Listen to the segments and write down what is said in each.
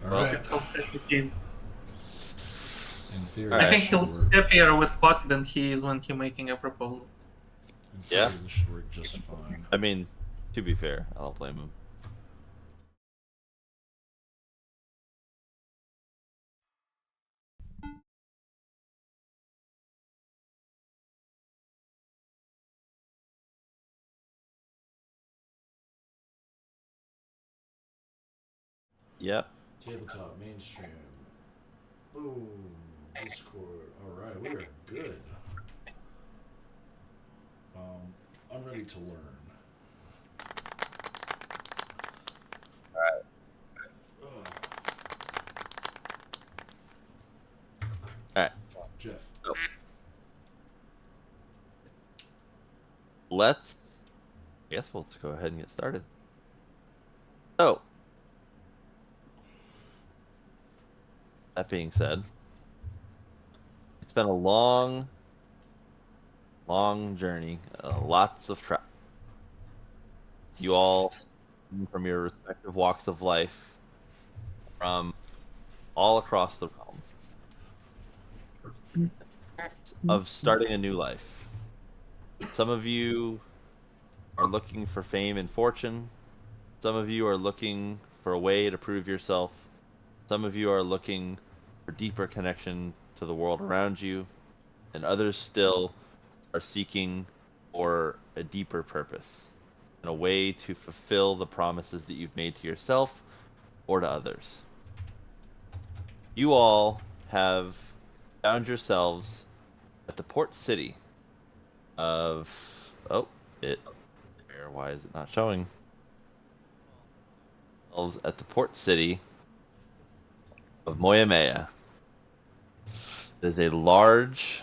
Alright. It's so pretty game. In theory, I Alright. think this he should looks work. happier with Puck than he is when he making a proposal. In Yeah. theory, this should work just fine. I mean, to be fair, I don't blame him. Yep. Tabletop, mainstream. Boom. Discord. Alright, we are good. I'm ready to learn. Alright. Jeff. Let's. I guess we'll go ahead and get started. So, that being said, it's been a long journey, lots of travel. You all, from your respective walks of life, from all across the realm, of starting a new life. Some of you are looking for fame and fortune. Some of you are looking for a way to prove yourself. Some of you are looking for deeper connection to the world around you. And others still are seeking for a deeper purpose and a way to fulfill the promises that you've made to yourself or to others. You all have found yourselves at the port city of... Oh, why is it not showing? At the port city of Moyamaya. It is a large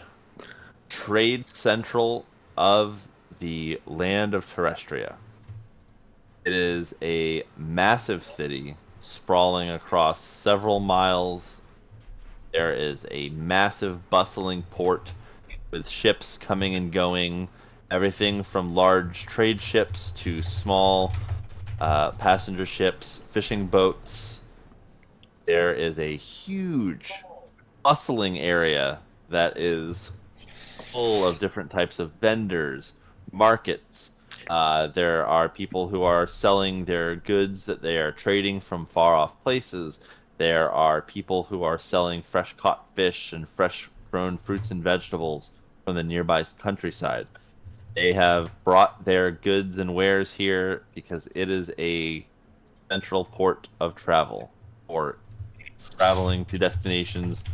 trade central of the land of Terrestria. It is a massive city sprawling across several miles. There is a massive bustling port with ships coming and going, everything from large trade ships to small passenger ships, fishing boats. There is a huge bustling area that is full of different types of vendors, markets. There are people who are selling their goods that they are trading from far off places. There are people who are selling fresh caught fish and fresh grown fruits and vegetables from the nearby countryside. They have brought their goods and wares here because it is a central port of travel for traveling to destinations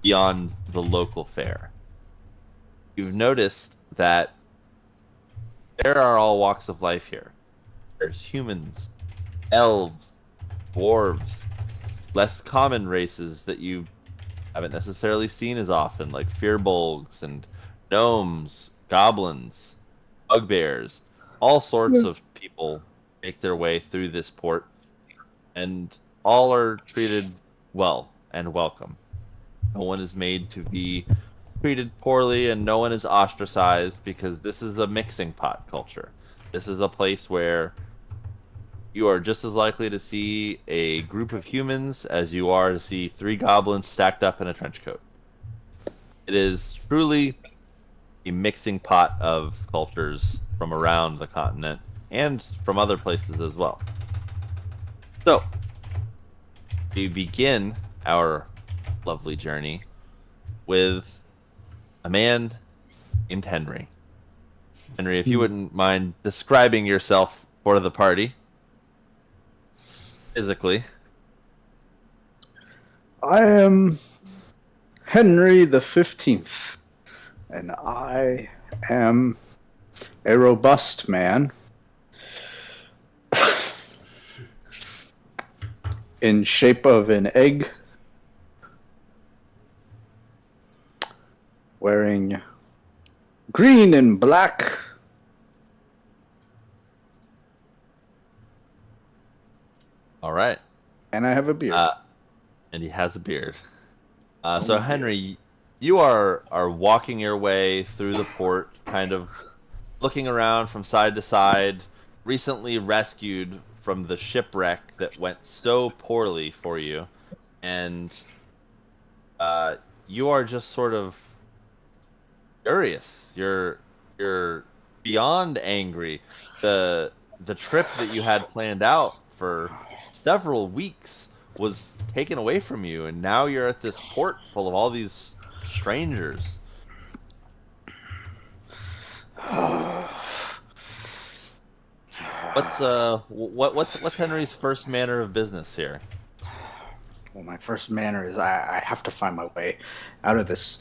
beyond the local fare. You've noticed that there are all walks of life here. There's humans, elves, dwarves, less common races that you haven't necessarily seen as often, like firbolgs and gnomes, goblins, bugbears. All sorts of people make their way through this port, and all are treated well and welcome. No one is made to be treated poorly, and no one is ostracized because this is a mixing pot culture. This is a place where you are just as likely to see a group of humans as you are to see three goblins stacked up in a trench coat. It is truly a mixing pot of cultures from around the continent and from other places as well. So, we begin our lovely journey with a man named Henry. Henry, if you wouldn't mind describing yourself for the party, physically. I am Henry the 15th, and I am a robust man in shape of an egg, wearing green and black. All right. And I have a beard. And he has a beard. So Henry, you are walking your way through the port, kind of looking around from side to side, recently rescued from the shipwreck that went so poorly for you and you are just sort of furious. You're beyond angry. The trip that you had planned out for several weeks was taken away from you, and now you're at this port full of all these strangers. What's Henry's first manner of business here? Well, my first manner is I have to find my way out of this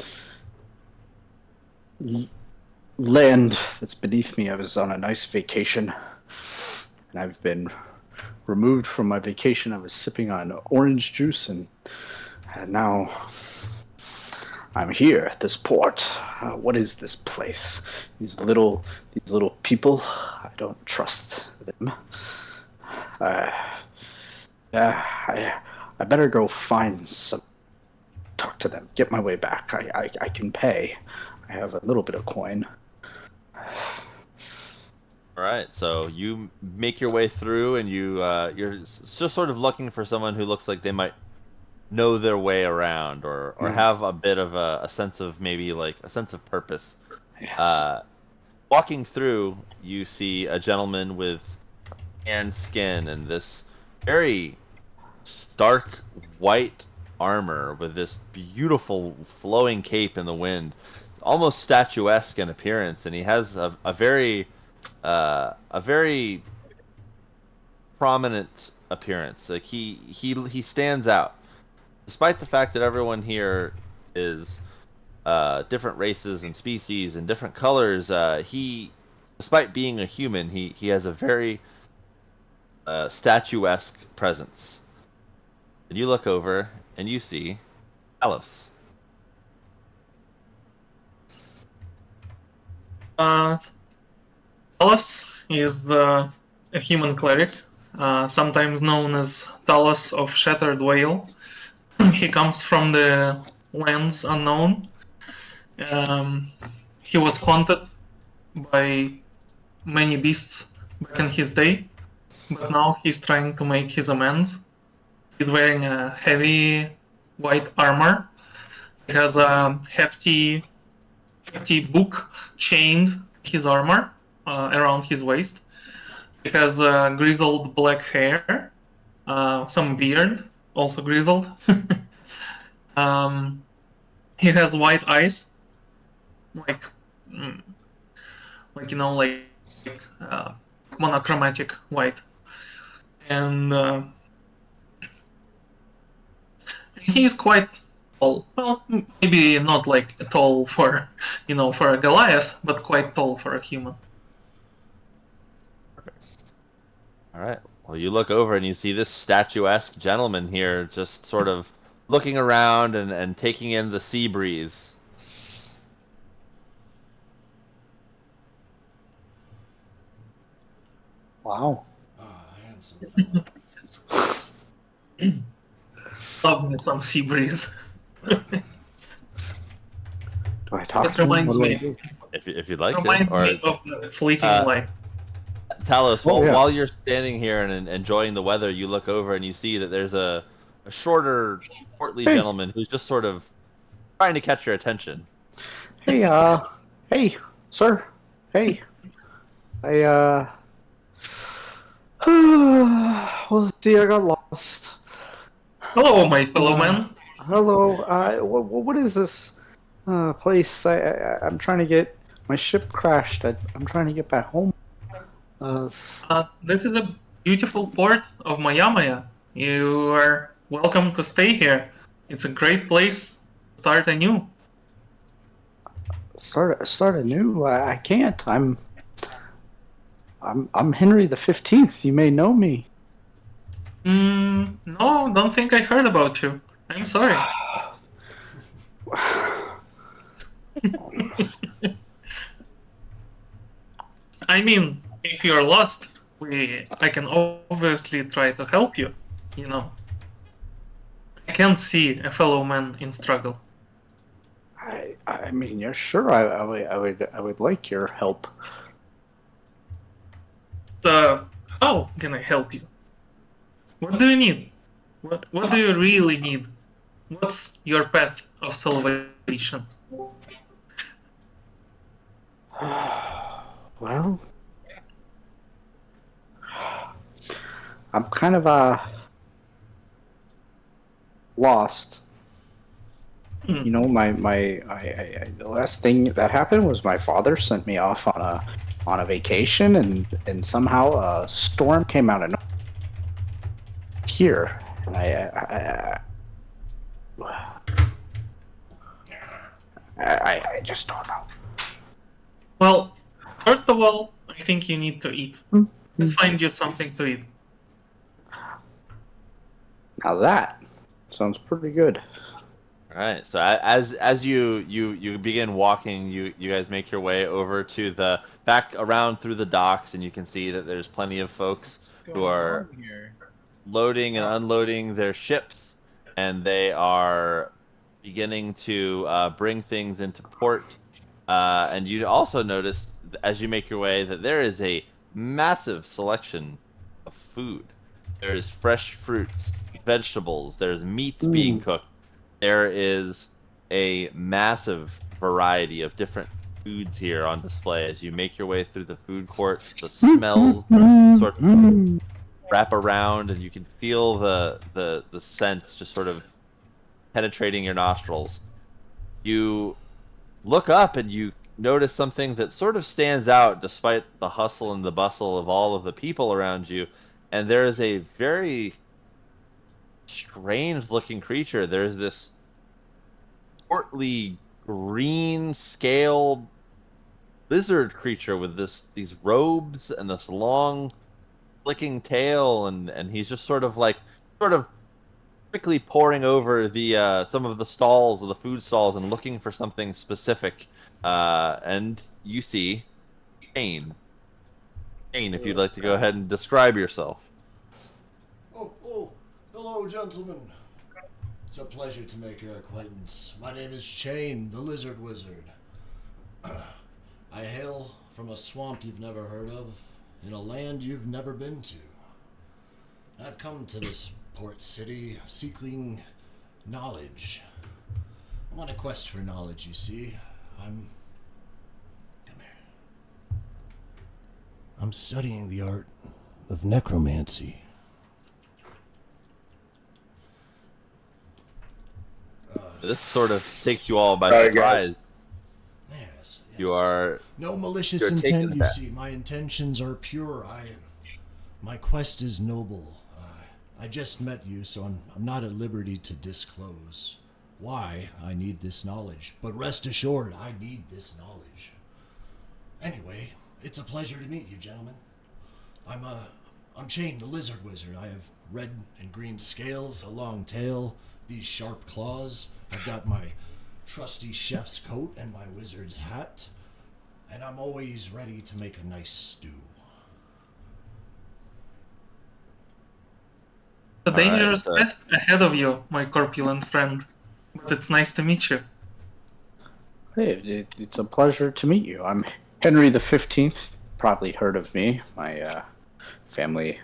land that's beneath me. I was on a nice vacation, and I've been removed from my vacation. I was sipping on orange juice, and now I'm here at this port. What is this place? These little people. I don't trust them. I better go find some. Talk to them. Get my way back. I can pay. I have a little bit of coin. All right, so you make your way through, and you're just sort of looking for someone who looks like they might know their way around, or have a bit of a sense of maybe like a sense of purpose. Yes. Walking through, you see a gentleman with tanned skin and this very stark white armor with this beautiful flowing cape in the wind, almost statuesque in appearance, and he has a very prominent appearance. Like he stands out, despite the fact that everyone here is different races and species and different colors. He, despite being a human, he has a very statuesque presence. And you look over and you see Alos. Talos is a human cleric, sometimes known as Talos of Shattered Whale. He comes from the lands unknown. He was haunted by many beasts back in his day, but now he's trying to make his amends. He's wearing a heavy white armor. He has a hefty book chained his armor around his waist. He has grizzled black hair, some beard, also grizzled. He has white eyes, like like monochromatic white, and he's quite tall. Well, maybe not like tall for for a Goliath, but quite tall for a human. All right. Well, you look over and you see this statuesque gentleman here, just sort of looking around and taking in the sea breeze. Wow. Handsome fella. Love me some sea breeze. Do I talk It to him? reminds What do I me. do? If you'd like to, Reminds or me of the fleeting uh, light. Talos, Oh, yeah. while you're standing here and enjoying the weather, you look over and you see that there's a shorter, portly Hey. gentleman who's just sort of trying to catch your attention. Hey, hey, sir. Hey. Well, see, I got lost. Hello, my fellow man. Hello. What is this place? I'm trying to get my ship crashed. I'm trying to get back home. This is a beautiful port of Moyamaya. You are welcome to stay here. It's a great place to start anew. Start anew. I can't. I'm Henry the 15th. You may know me. No, don't think I heard about you. I'm sorry. I mean, if you're lost, I can obviously try to help you. You know, I can't see a fellow man in struggle. I mean, yeah, sure. I would like your help. How can I help you? What do you need? What do you really need? What's your path of salvation? Well, I'm kind of lost. Hmm. You know, the last thing that happened was my father sent me off on a vacation, and somehow a storm came out of here, and I just don't know. Well, first of all, I think you need to eat. Let's find you something to eat. Now that sounds pretty good. All right. So as you begin walking, you guys make your way over to the back around through the docks, and you can see that there's plenty of folks who are here? loading and unloading their ships, and they are beginning to bring things into port. And you also notice as you make your way that there is a massive selection of food. There's fresh fruits, vegetables, there's meats being cooked. There is a massive variety of different foods here on display as you make your way through the food court. The smells sort of wrap around, and you can feel the scents just sort of penetrating your nostrils. You look up and you notice something that sort of stands out despite the hustle and the bustle of all of the people around you, and there is a very strange looking creature. There's this portly green scaled lizard creature with these robes and this long flicking tail, and he's just sort of quickly poring over the some of the stalls of the food stalls and looking for something specific. And you see Kane. Kane, if you'd like to go ahead and describe yourself. Oh, hello, gentlemen. It's a pleasure to make your acquaintance. My name is Chain, the Lizard Wizard. I hail from a swamp you've never heard of, in a land you've never been to. I've come to this port city seeking knowledge. I'm on a quest for knowledge, you see. Come here. I'm studying the art of necromancy. This sort of takes you all by Sorry, surprise. Yes. You are No malicious you're taken intent, you aback. see. My intentions are pure. My quest is noble. I just met you, so I'm not at liberty to disclose why I need this knowledge. But rest assured, I need this knowledge. Anyway, it's a pleasure to meet you, gentlemen. I'm Chain, the Lizard Wizard. I have red and green scales, a long tail, these sharp claws. I've got my trusty chef's coat and my wizard's hat, and I'm always ready to make a nice stew. The All right, dangerous so- path ahead of you, my corpulent friend. But it's nice to meet you. Hey, it's a pleasure to meet you. I'm Henry the 15th. Probably heard of me. My family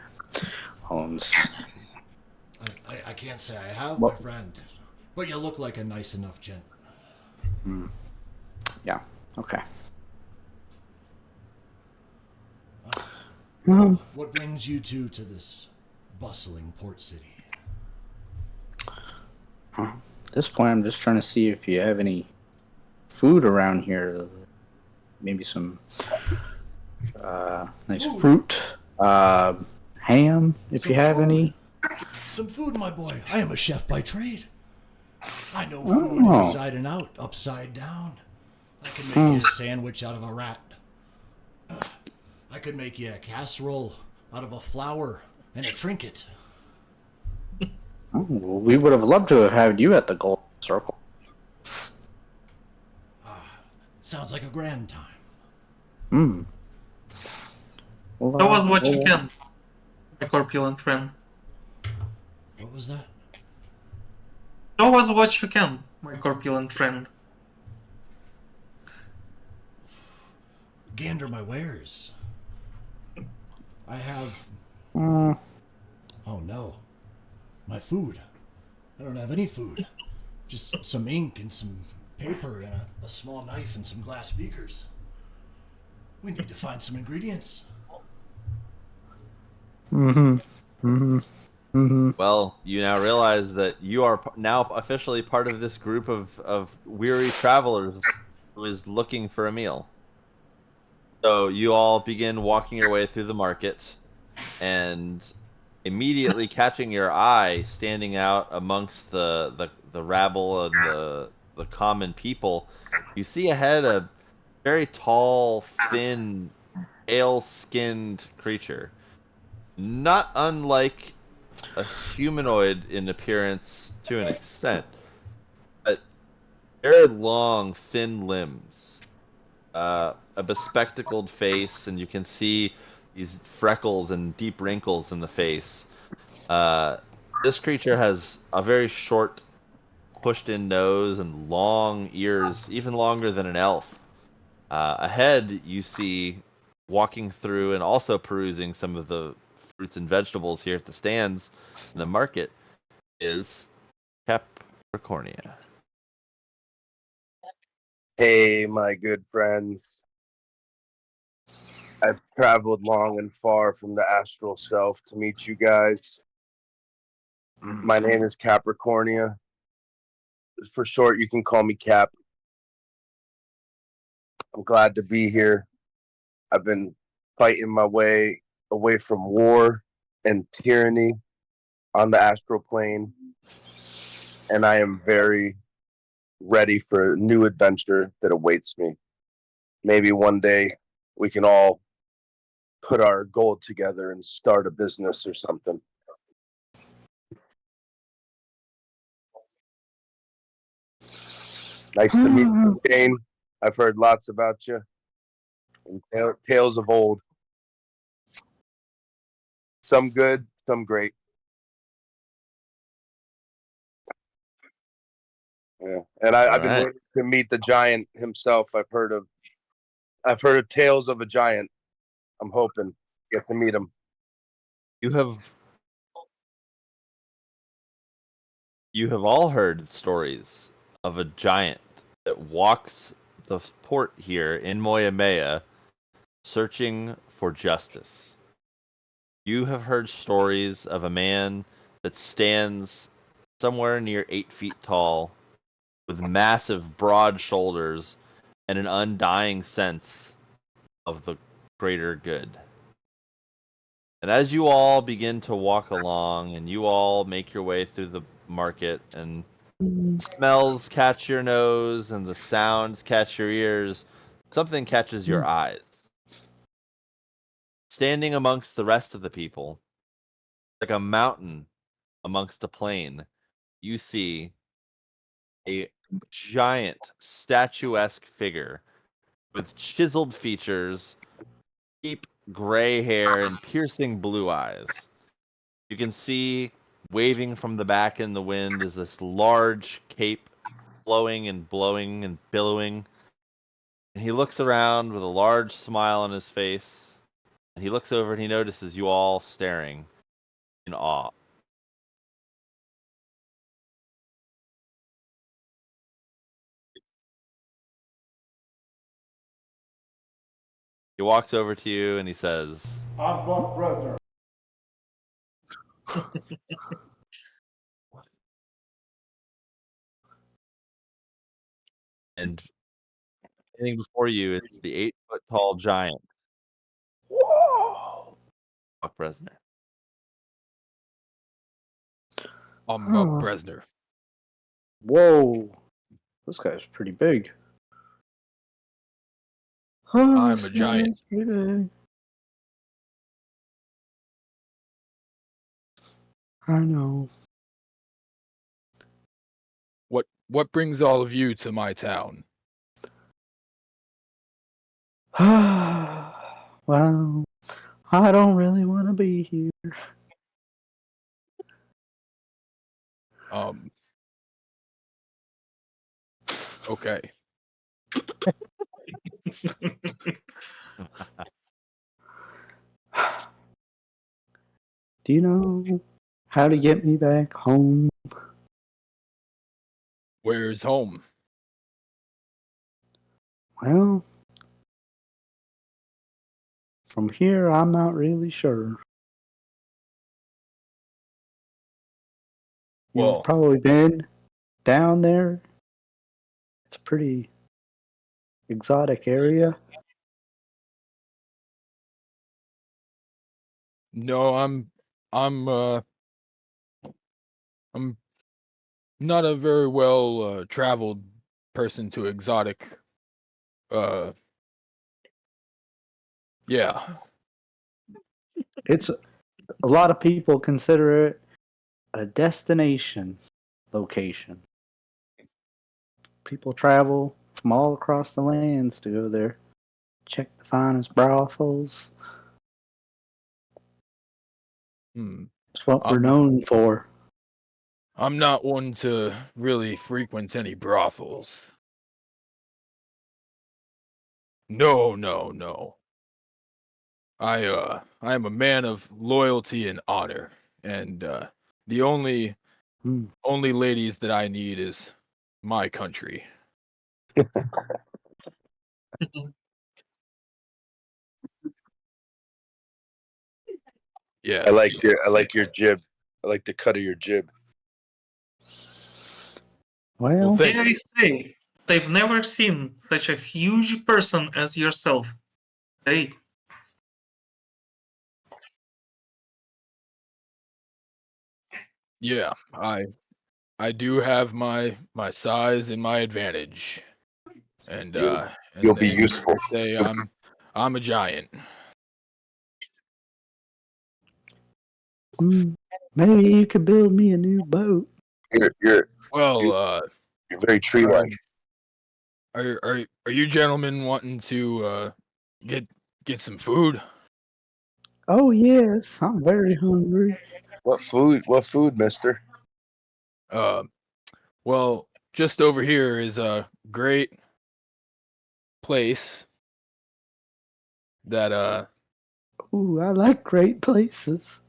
owns. I can't say I have, What? my friend, but you look like a nice enough gent. Yeah. Okay. What brings you two to this bustling port city? At this point, I'm just trying to see if you have any food around here. Maybe some nice Food? fruit, ham, if Some you have food? any. Some food, my boy. I am a chef by trade. I know food Oh. inside and out, upside down. I can make you a sandwich out of a rat. I could make you a casserole out of a flower and a trinket. Oh, well, we would have loved to have had you at the Gold Circle. Sounds like a grand time. Well, Show us what you well, can, my corpulent friend. What was that? Show us what you can, my corpulent friend. Gander my wares. I have. Mm, Oh no. My food. I don't have any food. Just some ink and some paper and a small knife and some glass beakers. We need to find some ingredients. Well, you now realize that you are now officially part of this group of weary travelers who is looking for a meal. So you all begin walking your way through the market, and immediately catching your eye, standing out amongst the rabble and the common people, you see ahead a very tall, thin, pale-skinned creature, not unlike a humanoid in appearance to an extent, but very long, thin limbs, a bespectacled face, and you can see these freckles and deep wrinkles in the face. Uh, this creature has a very short, pushed-in nose and long ears, even longer than an elf. Ahead, you see, walking through and also perusing some of the fruits and vegetables here at the stands in the market, is Capricornia. Hey, my good friends. I've traveled long and far from the astral self to meet you guys. My name is Capricornia. For short, you can call me Cap. I'm glad to be here. I've been fighting my way away from war and tyranny on the astral plane, and I am very ready for a new adventure that awaits me. Maybe one day we can all put our gold together and start a business or something. Nice to meet you, Jane. I've heard lots about you and tales of old. Some good, some great. Yeah, and I've been Alright. waiting to meet the giant himself. I've heard of tales of a giant. I'm hoping to get to meet him. You have all heard stories of a giant that walks the port here in Moyamaya searching for justice. You have heard stories of a man that stands somewhere near 8 feet tall, with massive, broad shoulders and an undying sense of the greater good. And as you all begin to walk along and you all make your way through the market and smells catch your nose and the sounds catch your ears, something catches your eyes. Standing amongst the rest of the people, like a mountain amongst a plain, you see a giant statuesque figure with chiseled features, deep gray hair, and piercing blue eyes. You can see waving from the back in the wind is this large cape flowing and blowing and billowing. And he looks around with a large smile on his face. And he looks over and he notices you all staring in awe. He walks over to you and he says, I'm Buck Bresner. and standing before you is the 8 foot tall giant, Whoa! Buck Bresner. I'm Buck Bresner. Whoa, this guy's pretty big. I'm a giant. Pretty big. I know. What brings all of you to my town? Well, I don't really want to be here. Okay. Do you know how to get me back home. Where's home? Well, from here, I'm not really sure. You've Well, probably been down there. It's a pretty exotic area. no, I'm not a very well traveled person to exotic. Uh, yeah. It's a lot of people consider it a destination location. People travel from all across the lands to go there, check the finest brothels. Hmm. It's what we're I'm known for. I'm not one to really frequent any brothels. No, no, no. I am a man of loyalty and honor, and the Hmm. only ladies that I need is my country. I Yes, like yes. your jib. I like the cut of your jib. Well, Well, thank May I say, they've never seen such a huge person as yourself. They. Yeah, I do have my size and my advantage, and You'll uh, you'll and be and useful. say I'm a giant. hmm, maybe you could build me a new boat. You're Well, you're very tree are like. are you gentlemen wanting to get get some food? Oh, yes, I'm very hungry. What food? What food, Mister? Uh, well, just over here is a great place that Ooh, I like great places.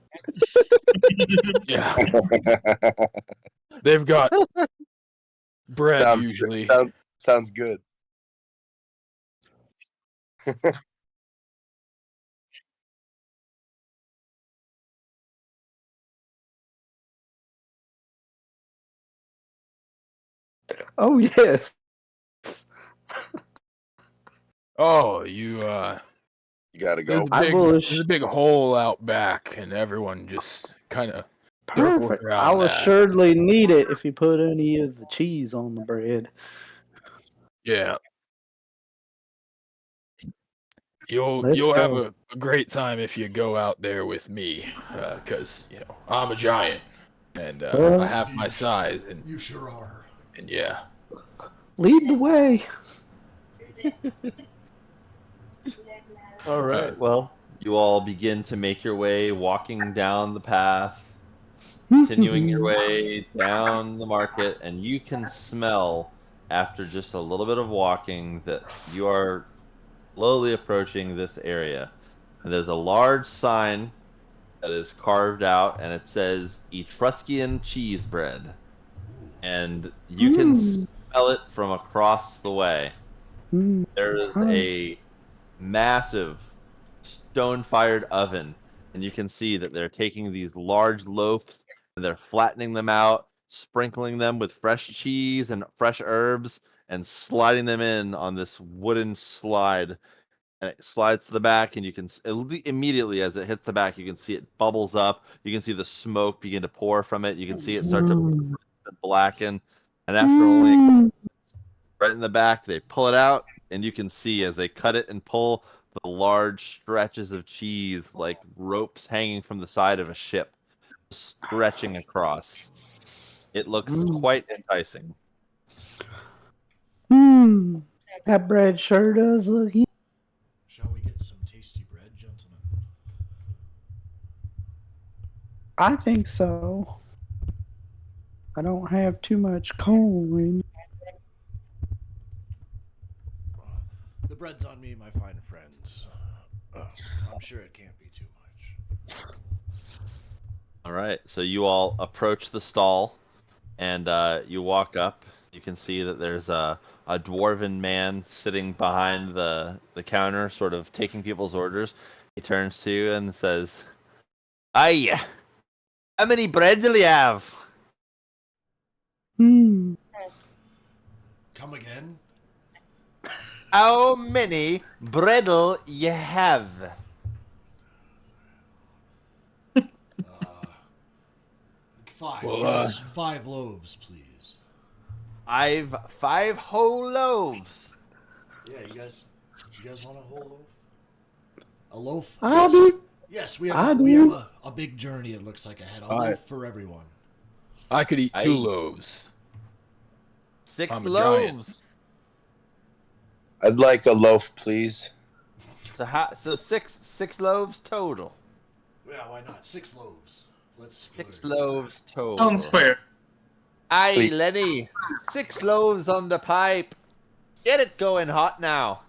yeah, they've got bread sounds usually. sounds good. Oh, yes. Oh, You gotta go. I will. there's a big hole out back, and everyone just kind of circles Perfect. around I'll that. assuredly need it if you put any of the cheese on the bread. Yeah, Let's you'll have go. a great time if you go out there with me, because I'm a giant, and I Well, have my size, You sure are. and yeah. lead the way. All Uh, right. Well, you all begin to make your way, walking down the path, continuing your way down the market, and you can smell after just a little bit of walking that you are slowly approaching this area. And there's a large sign that is carved out, and it says Etruscan cheese bread. And you can Mm, smell it from across the way. mm, There is huh. a massive stone-fired oven, and you can see that they're taking these large loaves and they're flattening them out, sprinkling them with fresh cheese and fresh herbs, and sliding them in on this wooden slide. And it slides to the back, and you can immediately as it hits the back, you can see it bubbles up. You can see the smoke begin to pour from it. You can see it start to Mm, blacken, and after only mm, right in the back. They pull it out, and you can see as they cut it and pull the large stretches of cheese like ropes hanging from the side of a ship, stretching across. It looks mm, quite enticing. mm. That bread sure does look. Shall we get some tasty bread, gentlemen? I think so. I don't have too much coin. The bread's on me, my fine friends. I'm sure it can't be too much. All right, so you all approach the stall, and you walk up. You can see that there's a dwarven man sitting behind the counter, sort of taking people's orders. He turns to you and says, "Aye, how many bread do you have?" Hmm. Come again? How many bread'll you have? Five. Well, Yes, 5 loaves, please. Five whole loaves. Yeah, you guys want a whole loaf? A loaf? I Yes. do. Yes, I we have do. a big journey. It looks like ahead. A All right. loaf for everyone. I could eat 2 Aye. loaves. 6 I'm a giant. loaves. I'd like a loaf, please. So six loaves total. Yeah, why not? 6 loaves. Let's split 6 it. loaves total. Sounds fair. Aye, Wait. Lenny. 6 loaves on the pipe. Get it going hot now.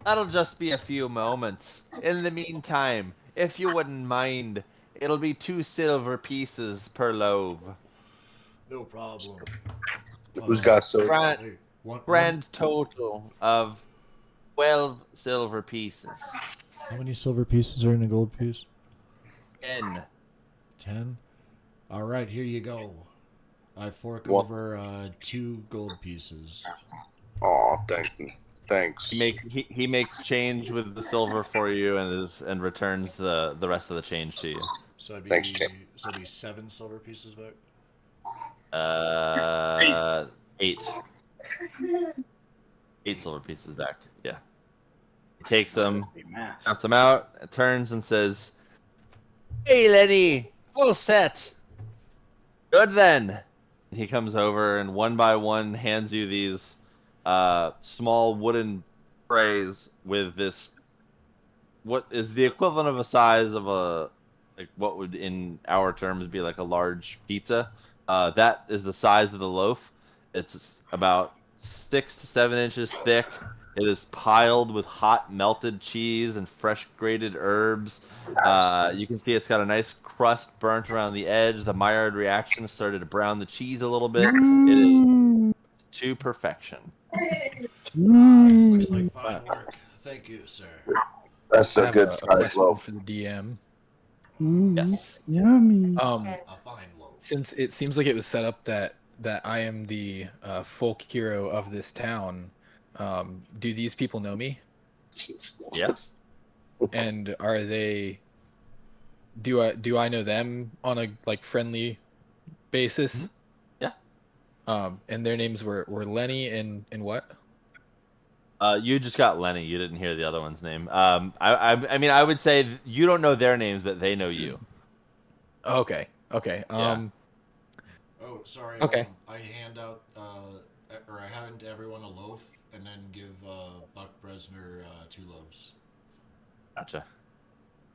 That'll just be a few moments. In the meantime, if you wouldn't mind, it'll be 2 silver pieces per loaf. No problem. Who's got so? Grand, Hey, one. grand total of 12 silver pieces. How many silver pieces are in a gold piece? 10. 10. All right, here you go. I fork What? over 2 gold pieces. Oh, thanks. He makes change with the silver for you and returns the rest of the change to you. So it'd be Thanks, Chip. 7 silver pieces back. 8. 8 silver pieces back. Yeah. He takes them, Math. counts them out, turns and says, "Hey, Lenny, all set. Good then." He comes over and one by one hands you these small wooden trays with this, what is the equivalent of a size of like what would in our terms be like a large pizza. That is the size of the loaf. It's about 6 to 7 inches thick. It is piled with hot melted cheese and fresh grated herbs. You can see it's got a nice crust burnt around the edge. The Maillard reaction started to brown the cheese a little bit. It is to perfection. This looks like fine Wow. work. Thank you, sir. That's I a have good a size question loaf. for the DM. Yes. Yummy. A fine loaf. Since it seems like it was set up that I am the folk hero of this town, do these people know me? Yeah. And are they? Do I know them on a like friendly basis? Yeah. And their names were Lenny and what? You just got Lenny. You didn't hear the other one's name. I mean, I would say you don't know their names, but they know you. Okay. Okay. Oh, sorry. Okay. I hand out, or I hand everyone a loaf, and then give Buck Bresner 2 loaves. Gotcha.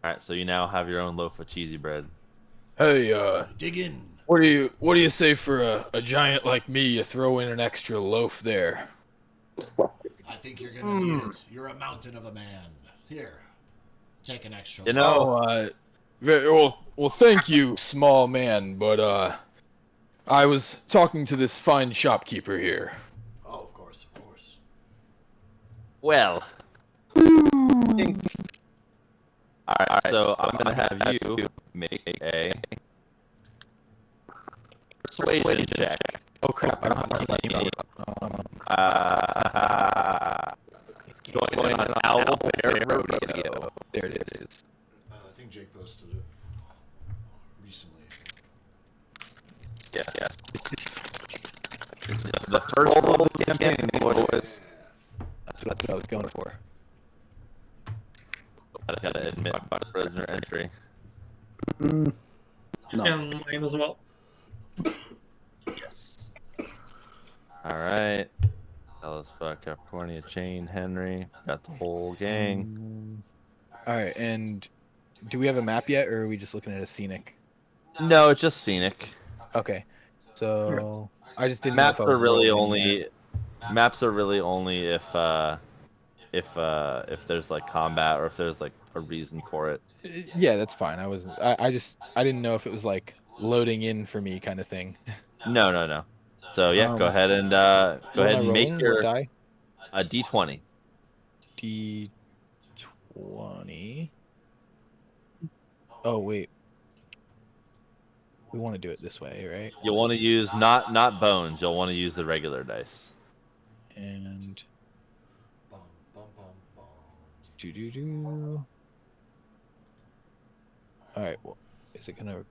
All right, so you now have your own loaf of cheesy bread. Hey, Dig in. what do you say for a giant like me? You throw in an extra loaf there. I think you're gonna need it. You're a mountain of a man. Here, take an extra. You loaf. know, Well, thank you, small man. But I was talking to this fine shopkeeper here. Oh, of course, of course. well. All right, so I'm gonna have you make a persuasion check. Oh crap! I don't have my name. Going on an owl bear rodeo. There it is. I think Jake posted it recently. Yeah. The first roll of the campaign, boys. That's what I was going for. I gotta admit, prisoner entry. No. And mine as well. Yes. All right. Ellis, Buck, Capricornia, Chain, Henry. Got the whole gang. All right, and do we have a map yet, or are we just looking at a scenic? No, it's just scenic. Okay, so I just didn't know Maps if I was are really rolling only. yet. Maps are really only if there's like combat or if there's like a reason for it. Yeah, that's fine. I didn't know if it was like loading in for me kind of thing. No, no, no. So yeah, go ahead and What am I make rolling? What your die? D20. D20. Oh wait, we want to do it this way, right? You'll want to use not bones. You'll want to use the regular dice. And Bum, bum, bum, bum. do. All right. Well, is it gonna?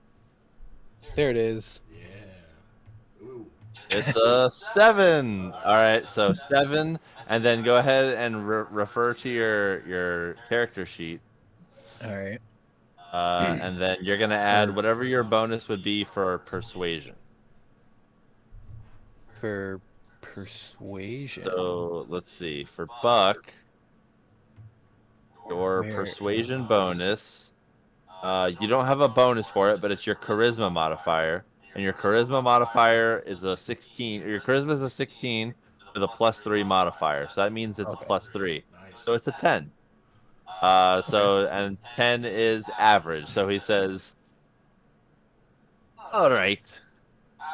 There it is. Yeah. Ooh. It's a 7. All right, so 7, and then go ahead and refer to your character sheet, All right. and then you're gonna add whatever your bonus would be for persuasion. For persuasion. So let's see, for Buck, your Where- persuasion bonus. You don't have a bonus for it, but it's your charisma modifier, and your charisma modifier is a 16. Or your charisma is a 16 with a +3 modifier, so that means it's a Okay. +3. Nice. So it's a 10. And 10 is average. So he says, "All right,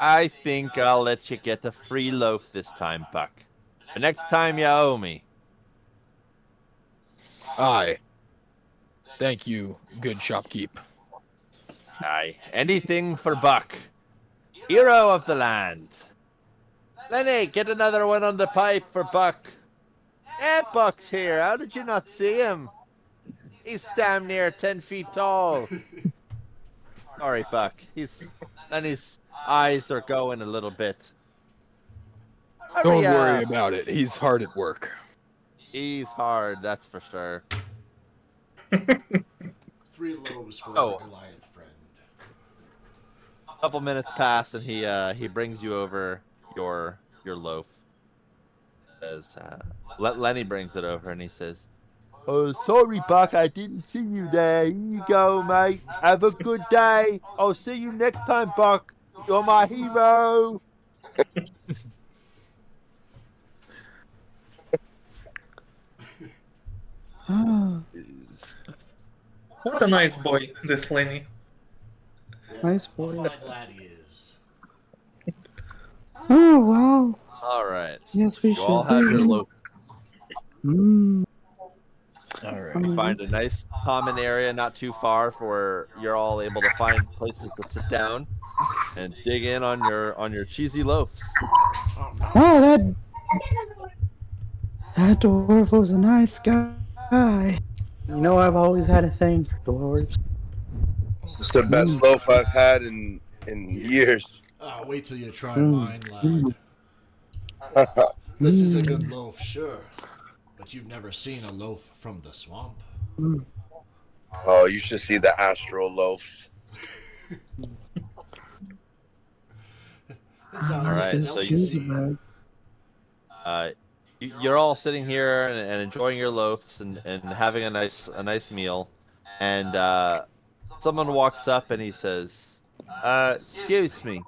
I think I'll let you get a free loaf this time, Buck. The next time you owe me." Aye. Thank you, good shopkeep. Aye, anything for Buck, hero of the land. Lenny, get another one on the pipe for Buck. Buck's here. How did you not see him? He's damn near 10 feet tall. Sorry, Buck. Lenny's eyes are going a little bit. Hurry Don't worry up. about it. He's hard at work. He's hard, that's for sure. 3 loaves for Oh. our Goliath friend. A couple minutes pass, and he brings you over your loaf. Says, Lenny brings it over, and he says, "Oh, sorry, Buck, I didn't see you there. Here you go, mate. Have a good day. I'll see you next time, Buck. You're my hero." Ah, What a nice boy, this Lenny. Yeah, Nice a boy. fine lad he is. Oh, wow. All right. Yes, we You all should have do. your loaf. Mm. All right. You find a nice common area not too far for you're all able to find places to sit down and dig in on your cheesy loafs. Oh, that dwarf was a nice guy. You know, I've always had a thing for dwarves. It's the best loaf I've had in years. Wait till you try Mm. mine, lad. This is a good loaf, sure. But you've never seen a loaf from the swamp. Mm. Oh, you should see the astral loaves. It sounds All like right, a so delicacy. you're all sitting here and enjoying your loafs and having a nice meal, and someone walks up and he says, "Excuse me,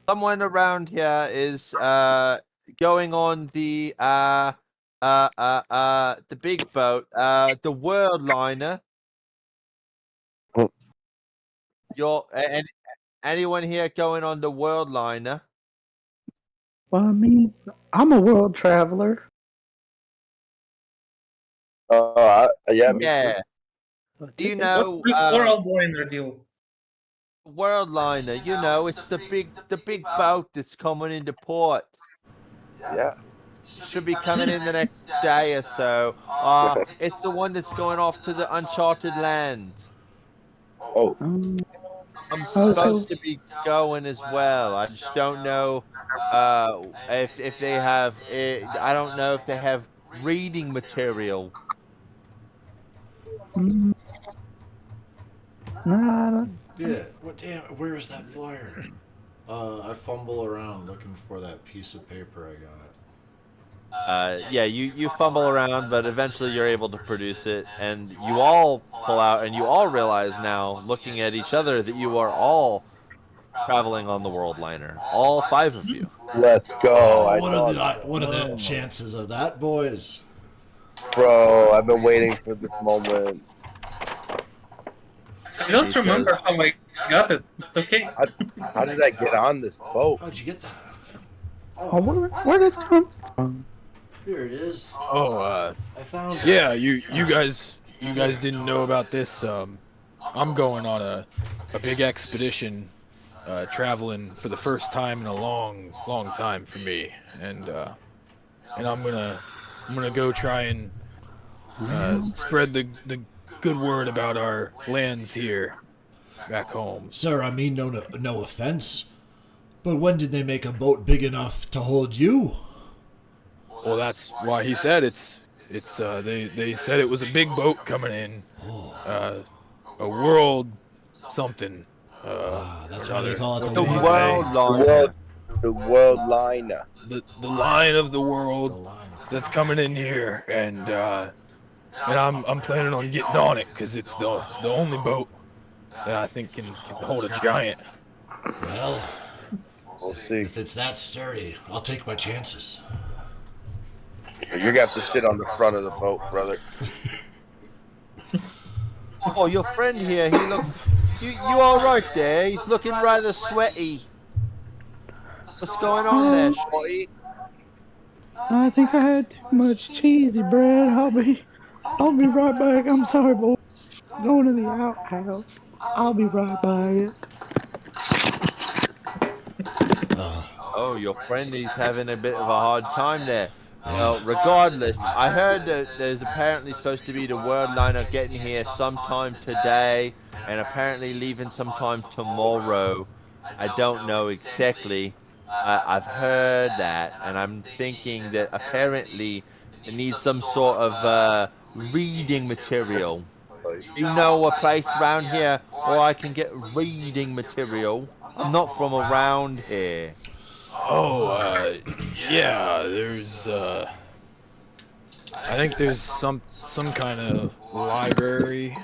someone around here is going on the big boat, the World Liner. Oh. Anyone here going on the World Liner?" Well, I mean, I'm a world traveler. Yeah, me too. Yeah. Do you What's know this world liner deal? World Liner? You know, it's the big boat that's coming into port. Yeah. Should be coming in the next day or so. It's the one that's going off to the uncharted land. Oh, Um, I'm I was supposed to be going as well. I just don't know if they have I don't know if they have reading material. mm, nah, I don't- Yeah. What? Damn. Where is that flyer? I fumble around looking for that piece of paper I got. Yeah, you fumble around, but eventually you're able to produce it, and you all pull out, and you all realize now, looking at each other, that you are all traveling on the World Liner, all 5 of you. let's go. Oh, I thought so. what are the Oh. chances of that, boys? Bro, I've been waiting for this moment. I don't He remember how I got it, but okay. How did I get on this boat? How'd you get that? Oh, where did it come from? Here it is. Oh, I found it. yeah, you guys didn't know about this. I'm going on a big expedition, traveling for the first time in a long time for me, and I'm gonna go try and spread the good word about our lands here back home. Sir, I mean no offense, but when did they make a boat big enough to hold you? Well, that's why he said they said it was a big boat coming in, a world something, That's or why they other. call it the The World world Line. The liner. world, the world liner. The line of the The world line. that's coming in here, and I'm planning on getting on it because it's the only boat that I think can hold a giant. Well, We'll see. if it's that sturdy, I'll take my chances. You're gonna have to sit on the front of the boat, brother. Oh, your friend here, he look. You all right there? He's looking rather sweaty. What's going on there, Shorty? I think I had too much cheesy bread. I'll be right back. I'm sorry, boy. Going to the outhouse. I'll be right back. Oh, your friend is having a bit of a hard time there. Well, regardless, I heard that there's apparently supposed to be the world liner getting here sometime today and apparently leaving sometime tomorrow. I don't know exactly. I've heard that, and I'm thinking that apparently it needs some sort of reading material. You know a place around here where I can get reading material? I'm not from around here. Oh, yeah, there's I think there's some kind of library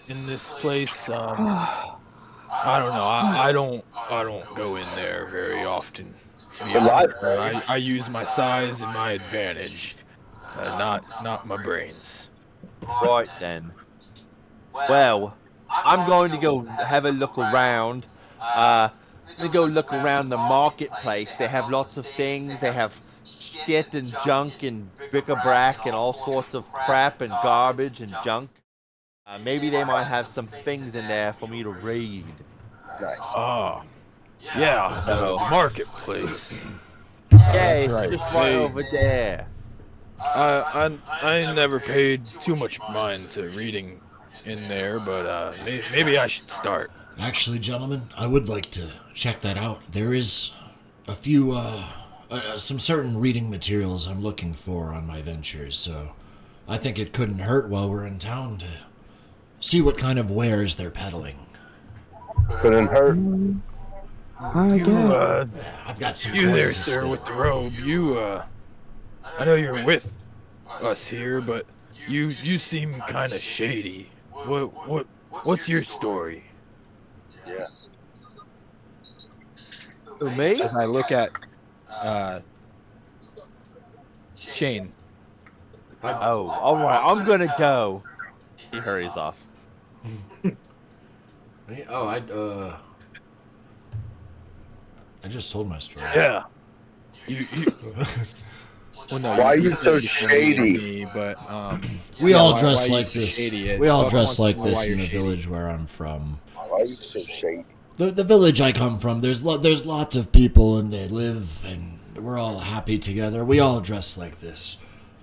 in this place. I don't know. I don't go in there very often, to be The honest. library. I use my size and my advantage, not my brains. Right then. Well, I'm going to go have a look around. I'm gonna go look around the marketplace. They have lots of things. They have shit and junk and bric-a-brac and all sorts of crap and garbage and junk. Maybe they might have some things in there for me to read. Nice. Ah, yeah, So, the marketplace. yeah, That's it's right. just right over there. I never paid too much mind to reading in there, but maybe I should start. Actually, gentlemen, I would like to check that out. There is a few, some certain reading materials I'm looking for on my ventures, so I think it couldn't hurt while we're in town to see what kind of wares they're peddling. Couldn't hurt. I You guess. I've got some you coin there, to sir, spare. with the robe. I know you're with us here, but you seem kind of shady. What's your story? Yes. Who, me? As I look at uh Shane. Oh, all right. I'm gonna go. He hurries off. Oh, I just told my story. Yeah. You well no, Why are you said so it before you told shady? me, but We yeah, all why dress are you like so this. shady? We all Buck dress wants to like know why this in you're the shady. village where I'm from. Why are you so shady? The village I come from, there's lots of people and they live and we're all happy together. We all dress like this.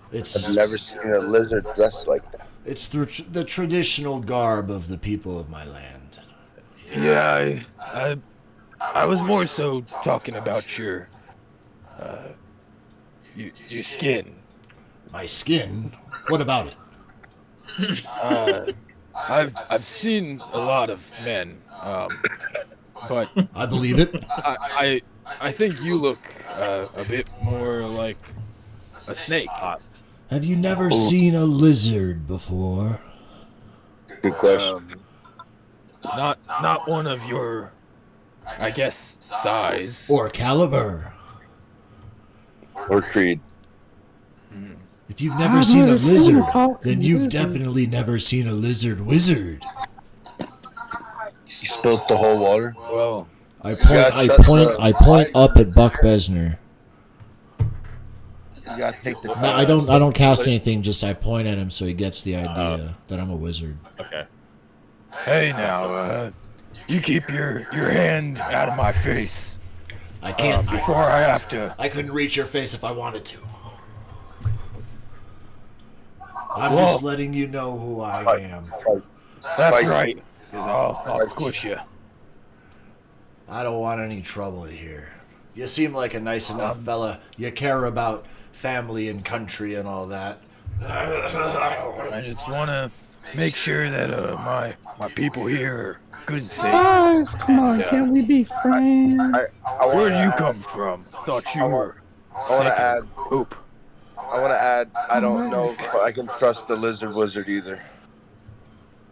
I've It's never seen a lizard dressed like that. it's the traditional garb of the people of my land. Yeah, I was more so talking about uh your skin. My skin? What about it? Uh I've seen a lot of men, but I believe it. I I I think you look a bit more like a snake. Have you never Ooh, seen a lizard before? good question. Not one of your, I guess, size. Or caliber? Or Creed. Hmm. If you've never seen a never seen a lizard, talking then you've lizard. definitely never seen a lizard wizard. You spilt the whole water. Well, I gotta shut the point mic. up at Buck Besner. You gotta take the. No, I don't cast anything. Just I point at him so he gets the idea that I'm a wizard. Okay. hey now, you keep your hand out of my face I can't. before I have to. I couldn't reach your face if I wanted to. I'm Well- just letting you know who I am. That's Spicy. right. 'Cause I'll squish you. I don't want any trouble here. You seem like a nice enough fella. You care about family and country and all that. I just want to make sure that my people here are good and safe. Guys, come on, Yeah. can't we be friends? Where did you come from? Thought you were I want to add. poop. I don't know if I can trust the lizard wizard either.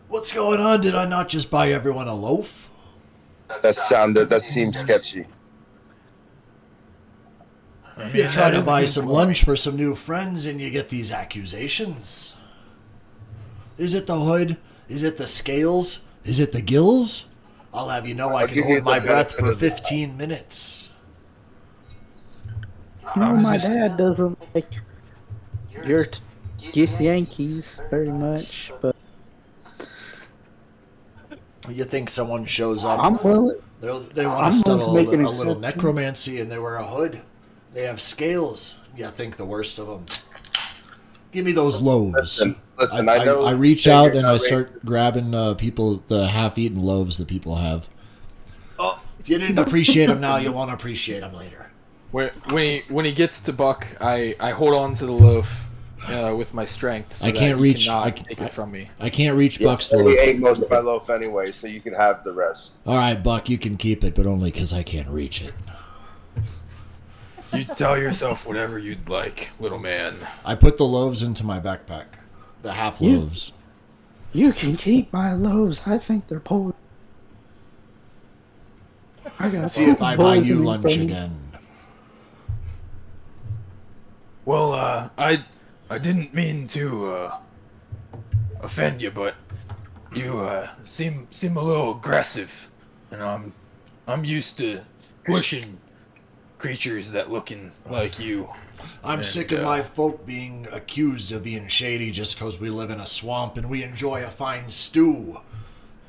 What's going on? Did I not just buy everyone a loaf? That seems sketchy. You try to buy some lunch for some new friends and you get these accusations. Is it the hood? Is it the scales? Is it the gills? I'll have you know I can give you hold my the breath benefit for of the 15 minutes. No, my dad doesn't like your Gith Yankees very much, but You think someone shows up, I'm willing. they want I'm to settle willing to make an a little exception. necromancy and they wear a hood. They have scales. You think the worst of them. Give me those loaves. Listen, I know. I reach that out you're and I not start grabbing the half-eaten loaves that people have. Oh. If you didn't appreciate them now, you won't appreciate them later. When he gets to Buck, I hold on to the loaf with my strength. So I can't that reach- He cannot I- take it from me. I can't reach Yeah, Buck's he loaf. ate most of my loaf anyway, so you can have the rest. All right, Buck, you can keep it, but only because I can't reach it. You tell yourself whatever you'd like, little man. I put the loaves into my backpack. The half You- loaves. You can keep my loaves. I think they're poison. I got See if I buy you poisoning lunch from- again. Well, I didn't mean to offend you, but you seem a little aggressive, and I'm used to pushing creatures that looking like you. I'm And, sick of my folk being accused of being shady just because we live in a swamp and we enjoy a fine stew.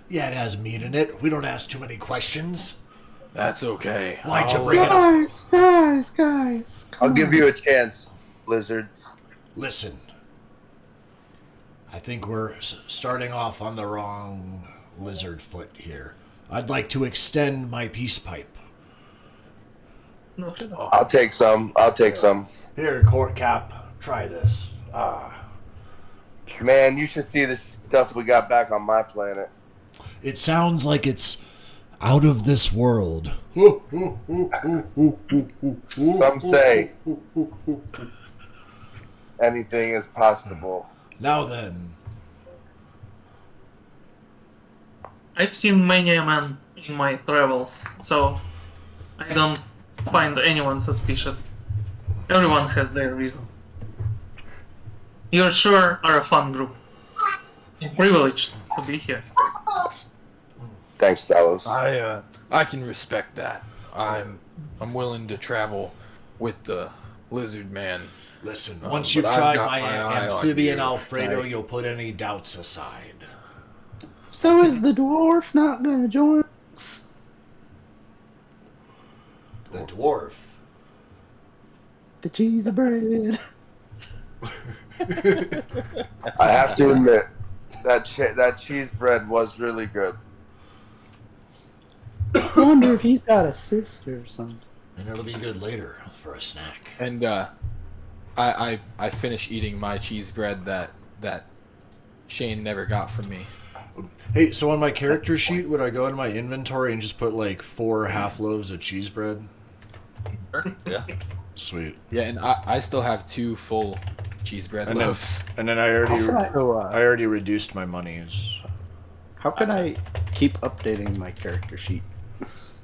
Yeah, it has meat in it. We don't ask too many questions. That's okay. Why'd you I'll, bring it up? Guys, I'll come give on. you a chance, lizard. Listen. I think we're starting off on the wrong lizard foot here. I'd like to extend my peace pipe. No, shut up. I'll take some. Here, Court Cap, try this. Man, you should see the stuff we got back on my planet. It sounds like it's out of this world. Some say anything is possible. Now then, I've seen many a man in my travels, so I don't find anyone suspicious. Everyone has their reason. You sure are a fun group. I'm privileged to be here. Thanks, Talos. I can respect that. I'm willing to travel with the lizard man. listen, once but you've I've tried got my my eye on amphibian you. Alfredo, Right. you'll put any doubts aside. So is the dwarf not gonna join? The dwarf. The cheese bread. I have to admit that cheese bread was really good. I wonder if he's got a sister or something. And it'll be good later for a snack. And I finish eating my cheese bread that Shane never got from me. Hey, so on my character sheet, would I go into my inventory and just put like 4 half loaves of cheese bread? Yeah. Sweet. Yeah, and I still have 2 full cheese bread And then- loaves. And then I already reduced my monies. How can I keep updating my character sheet?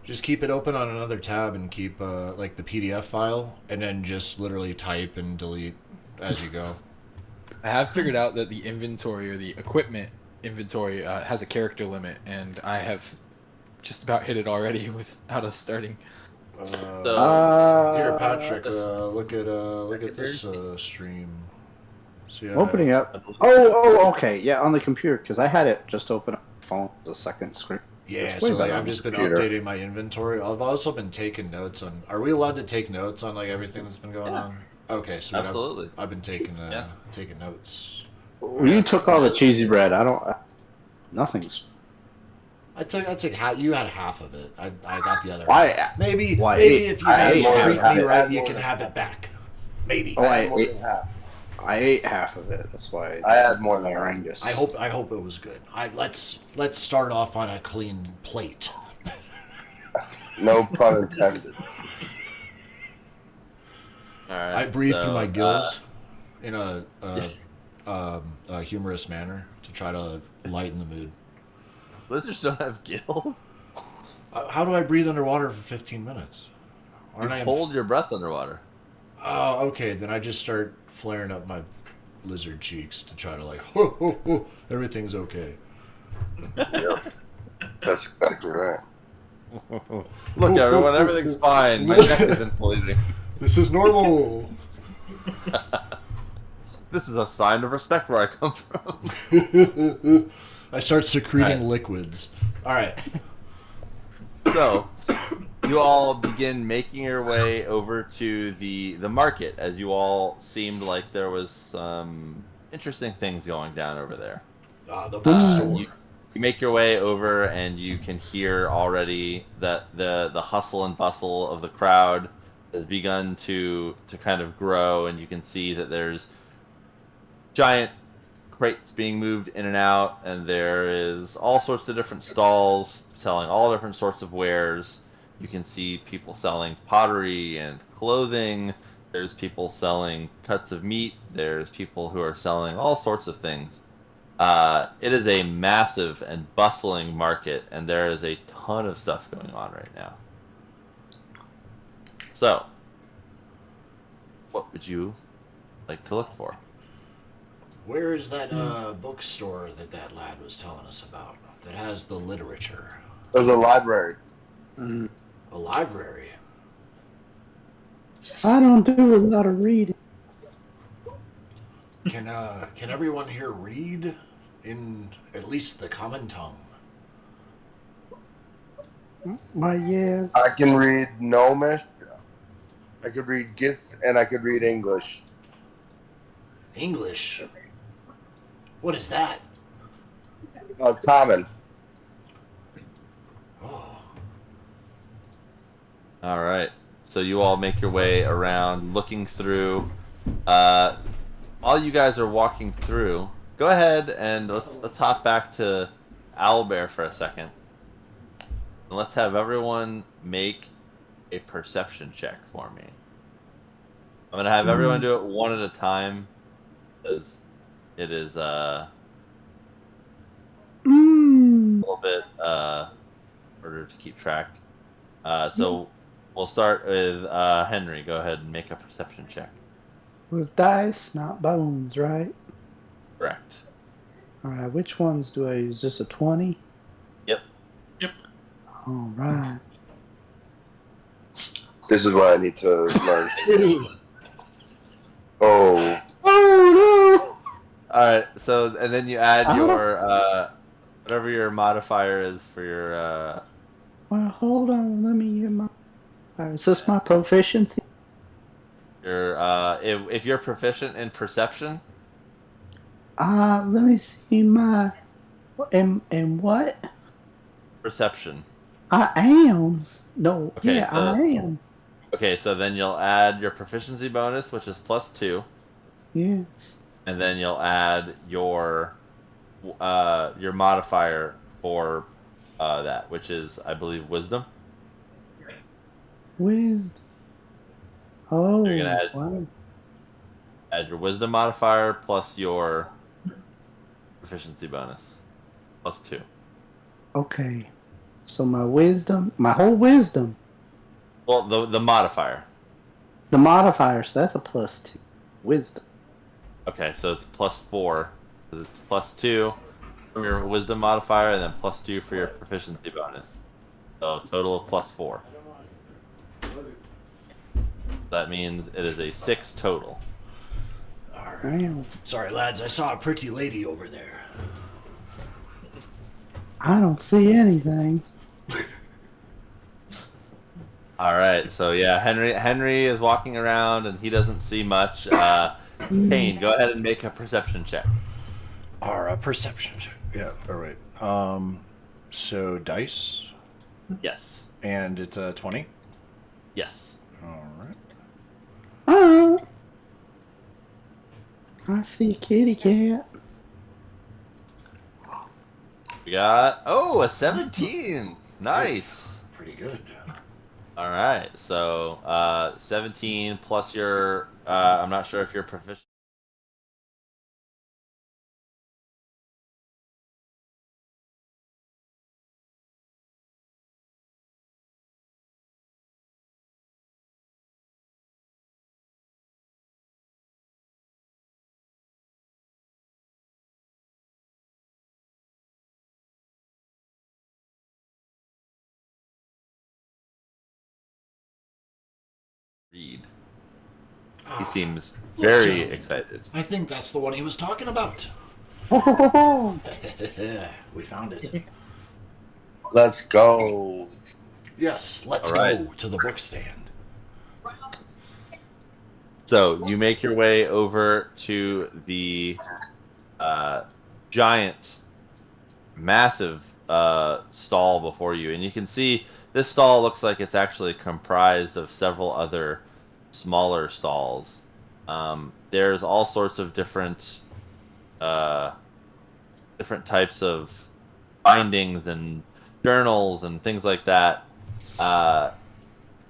Just keep it open on another tab and keep like the PDF file, and then just literally type and delete as you go. I have figured out that the inventory or the equipment inventory has a character limit, and I have just about hit it already without us starting. So Here, Patrick, this- look at this stream. See, Opening up. Oh, okay. Yeah, on the computer, because I had it just open up the phone as a second screen. yeah. It's way So like, better I've on the just been computer. updating my inventory. I've also been taking notes on. Are we allowed to take notes on like everything that's been going on? Okay, sweet. Absolutely. I've been taking Yeah. taking notes. Well, you took all the cheesy bread. I don't. Nothing's. I took half. You had half of it. I got the other Why? half. Maybe Why, if you I guys ate more than treat half. me I right, had you more can than have half. it back. Maybe. Oh, I had more than half. I ate half of it. That's why. I had more than half. horrendous. I hope it was good. Let's start off on a clean plate. No pun intended. all right. I breathe through so, my gills in a humorous manner to try to lighten the mood. Lizards don't have gills. How do I breathe underwater for 15 minutes? You Aren't I in- hold your breath underwater. Oh, okay. Then I just start flaring up my lizard cheeks to try to like, everything's okay. Yep. That's exactly right. Look, everyone, everything's fine. My neck isn't bleeding. This is normal. This is a sign of respect where I come from. I start secreting Right. liquids. All right. So, you all begin making your way over to the market, as you all seemed like there was some interesting things going down over there. The bookstore. You make your way over, and you can hear already that the hustle and bustle of the crowd has begun to kind of grow, and you can see that there's giant crates being moved in and out, and there is all sorts of different stalls selling all different sorts of wares. You can see people selling pottery and clothing. There's people selling cuts of meat. There's people who are selling all sorts of things. It is a massive and bustling market, and there is a ton of stuff going on right now. So, what would you like to look for? Where is that bookstore that lad was telling us about that has the literature? There's a library. A library? I don't do a lot of reading. Can everyone here read in at least the common tongue? Why, yeah. I can read Gnomish. I could read Gith, and I could read English. English? What is that? Common. Oh, All right. So you all make your way around, looking through. While you guys are walking through, go ahead and let's hop back to Owlbear for a second. And let's have everyone make a perception check for me. I'm gonna have everyone do it one at a time, because it is a little bit harder to keep track. So we'll start with Henry. Go ahead and make a perception check. With dice, not bones, right? Correct. Alright, which ones do I use? Just a 20? Yep. Alright. This is what I need to learn. Oh, Oh All right. So and then you add your whatever your modifier is for your. no! Well, hold on, let me get my... Alright, is this my proficiency? Your if you're proficient in perception, Let me see my... And what? perception. I am. No, Okay, yeah, so- I am. Okay, so then you'll add your proficiency bonus, which is +2, Yes. and then you'll add your modifier for that, which is I believe wisdom. Wisdom. Oh, You're gonna wow. Add your wisdom modifier plus your proficiency bonus, +2. Okay. So my wisdom, my whole wisdom, Well, the modifier. the modifier, so that's a +2. Wisdom. Okay, so it's +4. So it's +2 from your wisdom modifier, and then +2 for your proficiency bonus. So total of +4. That means it is a 6 total. Well, Sorry, lads, I saw a pretty lady over there. I don't see anything. All right, so yeah, Henry is walking around and he doesn't see much. Kane, go ahead and make a perception check. Our perception check. Yeah, all right. So dice, Yes. and it's a 20. Yes. All right. Oh, I see a kitty cat. We got a 17. Nice. Pretty good. All right, so 17 plus your I'm not sure if you're proficient. Read. He seems Look, very gentlemen, excited. I think that's the one he was talking about. We found it. Let's go. Yes, let's All right. go to the book stand. So you make your way over to the giant, massive stall before you, and you can see this stall looks like it's actually comprised of several other smaller stalls. There's all sorts of different types of bindings and journals and things like that.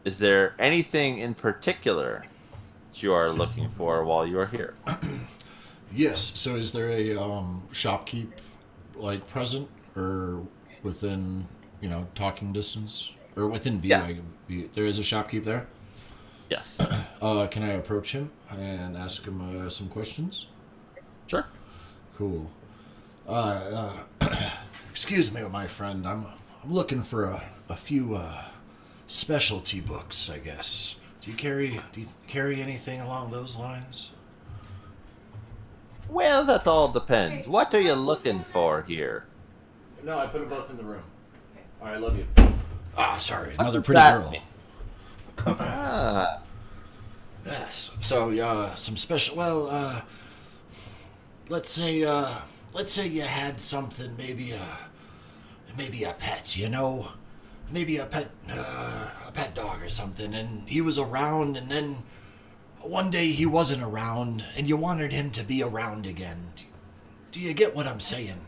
Is there anything in particular that you are looking for while you are here? Yes, so is there a shopkeep like present or within, talking distance? Or within view, Yeah. there is a shopkeep there? Yes. Can I approach him and ask him some questions? Sure. Cool. Excuse me, my friend. I'm looking for a few specialty books, I guess. Do you carry anything along those lines? Well, that all depends. What are you looking for here? No, I put them both in the room. All right, love you. Ah, sorry, What another does pretty that girl. mean? Ah, Yes. So, some special. Well, let's say you had something, maybe a pet, maybe a pet dog or something, and he was around, and then one day he wasn't around, and you wanted him to be around again. Do you get what I'm saying?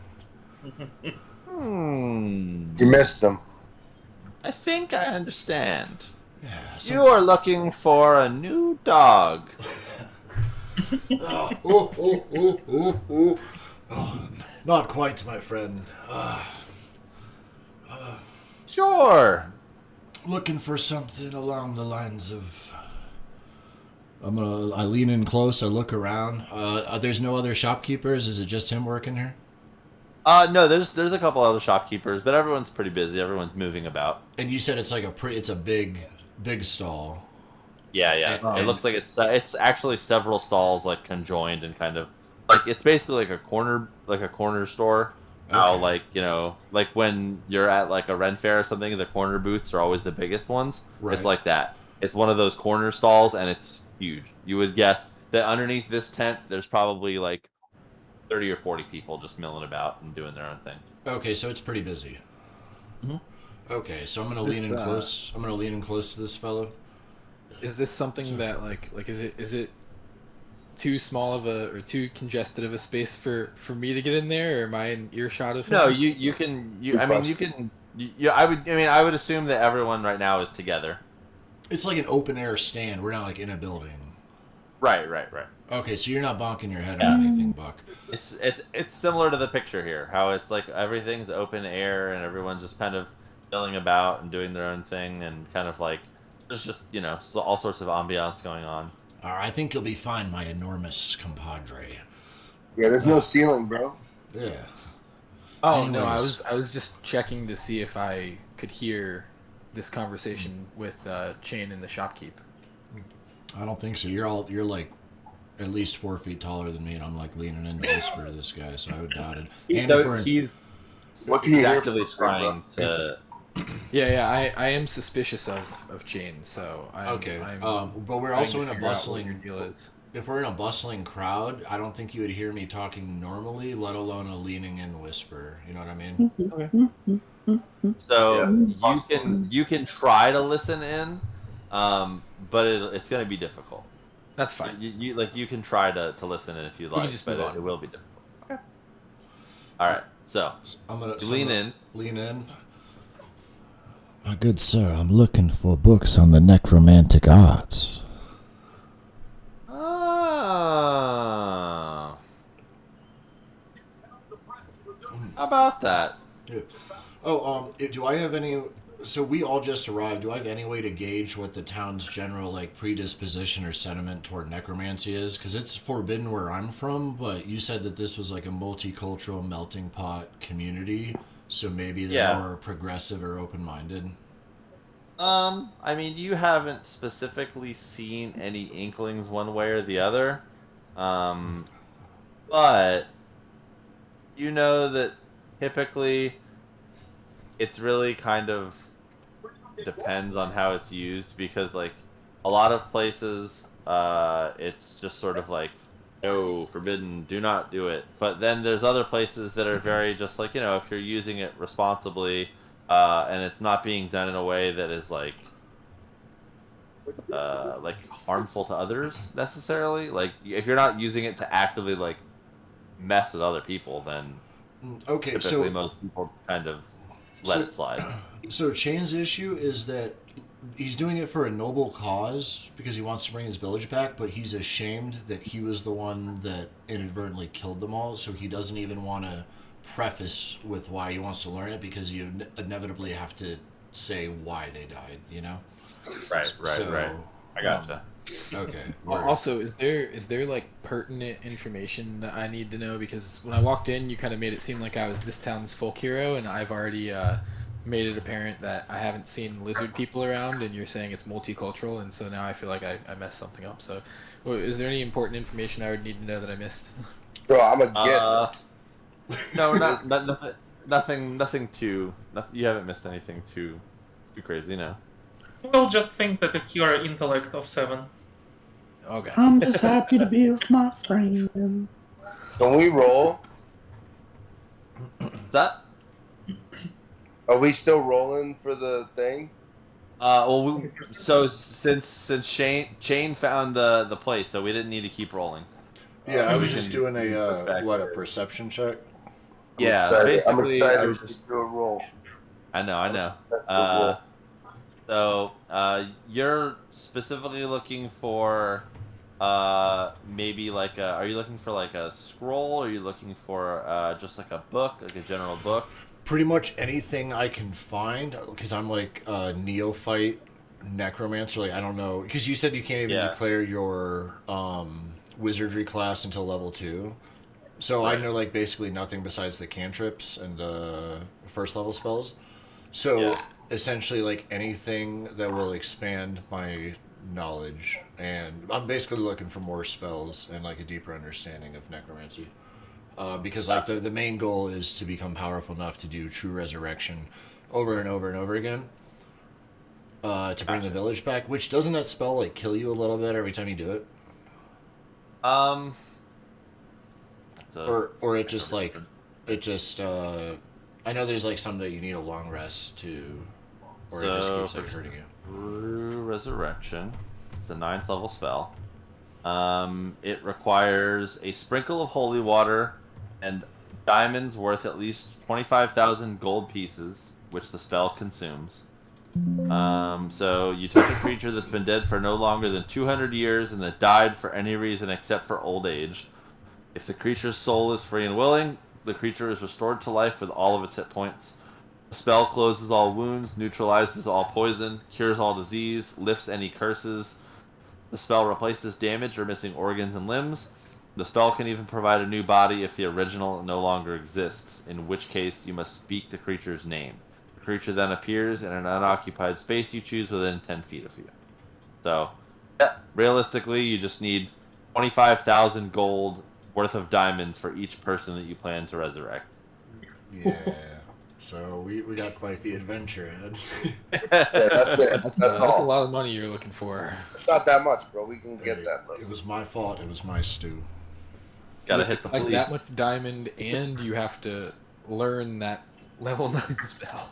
You missed him. I think I understand. Yeah. You are looking for a new dog. Not quite, my friend. Sure. Looking for something along the lines of. I lean in close. I look around. There's no other shopkeepers. Is it just him working here? No, there's a couple other shopkeepers, but everyone's pretty busy. Everyone's moving about. And you said it's like it's a big stall. Yeah. And- It looks like it's actually several stalls like conjoined and kind of like it's basically like a corner store. How Okay. like when you're at like a Ren fair or something, the corner booths are always the biggest ones. Right. It's like that. It's one of those corner stalls, and it's huge. You would guess that underneath this tent, there's probably like 30 or 40 people just milling about and doing their own thing. Okay, so it's pretty busy. Mhm. Okay, so I'm gonna lean in close. I'm gonna lean in close to this fellow. Is this something that like is it too small of a or too congested of a space for me to get in there, or am I in earshot of him? No, you can I mean you can I would assume that everyone right now is together. It's like an open air stand. We're not like in a building. Right. Okay, so you're not bonking your head Yeah. on anything, Buck. It's similar to the picture here, how it's like everything's open air and everyone's just kind of milling about and doing their own thing and kind of like there's just all sorts of ambiance going on. I think you'll be fine, my enormous compadre. Yeah, there's no ceiling, bro. Yeah. Oh no, Anyways. I was just checking to see if I could hear this conversation with Chain and the shopkeep. I don't think so. You're like at least 4 feet taller than me, and I'm like leaning in to whisper to this guy, so I would doubt it. And if we're in, He's What can you hear actively from him, bro? trying to. Yeah, I am suspicious of Chain, so okay, I'm but we're trying also to in a figure out what your bustling. deal is. If we're in a bustling crowd, I don't think you would hear me talking normally, let alone a leaning in whisper. You know what I mean? Okay. So Yeah. you can try to listen in, but it's going to be difficult. That's fine. You can try to listen in if you We can like, just but move on. it will be difficult. Okay. All right. So I'm gonna you lean in. Lean in. My good sir, I'm looking for books on the necromantic arts. Ah, how about that? Yeah. Oh, do I have any? So we all just arrived. Do I have any way to gauge what the town's general like predisposition or sentiment toward necromancy is? Because it's forbidden where I'm from, but you said that this was like a multicultural melting pot community, so maybe they're Yeah. more progressive or open-minded. I mean, you haven't specifically seen any inklings one way or the other. Um, but you know that typically it's really kind of depends on how it's used because like a lot of places it's just sort of like no, forbidden, do not do it. But then there's other places that are very just like, if you're using it responsibly and it's not being done in a way that is like harmful to others necessarily, like if you're not using it to actively like mess with other people, then Okay, typically most people kind of let so it slide. so Chain's issue is that he's doing it for a noble cause because he wants to bring his village back, but he's ashamed that he was the one that inadvertently killed them all, so he doesn't even want to preface with why he wants to learn it because you inevitably have to say why they died, you know? Right, So, right. I gotcha. Okay. Also, is there like pertinent information that I need to know? Because when I walked in, you kind of made it seem like I was this town's folk hero, and I've already made it apparent that I haven't seen lizard people around, and you're saying it's multicultural, and so now I feel like I messed something up. So, is there any important information I would need to know that I missed? Bro, I'm a gift. No, nothing too. You haven't missed anything too crazy, no. We'll just think that it's your intellect of 7. Okay. I'm just happy to be with my friend. Can we roll? That Are we still rolling for the thing? so since Chain found the place, so we didn't need to keep rolling. Yeah, I was We just can doing push back a here. perception check? Yeah, I'm basically, I excited was to just. do a roll. I know. Let's do a roll. So you're specifically looking for maybe like are you looking for like a scroll? Or are you looking for just like a book, like a general book? Pretty much anything I can find because I'm like a neophyte necromancer. Like I don't know because you said you can't even Yeah. declare your wizardry class until level 2. So I Right. know like basically nothing besides the cantrips and first level spells. So Yeah. essentially like anything that will expand my knowledge, and I'm basically looking for more spells and like a deeper understanding of necromancy. Because like the main goal is to become powerful enough to do true resurrection over and over and over again to bring the village back. Which doesn't that spell like kill you a little bit every time you do it, Um. or it just like it just I know there's like some that you need a long rest to, or it just keeps like hurting you. True resurrection. It's a 9th level spell. It requires a sprinkle of holy water and diamonds worth at least 25,000 gold pieces, which the spell consumes. So you touch a creature that's been dead for no longer than 200 years and that died for any reason except for old age. If the creature's soul is free and willing, the creature is restored to life with all of its hit points. The spell closes all wounds, neutralizes all poison, cures all disease, lifts any curses. The spell replaces damaged or missing organs and limbs. The spell can even provide a new body if the original no longer exists, in which case you must speak the creature's name. The creature then appears in an unoccupied space you choose within 10 feet of you. So, yeah, realistically, you just need 25,000 gold worth of diamonds for each person that you plan to resurrect. Yeah. So we got quite the adventure ahead. Yeah, that's it. That's That's a all. lot of money you're looking for. It's not that much, bro. We can get Hey, that, bro. it was my fault. It was my stew. Gotta With, hit the like police. that much diamond, and you have to learn that level 9 spell.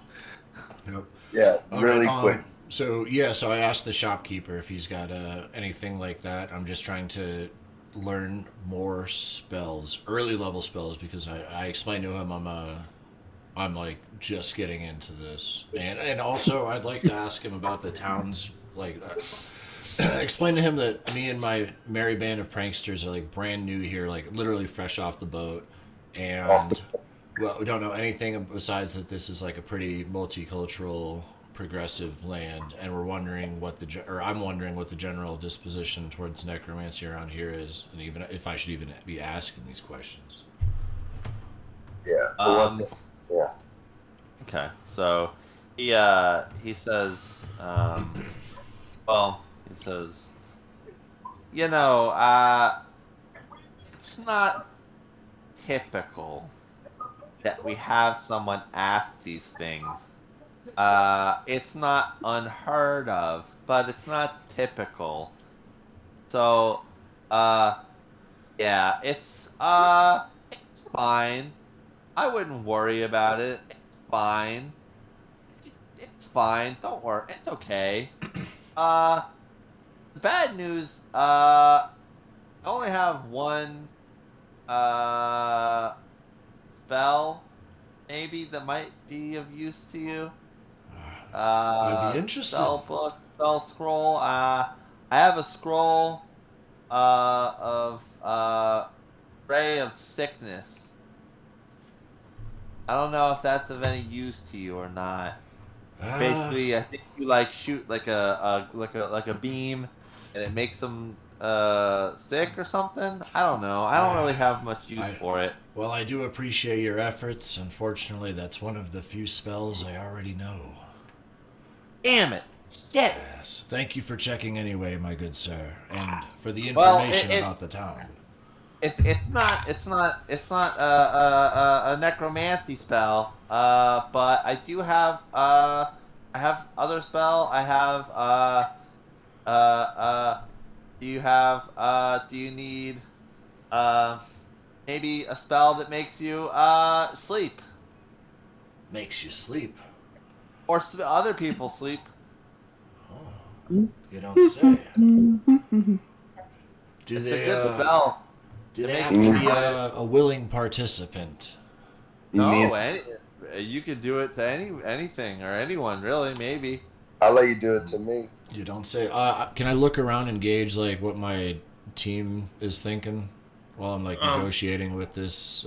Yep. Yeah, All really right, quick. So I asked the shopkeeper if he's got anything like that. I'm just trying to learn more spells, early level spells, because I explained to him I'm like just getting into this, and also I'd like to ask him about the towns. Like, explain to him that me and my merry band of pranksters are like brand new here, like literally fresh off the boat, and well, we don't know anything besides that this is like a pretty multicultural, progressive land, and we're wondering what I'm wondering what the general disposition towards necromancy around here is, and even if I should even be asking these questions. Yeah. Yeah. Okay, so he says, he says, it's not typical that we have someone ask these things. It's not unheard of, but it's not typical. So, yeah, it's fine. I wouldn't worry about it. It's fine. It's fine. Don't worry. It's okay. The bad news, I only have one, uh, spell, maybe, that might be of use to you. I'd be interested. Spell book, spell scroll. I have a scroll, of, Ray of Sickness. I don't know if that's of any use to you or not. Basically, I think you like shoot like a beam, and it makes them sick or something. I don't know. I don't really have much use for it. Well, I do appreciate your efforts. Unfortunately, that's one of the few spells I already know. Damn it! Shit! Yes. Thank you for checking anyway, my good sir, and for the Well, information about the town. It's not a necromancy spell. But I do have I have other spell. I have do you need uh maybe a spell that makes you sleep, Makes you sleep. or other people sleep? You don't say. Do It's a they? good spell. Do It they makes have to me be a willing participant? You mean no, you could do it to anything or anyone, really. Maybe. I'll let you do it to me. You don't say. Can I look around and gauge like what my team is thinking while I'm like negotiating with this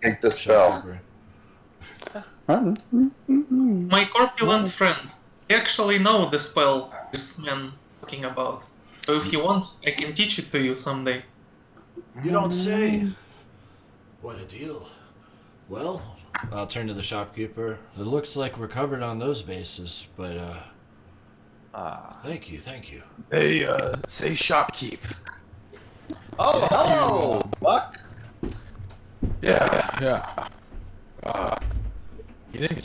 Take the spell. shopkeeper? My corpulent friend, I actually know the spell this man talking about. So if you want, I can teach it to you someday. You don't say. What a deal. Well, I'll turn to the shopkeeper. It looks like we're covered on those bases, but thank you. Hey, say shopkeep. Oh, hello, Buck. Yeah. You think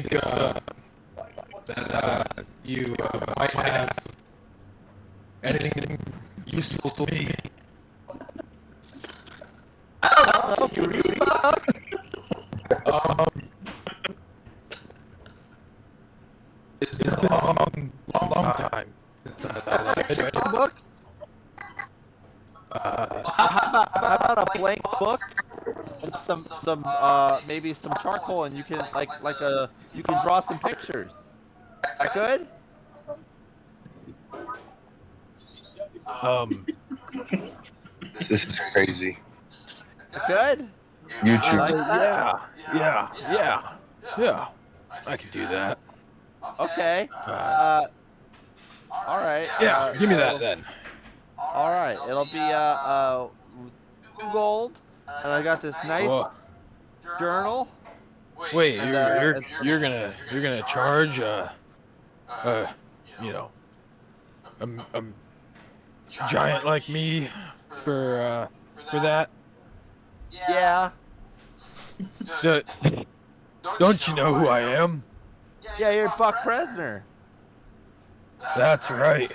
that you might have anything useful to me? I don't know. You really Buck? It's been a long time since I read Books? How about a blank book and some maybe some charcoal, and you can you can draw some pictures. That good? This is crazy. Good? YouTube. I like that. yeah. I could do that. Okay. All right. Yeah, give me that so- then. All right. It'll be 2 gold, and I got this nice Whoa. journal. Wait, And, you're gonna charge you know, a giant like me for that? Yeah. D- Don't you know who I am? Yeah, you're Buck Presner. That's right.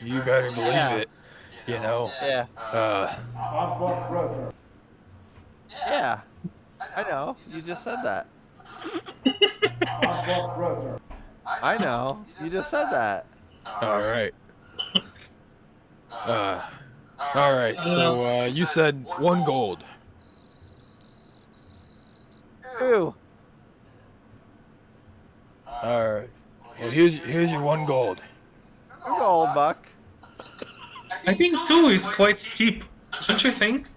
You better believe Yeah. it. You know. Yeah. Uh, Yeah. I know. You just said that. I know. You just said that. all right. All right. So you said 1 gold. Ew. All right. Well, here's your 1 gold. 2 gold, Buck. I think 2 is quite steep, don't you think?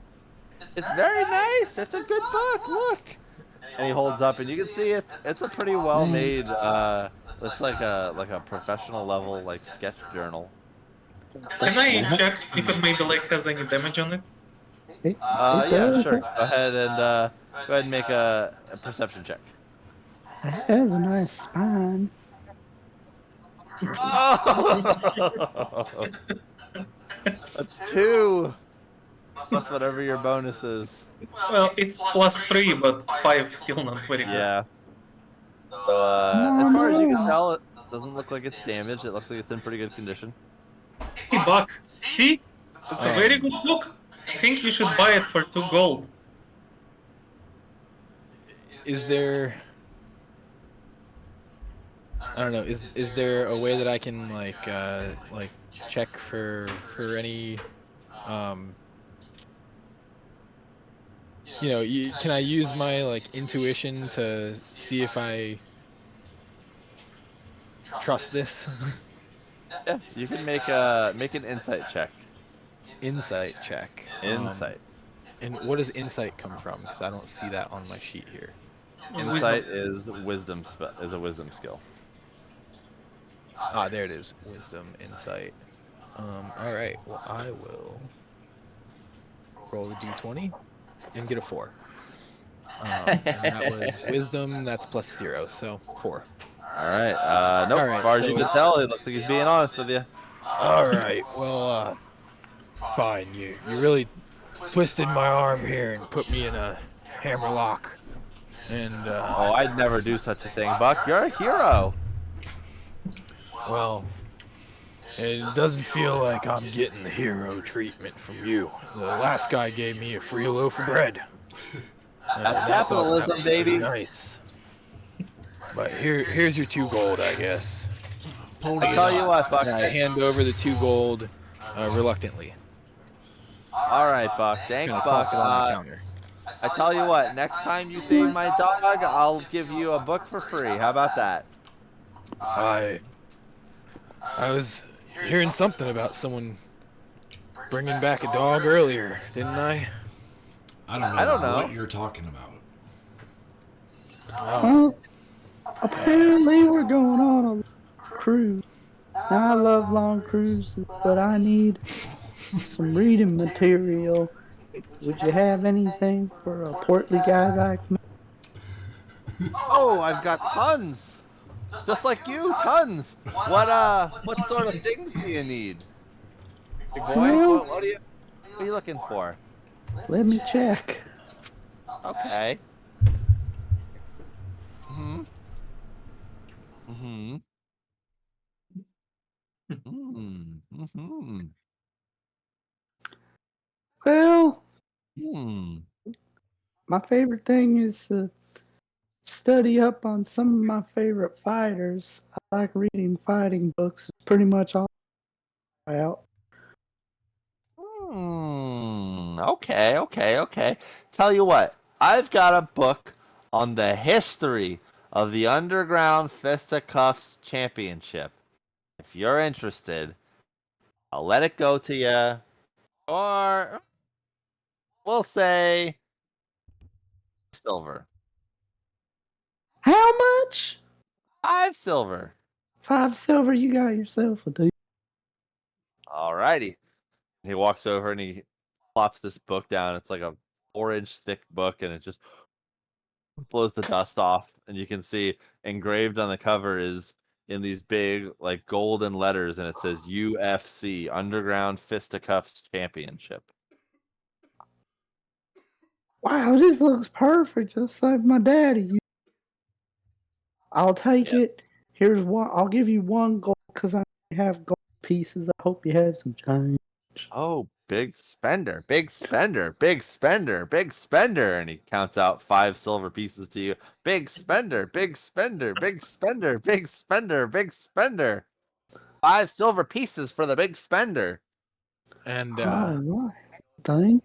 It's very nice. It's a good book. Look. And he holds up, and you can see it's a pretty well made. It's like a professional level like sketch journal. Can I check if it maybe like has any damage on it? It Yeah, does. sure. Go ahead and make a perception check. It has a nice spine. Oh! A 2 plus whatever your bonus is. Well, it's +3, but 5 still not very good. Yeah. So as far as you can tell, it doesn't look like it's damaged. It looks like it's in pretty good condition. Hey, Buck, see? It's a very good book. I think you should buy it for 2 gold. Is there? I don't know. Is there a way that I can like check for any can I use my like intuition to see if I trust this? Yeah, you can make an insight check. Insight check. Insight. And what does insight come from? Because I don't see that on my sheet here. Insight is a wisdom skill. Ah, there it is. Wisdom, insight. All right. Well, I will roll a d20 and get a 4. And that was wisdom. That's +0, so 4. All right. Nope. All right, As far as you so- can tell, it looks like he's being honest with you. All right. Well, fine. You really twisted my arm here and put me in a hammerlock. And Oh, I'd never do such a thing, Buck. You're a hero. well, it doesn't feel like I'm getting the hero treatment from you. The last guy gave me a free loaf of bread. And That's I thought capitalism, that was pretty baby. Nice. But here's your 2 gold, I guess. Pony I tell it you up. what, Buck. And I hand over the 2 gold reluctantly. All right, Buck. Thanks, Gonna Buck. toss it on the counter. I tell you what. Next time you save my dog, I'll give you a book for free. How about that? I was hearing something about someone bringing back a dog earlier, didn't I? I don't know. what you're talking about. Oh, Well, apparently we're going on a cruise. Now, I love long cruises, but I need some reading material. Would you have anything for a portly guy like me? Oh, I've got tons. Just like you, tons. What sort of things do you need? Big boy, Well- what are you looking for? Let me check. Okay. Mhm. Mhm. Mhm. Well, Mhm. my favorite thing is to study up on some of my favorite fighters. I like reading fighting books. It's pretty much all about. Okay. Tell you what, I've got a book on the history of the Underground Fisticuffs Championship. If you're interested, I'll let it go to you. Or we'll say silver. How much? 5 silver. 5 silver, you got yourself a deal. Alrighty. He walks over and he plops this book down. It's like a 4-inch thick book, and it just blows the dust off. And you can see engraved on the cover is in these big, like, golden letters, and it says UFC, Underground Fisticuffs Championship. Wow, this looks perfect, just like my daddy. I'll take Yes. it. Here's one. I'll give you 1 gold because I have gold pieces. I hope you have some change. Oh, big spender, big spender, big spender, big spender. And he counts out 5 silver pieces to you. Big spender, big spender, big spender, big spender, big spender. 5 silver pieces for the big spender. And All right. Thank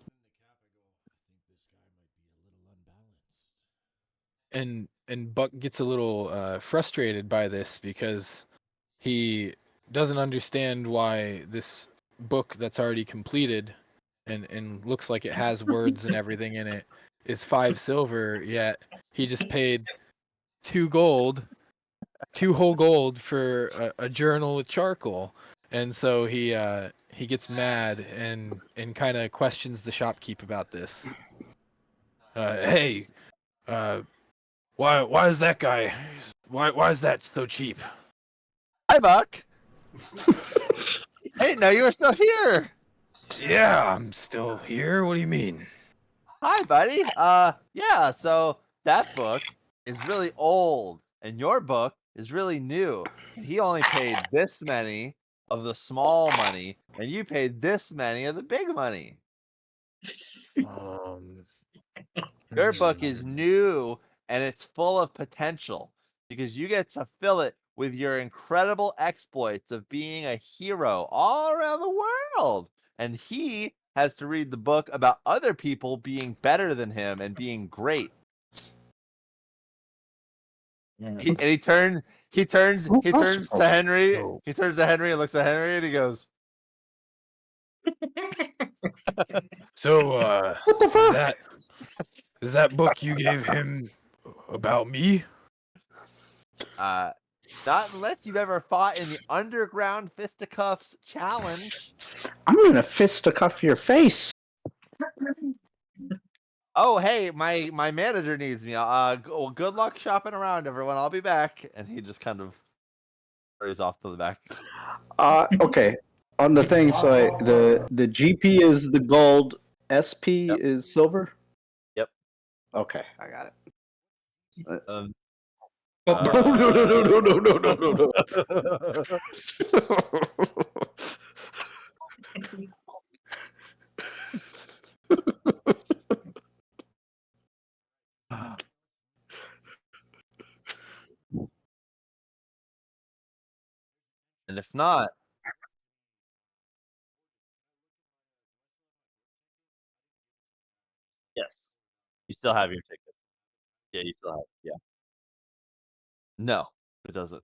and Buck gets a little frustrated by this because he doesn't understand why this book that's already completed and looks like it has words and everything in it is 5 silver, yet he just paid 2 gold, 2 whole gold for a journal with charcoal. And so he gets mad and kind of questions the shopkeep about this. Hey, uh, why is that guy? Why is that so cheap? Hi, Buck. I didn't know you were still here. Yeah, I'm still here. What do you mean? Hi, buddy. Yeah, so that book is really old, and your book is really new. And he only paid this many of the small money, and you paid this many of the big money. Um, Your book is hmm. new, and it's full of potential because you get to fill it with your incredible exploits of being a hero all around the world. And he has to read the book about other people being better than him and being great. He turns to Henry. So, He turns to Henry and looks at Henry and he goes, What the is fuck? that book you gave him about me? not unless you've ever fought in the Underground Fisticuffs Challenge. I'm gonna fisticuff your face. Oh, hey, my manager needs me. Well, good luck shopping around, everyone. I'll be back. And he just kind of hurries off to the back. Okay. On the thing, so the GP is the gold, SP Yep. is silver. Yep. Okay, I got it. Um, No. and if not, yes, you still have your ticket. Yeah, you still have. Yeah. No, it doesn't.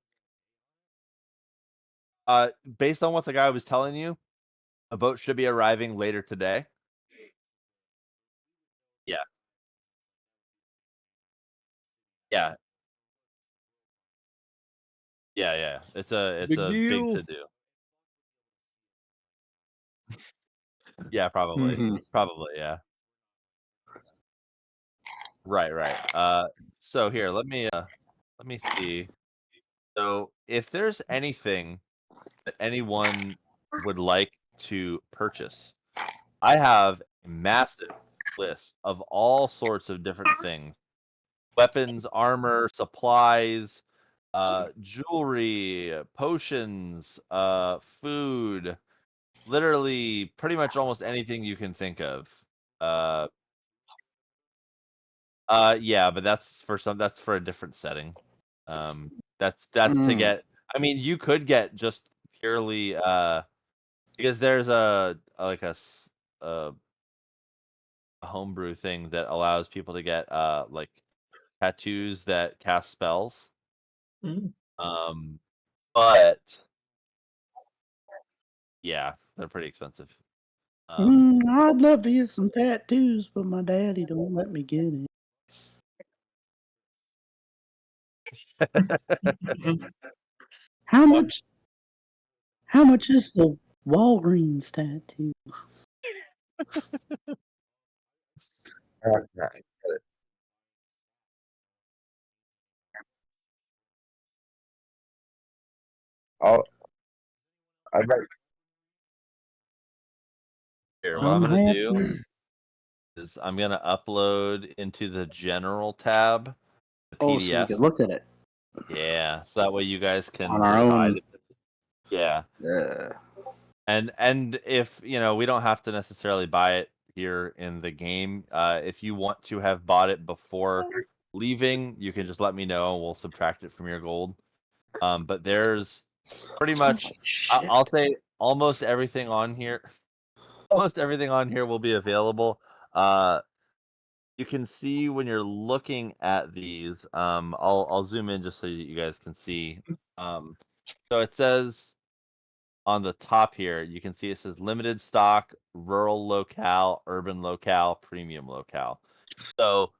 Based on what the guy was telling you, a boat should be arriving later today. Yeah. Yeah. Yeah. It's a Big big deal. to do. Yeah, probably. Mhm. Probably, yeah. Right. So here, let me see. So if there's anything that anyone would like to purchase, I have a massive list of all sorts of different things. Weapons, armor, supplies, jewelry, potions, food, literally pretty much almost anything you can think of. Uh yeah, but that's for a different setting. That's to Mm. get. I mean, you could get just purely because there's a homebrew thing that allows people to get like tattoos that cast spells. Mm. Um, but yeah, they're pretty expensive. I'd love to get some tattoos, but my daddy don't let me get it. How much? How much is the Walgreens tattoo? Okay. I'll, I bet. Here, what I'm I'm gonna do happy. is I'm gonna upload into the general tab the Oh, so we PDF. can look at it. Yeah, so that way you guys On can our decide. own. Yeah, Yeah. and if we don't have to necessarily buy it here in the game. If you want to have bought it before leaving, you can just let me know. We'll subtract it from your gold. But there's pretty Smells much, like shit. I'll say almost everything on here. Almost everything on here will be available. You can see when you're looking at these. I'll zoom in just so you guys can see. So it says on the top here, you can see it says limited stock, rural locale, urban locale, premium locale. So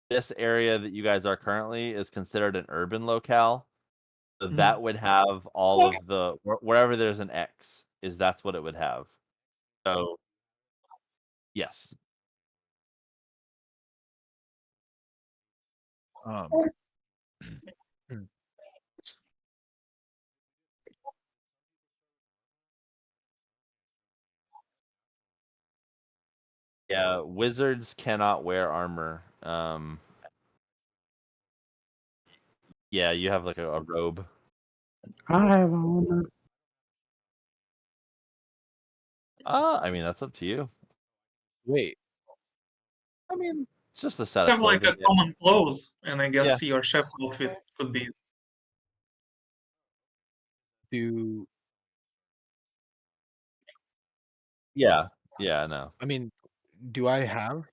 this area that you guys are currently is considered an urban locale. So that would have all of the wherever there's an X that's what it would have. So yes. Um, hmm, Yeah, wizards cannot wear armor. Yeah, you have like a robe. I have armor. I mean that's up to you. wait, I mean, it's just a set of Have like clothing. a common clothes, and I Yeah. guess your chef outfit could be. do Yeah. Yeah, no. I mean, do I have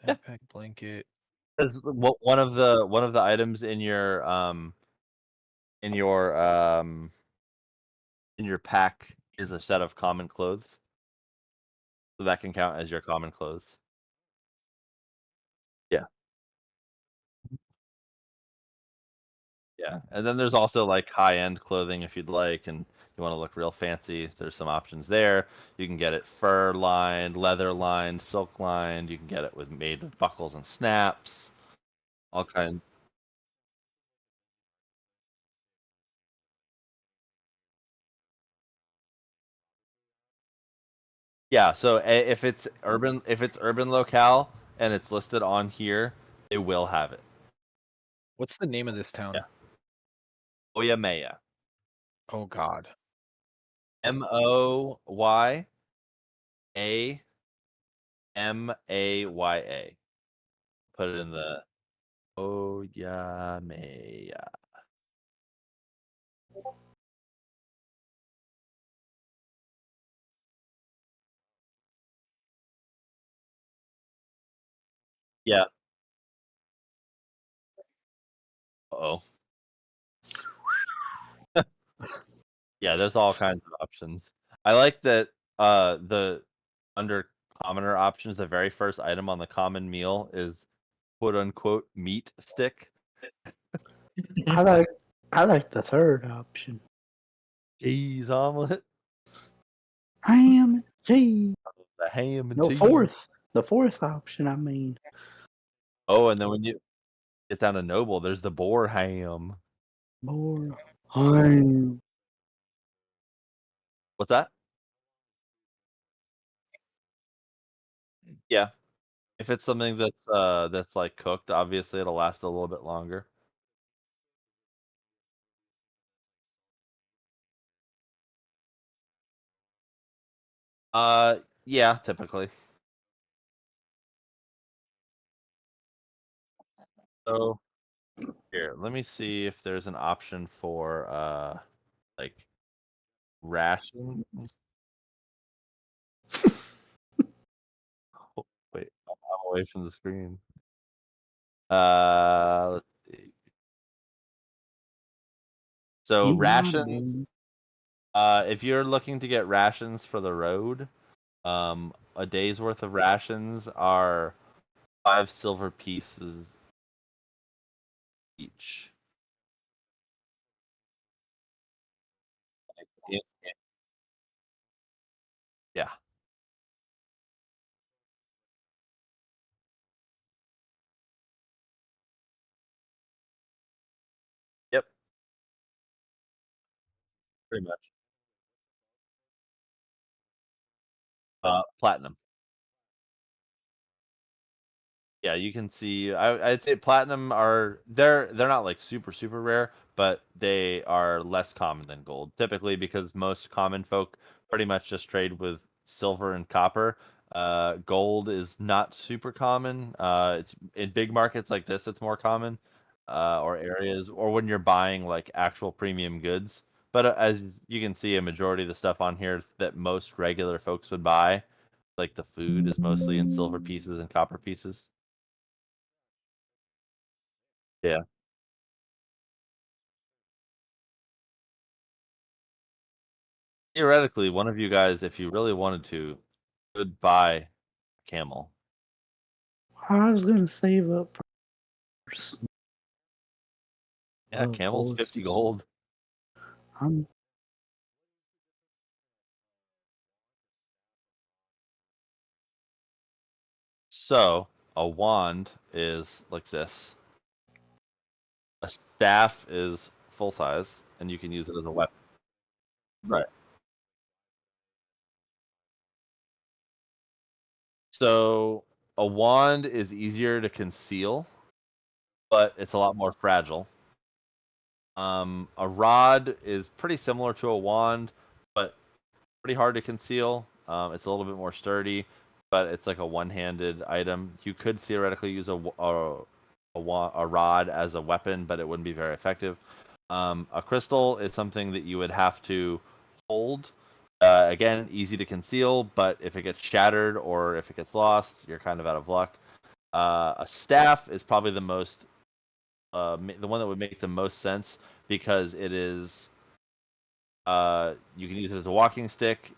Yeah. backpack blanket? Because one of the items in your um in your pack is a set of common clothes. So that can count as your common clothes. Yeah. Yeah. And then there's also like high-end clothing if you'd like and you want to look real fancy. There's some options there. You can get it fur lined, leather lined, silk lined. You can get it with made with buckles and snaps. All kinds. Yeah, so if it's urban locale and it's listed on here, they will have it. What's the name of this town? Yeah. Moyamaya. Oh God. Moyamaya. Put it in the Moyamaya. Yeah. Oh. Yeah, there's all kinds of options. I like that the under commoner options, the very first item on the common meal is quote unquote meat stick. I like the third option. Cheese omelet. Ham and cheese. The ham and No, cheese. the fourth option. I mean, Oh, and then when you get down to noble, there's the boar ham. more ham. What's that? Yeah. If it's something that's like cooked, obviously it'll last a little bit longer. Yeah, typically. So here, let me see if there's an option for like ration. Oh, wait, I'm away from the screen. Let's see. So You my rations, man. if you're looking to get rations for the road, a day's worth of rations are 5 silver pieces each. Yeah. Yep. Pretty much. Platinum. Yeah, you can see. I'd say platinum are they're not like super rare, but they are less common than gold. Typically, because most common folk pretty much just trade with silver and copper. Gold is not super common. It's in big markets like this, it's more common, or areas, or when you're buying like actual premium goods. But as you can see, a majority of the stuff on here that most regular folks would buy, like the food, is mostly in silver pieces and copper pieces. Yeah. Theoretically, one of you guys, if you really wanted to, could buy a camel. I was gonna save up for some Yeah, camel's horse. 50 gold. I'm So, a wand is like this. A staff is full size, and you can use it as a weapon. Right. So, a wand is easier to conceal, but it's a lot more fragile. A rod is pretty similar to a wand, but pretty hard to conceal. It's a little bit more sturdy, but it's like a one-handed item. You could theoretically use a rod as a weapon, but it wouldn't be very effective. A crystal is something that you would have to hold. Again, easy to conceal, but if it gets shattered or if it gets lost, you're kind of out of luck. A staff is probably the one that would make the most sense because it is. You can use it as a walking stick.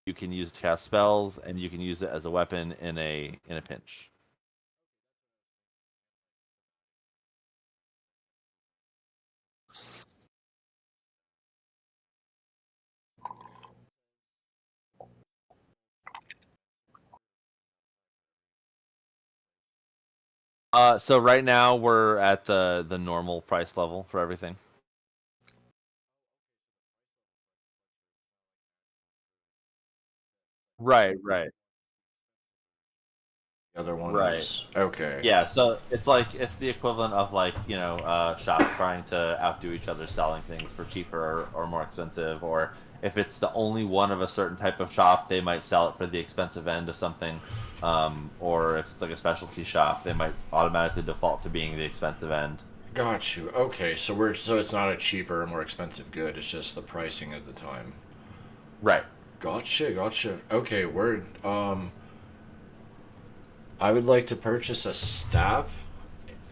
You can use it to cast spells, and you can use it as a weapon in a pinch. So right now we're at the normal price level for everything. Right. The other one Right. is okay. Yeah, so it's the equivalent of like, shops trying to outdo each other selling things for cheaper or more expensive, or if it's the only one of a certain type of shop, they might sell it for the expensive end of something. Or if it's like a specialty shop, they might automatically default to being the expensive end. Got you. Okay, so it's not a cheaper or more expensive good. It's just the pricing at the time. Right. Gotcha. Okay, word. I would like to purchase a staff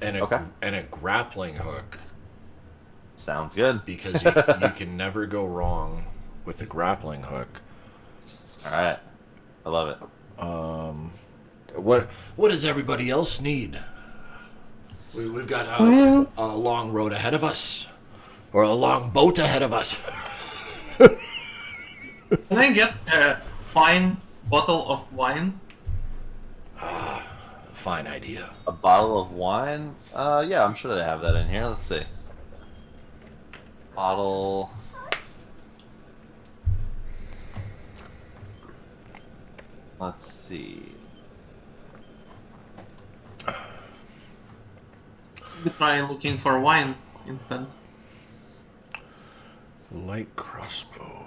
and Okay. a grappling hook Sounds good. because you can never go wrong with a grappling hook. All right. I love it. What does everybody else need? We've got well. a long road ahead of us, or a long boat ahead of us. Can I get a fine bottle of wine? Fine idea. A bottle of wine? Yeah, I'm sure they have that in here. Let's see. Bottle. Let's see. Maybe try looking for wine instead. Light crossbow.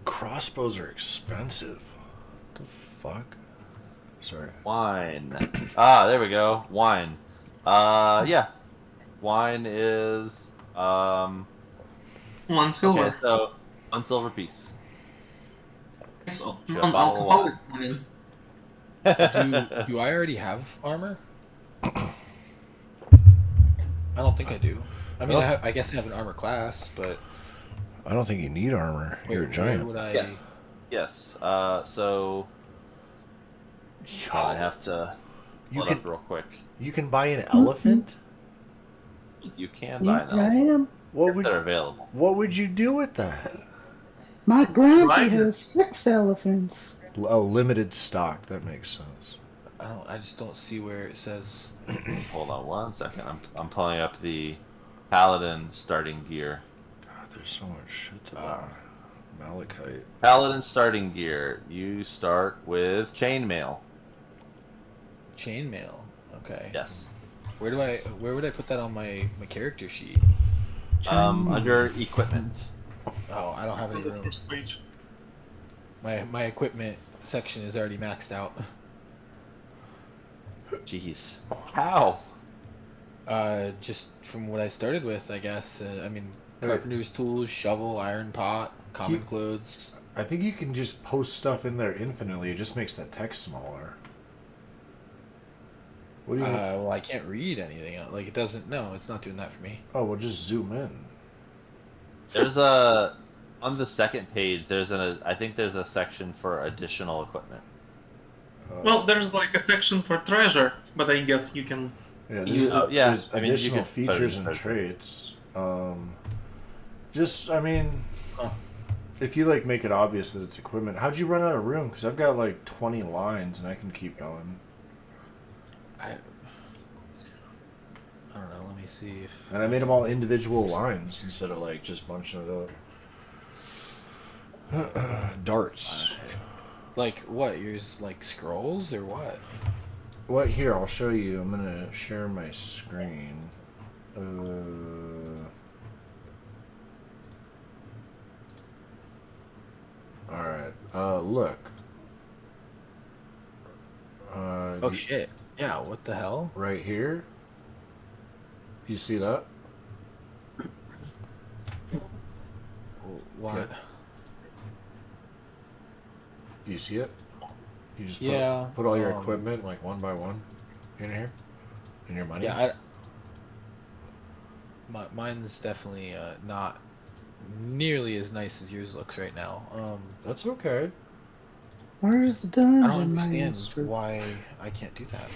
Crossbows are expensive. The fuck? Sorry. Wine. There we go. Wine. Yeah. Wine is 1 silver. okay. So 1 silver piece. So, Should a bottle of non-alcoholic wine. Do I already have armor? I don't think I do. I mean, Nope. I guess I have an armor class, but I don't think you need armor. You're a where giant. would I? Yeah. Yes. So probably have to You Pull it can up real quick. you can buy an elephant. You can buy an I elephant am. What if would they're available. what would you do with that? My grandpa Right. has 6 elephants. Oh, limited stock. That makes sense. I just don't see where it says. Hold on 1 second. I'm pulling up the Paladin starting gear. God, there's so much shit to buy. Malachite. Paladin starting gear. You start with chainmail. Chainmail. Okay. Yes. Where would I put that on my character sheet? Under equipment. Oh, I don't have any On the room. first page. My equipment section is already maxed out. Jeez. How? Just from what I started with, I guess. I mean, carpenter's tools, shovel, iron pot, common clothes. I think you can just post stuff in there infinitely. It just makes the text smaller. What do you mean? Well, I can't read anything. Like it doesn't. No, it's not doing that for me. Oh, well, just zoom in. There's on the second page. I think there's a section for additional equipment. Well, there's like a section for treasure, but I guess you can. Yeah, Use there's, it. Yeah, there's I mean, you additional could put it features in and treasure. traits. Just, I mean, Huh. if you like make it obvious that it's equipment, how'd you run out of room? Because I've got like 20 lines and I can keep going. I don't know. Let me see if. And I made them all individual lines instead of like just bunching it up. Darts. Like what? Yours like scrolls or what? What? Here, I'll show you. I'm gonna share my screen. Alright. Look. Oh shit! Yeah. What the hell? Right here. You see that? What? Yeah. Do you see it? You just Yeah, put all your um, equipment like one by one in here, and your money. Yeah. Mine's definitely not nearly as nice as yours looks right now. That's okay. Where's the dungeon I don't understand master? why I can't do that.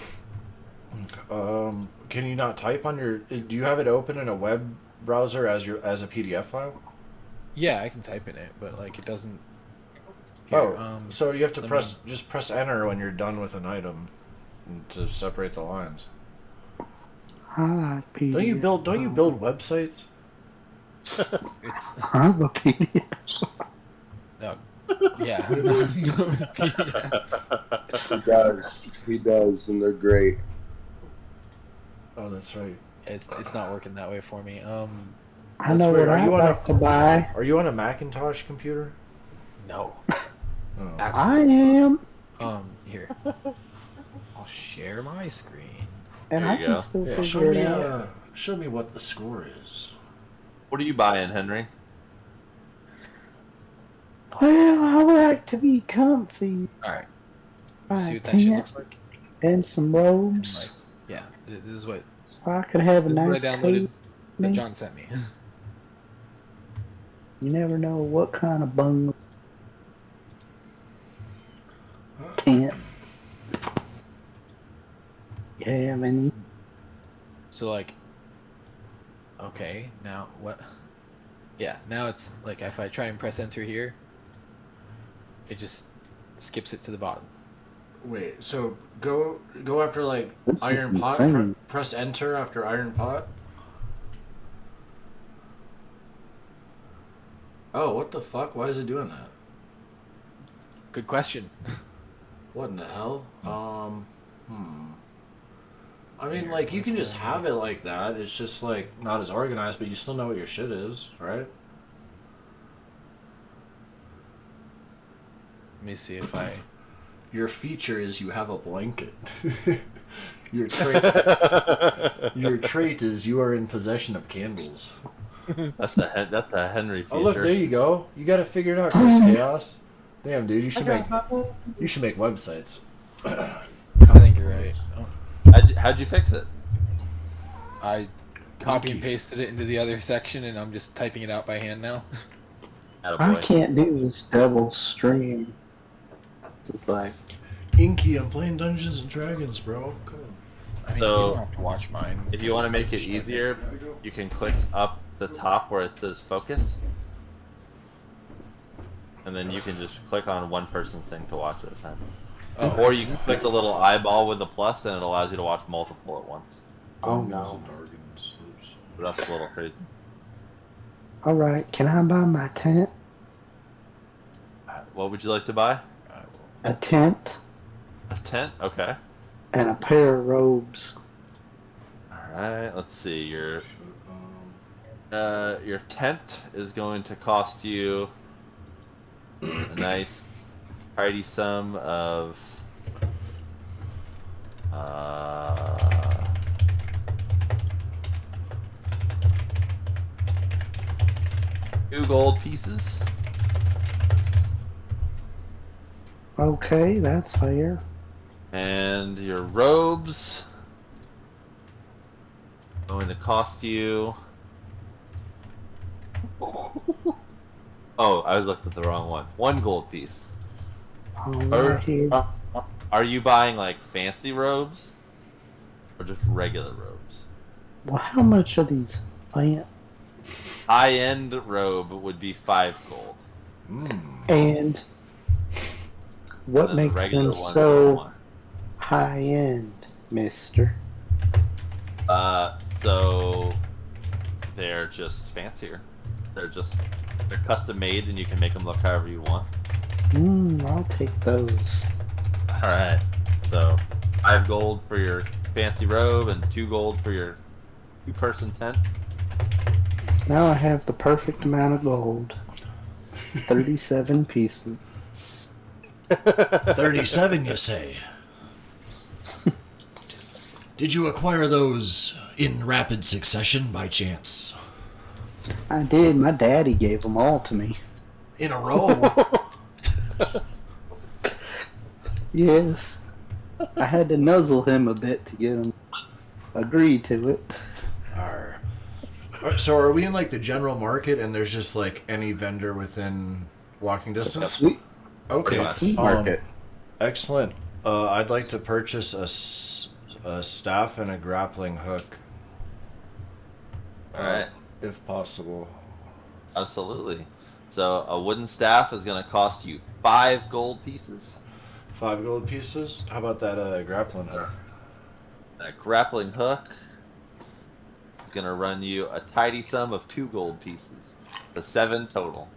Can you not type on your? Do you have it open in a web browser as a PDF file? Yeah, I can type in it, but like it doesn't. So you have to let just press enter when you're done with an item to separate the lines. I like PDF. Don't you build websites? It's I have a PDF. no, yeah. PDFs. He does, and they're great. Oh, that's right. It's not working that way for me. I That's know weird. what I'd like to buy. Are you on a Macintosh computer? No. Oh. I Absolutely. am, Here. I'll share my screen. and There I you can go. still Yeah, figure it out. show me what the score is. What are you buying, Henry? Well, I like to be comfy. Alright. Buy See a what that shit tent looks like? and some And robes. like, yeah, this is what So I could have a this is what nice I downloaded coat. that Me. John sent me. You never know what kind of bungalow. Tent. You have any? So like, okay, now what? Yeah, now it's like if I try and press enter here, it just skips it to the bottom. Wait, so go after like This is Iron Pot. insane. Press enter after Iron Pot. Oh, what the fuck? Why is it doing that? Good question. What in the hell? I mean, like, you can just have it like that. It's just, like, not as organized, but you still know what your shit is, right? Let me see if I. Your feature is you have a blanket. Your trait, your trait is you are in possession of candles. That's a Henry feature. Oh, look, there you go. You got to figure it out, Chris Chaos. Damn, dude, you should make websites. I think you're right. Oh, How'd you fix it? I copy and Monkey. pasted it into the other section, and I'm just typing it out by hand now. I Attaboy. can't do this double stream. It's like, Inky, I'm playing Dungeons and Dragons, bro. Come on. I mean, you So don't have to watch mine. if you want to make it Just like easier, you can click up the top where it says focus. And then you can just click on one person's thing to watch at a time. Oh, Or you can click the little eyeball with the plus and it allows you to watch multiple at once. Oh no. That's a little crazy. All right, can I buy my tent? What would you like to buy? I will. A tent A tent? Okay. and a pair of robes. Alright, let's see. Your tent is going to cost you a nice tidy sum of uh, 2 gold pieces. Okay, that's fair. And your robes going to cost you. Oh, I was looking at the wrong one. 1 gold piece. All right here. Are you buying like fancy robes or just regular robes? Well, how much are these plant? High-end robe would be 5 gold. And what And then the makes regular them ones are so 1. high end, mister? So they're just fancier. They're custom made, and you can make them look however you want. I'll take those. All right. So 5 gold for your fancy robe, and 2 gold for your 2-person tent. Now I have the perfect amount of gold. 37 pieces. 37, you say? Did you acquire those in rapid succession by chance? I did. My daddy gave them all to me. In a row? Yes. I had to nuzzle him a bit to get him agree to it. Arr. So are we in like the general market and there's just like any vendor within walking distance? Sweet. Okay. Pretty much. Flea market. Excellent. I'd like to purchase a staff and a grappling hook, All right. if possible. Absolutely. So a wooden staff is going to cost you 5 gold pieces. 5 gold pieces? How about that grappling hook? That grappling hook is going to run you a tidy sum of 2 gold pieces. The 7 total.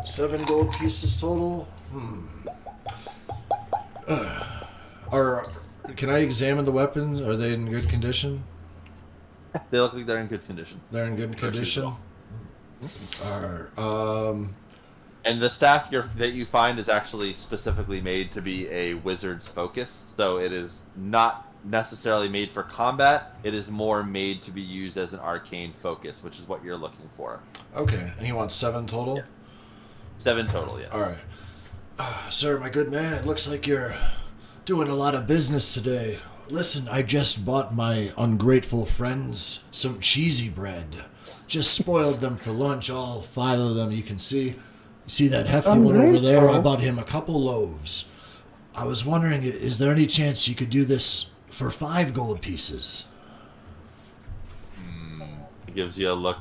7 gold pieces total? Can I examine the weapons? Are they in good condition? They look like they're in good condition. They're in good condition? And the staff that you find is actually specifically made to be a wizard's focus. So it is not necessarily made for combat. It is more made to be used as an arcane focus, which is what you're looking for. Okay, and he wants 7 total? Yeah. 7 total, yes. Alright. Sir, my good man, it looks like you're doing a lot of business today. Listen, I just bought my ungrateful friends some cheesy bread. Just spoiled them for lunch, all 5 of them. You can see that hefty one over there? I bought him a couple loaves. I was wondering, is there any chance you could do this for 5 gold pieces? It gives you a look.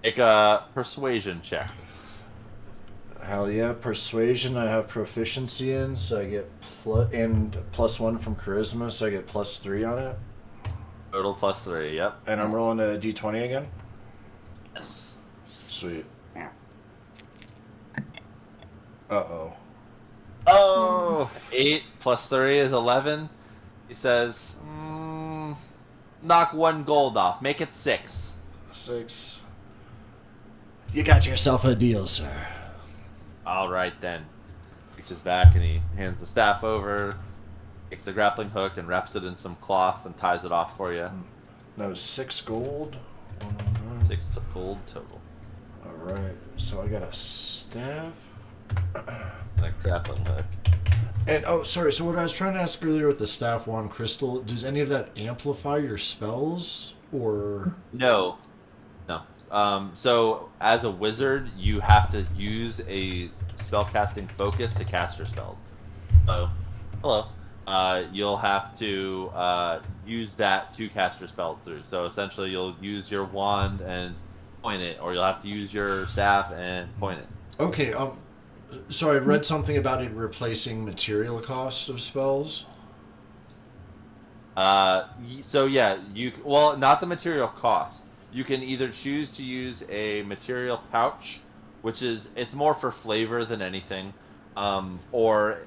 Make a persuasion check. Hell yeah, persuasion I have proficiency in, so I get +1 from charisma, so I get +3 on it. Total +3, yep. And I'm rolling a d20 again? Yes. Sweet. Uh-oh. Oh! 8 + 3 is 11. He says, knock 1 gold off. Make it 6. 6. You got yourself a deal, sir. All right, then. Reaches back and he hands the staff over, takes the grappling hook and wraps it in some cloth and ties it off for you. No, 6 gold. 6 gold total. Alright, so I got a staff. And a grappling hook. And, oh, sorry, so what I was trying to ask earlier with the staff wand crystal, does any of that amplify your spells? Or... No. So, as a wizard, you have to use a spellcasting focus to cast your spells. Oh, hello. you'll have to use that to cast your spells through. So essentially, you'll use your wand and point it, or you'll have to use your staff and point it. Okay, so I read something about it replacing material costs of spells. So yeah, well, not the material cost. You can either choose to use a material pouch, which is it's more for flavor than anything, or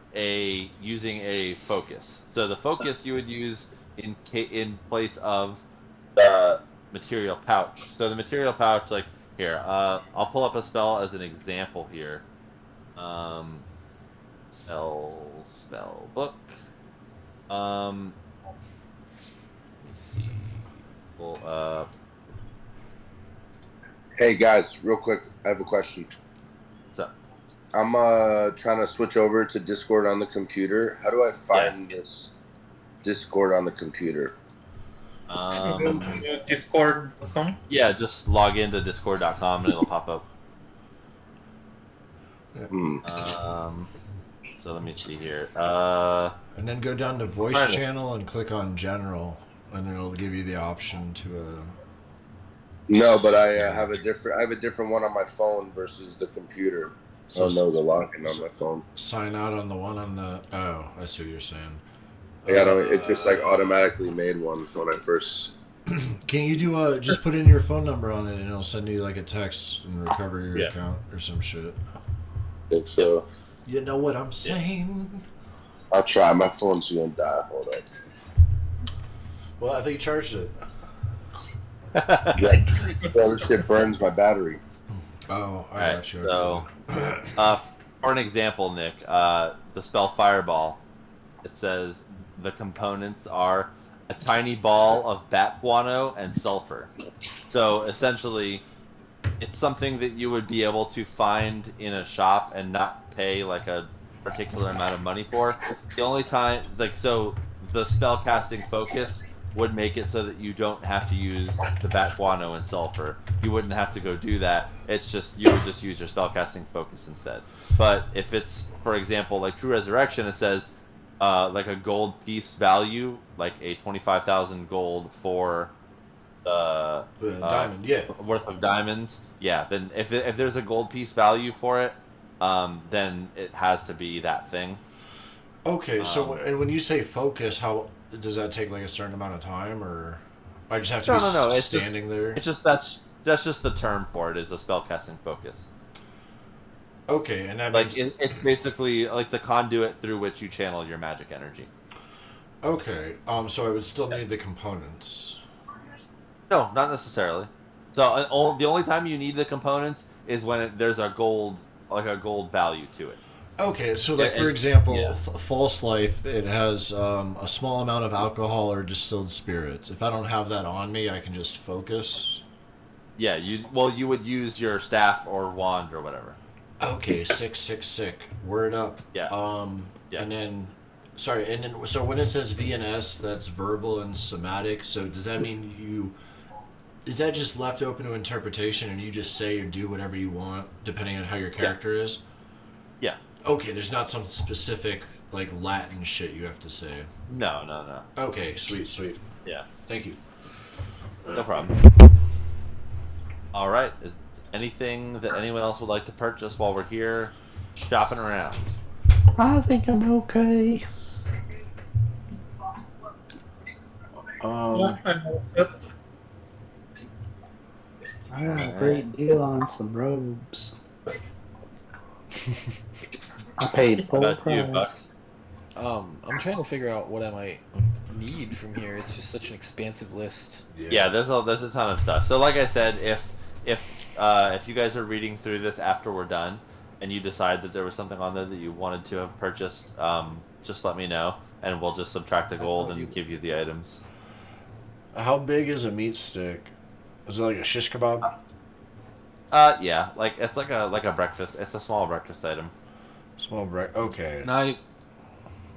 using a focus. So the focus you would use in place of the material pouch. So the material pouch, like here, I'll pull up a spell as an example here. Um, spell book. Let's see. Well, Hey guys, real quick, I have a question. what's up? I'm trying to switch over to Discord on the computer. How do I find this Discord on the computer? Discord.com. Yeah, just log into discord.com and it'll pop up. Hmm. So let me see here. And then go down to voice Right. channel and click on general, and it'll give you the option to. No, but I have a different one on my phone versus the computer. So Oh no, the login on my phone. sign out on the one on the. Oh, I see what you're saying. Yeah, I don't. It just like automatically made one when I first. Can you do just put in your phone number on it and it'll send you like a text and recover your Yeah. account or some shit. think so. You know what I'm saying? I'll try. My phone's gonna die. Hold up. Well, I think you charged it. Yeah, well, this shit burns my battery. Oh, I Alright, got you. so for an example, Nick, the spell Fireball, it says the components are a tiny ball of bat guano and sulfur. So essentially, it's something that you would be able to find in a shop and not pay like a particular amount of money for. The only time, like, so the spell casting focus would make it so that you don't have to use the bat guano and sulfur. You wouldn't have to go do that. It's just you would just use your spell casting focus instead. But if it's, for example, like True Resurrection, it says like a gold piece value, like a 25,000 gold for the diamond, yeah. worth of diamonds. Yeah, then if there's a gold piece value for it, then it has to be that thing. Okay, so and when you say focus, how does that take like a certain amount of time, or I just have to No, be no, no. It's standing there? It's just that's just the term for it is a spellcasting focus. Okay, and that Like means it's basically like the conduit through which you channel your magic energy. okay. So I would still need the components. No, not necessarily. So the only time you need the components is when there's a gold value to it. Okay, so like Yeah, for example, yeah. False Life, it has a small amount of alcohol or distilled spirits. If I don't have that on me, I can just focus. Yeah, you would use your staff or wand or whatever. Okay, sick. Word up. Yeah. Yeah. And then, sorry, and then so when it says VNS, that's verbal and somatic. So does that mean is that just left open to interpretation, and you just say or do whatever you want depending on how your character is? Yeah. Okay, there's not some specific like Latin shit you have to say. No. Okay, sweet. Yeah. Thank you. No problem. All right. Is anything that anyone else would like to purchase while we're here shopping around? I think I'm okay. Yeah, I'm all set. I got a great deal on some robes. I paid full About you, Buck? price. I'm trying to figure out what I might need from here. It's just such an expansive list. Yeah, there's a ton of stuff. So like I said, if you guys are reading through this after we're done, and you decide that there was something on there that you wanted to have purchased, just let me know, and we'll just subtract the gold and give you the items. How big is a meat stick? Is it like a shish kebab? Yeah, like it's like a breakfast. It's a small breakfast item. Small break. Okay. Can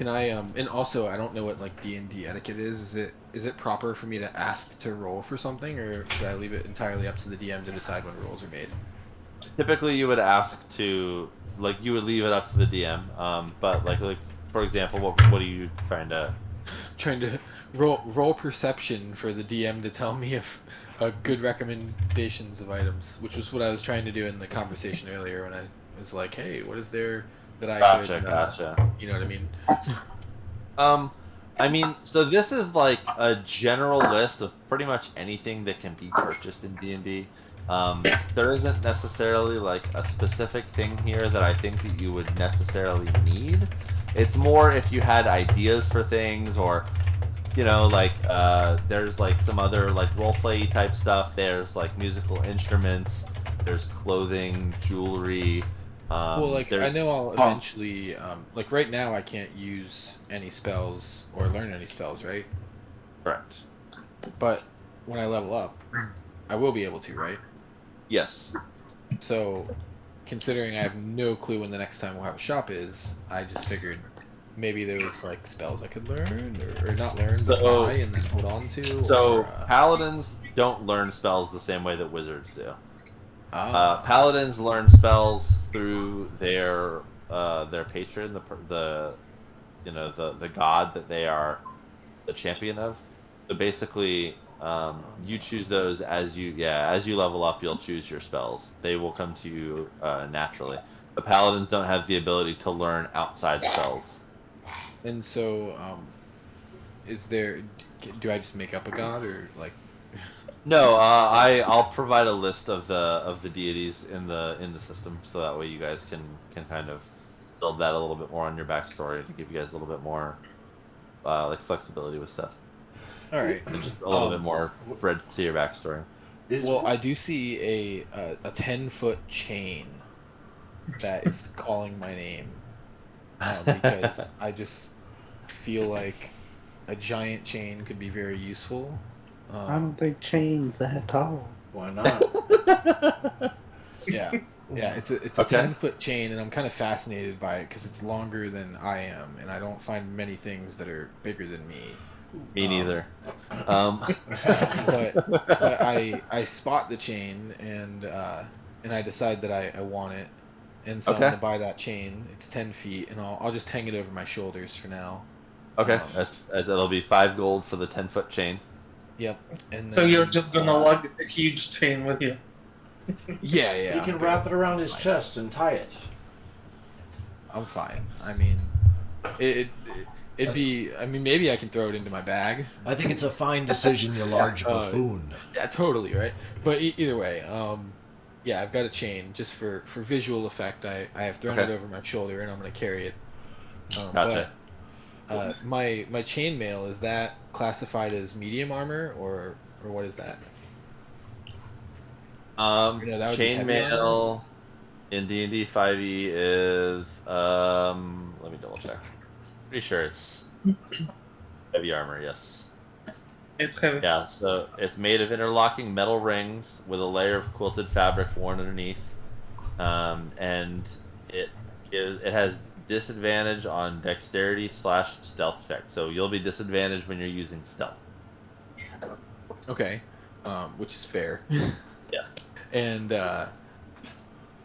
I and also I don't know what like D&D etiquette is. Is it proper for me to ask to roll for something, or should I leave it entirely up to the DM to decide when rolls are made? Typically, you would ask to you would leave it up to the DM. But like for example, what are you trying to? Trying to roll perception for the DM to tell me if good recommendations of items, which was what I was trying to do in the conversation earlier when I was like, "Hey, what is there that I could, Gotcha. you know what I mean?" I mean, so this is like a general list of pretty much anything that can be purchased in D&D. There isn't necessarily like a specific thing here that I think that you would necessarily need. It's more if you had ideas for things, or like there's like some other like role play type stuff. There's like musical instruments. There's clothing, jewelry. Well, like I There's know I'll eventually, like right now I can't use any spells or learn any spells, right? correct. But when I level up, I will be able to, right? Yes. So, considering I have no clue when the next time we'll have a shop is, I just figured maybe there was like spells I could learn or not learn but So buy and then hold on to, So or paladins don't learn spells the same way that wizards do. ah, Paladins learn spells through their patron, the the god that they are the champion of. So basically, you choose those as you level up. You'll choose your spells. They will come to you naturally. But paladins don't have the ability to learn outside spells. and so is there? Do I just make up a god or like? No, I'll provide a list of the deities in the system, so that way you guys can kind of build that a little bit more on your backstory to give you guys a little bit more like flexibility with stuff. All right. So just a little bit more breadth to your backstory. Well, I do see a 10-foot chain that is calling my name because I just feel like a giant chain could be very useful. I don't think chains that tall. Why not? Yeah, yeah, it's a Okay. 10-foot chain, and I'm kind of fascinated by it because it's longer than I am, and I don't find many things that are bigger than me. Me neither. But I spot the chain and I decide that I want it, and so I'm Okay. gonna buy that chain. It's 10 feet, and I'll just hang it over my shoulders for now. Okay, that'll be 5 gold for the 10-foot chain. Yep. And So then, you're just gonna lug a huge chain with you. yeah, He I'm can good. wrap it around his chest and tie it. I'm fine. I mean, it'd be. I mean, maybe I can throw it into my bag. I think it's a fine decision, you large buffoon. Yeah, totally right. But either way, yeah, I've got a chain just for visual effect. I have thrown it Okay. over my shoulder and I'm gonna carry it. Gotcha. But my chainmail, is that classified as medium armor or what is that? No, that would be heavy armor. Chainmail in D&D 5e is let me double check. Pretty sure it's heavy armor, yes. It's heavy. Yeah, so it's made of interlocking metal rings with a layer of quilted fabric worn underneath. And it has disadvantage on dexterity/stealth check. So you'll be disadvantaged when you're using stealth. Okay, which is fair. Yeah. And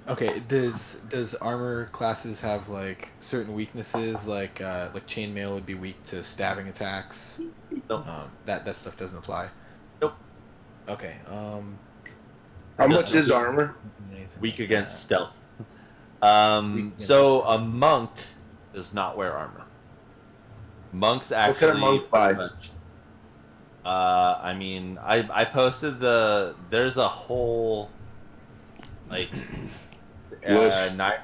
okay, does armor classes have like certain weaknesses? Like chainmail would be weak to stabbing attacks. Nope. That stuff doesn't apply. Nope. Okay. How Just much is armor? Weak against stealth. Weak against So stealth. a monk does not wear armor. Monks What actually. can a monk buy? I mean, I posted there's a whole like List. nine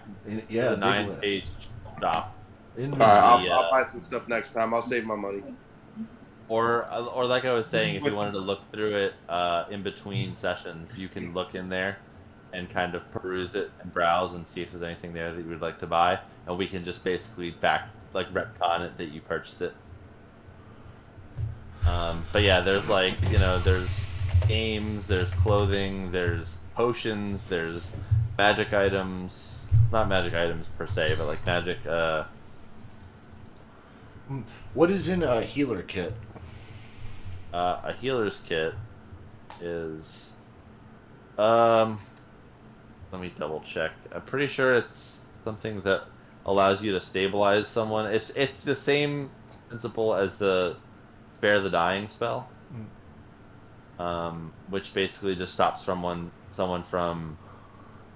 Yeah, the big 9-page list. shop. In All right, The, I'll buy some stuff next time. I'll save my money. Or like I was saying, if you wanted to look through it in between sessions, you can look in there and kind of peruse it and browse and see if there's anything there that you would like to buy, and we can just basically retcon it that you purchased it. But yeah, there's there's games, there's clothing, there's potions, there's magic items. Not magic items per se, but like magic. What is in a healer kit? A healer's kit is let me double check. I'm pretty sure it's something that allows you to stabilize someone. It's the same principle as the spare the dying spell, which basically just stops someone from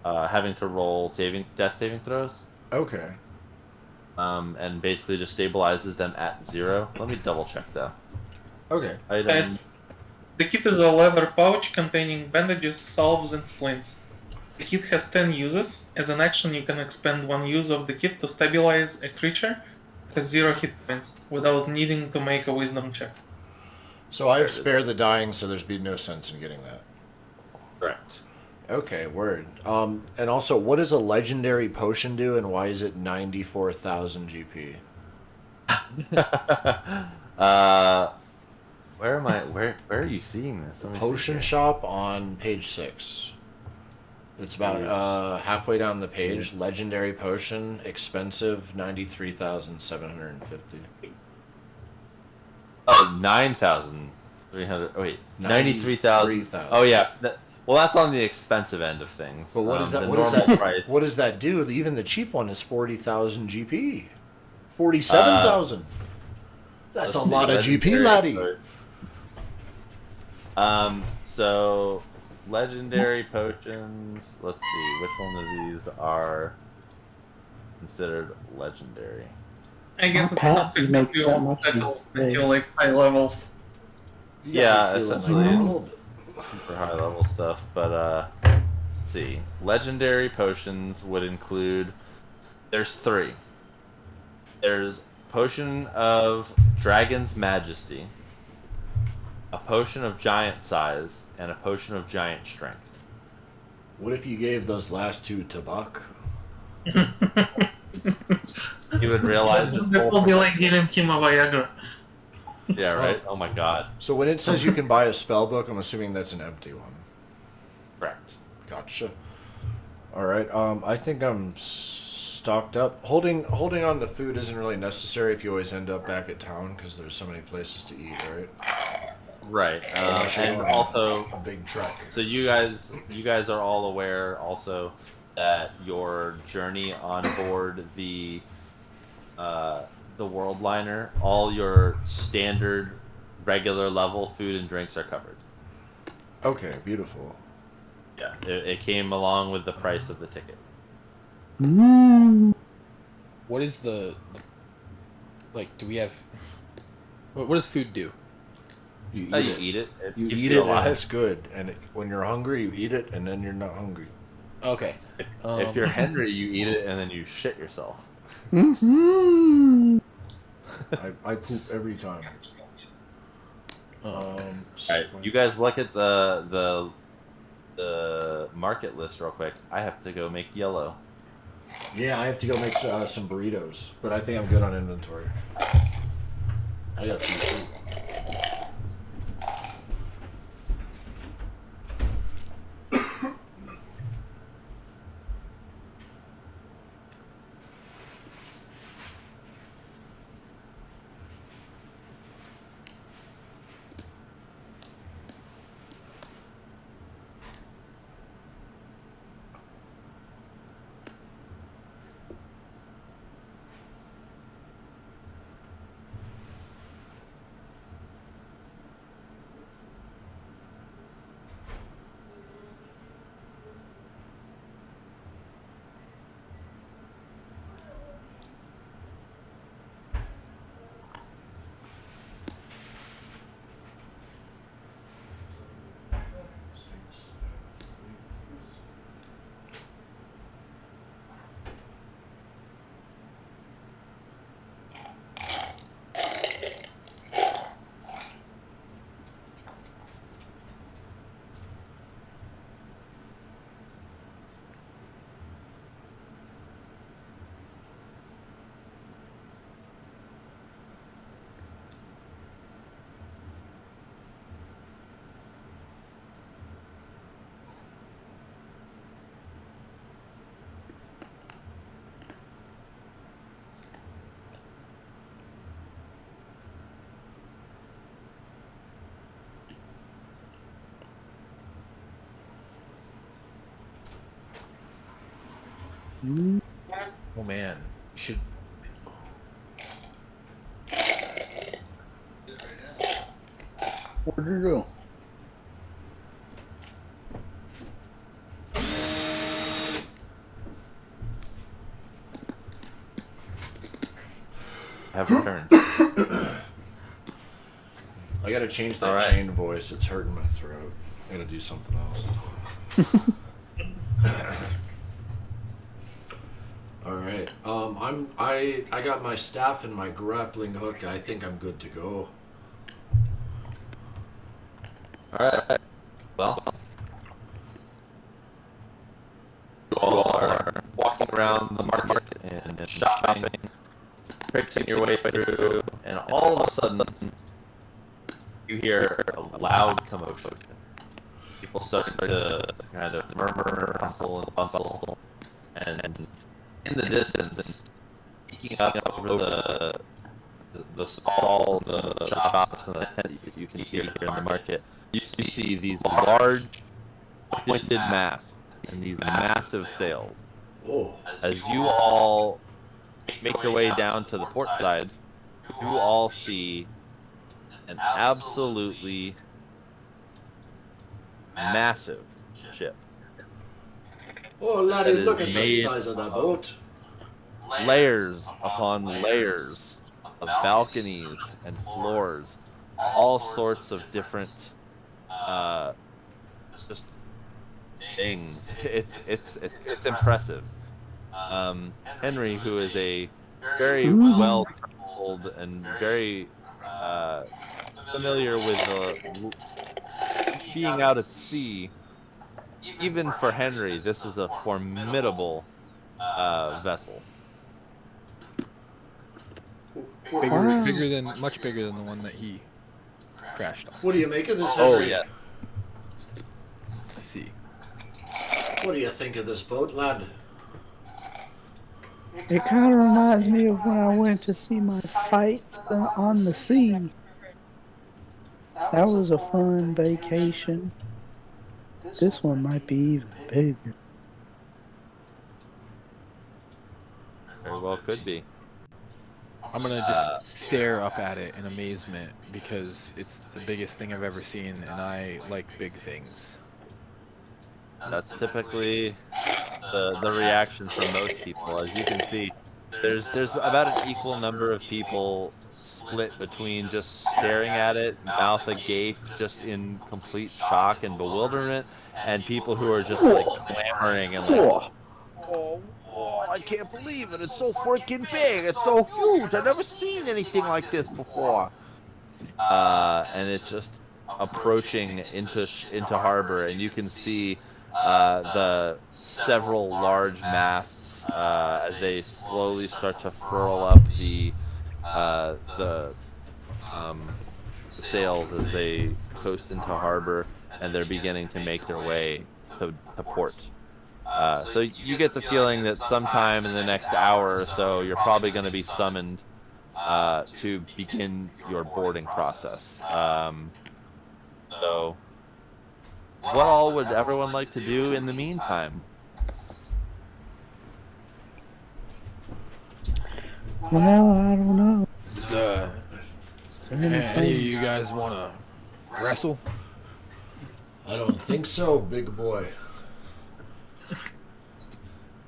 having to roll death saving throws. Okay. And basically just stabilizes them at 0. Let me double check though. Okay. Item. The kit is a leather pouch containing bandages, salves, and splints. The kit has 10 uses. As an action, you can expend 1 use of the kit to stabilize a creature that has 0 hit points without needing to make a wisdom check. So I There have it spare is. the dying, so there's be no sense in getting that. Correct. Okay, word. And also, what does a legendary potion do, and why is it 94,000 GP? Where am I? Where are you seeing this? Let me see Potion here. shop on page 6. It's about Page- halfway down the page. Legendary potion, expensive, 93,750. Oh, 9,300. Oh, wait, 93,000. 93,000. Oh yeah. Well, that's on the expensive end of things. But what is that? The What is normal that? price. What does that do? Even the cheap one is 40,000 GP. 47,000. That's a Let's see, lot of GP, legendary laddie. So legendary potions. Let's see, which one of these are considered legendary? I My get Pat makes that much until like high level. Yeah, You feel essentially like, it's oh, super high level stuff. But let's see, legendary potions would include. There's 3. There's potion of Dragon's Majesty, a potion of Giant Size, and a potion of Giant Strength. what if you gave those last 2 to Buck? You would realize it's That full. will be like giving him a Viagra. Yeah, right. Oh my god. So when it says you can buy a spell book, I'm assuming that's an empty one. Correct. Gotcha. All right. I think I'm stocked up. Holding on to food isn't really necessary if you always end up back at town because there's so many places to eat, right? Right. Unless you're And on also, a big trek. so you guys are all aware also that your journey on board the world liner, all your standard regular level food and drinks are covered. Okay, beautiful. Yeah, it came along with the price of the ticket. What is like? Do we have? What does food do? You You eat it. eat it. It You keeps eat you it, and alive. it's good. And when you're hungry, you eat it, and then you're not hungry. Okay. If you're Henry, you eat it and then you shit yourself. Mm-hmm. I poop every time. All right, you guys look at the market list real quick. I have to go make yellow. Yeah, I have to go make some burritos, but I think I'm good on inventory. I got a few too. Oh man. should. Where'd you go? Have returned. I gotta change that All right. chain voice. It's hurting my throat. I gotta do something else. All right. I got my staff and my grappling hook. I think I'm good to go. All right. Well, you all are walking around the market and shopping, traipsing your way through, and all of a sudden, you hear a loud commotion. People start to kind of murmur, hustle, and bustle, and in the distance, peeking up over the stall, the shops, and the tents that you can see here in the market, you see these large pointed masts and these massive sails. Oh, As you all make your way down to the port side, you all see an absolutely massive ship. oh, laddie, That is look at the made size of that boat. Layers upon layers of balconies and floors, all sorts of different just things. It's impressive. Henry, who is a very well traveled and very familiar with being out at sea, even for Henry, this is a formidable vessel. Much bigger than the one that he crashed on. What do you make of this, Oh Henry? yeah. Let's see. What do you think of this boat, lad? It kind of reminds me of when I went to see my fights on the sea. That was a fun vacation. This one might be even bigger. Very well could be. I'm gonna just stare up at it in amazement because it's the biggest thing I've ever seen, and I like big things. That's typically the reaction from most people. As you can see, there's about an equal number of people split between just staring at it, mouth agape, just in complete shock and bewilderment, and people who are just like clamoring and like, oh, I can't believe it! It's so freaking big! It's so huge! I've never seen anything like this before. And it's just approaching into harbor, and you can see the several large masts as they slowly start to furl up the sails as they coast into harbor, and they're beginning to make their way to port. So you get the feeling that sometime in the next hour or so, you're probably going to be summoned to begin your boarding process. So, what all would everyone like to do in the meantime? Well, I don't know. Any of you guys want to wrestle? I don't think so, big boy.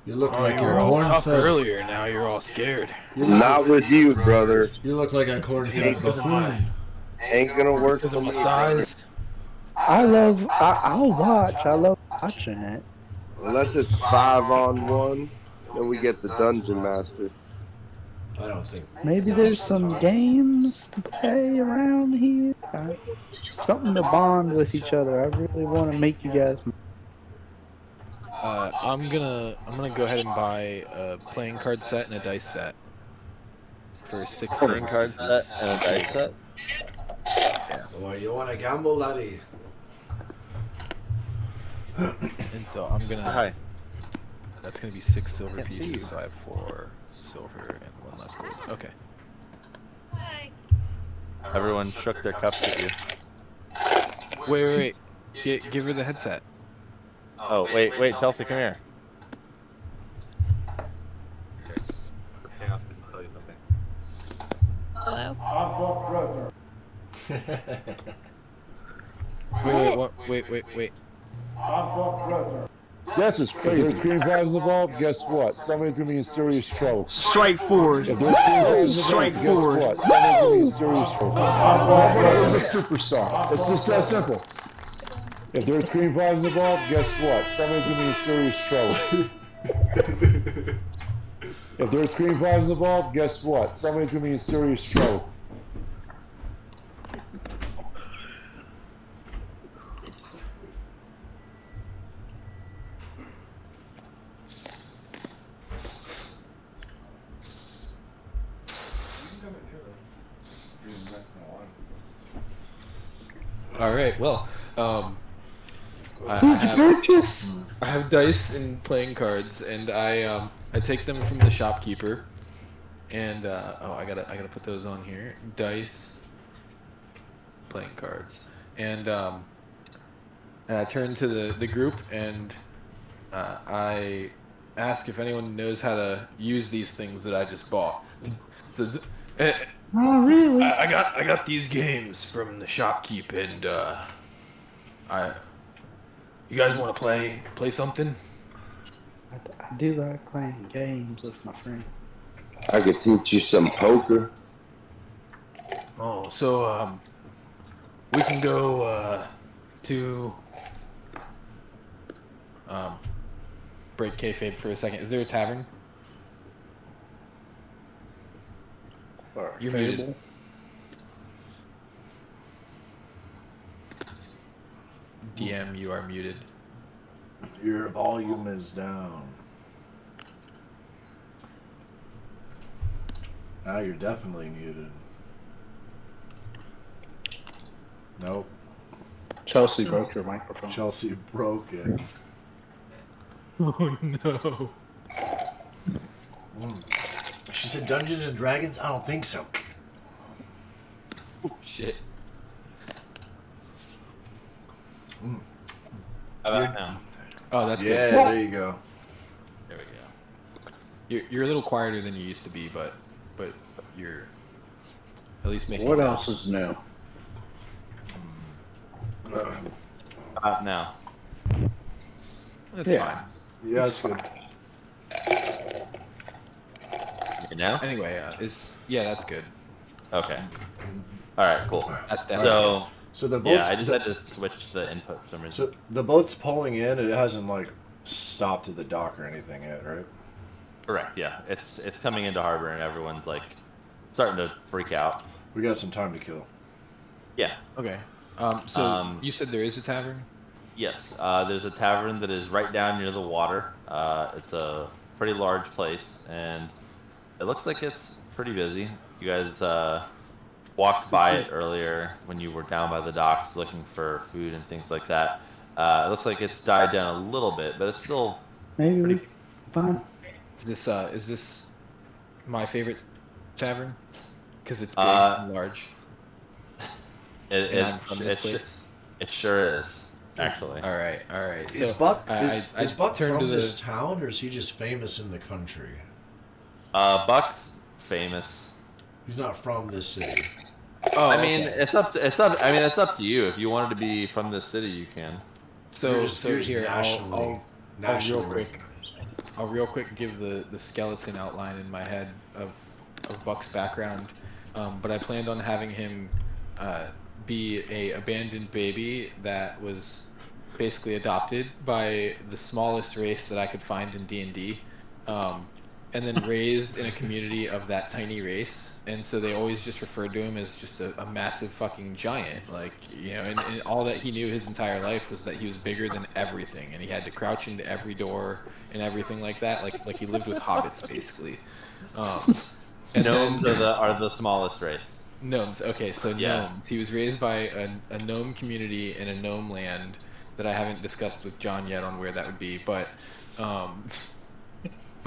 You look Oh, like you you're were all tough corn-fed. earlier. Now you're all scared. Not with you, brother. You look like a corn-fed Because of my, buffoon. Ain't gonna work because for of my me, brother. size. I'll watch. I love watching it. Unless it's 5-on-1, then we get the dungeon master. I don't think. Maybe there's some games to play around here. Something to bond with each other. I really want to make you guys. I'm gonna go ahead and buy a playing card set and a dice set for 6 Playing silver card pieces. set and a dice set. Oh, you want to gamble, laddie? And so I'm gonna. Hi. That's gonna be 6 silver Can't see you. pieces. So I have 4 silver and 1 less gold. Okay. Everyone shook their cups at you. Wait. Give her the headset. Oh, wait, Chelsea, come here. Hello. Wait. Death is crazy. If there's green flags involved, guess what? Somebody's gonna be in serious trouble. Strike force. If there's green flags Strike involved, guess force. what? Somebody's gonna be in serious trouble. Nobody is a superstar. It's just that simple. If there's green flags involved, guess what? Somebody's gonna be in serious trouble. If there's green flags involved, guess what? Somebody's gonna be in serious trouble. All right. Well, I have dice and playing cards, and I take them from the shopkeeper, and I gotta put those on here. Dice, playing cards, and I turn to the group, and I ask if anyone knows how to use these things that I just bought. So, Not really. I got these games from the shopkeep, and you guys want to play something? I do like playing games with my friend. I could teach you some poker. Oh, so we can go to break kayfabe for a second. Is there a tavern? You're muted. DM, you are muted. Your volume is down. Now you're definitely muted. Nope. Chelsea broke your microphone. Chelsea broke it. Oh no. She said Dungeons and Dragons? I don't think so. Oh, shit. How about now? Oh, that's Yeah, good. there you go. There we go. You're a little quieter than you used to be, but you're at least making What sound. else is new? How about now? That's Yeah. fine. Yeah, that's good. You now? Anyway, that's good. Okay. All right. Cool. That's definitely good. So the boat's, Yeah, I just had to switch the input for some reason. so the boat's pulling in. It hasn't like stopped at the dock or anything yet, right? Correct. Yeah, it's coming into harbor and everyone's like starting to freak out. We got some time to kill. Yeah. Okay. You said there is a tavern? Yes. There's a tavern that is right down near the water. It's a pretty large place and it looks like it's pretty busy. You guys walked by it earlier when you were down by the docks looking for food and things like that. It looks like it's died down a little bit, but it's still Maybe we pretty. can find. Is this my favorite tavern? Because it's big and large. And I'm from this place. It sure is, actually. All right. Is So Buck I Buck turned from to this town, or is he just famous in the country? Buck's famous. He's not from this city. Oh, I mean, okay. it's up to you. If you wanted to be from this city, you can. So You're just here nationally real quick. recognized. I'll real quick give the skeleton outline in my head of Buck's background, but I planned on having him be a abandoned baby that was basically adopted by the smallest race that I could find in D&D, and then raised in a community of that tiny race, and so they always just referred to him as just a massive fucking giant, like, you know, and all that he knew his entire life was that he was bigger than everything, and he had to crouch into every door and everything like that, like he lived with hobbits basically. And Gnomes then, are the smallest race. Gnomes. Okay, so Yeah. gnomes. He was raised by a gnome community in a gnome land that I haven't discussed with John yet on where that would be, but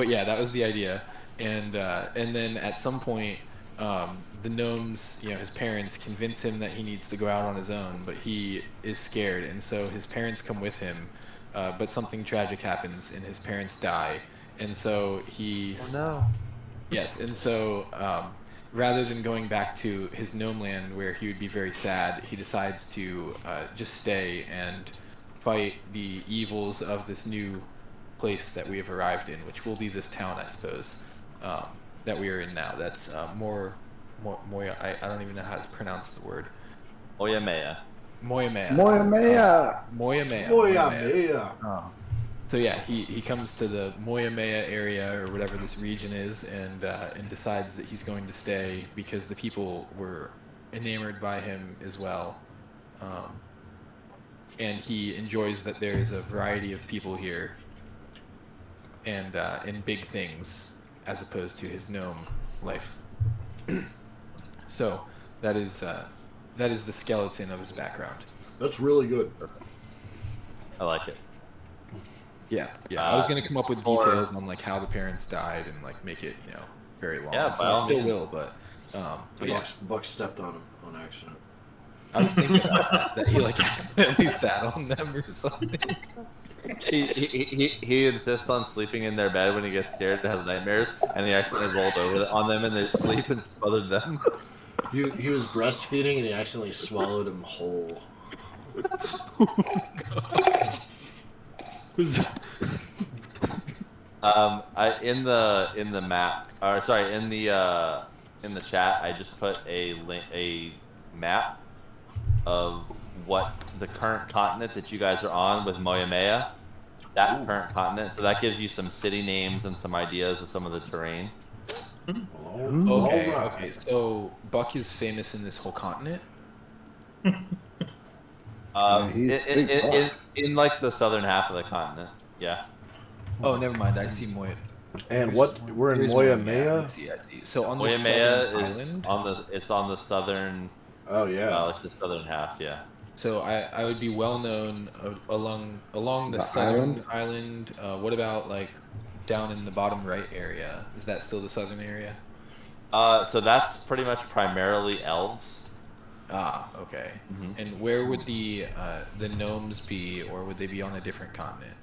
yeah, that was the idea. And then at some point, the gnomes, you know, his parents convince him that he needs to go out on his own, but he is scared, and so his parents come with him. But something tragic happens, and his parents die, and so he. Oh no. Yes, and so rather than going back to his gnome land where he would be very sad, he decides to just stay and fight the evils of this new place that we have arrived in, which will be this town, I suppose, that we are in now. That's Moya. I don't even know how to pronounce the word. Moyamaya. Moyamaya. Moyamaya. Moyamaya. So yeah, he comes to the Moyamaya area or whatever this region is, and decides that he's going to stay because the people were enamored by him as well, and he enjoys that there's a variety of people here, and in big things as opposed to his gnome life. So that is the skeleton of his background. That's really good. I like it. Yeah. I was gonna come up with details on like how the parents died and like make it, very long. Yeah, so by I all still means. will, but yeah, Buck stepped on him on accident. I was thinking about that he like accidentally sat on them or something. He insists on sleeping in their bed when he gets scared and has nightmares, and he accidentally rolled over on them and they sleep and smothered them. He was breastfeeding and he accidentally swallowed him whole. I in the map, or sorry, in the chat, I just put a map of what the current continent that you guys are on with Moyamea. That current continent, so that gives you some city names and some ideas of some of the terrain. Okay, All okay. right. So Buck is famous in this whole continent. He's a big buck. In like the southern half of the continent. Yeah. Oh, never mind. I see Moya. And what we're in Where's Moyamaya? I Moyamaya? see. So on the southern Moyamea is island. on the southern, Oh yeah. like the southern half. Yeah. So I would be well known along the The southern island? island. What about like down in the bottom right area? Is that still the southern area? So that's pretty much primarily elves. Ah, okay. Mhm. And where would the gnomes be, or would they be on a different continent?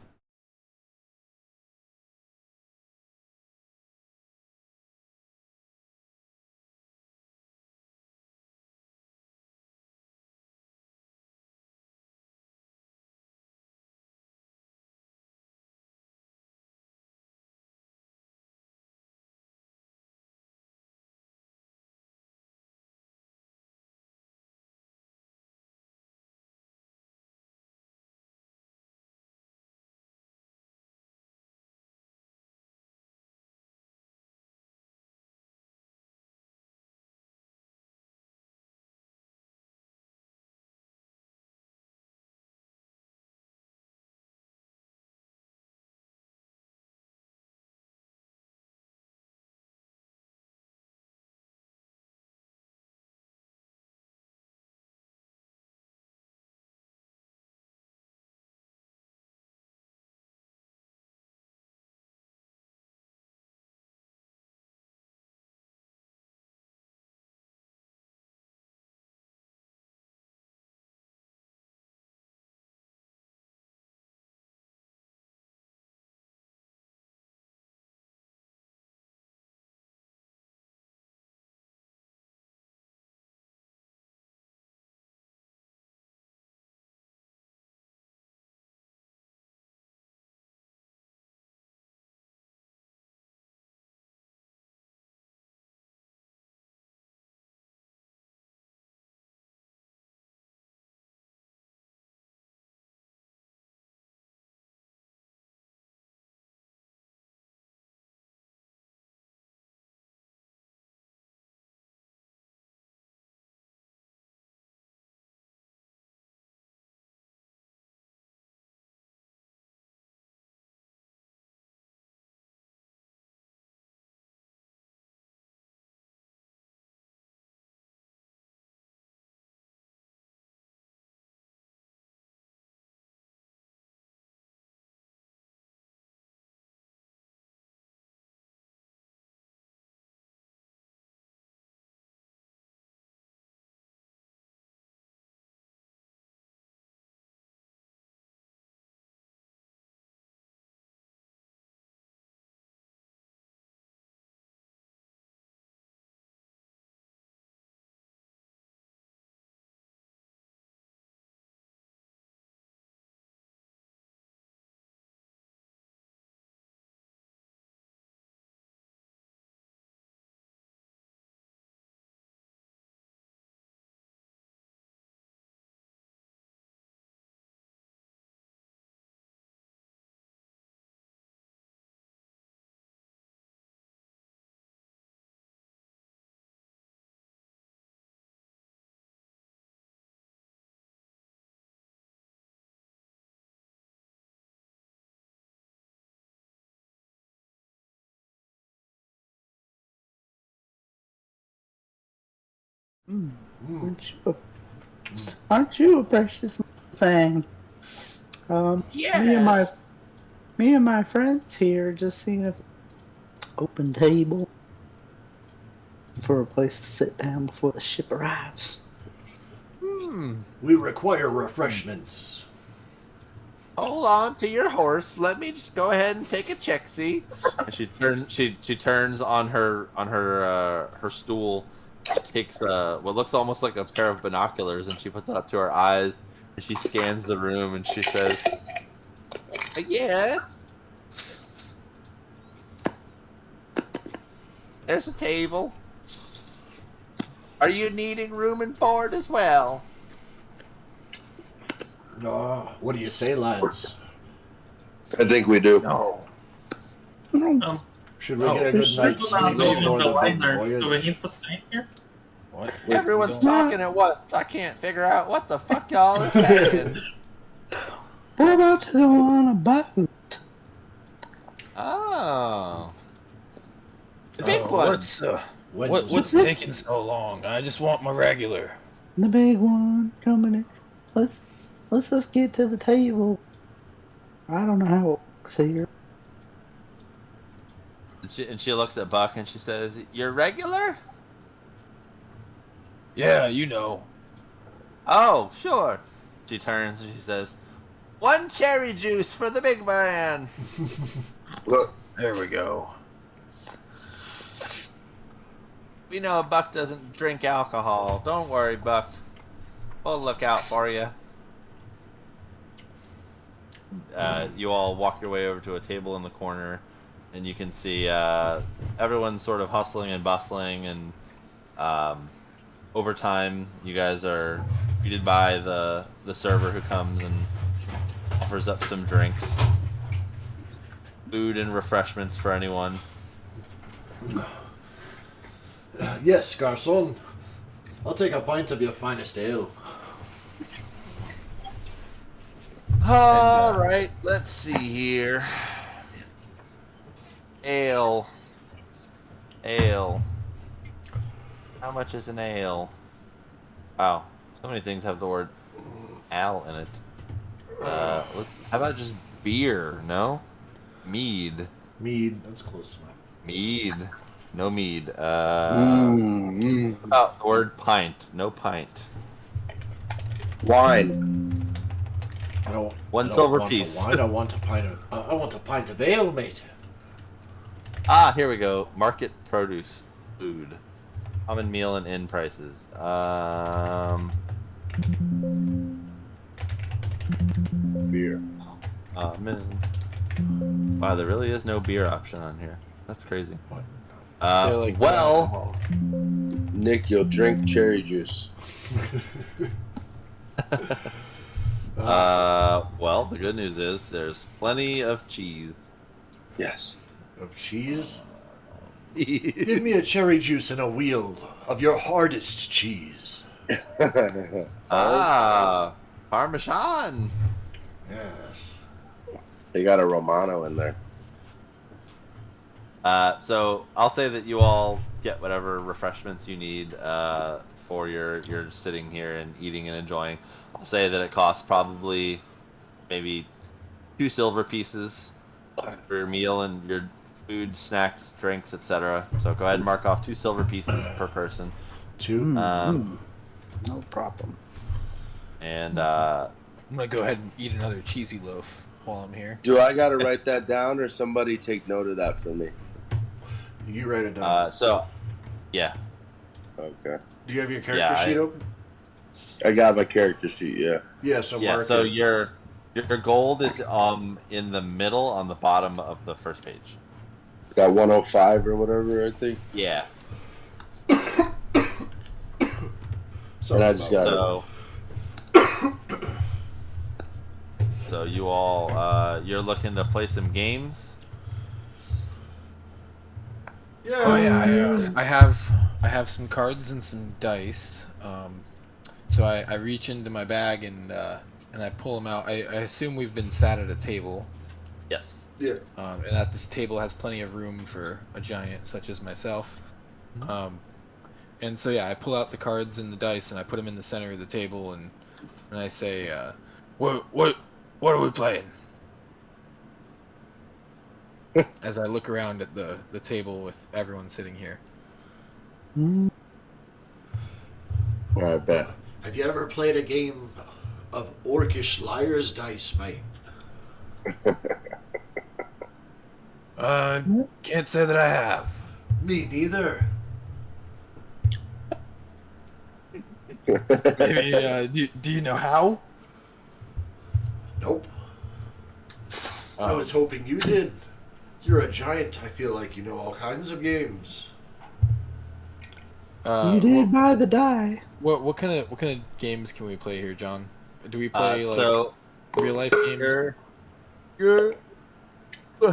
Aren't you a precious little thing? Yes. Me and my friends here just seeing if open table for a place to sit down before the ship arrives. We require refreshments. Hold on to your horse. Let me just go ahead and take a check-see. And she turns on her stool. She takes what looks almost like a pair of binoculars and she puts it up to her eyes and she scans the room and she says, "Yes, there's a table. Are you needing room and board as well?" What do you say, lads? I think we do. No. Should we get a good night's sleep Go before with the the big liner. Do we voyage? need to stay here? What? Everyone's We don't- talking at once. I can't figure out what the fuck y'all are saying. We're about to go on a boat. Oh. The big Oh, one. what's taking so long? I just want my regular. The big one coming in. Let's just get to the table. I don't know how it works here. And she looks at Buck and she says, "You're regular?" Yeah, you know. "Oh, sure." She turns and she says, "One cherry juice for the big man." Look, There we go. We know Buck doesn't drink alcohol. Don't worry, Buck. We'll look out for you. You all walk your way over to a table in the corner, and you can see everyone's sort of hustling and bustling, and over time, you guys are greeted by the server who comes and offers up some drinks, food and refreshments for anyone. Yes, garçon. I'll take a pint of your finest ale. All right, let's see here. Ale. How much is an ale? Wow, so many things have the word "al" in it. How about just beer? No, mead. Mead. That's close enough. Mead. No mead. How about the word pint? No pint. wine. I don't. One I don't silver want piece. A wine. I want a pint of. I want a pint of ale, mate. Ah, here we go. Market produce food. Common meal and inn prices. Beer. Wow, there really is no beer option on here. That's crazy. What? They're like Well, Nick, you'll drink cherry juice. well, the good news is there's plenty of cheese. Yes. Of cheese? Give me a cherry juice and a wheel of your hardest cheese. Parmesan. Yes. They got a Romano in there. So I'll say that you all get whatever refreshments you need for your sitting here and eating and enjoying. I'll say that it costs probably maybe 2 silver pieces for your meal and your food, snacks, drinks, etc. So go ahead and mark off 2 silver pieces per person. 2. Um, No problem. and I'm gonna go ahead and eat another cheesy loaf while I'm here. Do I gotta write that down, or somebody take note of that for me? You write it down. Yeah. Okay. Do you have your character sheet open? I got my character sheet. Yeah. Yeah. So Yeah, mark so it. your gold is in the middle on the bottom of the first page. Got 105 or whatever, I think. Yeah. And I just got So you all you're looking to play some games? Yeah. Oh yeah, I have some cards and some dice. So I reach into my bag and I pull them out. I assume we've been sat at a table. Yes. Yeah. And that this table has plenty of room for a giant such as myself. And so yeah, I pull out the cards and the dice and I put them in the center of the table and I say, what are we playing? As I look around at the table with everyone sitting here. I bet. Have you ever played a game of Orcish Liar's Dice, mate? Can't say that I have. Me neither. Maybe, do you know how? Nope. I was hoping you did. You're a giant. I feel like you know all kinds of games. You did buy the die. What kind of games can we play here, John? Do we play So real life games?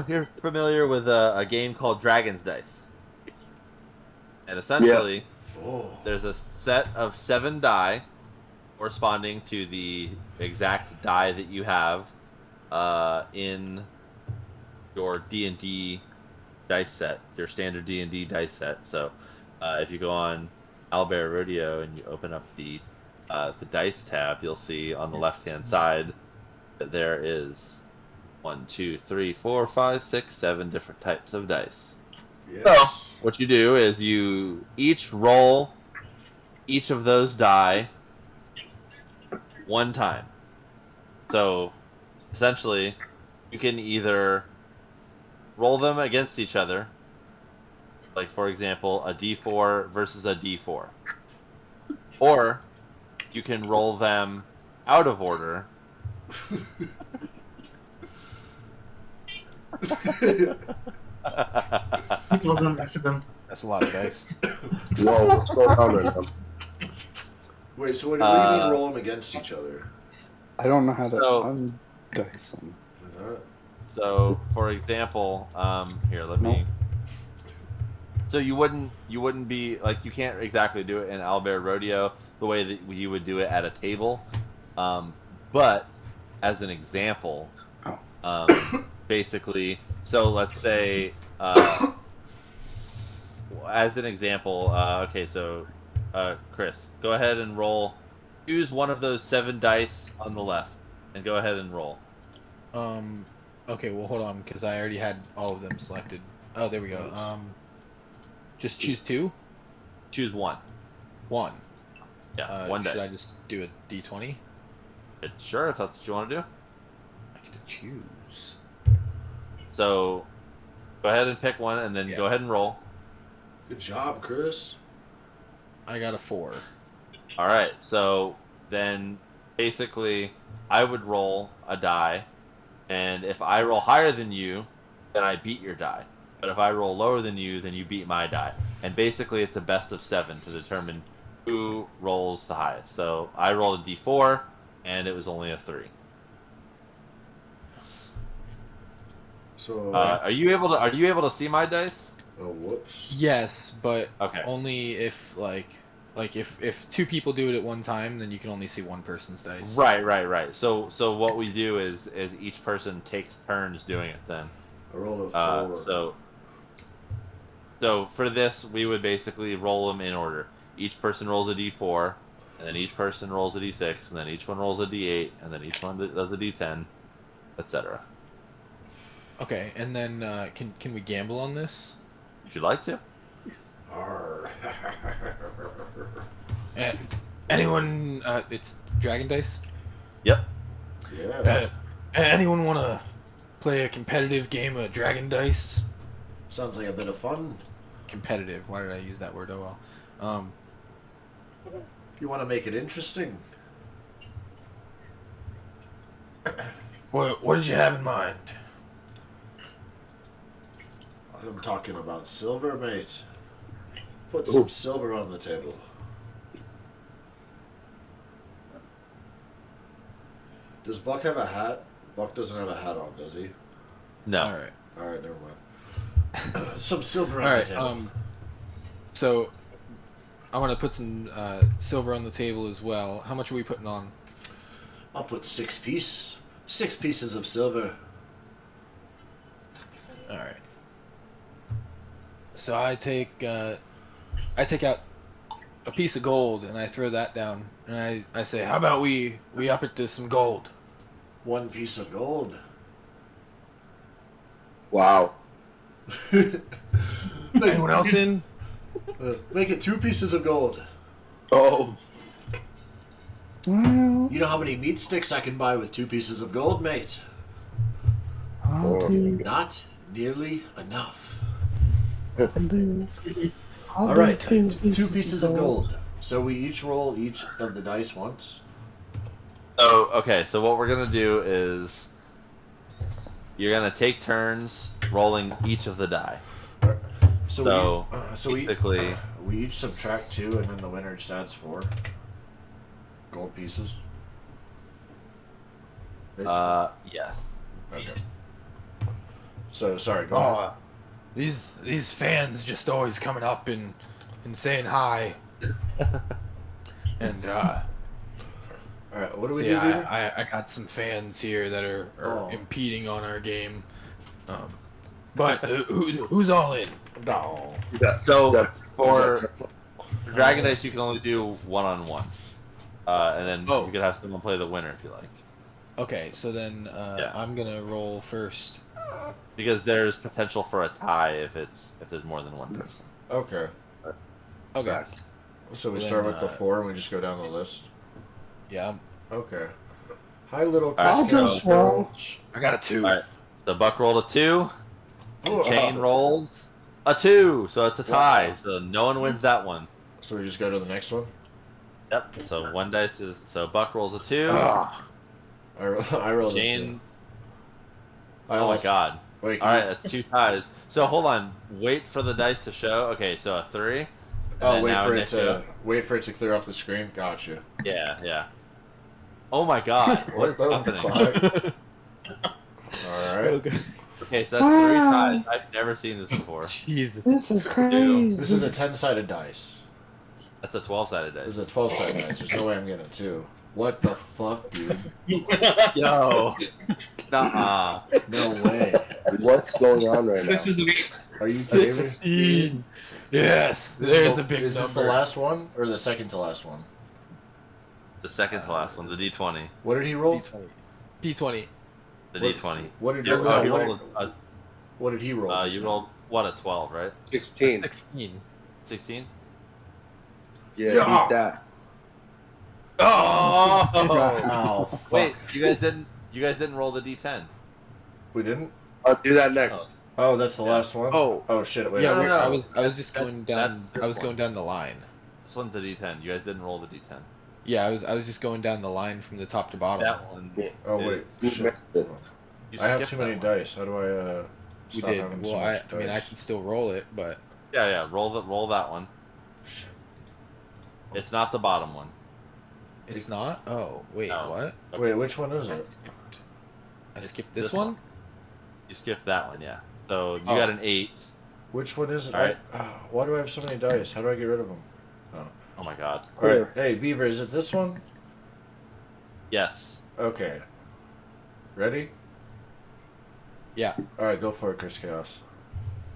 you're familiar with a game called Dragon's Dice, and essentially Oh. there's a set of 7 die corresponding to the exact die that you have in your D&D dice set, your standard D&D dice set. So if you go on Albert Rodeo and you open up the dice tab, you'll see on the left-hand side that there is 1, 2, 3, 4, 5, 6, 7 different types of dice. Yes. What you do is you each roll each of those die one time. So essentially, you can either roll them against each other, like for example, a d4 versus a d4, or you can roll them out of order. It was an accident. That's a lot of dice. Whoa, what's going on right now? Wait, so what do you mean roll them against each other? I don't know how to So- undice them. Like that? So, for example, here, let me. So you wouldn't be like, you can't exactly do it in Albert Rodeo the way that you would do it at a table, but as an example, basically, so let's say as an example, okay, so Chris, go ahead and roll. Choose one of those 7 dice on the left, and go ahead and roll. Okay, well hold on, because I already had all of them selected. Oh, there we go. Just choose 2? Choose 1. 1. Yeah, 1 dice. Should I just do a d20? Sure, if that's what you want to do. I get to choose. So, go ahead and pick one, and then go ahead and roll. Good job, Chris. I got a 4. All right, so then basically I would roll a die, and if I roll higher than you, then I beat your die. But if I roll lower than you, then you beat my die. And basically it's a best of 7 to determine who rolls the highest. So I rolled a d4, and it was only a 3. So Are you able to see my dice? oh, whoops. Yes, but Okay. only if if 2 people do it at one time, then you can only see one person's dice. Right. So what we do is each person takes turns doing it then. I rolled a 4. So for this, we would basically roll them in order. Each person rolls a d4, and then each person rolls a d6, and then each one rolls a d8, and then each one does a d10, etc. Okay, and then can we gamble on this? If you'd like to. Arr. Anyone? It's Dragon Dice. Yep. Yeah. Anyone want to play a competitive game of Dragon Dice? Sounds like a bit of fun. Competitive. Why did I use that word? Oh well. You want to make it interesting? What did you have in mind? I'm talking about silver, mate. Put some silver on the table. Does Buck have a hat? Buck doesn't have a hat on, does he? No. All right. Alright, never mind. Some silver on All the right. table. So I want to put some silver on the table as well. How much are we putting on? I'll put 6 pieces of silver. All right. So I take out a piece of gold, and I throw that down, and I say, how about we up it to some gold? 1 piece of gold. Wow. Anyone else in? Make it 2 pieces of gold. Oh, Well, You know how many meat sticks I can buy with 2 pieces of gold, mate? I'll do. Not nearly enough. I'll do. I'll All do right, 2 2 pieces of gold. So we each roll each of the dice once. So okay, so what we're gonna do is you're gonna take turns rolling each of the die. So basically, we each subtract 2, and then the winner just adds 4 gold pieces. Basically. yes. Okay. So sorry. Go ahead. These fans just always coming up and saying hi. And All right. What do we see, do, Beaver? I got some fans here that are Oh. impeding on our game. But who's all in? No. So for Dragon Dice, you can only do 1-on-1, and then Oh. you could have someone play the winner if you like, Okay, so then I'm gonna roll first. because there's potential for a tie if there's more than one person. Okay. Okay. So we Then, start with the 4, and we just go down the list. Yeah. Okay. Hi, little All right, I'll Chris just girl. watch. I got a 2. All right. So Buck rolled a 2. Oh, Chain rolls a 2, so it's a tie. Wow. So no one wins that one. So we just go to the next one. Yep. So one dice is Buck rolls a 2. Ah, I rolled a 2. Chain. I Oh my also- god. Wait. All right, that's 2 ties. So hold on. Wait for the dice to show. Okay, so a 3. and Oh, then wait now for it Nick to go- clear off the screen. Gotcha. Yeah. Oh my god. What's What the happening? fuck? All right. Okay. Okay, so that's 3 Wow. ties. I've never seen this before. Jesus. This is crazy. This is a 10-sided dice. That's a 12-sided This is dice. a 12-sided dice. There's no way I'm getting a 2. What the fuck, dude? Yo. Nuh-uh. No way. what's going on right now? This is weird. Are you kidding me? Yes, This there's is a big Is this the number. last one or the second to last one? The second to last one, the D20. What did he roll? D20. D20. The What- D20. What did You- you oh, he roll? rolled What did he roll? you rolled, what, a 12, right? 16. 16. 16? Yeah, Yeah. beat that. Oh! Oh, fuck. Wait, you guys didn't roll the D10. We didn't? I'll do that next. Oh, that's the Yeah. last one? Oh. Oh, shit. Wait. Yeah, no. I was just going down. That's this I was one. going down the line. This one's the D10. You guys didn't roll the D10. Yeah, I was just going down the line from the top to bottom. That one. Oh, wait. is- Shit. you I have skipped too that many one. dice. How do I, We stop did. having Well, so I much mean, I dice? can still roll it, but Yeah. Roll that one. Shit. It's not the bottom one. it's not. Oh, wait, No. what? Wait, which one is I it? skipped, I It's skipped this this one. one. You skipped that one, yeah. So you Oh. got an 8. Which one is it? Alright. Why do I have so many dice? How do I get rid of them? Oh my god. Alright. Hey, Beaver, is it this one? Yes. Okay. Ready? Yeah. Alright, go for it, Chris Chaos.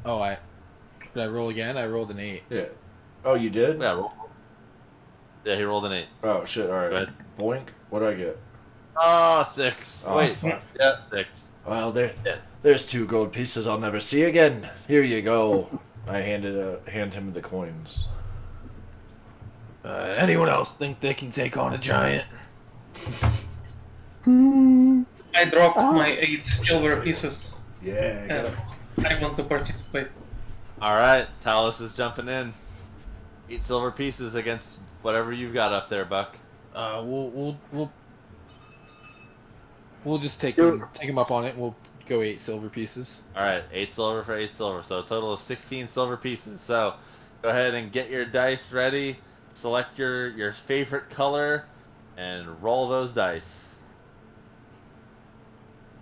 Oh, did I roll again? I rolled an 8. Yeah. Oh, you did? Yeah, roll. Yeah, he rolled an 8. Oh, shit. Alright. Go ahead. Boink. What do I get? Oh, 6. Oh, Wait. fuck. Yeah, 6. Well, Yeah. there's 2 gold pieces I'll never see again. Here you go. I hand him the coins. Anyone else think they can take on a giant? Hmm. I dropped Oh. my 8 silver pieces. Yeah, I got it. I want to participate. Alright, Talos is jumping in. 8 silver pieces against whatever you've got up there, Buck. We'll just take him up on it. And we'll go 8 silver pieces. Alright, 8 silver for 8 silver. So a total of 16 silver pieces. So go ahead and get your dice ready. Select your favorite color and roll those dice.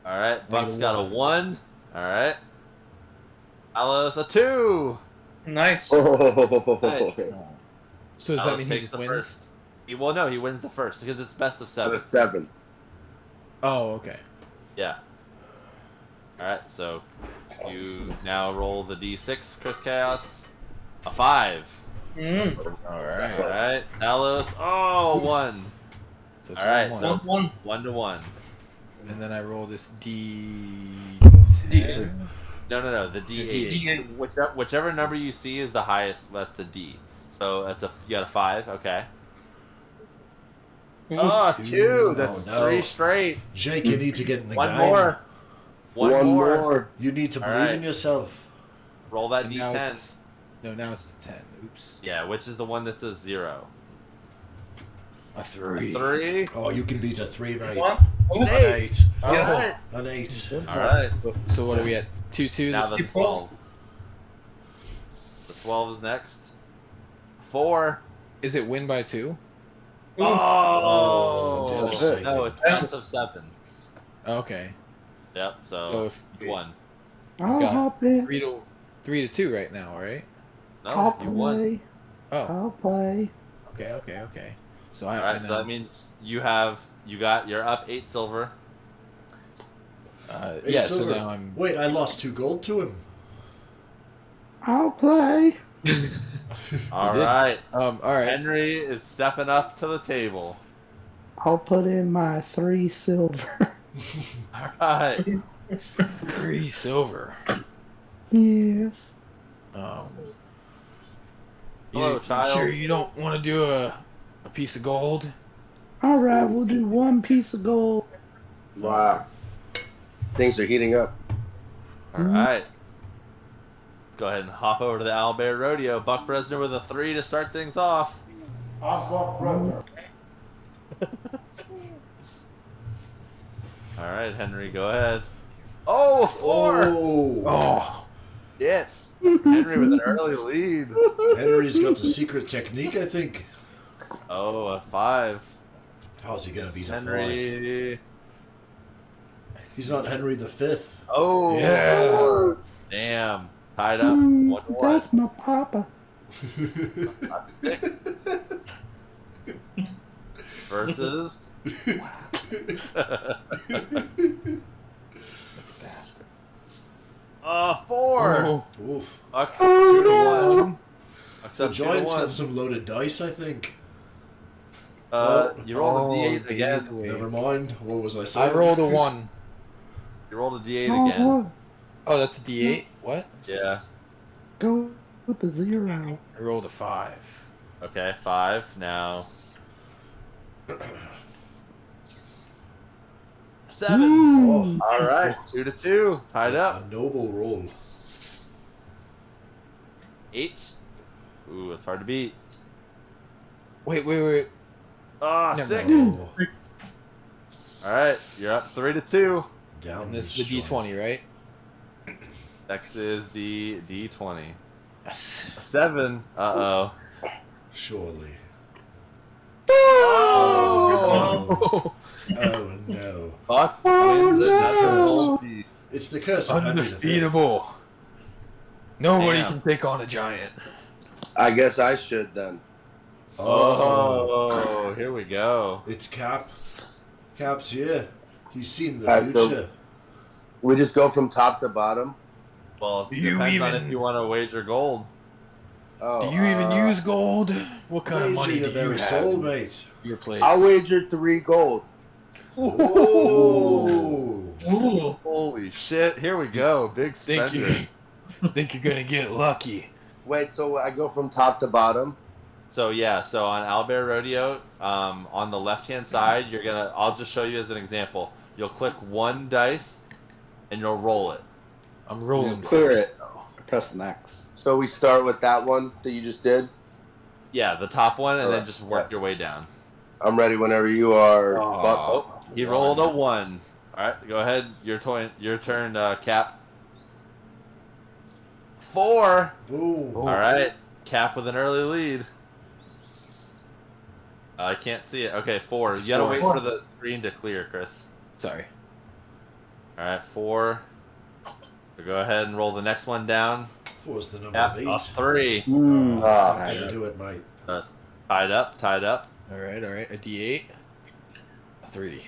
Alright, Buck's got a 1. Alright. Alos a 2. Nice. Oh. So does Alos that mean he takes just the wins? first. Well, no, he wins the first because it's best of 7. A 7. Oh, okay. Yeah. Alright, so you now roll the d6, Chris Chaos. A 5. All right. All right, Talos. Oh, 1. So it's All right, 1-1. so 1-1. And then I roll this D10. No. The D8. Whichever number you see is the highest. That's the D. So you got a 5. Okay. Oh, 2. That's Oh, no. 3 straight. Jake, you need to get in the One game. more. One more. You need to All believe right. in yourself. Roll that And D10. now it's the 10. Oops. Yeah, which is the one that says 0? A 3. 3. Oh, you can beat a 3, mate. An An 8. 8. All right. An 8. All right. So what are we at? 2-2? Now the 12. The 12 is next. 4. Is it win by 2? Oh, devastating. no, it's best of 7. Okay. Yep. So So if you won. I'll got hop in. 3-2 right now, right? No, I'll you won. play. Oh, I'll play. okay. So All right. So that means you're up 8 silver. Hey, yeah. So Silver. now I'm. Wait, I lost 2 gold to him. I'll play. All did. right. All right. Henry is stepping up to the table. I'll put in my 3 silver. All right. 3 silver. Yes. Hello, You child. sure you don't want to do a piece of gold? All right, we'll do 1 piece of gold. Wow. Things are heating up. All right. Let's go ahead and hop over to the Owlbear Rodeo. Buck Bresner with a 3 to start things off. All right, Henry, go ahead. Oh, 4! Oh, Yes. Henry with an early lead. Henry's got the secret technique, I think. Oh, a 5. How's he going to beat a 5? Henry. He's not Henry the 5th. Oh, Yeah. 4. Damn. Tied up. 1-1. That's my papa. Versus. Four. Oh. Oof. Buck, 2-1. The Except Giants 2-1. had some loaded dice, I think. You rolled a D8 the again. eighth way. Never mind. What was I I saying? rolled a 1. You rolled a D8 again. Oh, Oh, that's a D8. What? Yeah. go with the 0. I rolled a 5. Okay, 5 now. 7. Oh, All right, 2-2, tied up. a noble roll. 8. Ooh, it's hard to beat. Wait. Ah, Never 6. mind. Oh, All right, you're up 3-2. down And this is the joint. D20, right? Next is the D20. Yes. 7. Uh-oh. Surely. Oh! Oh no. Buck wins another no. gold piece. It's the curse of Henry the 5th. Undefeatable. Nobody Damn. can take on a giant. I guess I should then. Oh, here we go. It's Cap. Cap's here. He's seen the Alright, so- future. We just go from top to bottom. Well, it You depends on if even- you want to wager gold. Oh, Do you even use gold? What kind of Wager money your do you very have soul, in mate. your place? I'll wager 3 gold. Oh. Holy shit! Here we go. Big Think spender. think you're gonna get lucky? Wait, so I go from top to bottom? So yeah, so on Owlbear Rodeo, on the left-hand side, I'll just show you as an example. You'll click 1 dice, and you'll roll it. I'm rolling. Clear first, it. though. Press an X. So we start with that one that you just did? Yeah, the top one, and then Alright. just work your way down. I'm ready whenever you are. Oh, He rolled a 1. All right, go ahead. Your turn, Cap. 4. Boom. Oh. All right, Cap with an early lead. I can't see it. Okay, 4. You gotta wait for the screen to clear, Chris. Sorry. All right, 4. So go ahead and roll the next one down. 4's the number Cap, of 8. a 3. Oh, that's Ah, not gonna do it, mate. Tied up. All right. A D8. A 3.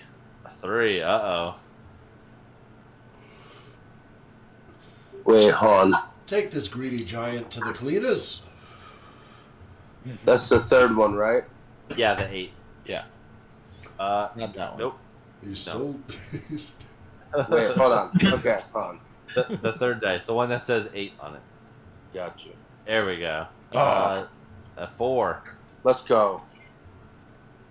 A 3. Uh-oh. Wait, hold on. Take this greedy giant to the cleaners. That's the third one, right? Yeah, the 8. Yeah, not that one. Nope. He's still. Wait, hold on. Okay, hold on. The third dice, the one that says 8 on it. Gotcha. There we go. Oh. A 4. Let's go.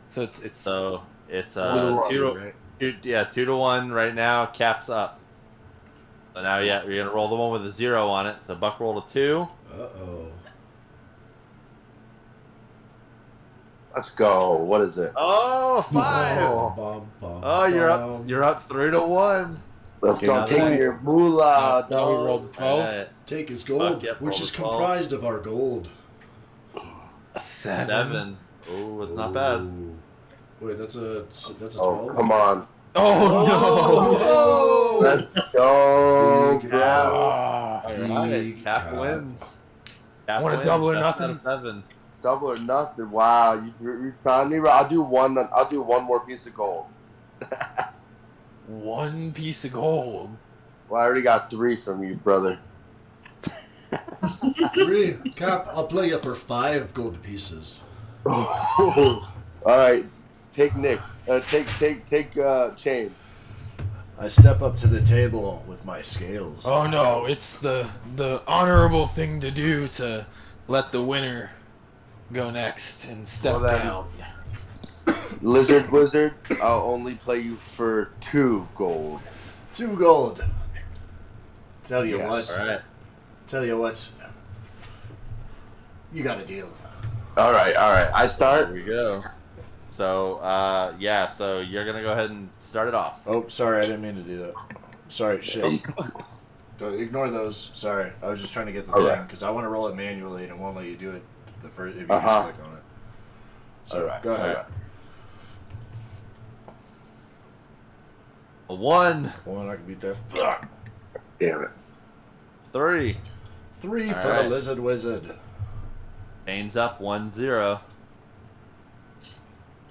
So it's So it's 2 to 1. 2 to 1 right now. Caps up. So now you're gonna roll the one with a 0 on it. So Buck rolled a 2. Uh-oh. Let's go. What is it? Oh, 5. Oh. You're up 3 to 1. Let's Okay, go. now Take that- your moolah, now we dog. rolled 12. Alright. Take his gold, Yep, which roll is the 12. comprised of our gold. A 7. 7. Oh, it's not bad. Ooh. Wait, that's a 12? Oh, come on. Oh, Let's go, Big bro. Ah, Alright, Big Cap Cap. wins. Cap Want a wins. double or Best nothing? out of 7. Double or nothing. Wow, you found me. I'll do one. I'll do one more piece of gold. one piece of gold. Well, I already got 3 from you, brother. 3. Cap, I'll play you for 5 gold pieces. All right, take Nick. Take Chain. I step up to the table with my scales. oh no, it's the honorable thing to do to let the winner go next and step Well, then- down. Lizard Wizard. I'll only play you for 2 gold. 2 gold. Tell you Yes. what. Alright. Tell you what. You got a deal. All right. I There start. we go. So, yeah, so you're gonna go ahead and start it off. Oh, sorry, I didn't mean to do that. Sorry, shit. Don't ignore those. Sorry, I was just trying to get the All thing right. because I want to roll it manually and it won't let you do it the first if you Uh-huh. just click on it. So All right. go ahead. All A 1, One, I can beat that. Damn it. 3. 3 for Alright. the lizard wizard. Chains up 1-0.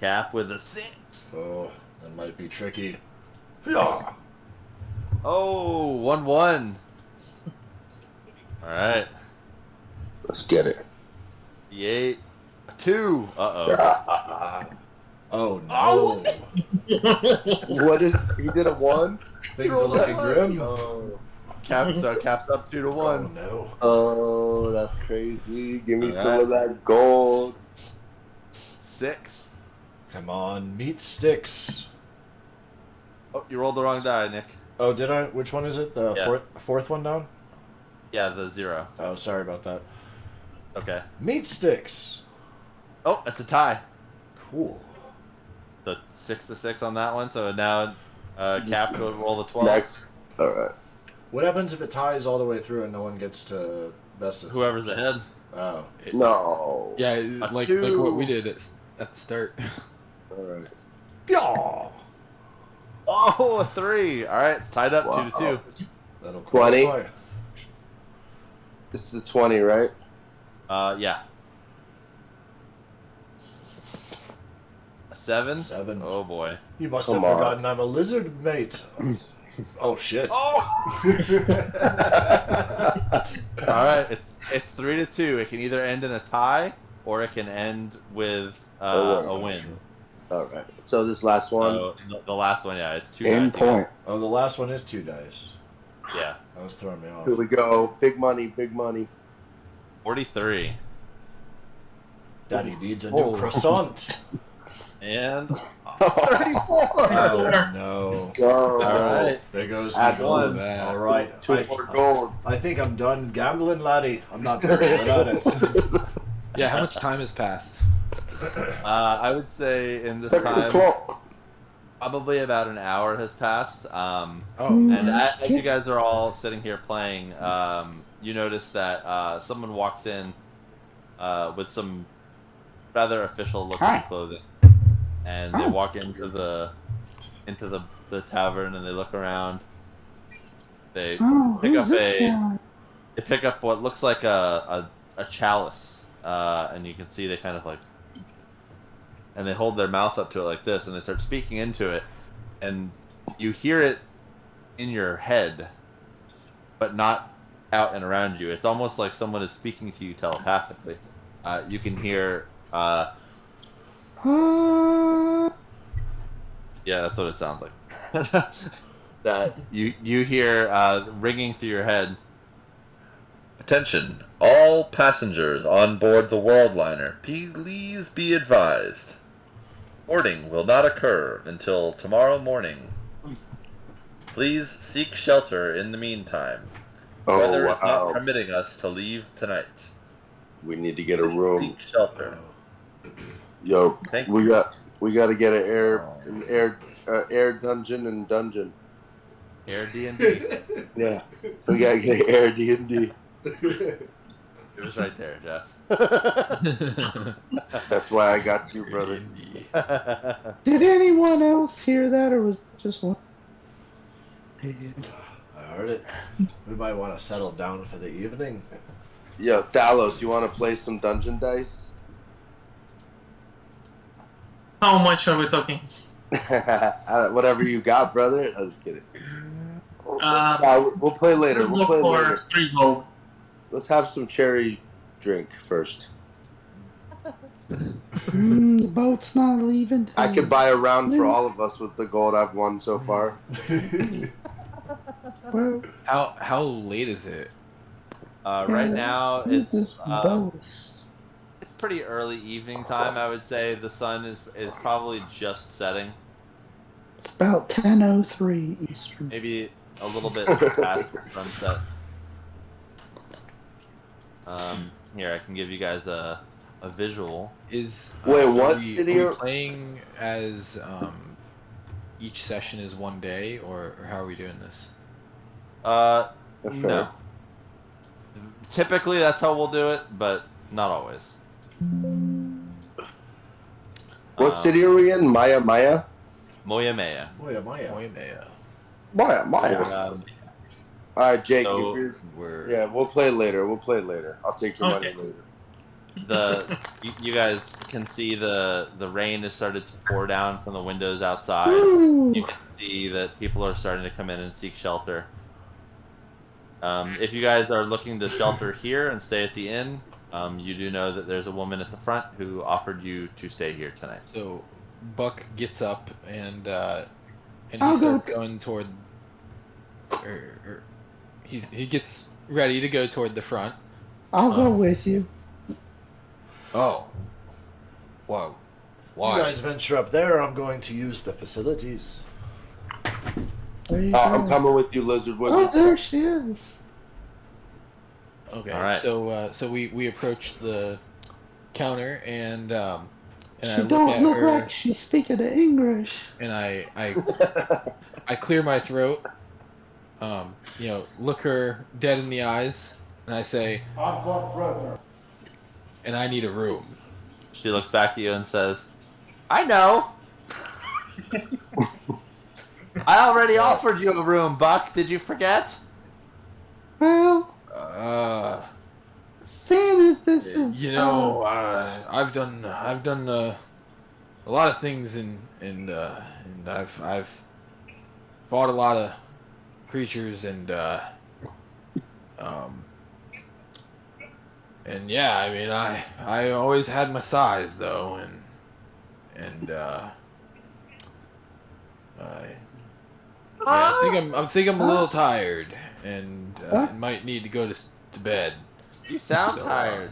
Cap with a 6. Oh, that might be tricky. Yeah. Oh, 1-1. Alright. Let's get it. The 8. 2. Uh-oh. Oh no. What is? He did a 1. Things are looking grim. Oh. Cap's up 2 to 1. Oh no. Oh, that's crazy. Give me All some right. of that gold. 6. Come on, meat sticks. Oh, you rolled the wrong die, Nick. Oh, did I? Which one is it? The Yeah. fourth one down? Yeah, the 0. Oh, sorry about that. Okay. Meat sticks. Oh, that's a tie. Cool. The 6 to 6 on that one. So now Cap goes roll the 12. Next. All right. What happens if it ties all the way through and no one gets to best of? Whoever's ahead. Oh. No. Yeah, A like 2. what we did at the start. All right. Yeah. Oh, a 3. All right, it's tied up 2 to 2. That'll 20. qualify. This is the 20, right? Yeah. A 7. 7. Oh boy. You must Come have on. forgotten I'm a lizard, mate. Oh shit. Oh. All right, it's 3 to 2. It can either end in a tie or it can end with a win. All right. So this last one. So the last one, yeah, it's 2 Game dice. point. Oh, the last one is 2 dice. Yeah, That was throwing me off. Here we go. Big money. Big money. 43 Daddy needs a new croissant. and 34. Oh no. Go. All right, There goes Add the gold. one. All right. 2 more gold. I think I'm done gambling, laddie. I'm not very good at it. Yeah, how much time has passed? I would say in this Look at the time clock. probably about an hour has passed. Oh, And as you guys are all sitting here playing, you notice that someone walks in with some rather official-looking Hi. clothing, and they walk into the tavern and they look around. They Oh, pick who's up this guy? they pick up what looks like a chalice, and you can see they kind of like, and they hold their mouth up to it like this, and they start speaking into it, and you hear it in your head, but not out and around you. It's almost like someone is speaking to you telepathically. you can hear. Yeah, that's what it sounds like. That you hear ringing through your head. Attention, all passengers on board the Worldliner, please be advised. Boarding will not occur until tomorrow morning. Please seek shelter in the meantime. Oh Weather is not wow, permitting us to leave tonight. we need to get a Please room. seek shelter. Yo, Thank we you. got to get an air dungeon and dungeon. Air D&D. Yeah, we got to get an air D&D. It was right there, Jeff. That's why I got you, brother. Did anyone else hear that, or was it just one? I heard it. We might want to settle down for the evening. Yo, Talos, you want to play some dungeon dice? How much are we talking? Whatever you got, brother. I was kidding. We'll play later. We'll play for later. 3 gold. Let's have some cherry drink first. The boat's not leaving. I could buy a round for all of us with the gold I've won so far. Well, How late is it? Right now, this boat. it's pretty early evening time. I would say the sun is probably just setting. It's about 10:03 Eastern. Maybe a little bit past sunset. Here, I can give you guys a visual. Wait, what are city we are playing as each session is one day, or how are we doing this? No. Typically, that's how we'll do it, but not always. What city are we in? Moyamaya? Moyamaya. Moyamaya. Moyamaya. All right, Jake. So, if you're, we'll play later. I'll take your money later. You guys can see the rain has started to pour down from the windows outside. Ooh. You can see that people are starting to come in and seek shelter. If you guys are looking to shelter here and stay at the inn, you do know that there's a woman at the front who offered you to stay here tonight. So Buck gets up and he I'll starts go. going toward. He gets ready to go toward the front. I'll go with you. Oh. Whoa. Why? You guys venture up there. I'm going to use the facilities. There you I'm go. coming with you, Lizard Wizard. Oh, there she is. Okay. All right. So we approach the counter and I She look don't at look her like she's speaking the English. and I clear my throat. Look her dead in the eyes, and I say, and I need a room. She looks back at you and says, "I know. I already offered you a room, Buck. Did you forget?" Well, seeing as this is, I've done a lot of things, and I've fought a lot of creatures, and yeah, I mean, I always had my size though, and I think I'm a little tired, and might need to go to bed. You sound tired.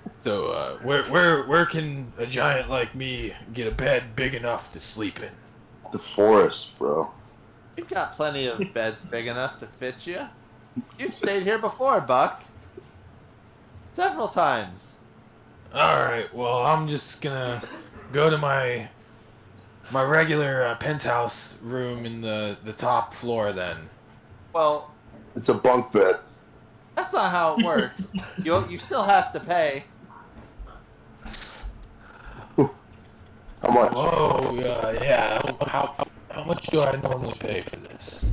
So where can a giant like me get a bed big enough to sleep in? The forest, bro. We've got plenty of beds big enough to fit you. You've stayed here before, Buck. Several times. Alright, well, I'm just gonna go to my regular penthouse room in the top floor then. Well, It's a bunk bed. that's not how it works. You still have to pay. How much? Whoa, yeah, how much do I normally pay for this?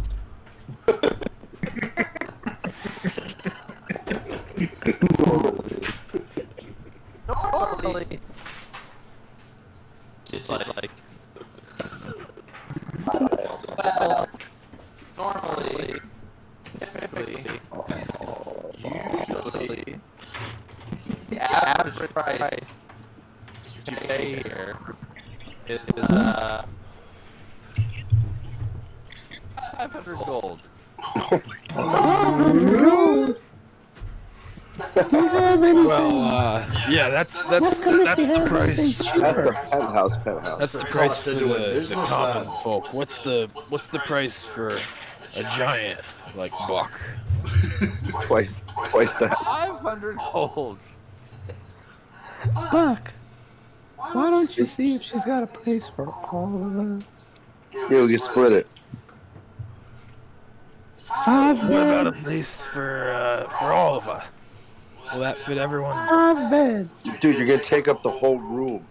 Normally, it's like well, normally, typically, usually, price to pay here is 500 gold. Do you have anything? Well, yeah, that's the price. That's the penthouse. That's the the price cost of for doing the business, common lad. folk. What's the price for a giant like Buck? Twice that. 500 gold. Buck, why don't you see if she's got a place for all of us? Yeah, we can split it. 5 What about a beds. place for all of us? Will that fit everyone? 5 beds. Dude, you're gonna take up the whole room.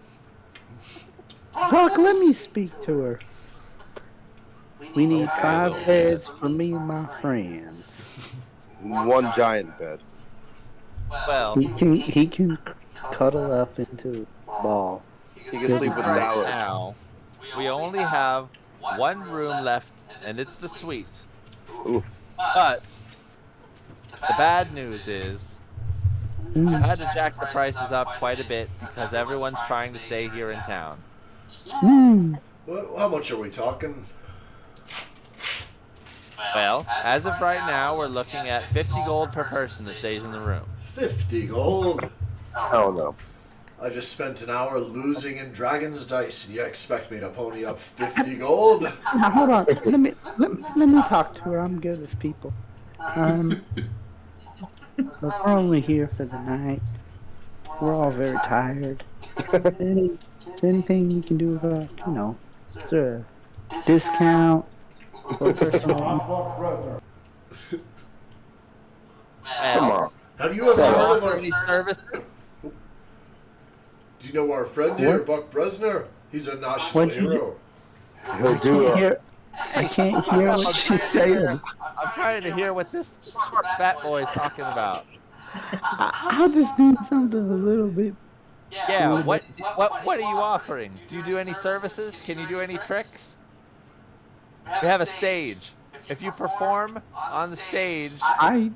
Buck, let me speak to her. We need Okay, 5 little beds for me and my friends. One giant bed. Well, He can cuddle up into a ball. You can sleep with right Dalek. now, we only have one room left, and it's the suite. Ooh. But the bad news is we had to jack the prices up quite a bit because everyone's trying to stay here in town. Well, how much are we talking? Well, as of right now, we're looking at 50 gold per person that stays in the room. 50 gold. Hell no. I just spent an hour losing in Dragon's Dice, and you expect me to pony up 50 gold? Now hold on. Let me talk to her. I'm good with people. Look, we're only here for the night. We're all very tired. Is there anything you can do about, is there a discount for a person like me? Well, Have you ever do you heard of offer our... any service? Do you know our friend here, What? Buck Bresner? He's a national What'd you hero. He'll do I can't hear what she's saying. I'm trying to hear what this short fat boy is talking about. I just need something a little bit. Yeah, what are you offering? Do you do any services? Can you do any tricks? We have a stage. If you perform on the stage, right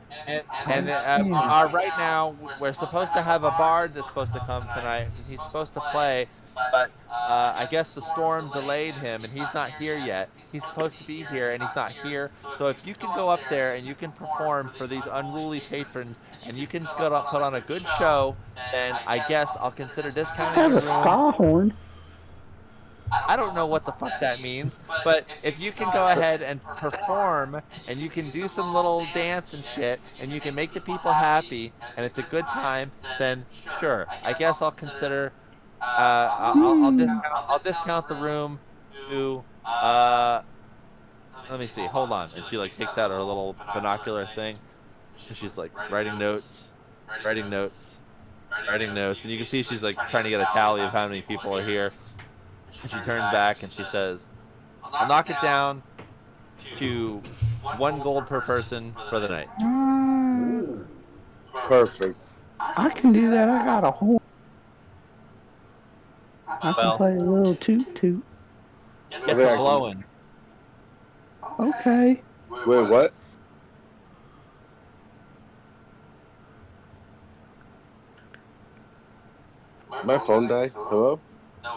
now we're supposed to have a bard that's supposed to come tonight, and he's supposed to play, but I guess the storm delayed him, and he's not here yet. He's supposed to be here, and he's not here. So if you can go up there and you can perform for these unruly patrons, and you can put on a good show, then I guess I'll consider I discounting have your a room. ska horn. I don't know what the fuck that means, but if you can go ahead and perform and you can do some little dance and shit and you can make the people happy and it's a good time, then sure, I guess I'll consider I'll discount the room to let me see, hold on. And she like takes out her little binocular thing and she's like writing notes, and you can see she's like trying to get a tally of how many people are here. And she turns back and she says, I'll knock it down to 1 gold per person for the night. Perfect. I can do that. I got a horn. I can play a little toot toot. Get to blowing. Okay. Wait, what? My phone died. Hello?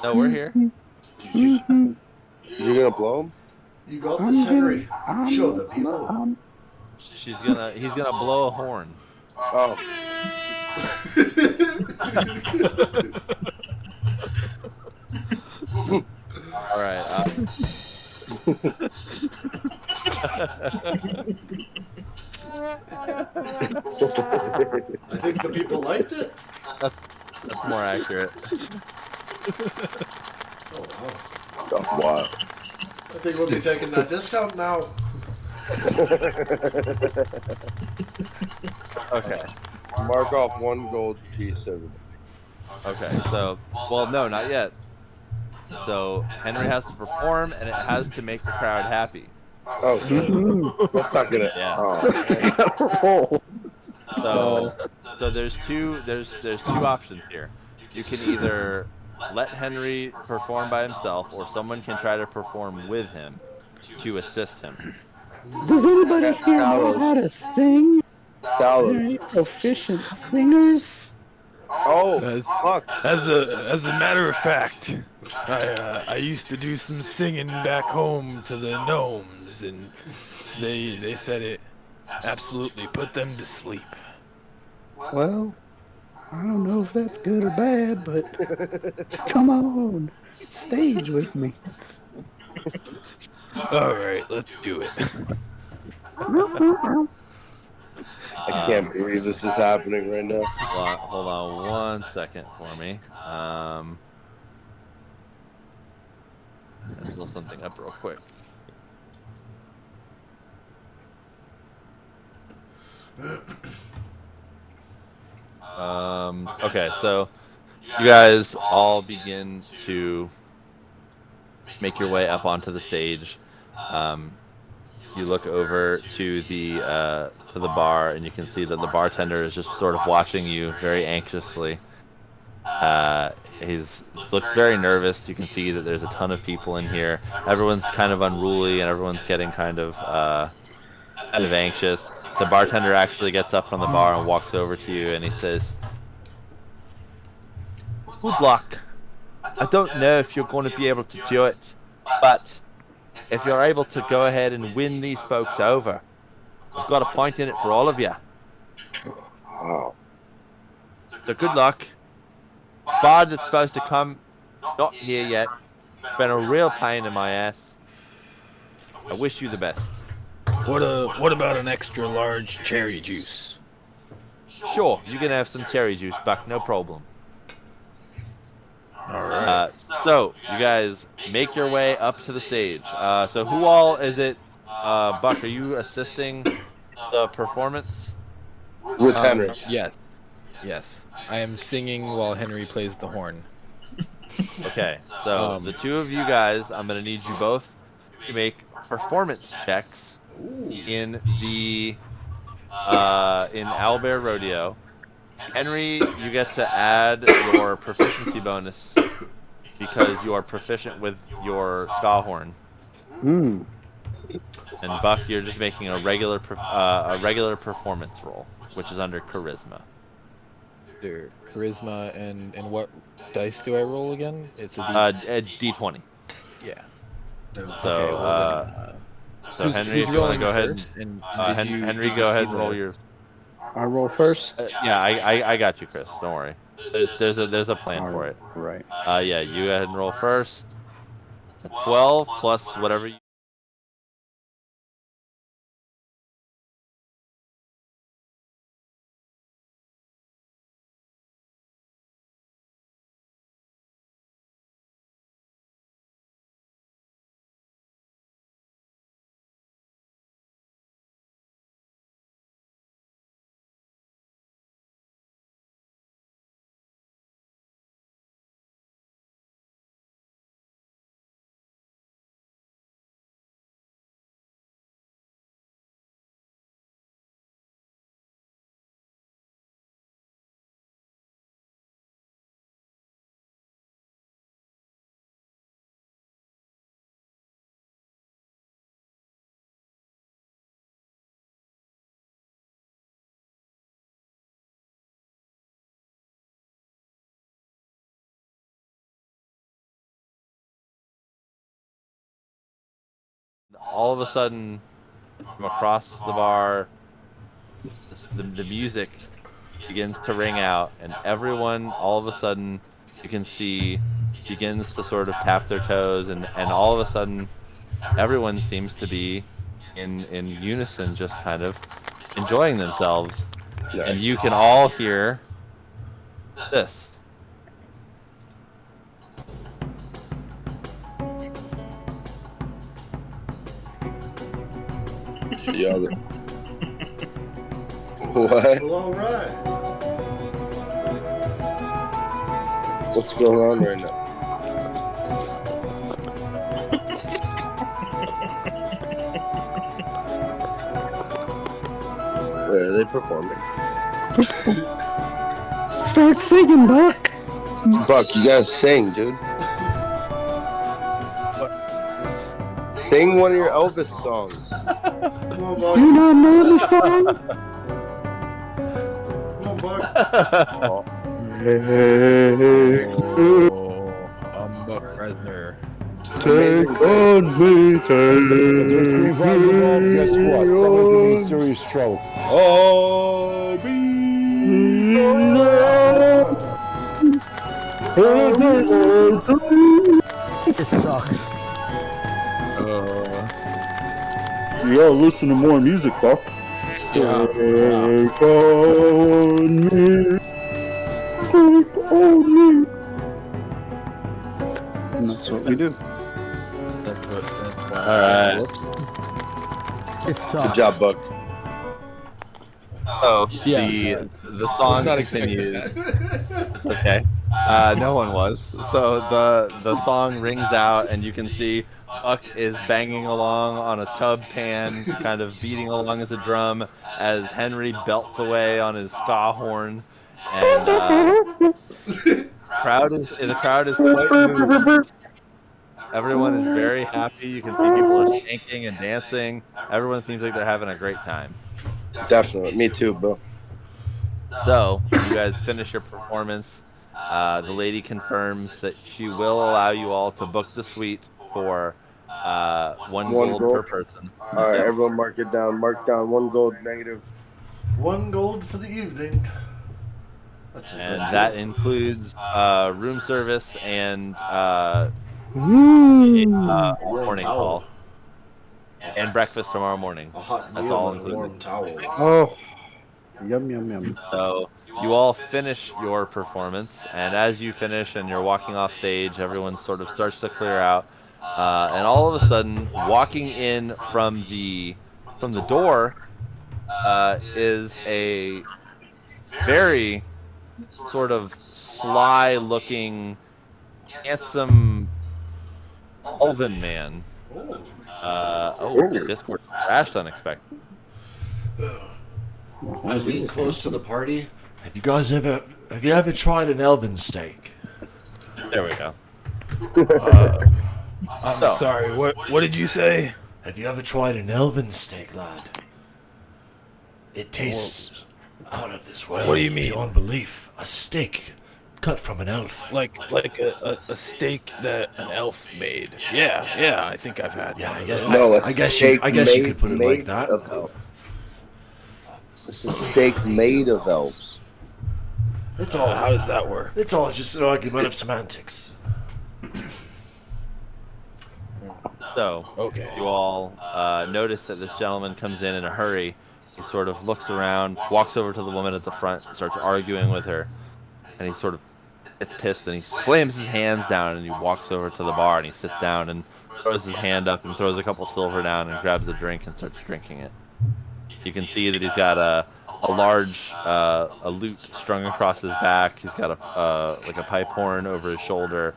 No, we're here. Mhm. You're gonna blow him? You got this, Henry. Show the people. He's gonna blow a horn. Oh. All right. I think the people liked it. That's more accurate. Oh, wow. Oh, wow. I think we'll be taking that discount now. Okay. Mark off 1 gold piece of it. Okay. So, well, no, not yet. So Henry has to perform, and it has to make the crowd happy. Oh, that's not gonna. Yeah. Oh. So there's two options here. You can either let Henry perform by himself, or someone can try to perform with him to assist him. Does anybody here know how to sing? Are there Dallas. any proficient singers? Oh, As fuck. as a matter of fact, I used to do some singing back home to the gnomes, and they said it absolutely put them to sleep. Well, I don't know if that's good or bad, but come on, stage with me. All right, let's do it. I can't believe this is happening right now. Hold on 1 second for me. Let's pull something up real quick. Okay, so you guys all begin to make your way up onto the stage. You look over to the bar, and you can see that the bartender is just sort of watching you very anxiously. He's looks very nervous. You can see that there's a ton of people in here. Everyone's kind of unruly, and everyone's getting kind of anxious. The bartender actually gets up from the bar and walks over to you, and he says, "Good luck. I don't know if you're going to be able to do it, but if you're able to go ahead and win these folks over, I've got a point in it for all of you. Wow. So good luck. Bard that's supposed to come, not here yet. Been a real pain in my ass. I wish you the best." What about an extra large cherry juice? "Sure, you can have some cherry juice back, no problem." All right. So you guys make your way up to the stage. So who all is it? Buck, are you assisting the performance? With Henry. Yes. Yes. I am singing while Henry plays the horn. Okay, so the two of you guys, I'm gonna need you both to make performance checks in the in Owlbear Rodeo. Henry, you get to add your proficiency bonus because you are proficient with your ska horn. Hmm. And Buck, you're just making a regular performance roll, which is under charisma. There, charisma and what dice do I roll again? It's a A D20. yeah. So Okay, well so who's, Henry, who's if you want to rolling go ahead, first? And Henry, did you go ahead see and roll the- your. I roll first. Yeah, I got you, Chris. Don't worry. There's a plan for it. Right. Yeah, you go ahead and roll first. 12 plus whatever you. All of a sudden, from across the bar, the music begins to ring out, and everyone, all of a sudden, you can see, begins to sort of tap their toes, and all of a sudden, everyone seems to be in unison, just kind of enjoying themselves. Nice. And you can all hear this. Yeah. What? Well, all right. What's going on right now? Where are they performing? Start singing, Buck. Buck, you gotta sing, dude. Sing one of your Elvis songs. Come on, Do Buck. you not know the song? Come on, Buck. Oh, Oh, Buck Resner. Take on me, If there's green take flags involved, guess what? Somebody's gonna be in me serious trouble. Oh, be on. It sucks. Yeah, listen to more music, Buck. yeah. Take on me. Take on me. And that's what we do. That's what. All right. It sucks. Good job, Buck. So Yeah. the I was song not expecting continues. that. It's okay. No one was. So the song rings out, and you can see Buck is banging along on a tub pan, kind of beating along as a drum, as Henry belts away on his ska horn, and the crowd is quite moved. Everyone is very happy. You can see people are skanking and dancing. Everyone seems like they're having a great time. Definitely. Me too, bro. So you guys finish your performance. The lady confirms that she will allow you all to book the suite for one One gold per gold. person. All right, Yep. everyone mark it down. Mark down 1 gold negative. 1 gold for the evening. That's a good And deal. that includes room service and Ooh. A warm morning towel. call and breakfast tomorrow morning. A hot That's meal all and a included. warm towel. Oh, yum, yum, yum. So you all finish your performance, and as you finish and you're walking off stage, everyone sort of starts to clear out, and all of a sudden, walking in from the door is a very sort of sly-looking, handsome elven man. Discord crashed unexpectedly. I lean close to the party. Have you ever tried an elven steak? There we go. I'm So- sorry. What did you say? Have you ever tried an elven steak, lad? It tastes out of this world. What do you mean? Beyond belief. A steak cut from an elf. Like a steak that an elf made? Yeah. I think I've had Yeah, one I of guess. those. No, a I guess steak you could put it like that. Of elf. It's a steak made of elves. It's all. How does that work? It's all just an argument of semantics. So Okay. you all notice that this gentleman comes in a hurry. He sort of looks around, walks over to the woman at the front, starts arguing with her, and he sort of gets pissed and he slams his hands down and he walks over to the bar and he sits down and throws his hand up and throws a couple silver down and grabs a drink and starts drinking it. You can see that he's got a large a lute strung across his back. He's got a pipe horn over his shoulder,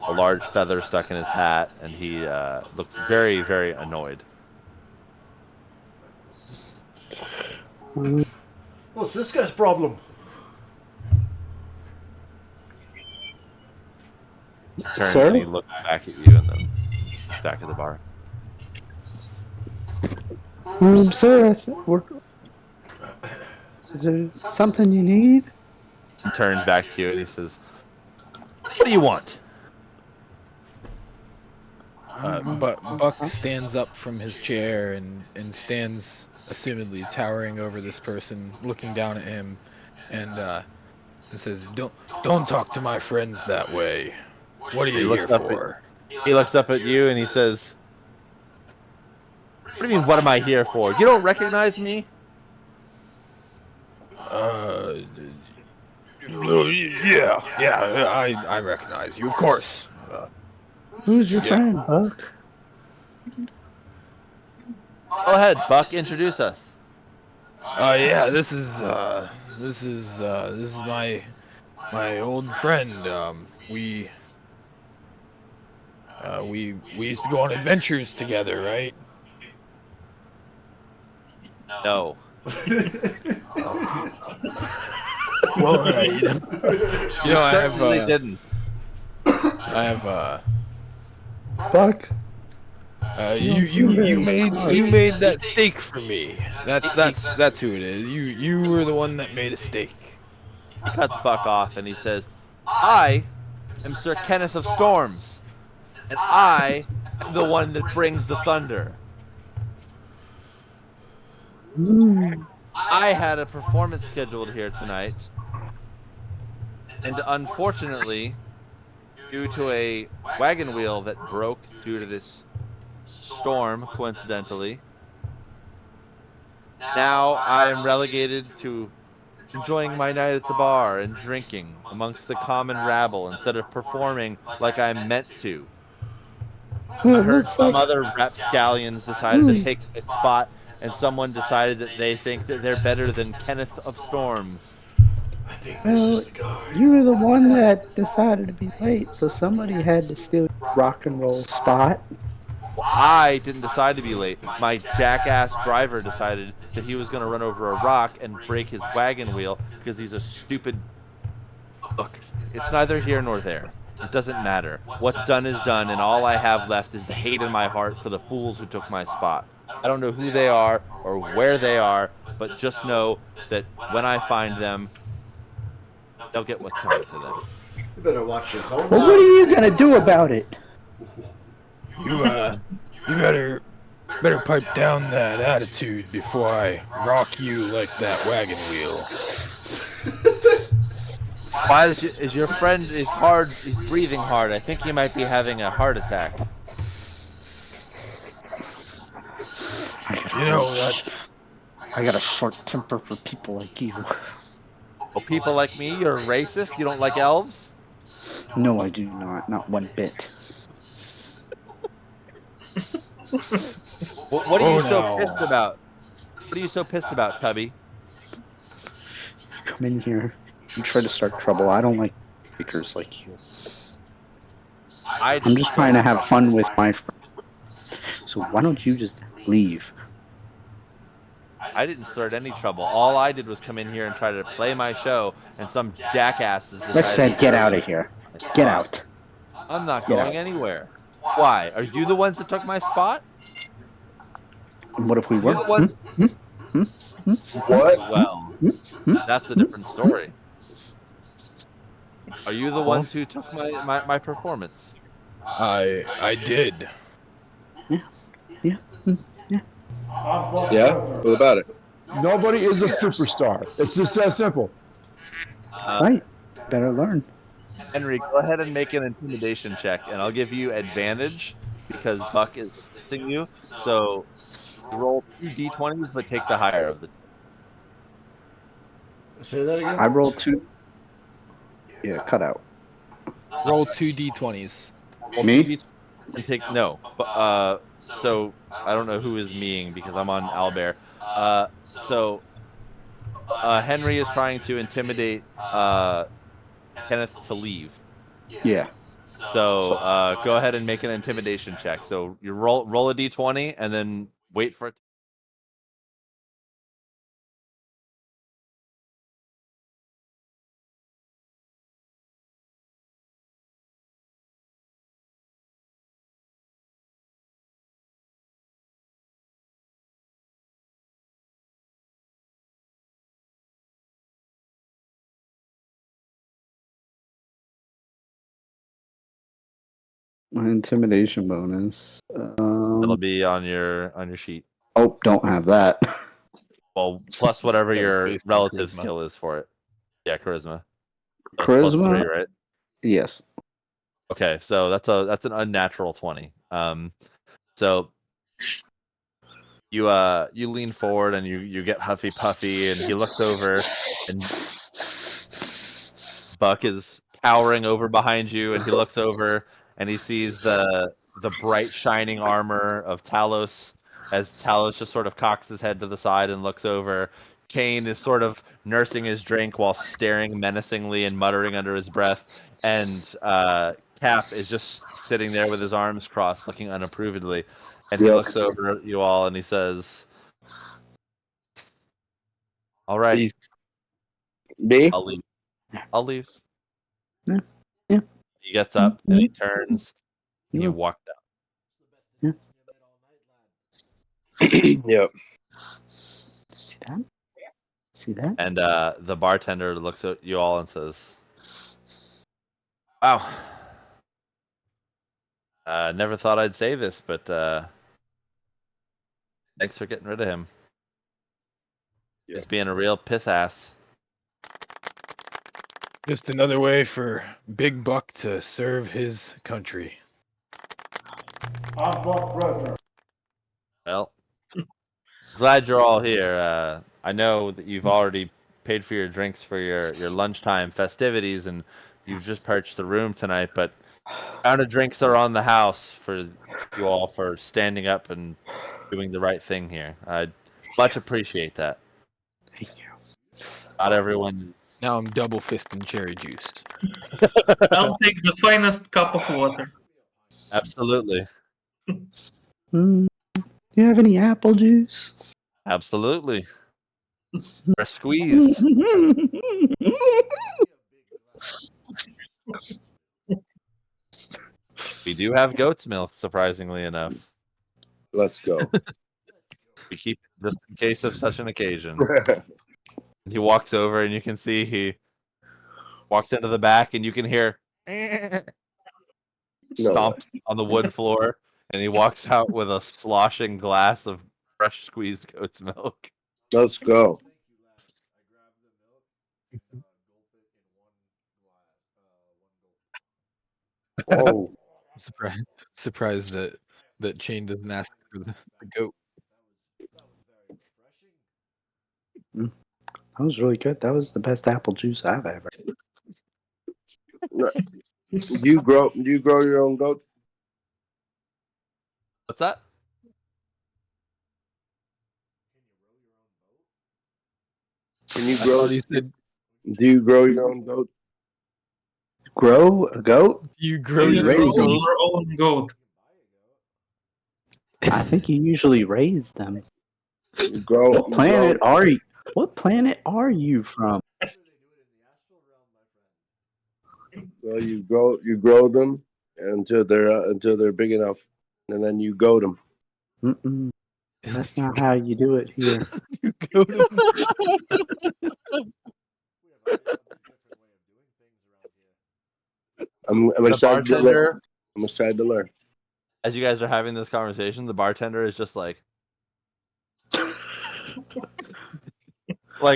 a large feather stuck in his hat, and he looks very, very annoyed. What's this guy's problem? Turns Sir? and he looks back at you and then he's back at the bar. Sir, is there something you need? He turns back to you and he says, "What do you want?" But Buck stands up from his chair and stands, assumedly towering over this person, looking down at him, and says, "Don't talk to my friends that way. What are He you looks here up at- for?" He looks up at you and he says, "What do you mean, what am I here for? You don't recognize me?" Yeah, I recognize you, of course. Who's your Yeah. friend, Buck? Go ahead, Buck, introduce us. Yeah, this is my old friend. We used to go on adventures together, right? No. Well, you know, I have Certainly didn't. Buck? You made that steak for me. That's who it is. You were the one that made a steak. cuts Buck off and he says, I am Sir Kenneth of Storms, and I am the one that brings the thunder. I had a performance scheduled here tonight, and unfortunately, due to a wagon wheel that broke due to this storm, coincidentally, now I am relegated to enjoying my night at the bar and drinking amongst the common rabble instead of performing like I'm meant to. Well, I it heard looks some like other rapscallions decided to take my spot, and someone decided that they think that they're better than Kenneth of Storms. I think this well, is the guy. you were the one that decided to be late, so somebody had to steal your rock and roll spot. Well, I didn't decide to be late. My jackass driver decided that he was going to run over a rock and break his wagon wheel because he's a stupid. Look, it's neither here nor there. It doesn't matter. What's done is done, and all I have left is the hate in my heart for the fools who took my spot. I don't know who they are or where they are, but just know that when I find them, they'll get what's coming to them. You better watch your tone. Well, what are you gonna do about it? You better pipe down that attitude before I rock you like that wagon wheel. Why is your friend is hard? He's breathing hard. I think he might be having a heart attack. You know that's I got a short temper for people like you. Oh, people like me, you're racist. You don't like elves? No, I do not one bit. What are you so no. pissed about? What are you so pissed about, Cubby? You come in here, you try to start trouble. I don't like speakers like you. I I'm didn't just start trying to have trouble. fun with my friends. So why don't you just leave? I didn't start any trouble. All I did was come in here and try to play my show, and some jackasses decided. Lex said, that get they were out gonna of here. take my Get spot. out. I'm not Get going out. anywhere. Why? Are you the ones that took my spot? And what if we You're were? the ones. What? Well, that's a different story. Are you the ones who took my performance? I did. Yeah. Yeah? What about it? Nobody is a superstar. It's just that simple. Right. Better learn. Henry, go ahead and make an intimidation check, and I'll give you advantage because Buck is assisting you. So you roll 2 d20s, but take the higher of the. Say that again. I rolled 2. Yeah, cut out. Roll 2d20s. Roll Me? 2 d20s and take no. But so I don't know who is meing because I'm on Albert. So Henry is trying to intimidate Kenneth to leave. Yeah. So go ahead and make an intimidation check. So you roll a d20 and then wait for it. My intimidation bonus. It'll be on your sheet. Oh, don't have that. Well, plus whatever That was your based on relative charisma. skill is for it. Yeah, charisma. That's plus Charisma? 3, right? Yes. Okay, so that's an unnatural 20. So you lean forward and you get huffy puffy, and he looks over, and Buck is cowering over behind you, and he looks over and he sees the bright shining armor of Talos as Talos just sort of cocks his head to the side and looks over. Kane is sort of nursing his drink while staring menacingly and muttering under his breath, and Cap is just sitting there with his arms crossed, looking unapprovedly. And he Yep. looks over at you all and he says, "All right, Me? I'll leave. I'll leave." Yeah. Yeah. He gets up and he turns and he Yeah. walked out. Yep. See that? See see that. And the bartender looks at you all and says, "Wow, never thought I'd say this, but thanks for getting rid of him. Yeah. He's being a real piss ass." Just another way for Big Buck to serve his country. I'm Buck Redner. Well, glad you're all here. I know that you've already paid for your drinks for your lunchtime festivities, and you've just purchased a room tonight. But round of drinks are on the house for you all for standing up and doing the right thing here. I much appreciate that. Thank you. Not everyone. Now I'm double fisting cherry juice. I'll take the finest cup of water. Absolutely, Do you have any apple juice? absolutely. Or squeeze. We do have goat's milk, surprisingly enough. Let's go. We keep it just in case of such an occasion. He walks over, and you can see he walks into the back, and you can hear stomps on the wood floor, and he walks out with a sloshing glass of fresh squeezed goat's milk. Let's go. Oh, I'm surprised that Chain doesn't ask for the goat. That was really good. That was the best apple juice I've ever. Do you grow your own goat? What's that? Can you I grow? thought he said, Do you grow your own goat? Grow a goat? "Do you Do grow you your grow own raise 'em. goat?" your own goat? I think you usually raise them. You grow. What planet are you? What planet are you from? So you grow them until they're big enough, and then you goat them. Mm-mm. That's not how you do it here. You goat him. I'm The excited to learn. bartender, I'm excited to learn. as you guys are having this conversation, the bartender is just like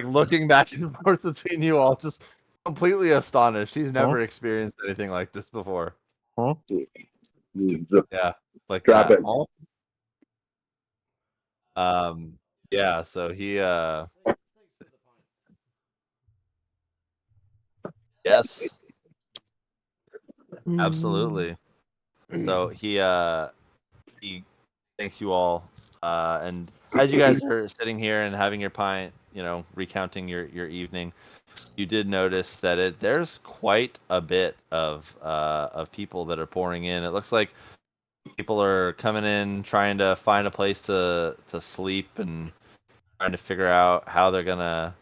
looking back and forth between you all, just completely astonished. He's never experienced anything like this before. Yeah, like Drop that. it. Yeah, so he yes, absolutely. So he thanks you all. And as you guys are sitting here and having your pint, recounting your evening, you did notice that there's quite a bit of people that are pouring in. It looks like people are coming in trying to find a place to sleep and trying to figure out how they're gonna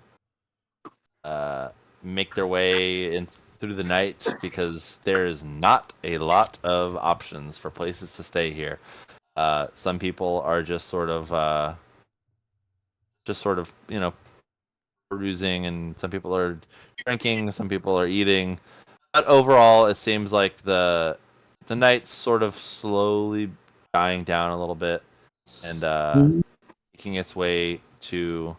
make their way in through the night, because there is not a lot of options for places to stay here. Some people are just sort of perusing, and some people are drinking, some people are eating. But overall, it seems like the night's sort of slowly dying down a little bit, and making its way to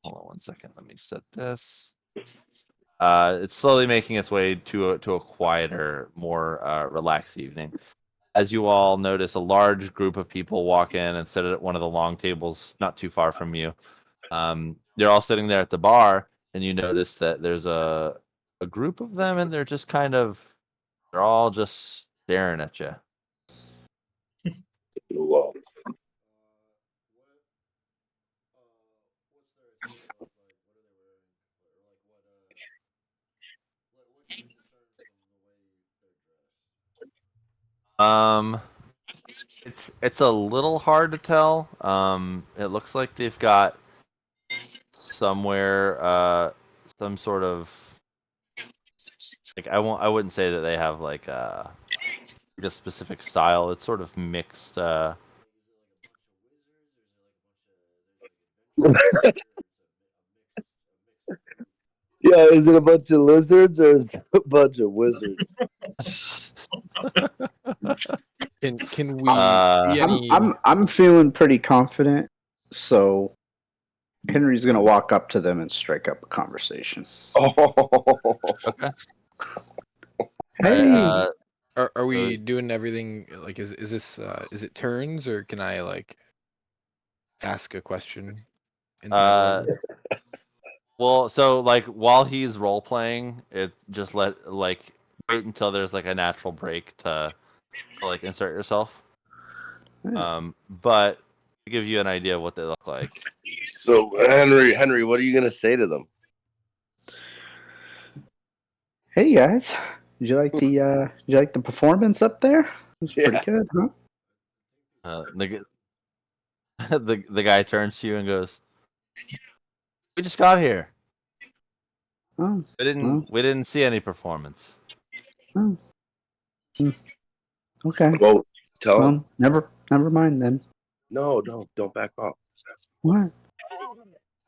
hold on one second, let me set this. It's slowly making its way to a quieter, more relaxed evening. As you all notice, a large group of people walk in and sit at one of the long tables not too far from you. They're all sitting there at the bar, and you notice that there's a group of them, and they're all just staring at you. Whoa. Um, it's a little hard to tell. It looks like they've got somewhere some sort of I wouldn't say that they have like a specific style. It's sort of mixed. Yeah, is it a bunch of lizards or is it a bunch of wizards? Can we see I'm any? I'm feeling pretty confident, so Henry's gonna walk up to them and strike up a conversation. Okay. Hey, Are we doing everything like is this is it turns or can I like ask a question in that Uh, order? well, so like while he's role playing, it just like wait until there's like a natural break to like insert yourself. But to give you an idea of what they look like. So Henry, what are you gonna say to them? hey guys, did you like the performance up there? It's pretty Yeah. good, huh? The guy turns to you and goes, "We just got here. Oh, We didn't see any performance." oh, mm, okay. Well, tell him. Well, never mind then. No, don't back off. What?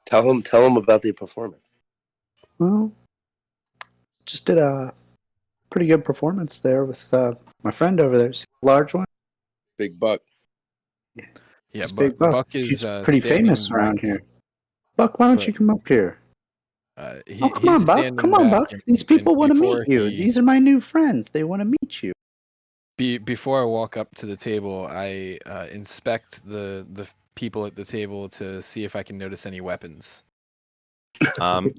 Tell him about the performance. Well, just did a pretty good performance there with my friend over there. See the large one? Big Buck. Yeah, It's Big Buck. Buck is He's pretty standing famous around back, here. Buck, why don't but you come up here? oh, Come he's on, Buck. standing Come on, back, Buck. These people want to meet before you. These are my new friends. They want to meet you. before I walk up to the table, I inspect the people at the table to see if I can notice any weapons.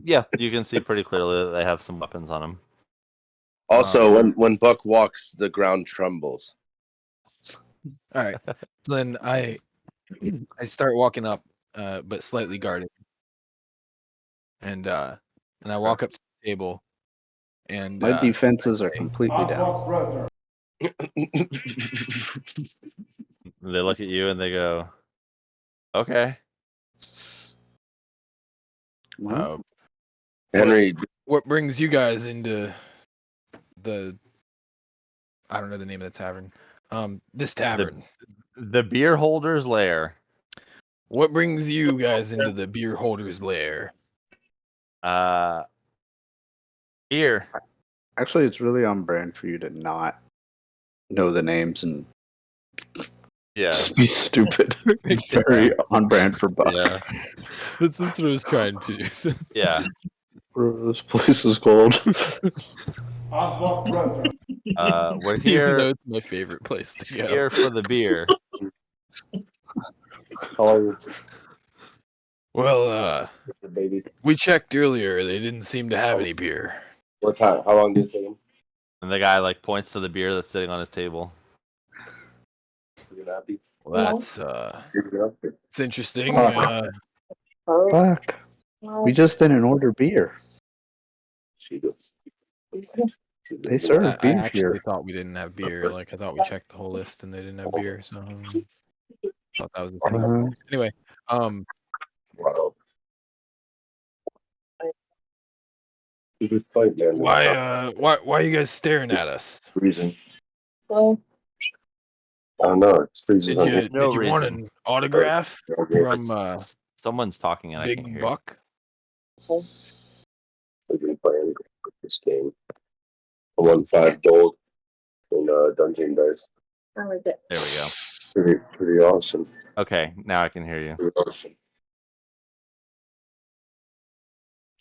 Yeah, you can see pretty clearly that they have some weapons on them. Also, when Buck walks, the ground trembles. All right, then I start walking up, but slightly guarded, and I walk up to the table, and My defenses are completely down. They look at you and they go, "Okay." Well, Henry, what brings you guys into the I don't know the name of the tavern. This tavern. The beer holder's lair. What brings you guys into the beer holder's lair? Beer. actually, it's really on brand for you to not know the names and Yeah. just be stupid. It's very on brand for Buck. Yeah. That's what I was trying to do. Yeah. Whatever this place is called. We're Even here though it's my favorite place to go. here for the beer. Well, the baby. we checked earlier. They didn't seem to have any beer. What time? How long did it take him? And the guy like points to the beer that's sitting on his table. Well, that's it's interesting. Buck, we just didn't order beer. They serve I beer actually here. thought we didn't have beer. Like I thought we checked the whole list and they didn't have beer. So thought that was the thing. Anyway, why are you guys staring at us? Freezing. I don't know. It's freezing. Did No you want reason. an autograph from Someone's talking and I can't Big hear. Buck? We've been playing this game. I won 5 gold in Dungeon Dice. There we go. Pretty awesome. Okay, now I can hear you. Pretty awesome.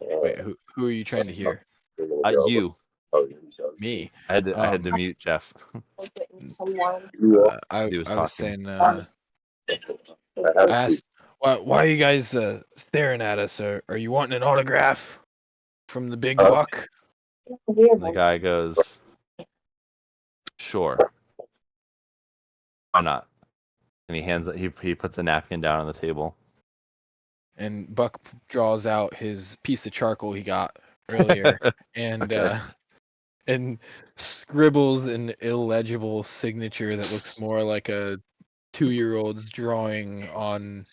Wait, who are you trying to hear? You. Me. I had to mute Jeff. I He was was talking. saying. I asked, why are you guys staring at us? Are you wanting an autograph from the Big Buck? And the guy goes, "Sure. Why not?" And he puts a napkin down on the table. And Buck draws out his piece of charcoal he got earlier and Okay. and scribbles an illegible signature that looks more like a 2-year-old's drawing on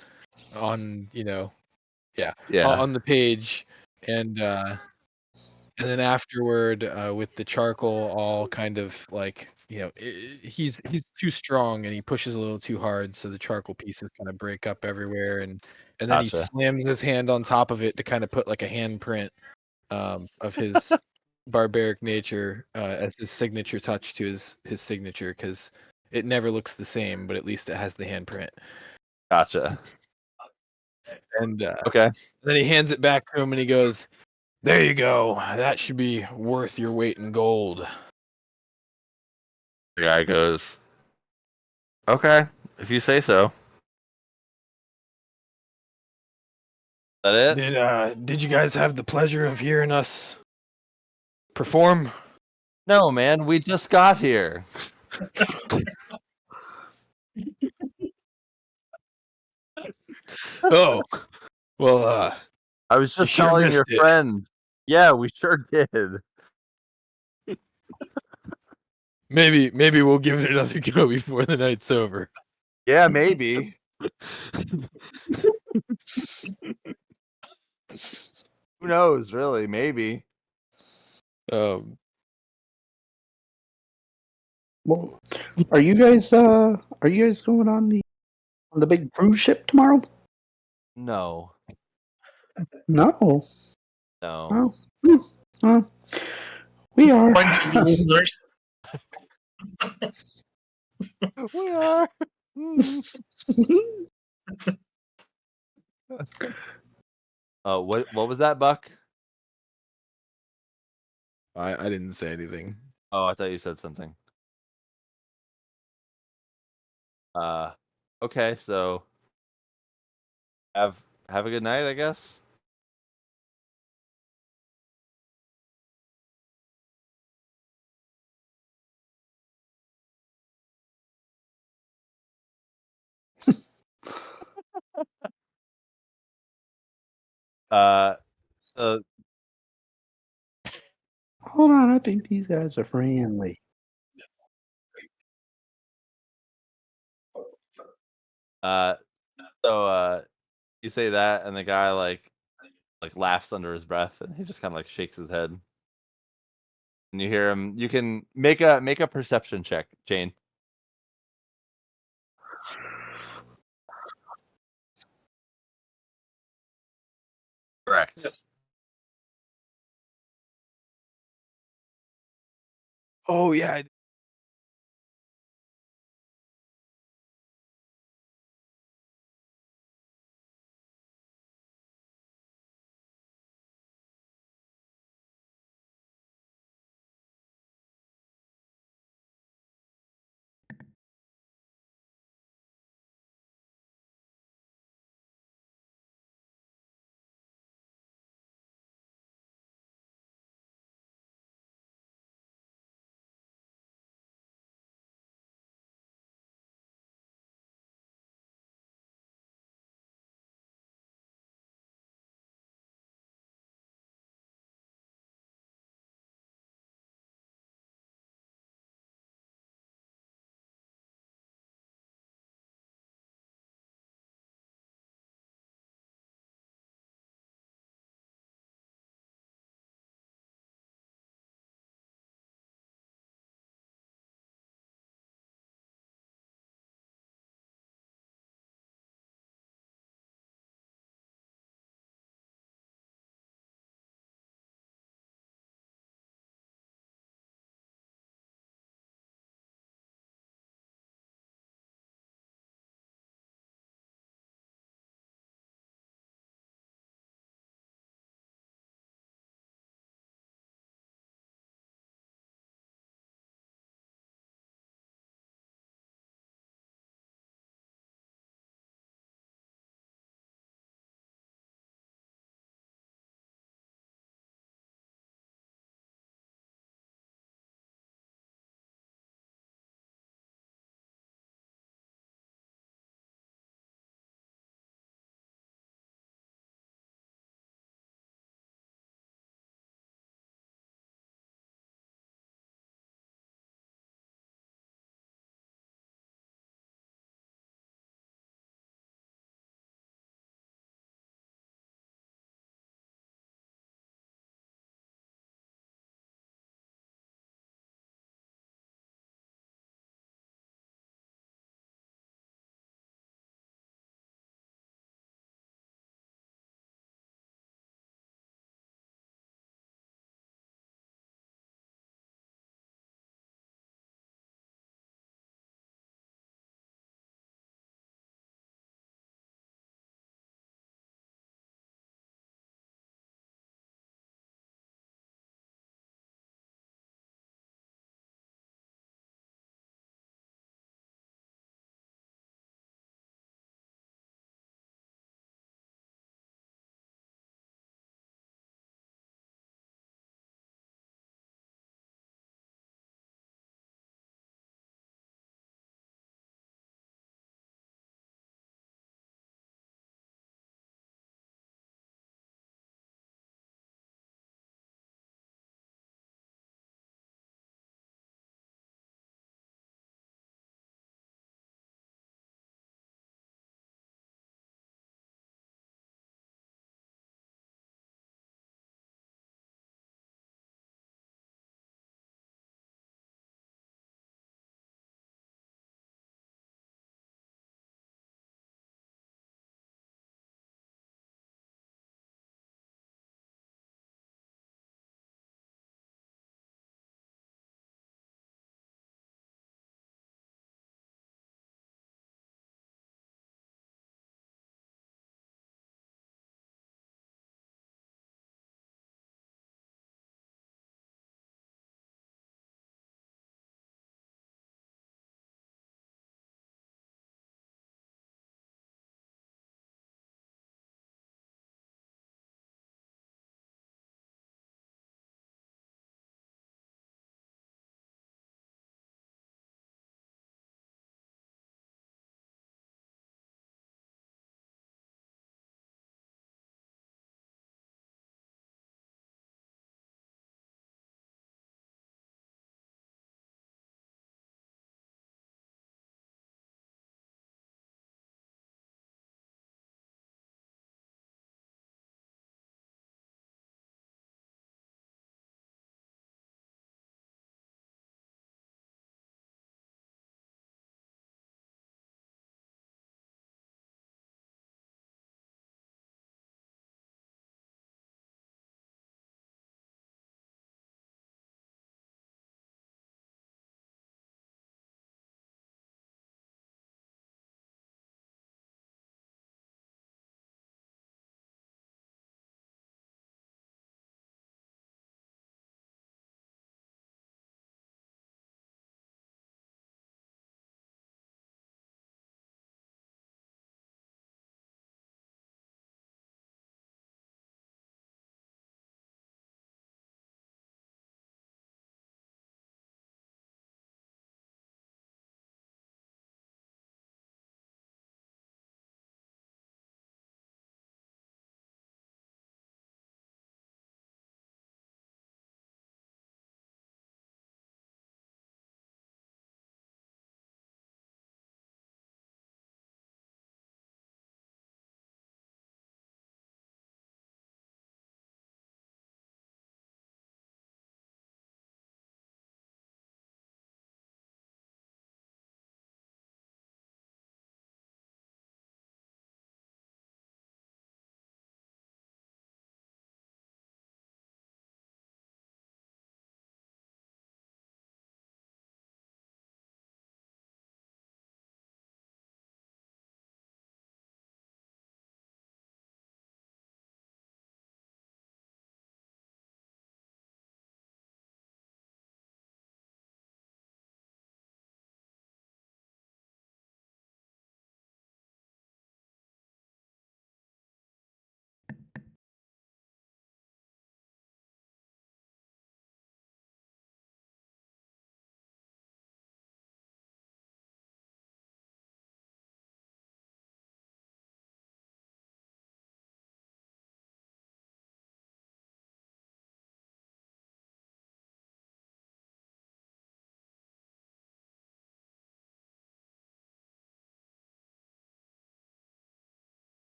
on the page, and then afterward with the charcoal all kind of like he's too strong and he pushes a little too hard, so the charcoal pieces kind of break up everywhere, and then he Gotcha. slams his hand on top of it to kind of put like a handprint of his barbaric nature as his signature touch to his signature, because it never looks the same, but at least it has the handprint. Gotcha. And Okay. then he hands it back to him and he goes, "There you go. That should be worth your weight in gold." The guy goes, "Okay, if you say so." That it? Did you guys have the pleasure of hearing us perform? No, man. We just got here. Oh, well, I was you just sure telling missed your it. friend. Yeah, we sure did. Maybe we'll give it another go before the night's over. Yeah, maybe. Who knows? Really, maybe. Um, Well, are you guys going on the big cruise ship tomorrow? No. No. No. Well, well, we are. Bunch of losers. We are. Hmm. What was that, Buck? I didn't say anything. Oh, I thought you said something. Okay, so have a good night, I guess. Uh, uh, Hold on, I think these guys are friendly. uh, so you say that, and the guy like laughs under his breath, and he just kind of like shakes his head, and you hear him. You can make a perception check, Jane. Correct. Yes. Oh yeah,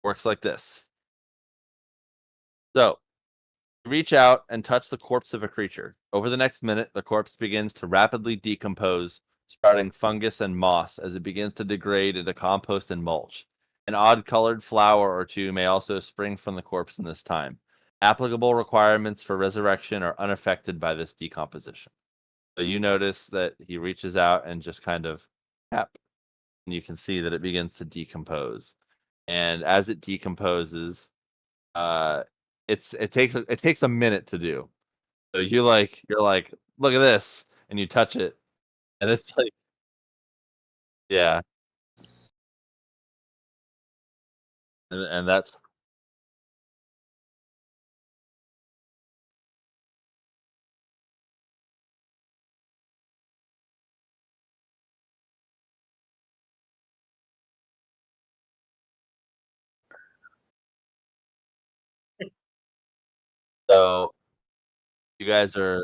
Works like this. So, you reach out and touch the corpse of a creature. Over the next minute, the corpse begins to rapidly decompose, sprouting fungus and moss as it begins to degrade into compost and mulch. An odd colored flower or two may also spring from the corpse in this time. Applicable requirements for resurrection are unaffected by this decomposition. So you notice that he reaches out and just kind of tap, and you can see that it begins to decompose. And as it decomposes, uh, it takes a minute to do. So you're like, look at this, and you touch it, and it's like, yeah, and that's so you guys are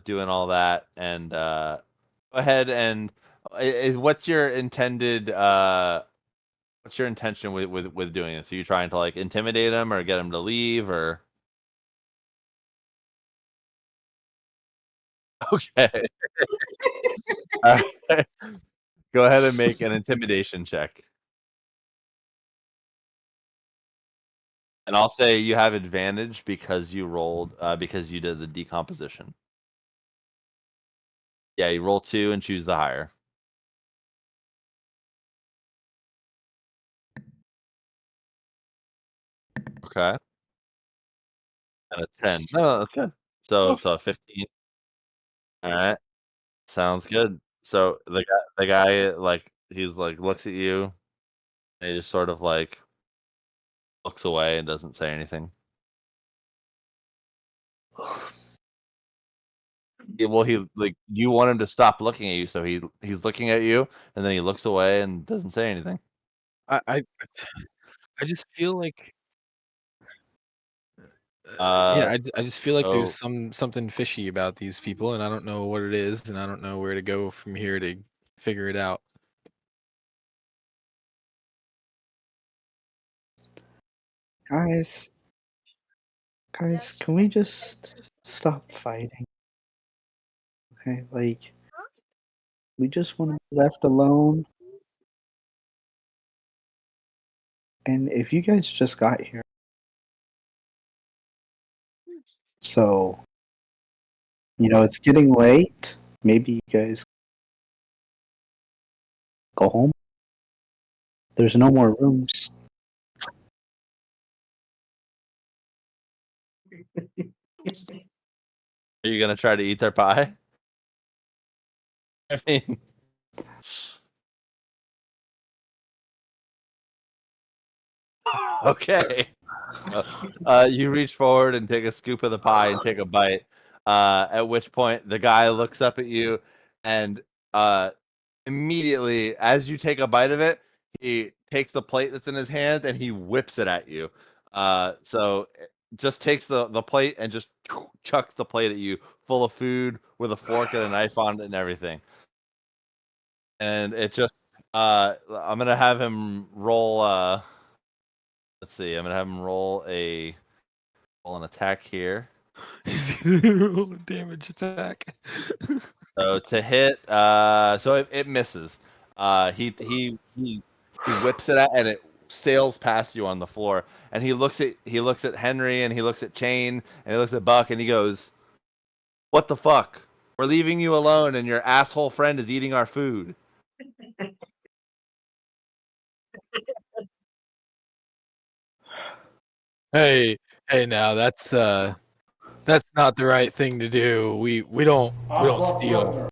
doing all that, and go ahead and what's your intended what's your intention with doing this? Are you trying to like intimidate him or get him to leave or okay? Go ahead and make an intimidation check. And I'll say you have advantage because you rolled because you did the decomposition. Yeah, you roll 2 and choose the higher. Okay. And a 10. No, that's good. So 15. All right. Sounds good. So the guy like he's like looks at you and he just sort of like looks away and doesn't say anything. Well, he like you want him to stop looking at you, so he's looking at you and then he looks away and doesn't say anything. I I I just feel like yeah, Uh I just feel like there's so something fishy about these people, and I don't know what it is, and I don't know where to go from here to figure it out. Guys, guys, can we just stop fighting? Okay, like we just want to be left alone. And if you guys just got here, so it's getting late. Maybe you guys go home. There's no more rooms. are you gonna try to eat their pie? I mean okay. You reach forward and take a scoop of the pie and take a bite. At which point the guy looks up at you and uh, immediately, as you take a bite of it, he takes the plate that's in his hand and he whips it at you. So just takes the plate and just chucks the plate at you, full of food with a fork and a knife on it and everything. And it just, I'm gonna have him roll. Let's see, I'm gonna have him roll an attack here. He's gonna roll a damage attack. So to hit, so it misses. He whips it out and it sails past you on the floor. And he looks at Henry and he looks at Chain and he looks at Buck and he goes, "What the fuck? We're leaving you alone and your asshole friend is eating our food." Hey, hey, now that's not the right thing to do. We don't steal.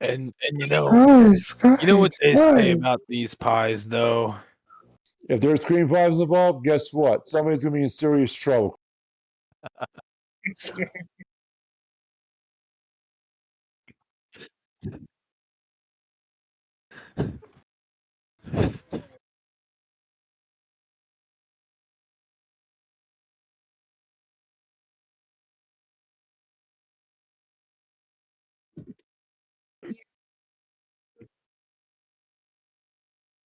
And Guys, you know what guys, they say guys. about these pies though. If there's green flags involved, guess what? Somebody's gonna be in serious trouble.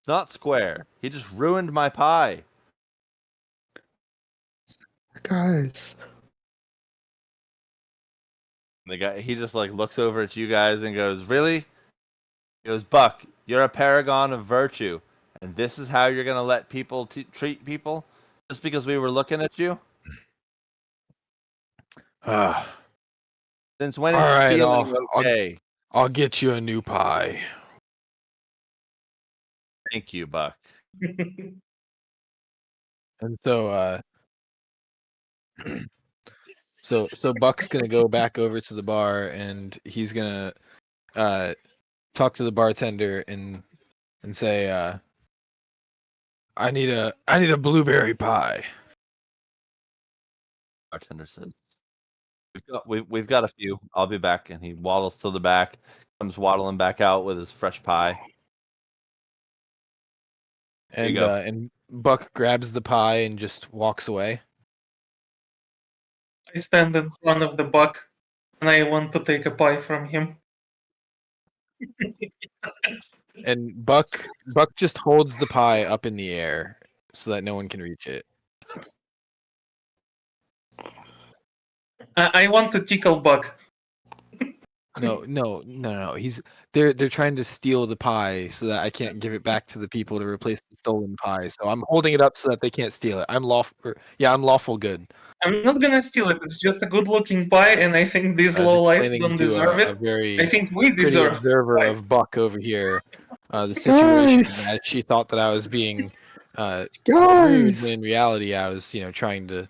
It's not square. He just ruined my pie. Guys. The guy, he just like looks over at you guys and goes, "Really?" He goes, "Buck, you're a paragon of virtue, and this is how you're gonna let people treat people just because we were looking at you? All Since when is right, stealing okay?" I'll get you a new pie. Thank you, Buck. And so, so Buck's gonna go back over to the bar, and he's gonna talk to the bartender and say, I need a blueberry pie. Bartender says, "We've got a few. I'll be back." And he waddles to the back, comes waddling back out with his fresh pie. There you go. And Buck grabs the pie and just walks away. I stand in front of the buck and I want to take a pie from him. And Buck just holds the pie up in the air so that no one can reach it. I want to tickle Buck. No. They're trying to steal the pie so that I can't give it back to the people to replace the stolen pie. So I'm holding it up so that they can't steal it. I'm lawful good. I'm not gonna steal it. It's just a good-looking pie, and I think these I was lowlifes explaining don't to deserve a it. very I think we pretty deserve this observer pie. of Buck over here the situation, Guys! as she thought that I was being rude, Guys! when in reality I was, trying to.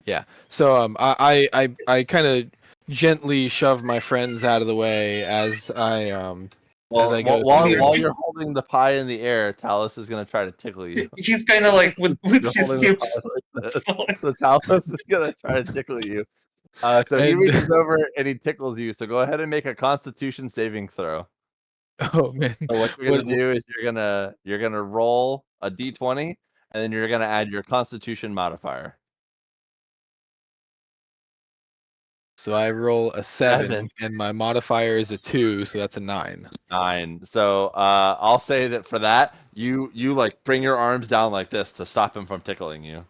Yeah. So I kind of gently shove my friends out of the way as I Well, go through. while you're holding the pie in the air, Talus is gonna try to tickle you. He's kind of like with You're his holding the hips. pie like this. So Talus is gonna try to tickle you. So he And- reaches over and he tickles you. So go ahead and make a Constitution saving throw. Oh man. So what you're gonna do is you're gonna roll a d20, and then you're gonna add your Constitution modifier. So I roll a 7, 7. and my modifier is a 2, so that's a 9. 9. So I'll say that for that, you like bring your arms down like this to stop him from tickling you.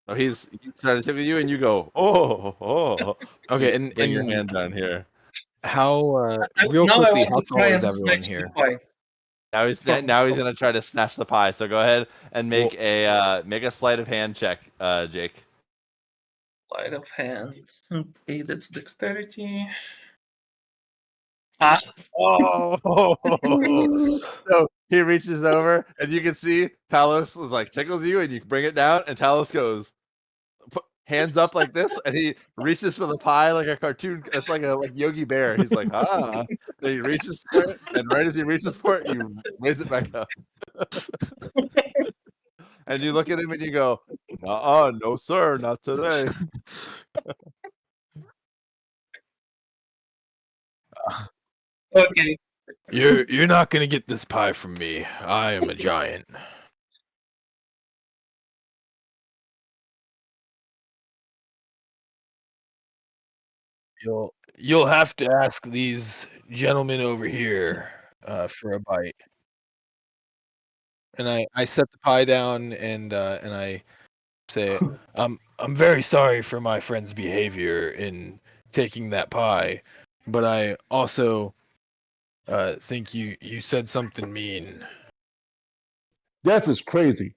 So he's trying to tickle you, and you go, oh. Okay, You bring your and hand down here. how real Now I quickly, want how to try tall is and everyone snatch the here? pie. Now he's gonna try to snatch the pie. So go ahead and make a sleight of hand check, Jake. Sleight of hand. Okay, that's dexterity. Ah, Oh, so he reaches over, and you can see Talos is like tickles you, and you bring it down, and Talos goes hands up like this, and he reaches for the pie like a cartoon. It's like Yogi Bear. He's like, ah. Then he reaches for it, and right as he reaches for it, you raise it back up, and you look at him and you go, no, sir, not today. okay. You're not gonna get this pie from me. I am a giant. You'll have to ask these gentlemen over here for a bite. And I set the pie down and I say, I'm very sorry for my friend's behavior in taking that pie, but I also think you said something mean. Death is crazy.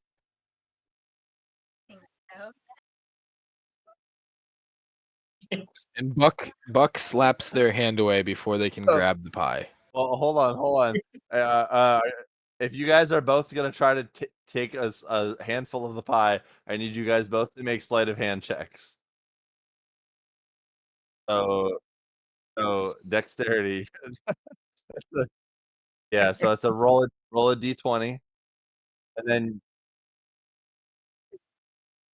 And Buck slaps their hand away before they can grab the pie. Well, hold on. If you guys are both gonna try to take a handful of the pie, I need you guys both to make sleight of hand checks. So dexterity. Yeah, so it's a roll a d20, and then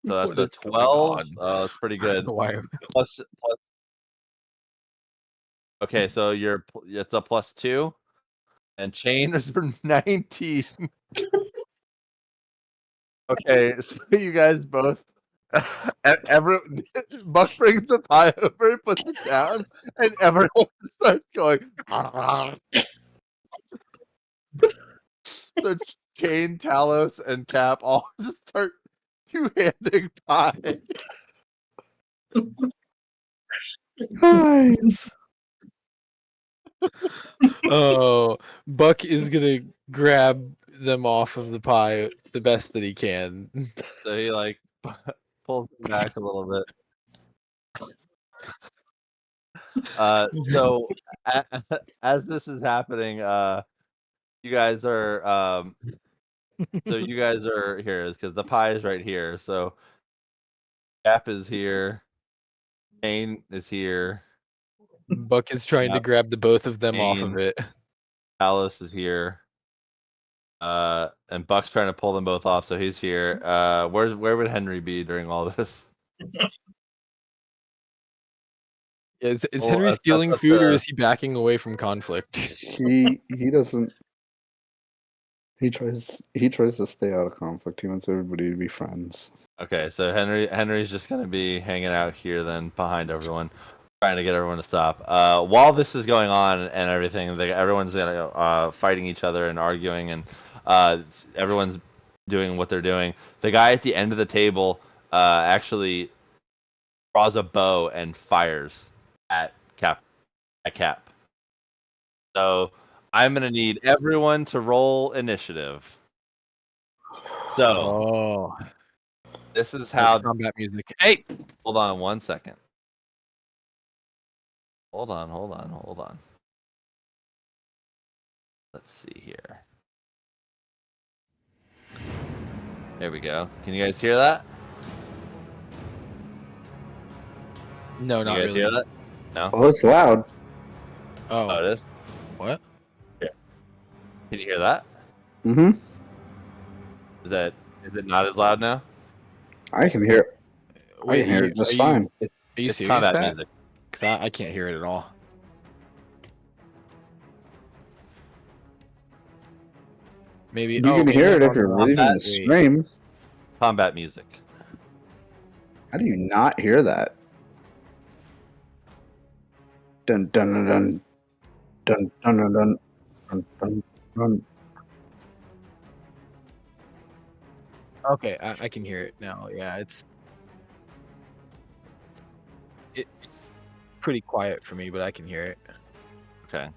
so that's What a is going 12. on? That's pretty good. Why? Plus. Okay, so it's a +2, and chain is for 19. Okay, so you guys both. Every Buck brings the pie over and puts it down, and everyone starts going. So Jane, Talos, and Cap all just start two-handing pie. Guys. Oh, Buck is gonna grab them off of the pie the best that he can. So he like pulls them back a little bit. So as this is happening, you guys are so you guys are here because the pie is right here. So Cap is here, Jane is here, Buck is trying to Yep. grab the both of them off of Jane. it. Alice is here. And Buck's trying to pull them both off, so he's here. Where would Henry be during all this? Is Well, Henry that's stealing up food or to- is he backing away from conflict? He doesn't. He tries to stay out of conflict. He wants everybody to be friends. Okay, so Henry's just gonna be hanging out here then behind everyone, trying to get everyone to stop. While this is going on and everything, everyone's fighting each other and arguing, and everyone's doing what they're doing. The guy at the end of the table actually draws a bow and fires at Cap. So I'm gonna need everyone to roll initiative. So Oh, this is like how. combat music. Hey, Hold on 1 second. Hold on. Let's see here. There we go. Can you guys hear that? no, Can not you guys really. hear that? No. Oh, it's loud. Oh, Oh, it is. what? Can you hear that? Mm-hmm. Is it not as loud now? I can hear it. I Wait, can hear it just fine. Are you It's serious, combat Pat? music. Because I can't hear it at all. Maybe You oh, can maybe hear it if on you're the- leaving the wait. stream. Combat music. How do you not hear that? Dun dun dun dun dun dun dun dun dun dun. dun. Okay, I can hear it now. Yeah, it's pretty quiet for me, but I can hear it. Okay.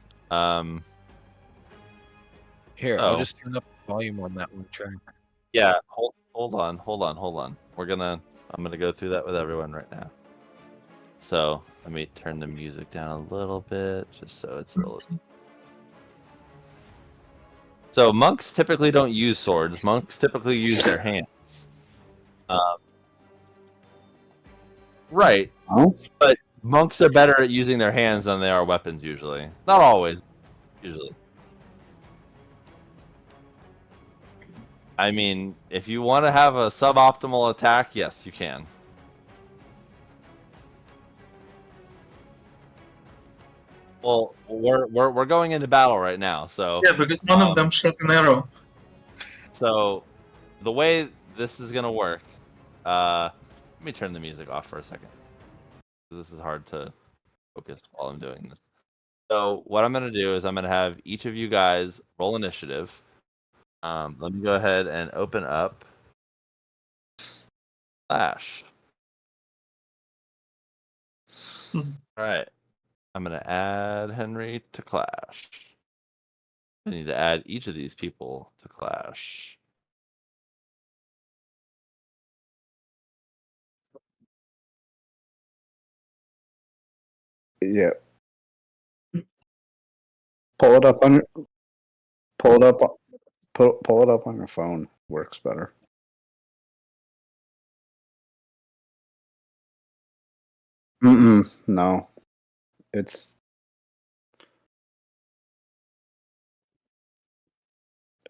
Here, I'll Oh. just turn up the volume on that one track. Yeah. Hold on. I'm gonna go through that with everyone right now. So let me turn the music down a little bit, just so it's a little. So monks typically don't use swords. Monks typically use their hands. Right. Oh, But monks are better at using their hands than they are weapons usually. Not always, usually. I mean, if you want to have a suboptimal attack, yes, you can. Well, we're going into battle right now, so Yeah, because one of them shot an arrow. so the way this is gonna work, let me turn the music off for a second. This is hard to focus while I'm doing this. So what I'm gonna do is I'm gonna have each of you guys roll initiative. Let me go ahead and open up Flash. Mhm. All right, I'm gonna add Henry to Clash. I need to add each of these people to Clash. yeah. Pull it up on pull it up pull it up on your phone. Works better. No. It's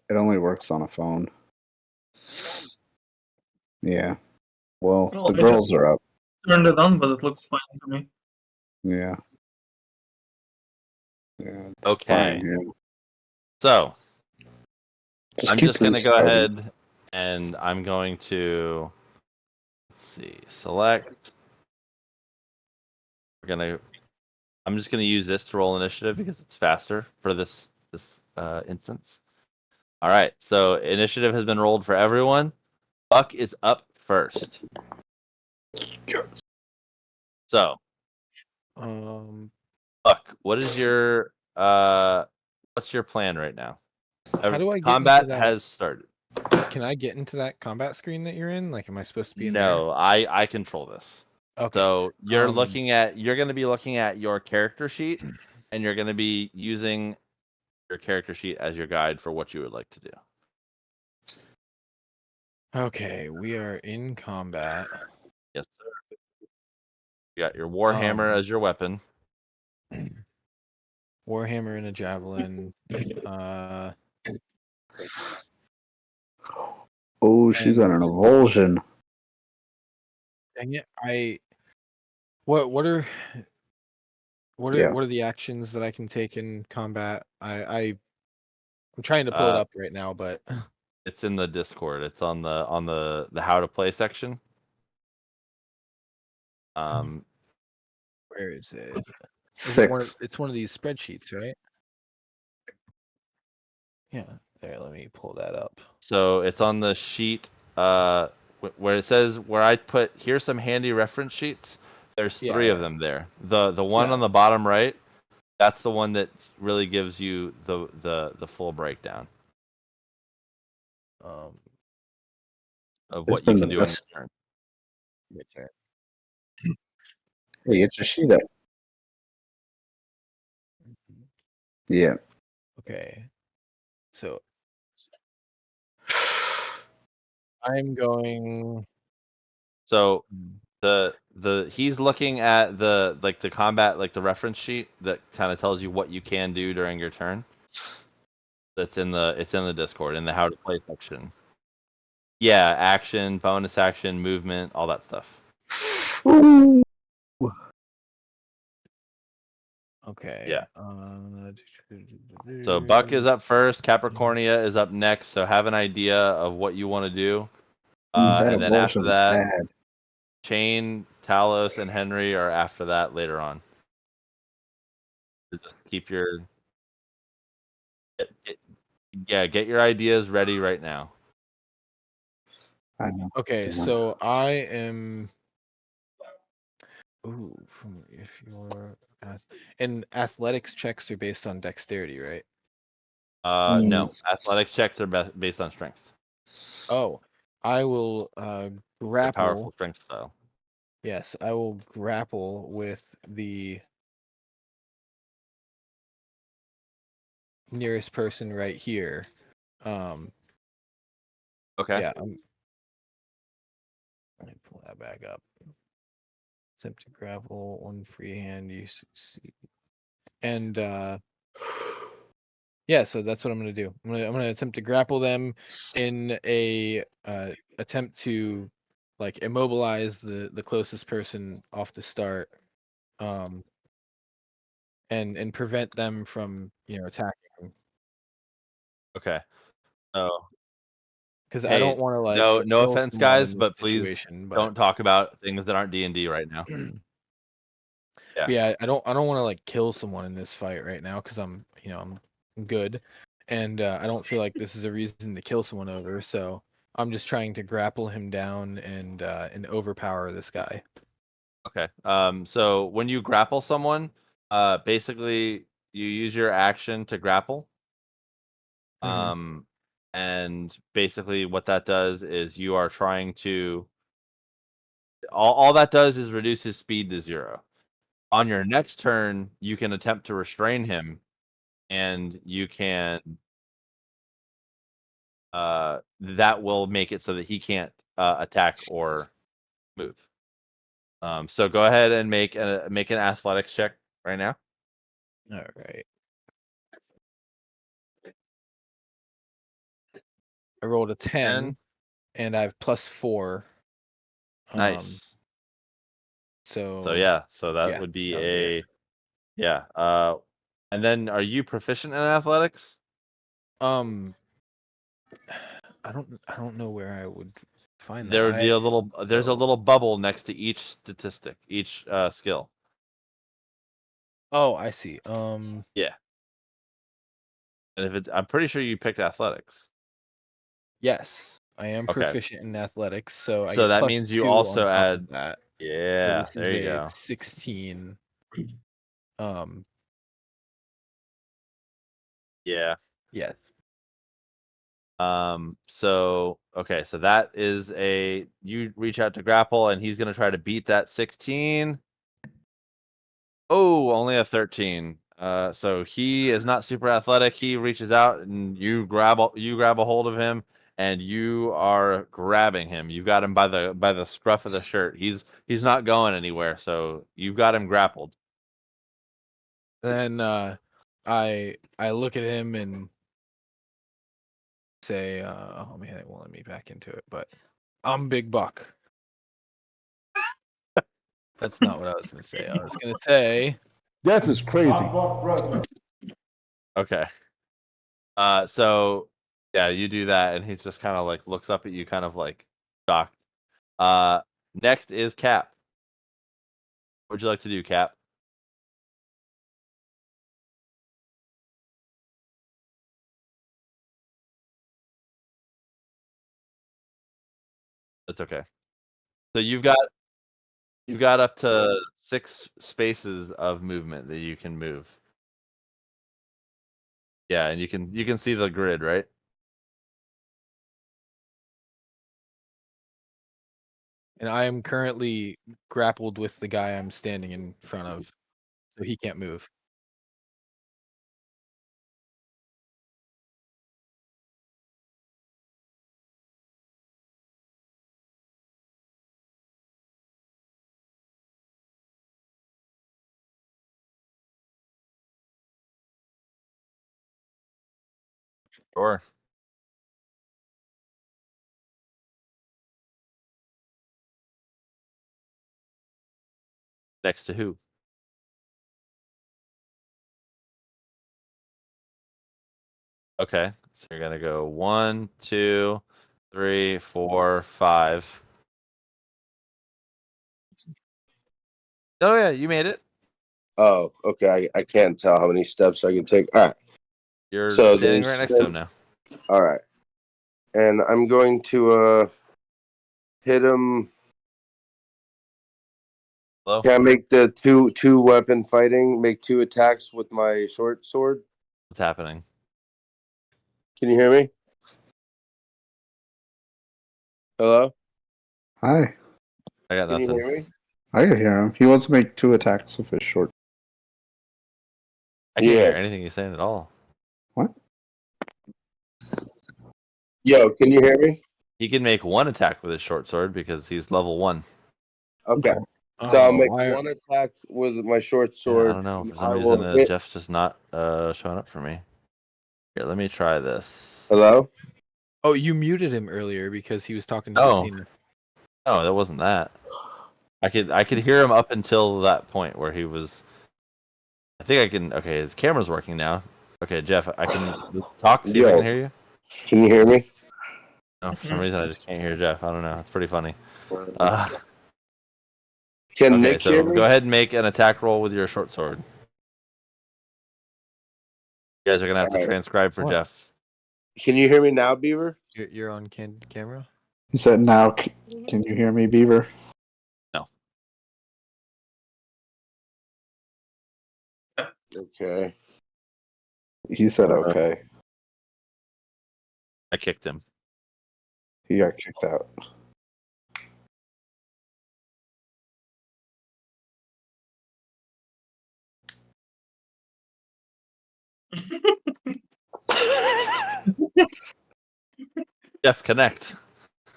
it only works on a phone. Yeah. Well, Well, the I just girls are up. turned it on, but it looks fine to me. Yeah. Yeah. It's Okay. fine, yeah. So Just I'm keep just gonna go restarting. ahead and I'm going to select. I'm just gonna use this to roll initiative because it's faster for this instance. All right. So initiative has been rolled for everyone. Buck is up first. So, Buck, what is your what's your plan right now? How do I get into Combat that? has started. Can I get into that combat screen that you're in? Like, am I supposed to be in there? No, I control this. Okay. So you're Um, going to be looking at your character sheet, and you're going to be using your character sheet as your guide for what you would like to do. Okay, we are in combat. Yes, sir. You got your warhammer as your weapon. Warhammer and a javelin. Oh, she's on And an avulsion. dang it, what are Yeah. what are the actions that I can take in combat? I'm trying to pull it up right now, but It's in the Discord. It's on the how to play section. where is it? Is it 6. it's one of these spreadsheets, right? Yeah. There, let me pull that up. So it's on the sheet where it says where I put here's some handy reference sheets. There's Yeah, 3 of yeah. them there. The one Yeah. on the bottom right, that's the one that really gives you the full breakdown Um, of It's what you been can the do on your best. turn. which are- Hey, get your sheet up. Yeah. okay. So I'm going. So the he's looking at the combat, like the reference sheet that kind of tells you what you can do during your turn. It's in the Discord in the how to play section. Yeah, action, bonus action, movement, all that stuff. Ooh. Okay. Yeah. So Buck is up first. Capricornia is up next. So have an idea of what you want to do, That and then after avulsion's that, bad. Chain, Talos, and Henry are after that later on. So just keep your get your ideas ready right now. I know. Okay, so I am. Ooh, if you're and athletics checks are based on dexterity, right? No, athletic checks are based on strength. Oh, I will They're grapple. powerful strength style. Yes, I will grapple with the nearest person right here. Okay. Yeah, let me pull that back up. Attempt to grapple, one free hand, you see. And yeah, so that's what I'm gonna do. I'm gonna attempt to grapple them in a attempt to like immobilize the closest person off the start, and prevent them from attacking. Okay. So Because I hey, don't want to like no kill offense, someone in guys, this but please situation, but don't talk about things that aren't D&D right now. Yeah. yeah, I don't want to like kill someone in this fight right now because I'm good, and I don't feel like this is a reason to kill someone over. So I'm just trying to grapple him down and overpower this guy. Okay. So when you grapple someone, basically you use your action to grapple. And basically what that does is you are trying to all that does is reduce his speed to 0. On your next turn, you can attempt to restrain him, and you can that will make it so that he can't attack or move. So go ahead and make an athletics check right now. All right. I rolled a 10, and I have +4. Nice. So So yeah, so that yeah, would be that would be it. yeah. And then are you proficient in athletics? Um, I don't know where I would find that. There would be there's a little bubble next to each statistic, each skill. Oh, I see. Yeah. And if it's, I'm pretty sure you picked athletics. Yes, I am Okay. proficient in athletics, so I So get that plus means you 2 also on top add. of that. So Yeah, this there is you a go. 16. Yeah. Yes. So okay, so that is a you reach out to grapple, and he's gonna try to beat that 16. Oh, only a 13. So he is not super athletic. He reaches out and you grab a hold of him, and you are grabbing him. You've got him by the scruff of the shirt. He's not going anywhere. So you've got him grappled. Then I look at him and say, oh man, it won't let me back into it, but I'm Big Buck. That's not what I was gonna say. I was gonna say Death is crazy. Okay. So yeah, you do that, and he's just kind of like looks up at you, kind of like shocked. Next is Cap. What would you like to do, Cap? That's okay. So you've got up to 6 spaces of movement that you can move. Yeah, and you can see the grid, right? and I am currently grappled with the guy I'm standing in front of, so he can't move. Sure. Next to who? Okay, so you're gonna go 1, 2, 3, 4, 5. Oh yeah, you made it. Oh, okay. I can't tell how many steps I can take. All right. You're So standing there's right next to him now. all right, and I'm going to hit him. Hello? Can I make the two weapon fighting? Make 2 attacks with my short sword. What's happening? Can you hear me? Hello. Hi. I got Can you nothing. hear me? I can hear him. He wants to make 2 attacks with his short. I can't Yeah. hear anything he's saying at all. What? Yo, can you hear me? He can make 1 attack with his short sword because he's level 1. Okay. Oh, So I'll make why? 1 attack with my short Yeah, sword. I don't know. For some I reason, will hit. Jeff's just not showing up for me. Here, let me try this. Hello. Oh, you muted him earlier because he was talking to Oh. Justina. No, that wasn't that. I could hear him up until that point where he was. I think I can. Okay, his camera's working now. Okay, Jeff, I can talk. See if I can Yo, hear you. can you hear me? No, for some reason I just can't hear Jeff. I don't know. It's pretty funny. Can Okay, Nick hear so me? go ahead and make an attack roll with your short sword. You guys are gonna have to Alright. transcribe for What? Jeff. Can you hear me now, Beaver? You're on camera. He said, now, can you hear me, Beaver? No. Okay. He said, okay. I kicked him. He got kicked out. Jeff, connect.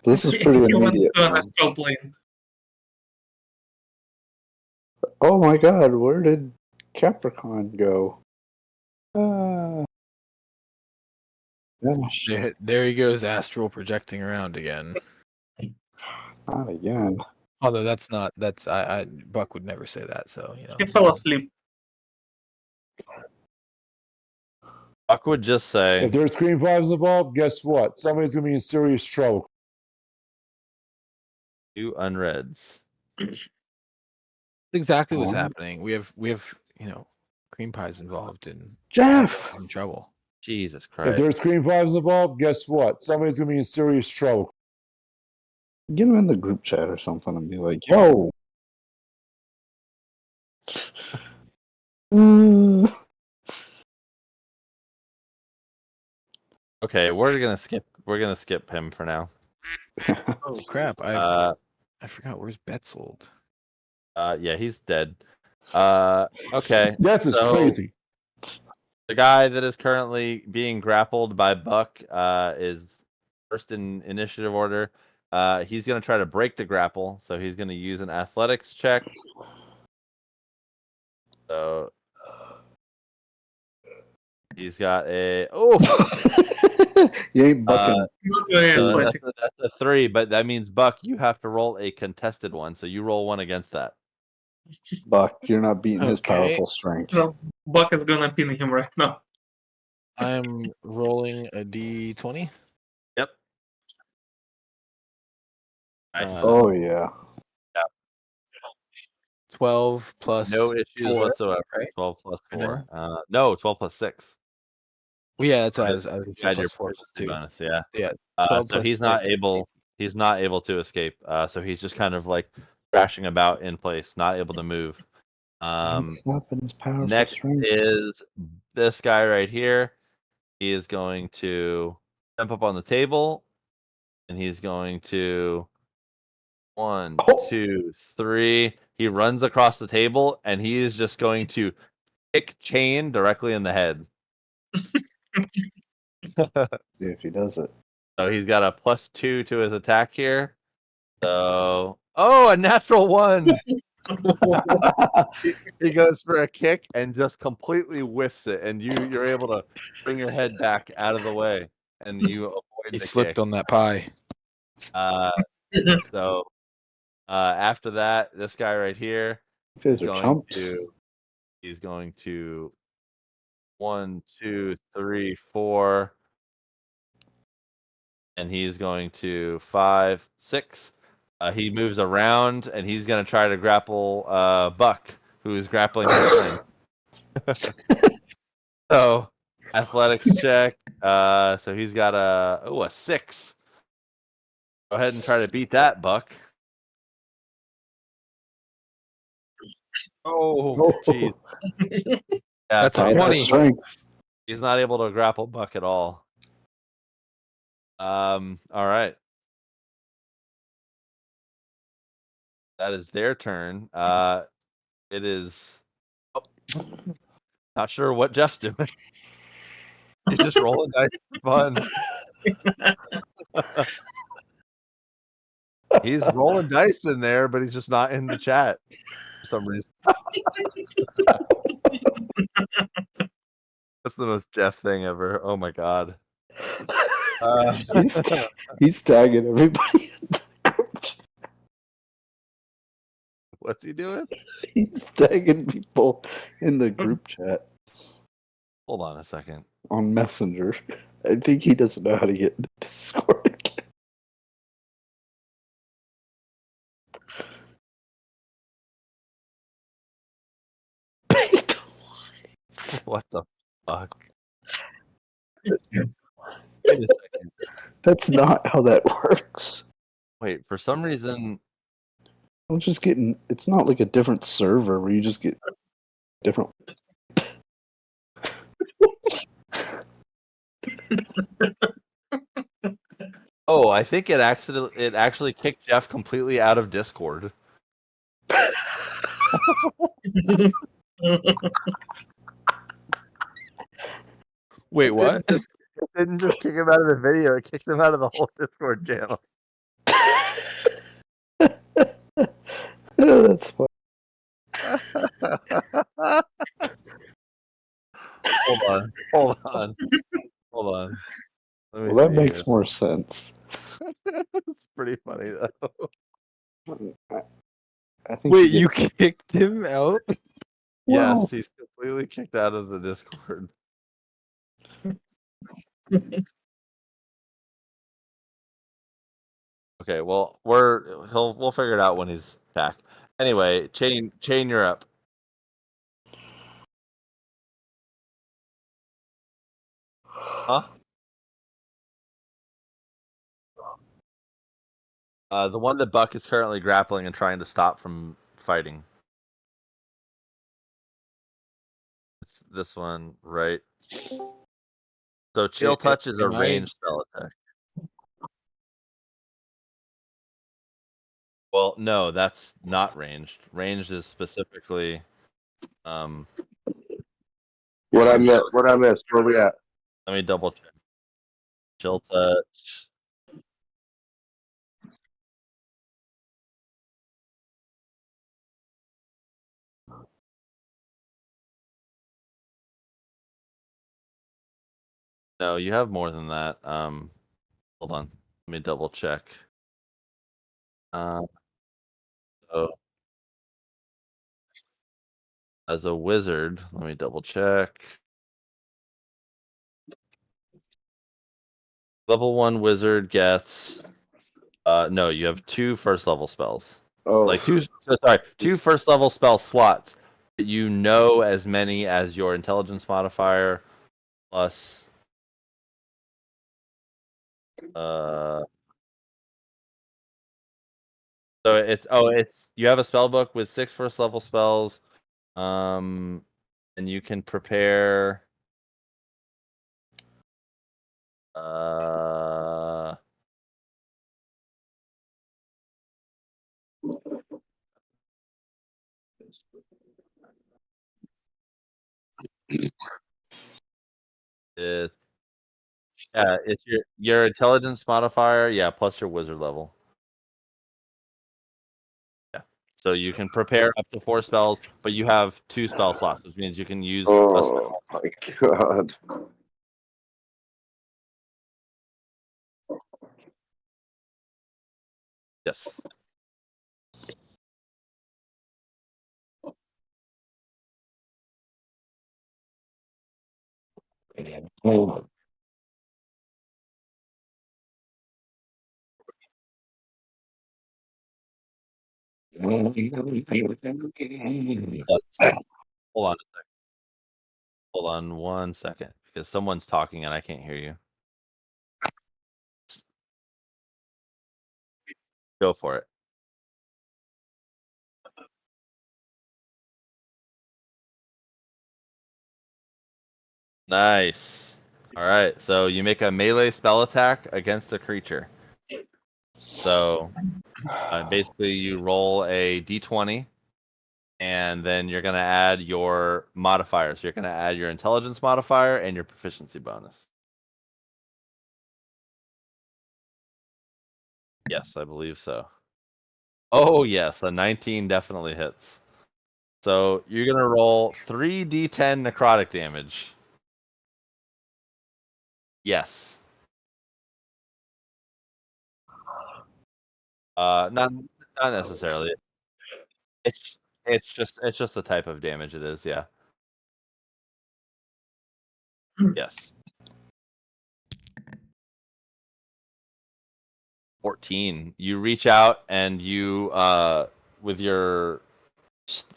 This is pretty He went immediate. to an man. astral plane. Oh my god, where did Capricorn go? Vanished. There he goes, astral projecting around again. Not again. Although that's I Buck would never say that, so you know. He fell asleep. Buck would just say, If there's screen problems involved, guess what? Somebody's gonna be in serious trouble. "You unreds." That's exactly what's Oh. happening. We have cream pies involved, and Jeff! he's in trouble. Jesus If Christ. there's screen problems involved, guess what? Somebody's gonna be in serious trouble. Get him in the group chat or something and be like, "Yo, Okay, we're gonna skip him for now. Oh crap! Uh, I forgot. Where's Betzold? yeah, he's dead. Okay. Death is So crazy. the guy that is currently being grappled by Buck is first in initiative order. He's gonna try to break the grapple, so he's gonna use an athletics check. So he's got a you ain't bucking." Not very so athletic. that's a 3, but that means Buck, you have to roll a contested one. So you roll 1 against that. Buck, you're not beating his Okay. powerful strength. No, Buck is gonna pin him right now. I'm rolling a d20. Yep. Nice. Oh yeah. 12 plus No issues 4, whatsoever. right? 12 plus Or 4. No, 12 plus 6. Well, yeah, that's what I Right. was. I was You say add your plus 4 plus proficiency 2. bonus, yeah. Yeah, 12 So plus he's 6. not able to escape. So he's just kind of like crashing about in place, not able to move. It's not been his powerful Next strength. is this guy right here. He is going to jump up on the table, and he's going to 1, Oh. 2, 3. He runs across the table, and he is just going to kick Chain directly in the head. See if he does it. So he's got a +2 to his attack here. So, a natural 1. He goes for a kick and just completely whiffs it, and you're able to bring your head back out of the way, and you avoid He the slipped kick. on that pie. So after that, this guy right here You is guys are going chumps. to 1, 2, 3, 4, and he's going to 5, 6. He moves around, and he's going to try to grapple Buck, who is grappling his friend. So, athletics check. So he's got a 6. Go ahead and try to beat that, Buck. Oh, jeez. Yeah, That's so a he's not 20. able- Strength. He's not able to grapple Buck at all. All right. That is their turn. It is. Not sure what Jeff's doing. He's just rolling dice for fun. He's rolling dice in there, but he's just not in the chat for some reason. That's the most Jeff thing ever. Oh my god. He's tagging everybody. What's he doing? He's tagging people in the group chat Hold on a second. on Messenger. I think he doesn't know how to get into Discord again. What the fuck? Wait a second. That's not how that works. Wait, for some reason, I'm just getting. It's not like a different server where you just get different. I think it actually kicked Jeff completely out of Discord. Wait, what? It didn't just kick him out of the video; it kicked him out of the whole Discord channel. Oh, that's fun. Hold on. Let me Well, that see makes here. more sense. It's pretty funny though. I think. Wait, he you gets- kicked him out? Well, Yes, he's completely kicked out of the Discord. Okay, well, we'll figure it out when he's back. Anyway, Chain, you're up. Huh? The one that Buck is currently grappling and trying to stop from fighting. It's this one, right? So Chill Touch is a Am I- ranged spell attack. Well, no, that's not ranged. Ranged is specifically What I missed? Where we at? let me double check. Chill Touch. No, you have more than that. Hold on. Let me double check. So as a wizard, let me double check. Level 1 wizard gets no, you have 2 first level spells. Oh, Like 2 first level spell slots. You know as many as your intelligence modifier plus so it's you have a spell book with 6 first level spells. And you can prepare uh it, yeah, it's your intelligence modifier, yeah, plus your wizard level. Yeah. So you can prepare up to 4 spells, but you have 2 spell slots, which means you can use a spell. oh my god. Yes. Hold on. Hold on 1 second because someone's talking and I can't hear you. Go for it. Nice. All right. So you make a melee spell attack against a creature. So basically, you roll a d20, and then you're going to add your modifiers. You're going to add your intelligence modifier and your proficiency bonus. Yes, I believe so. Oh, yes. A 19 definitely hits. So you're going to roll 3d10 necrotic damage. Yes. Not necessarily. It's just a type of damage it is, yeah. Yes. 14. You reach out and you with your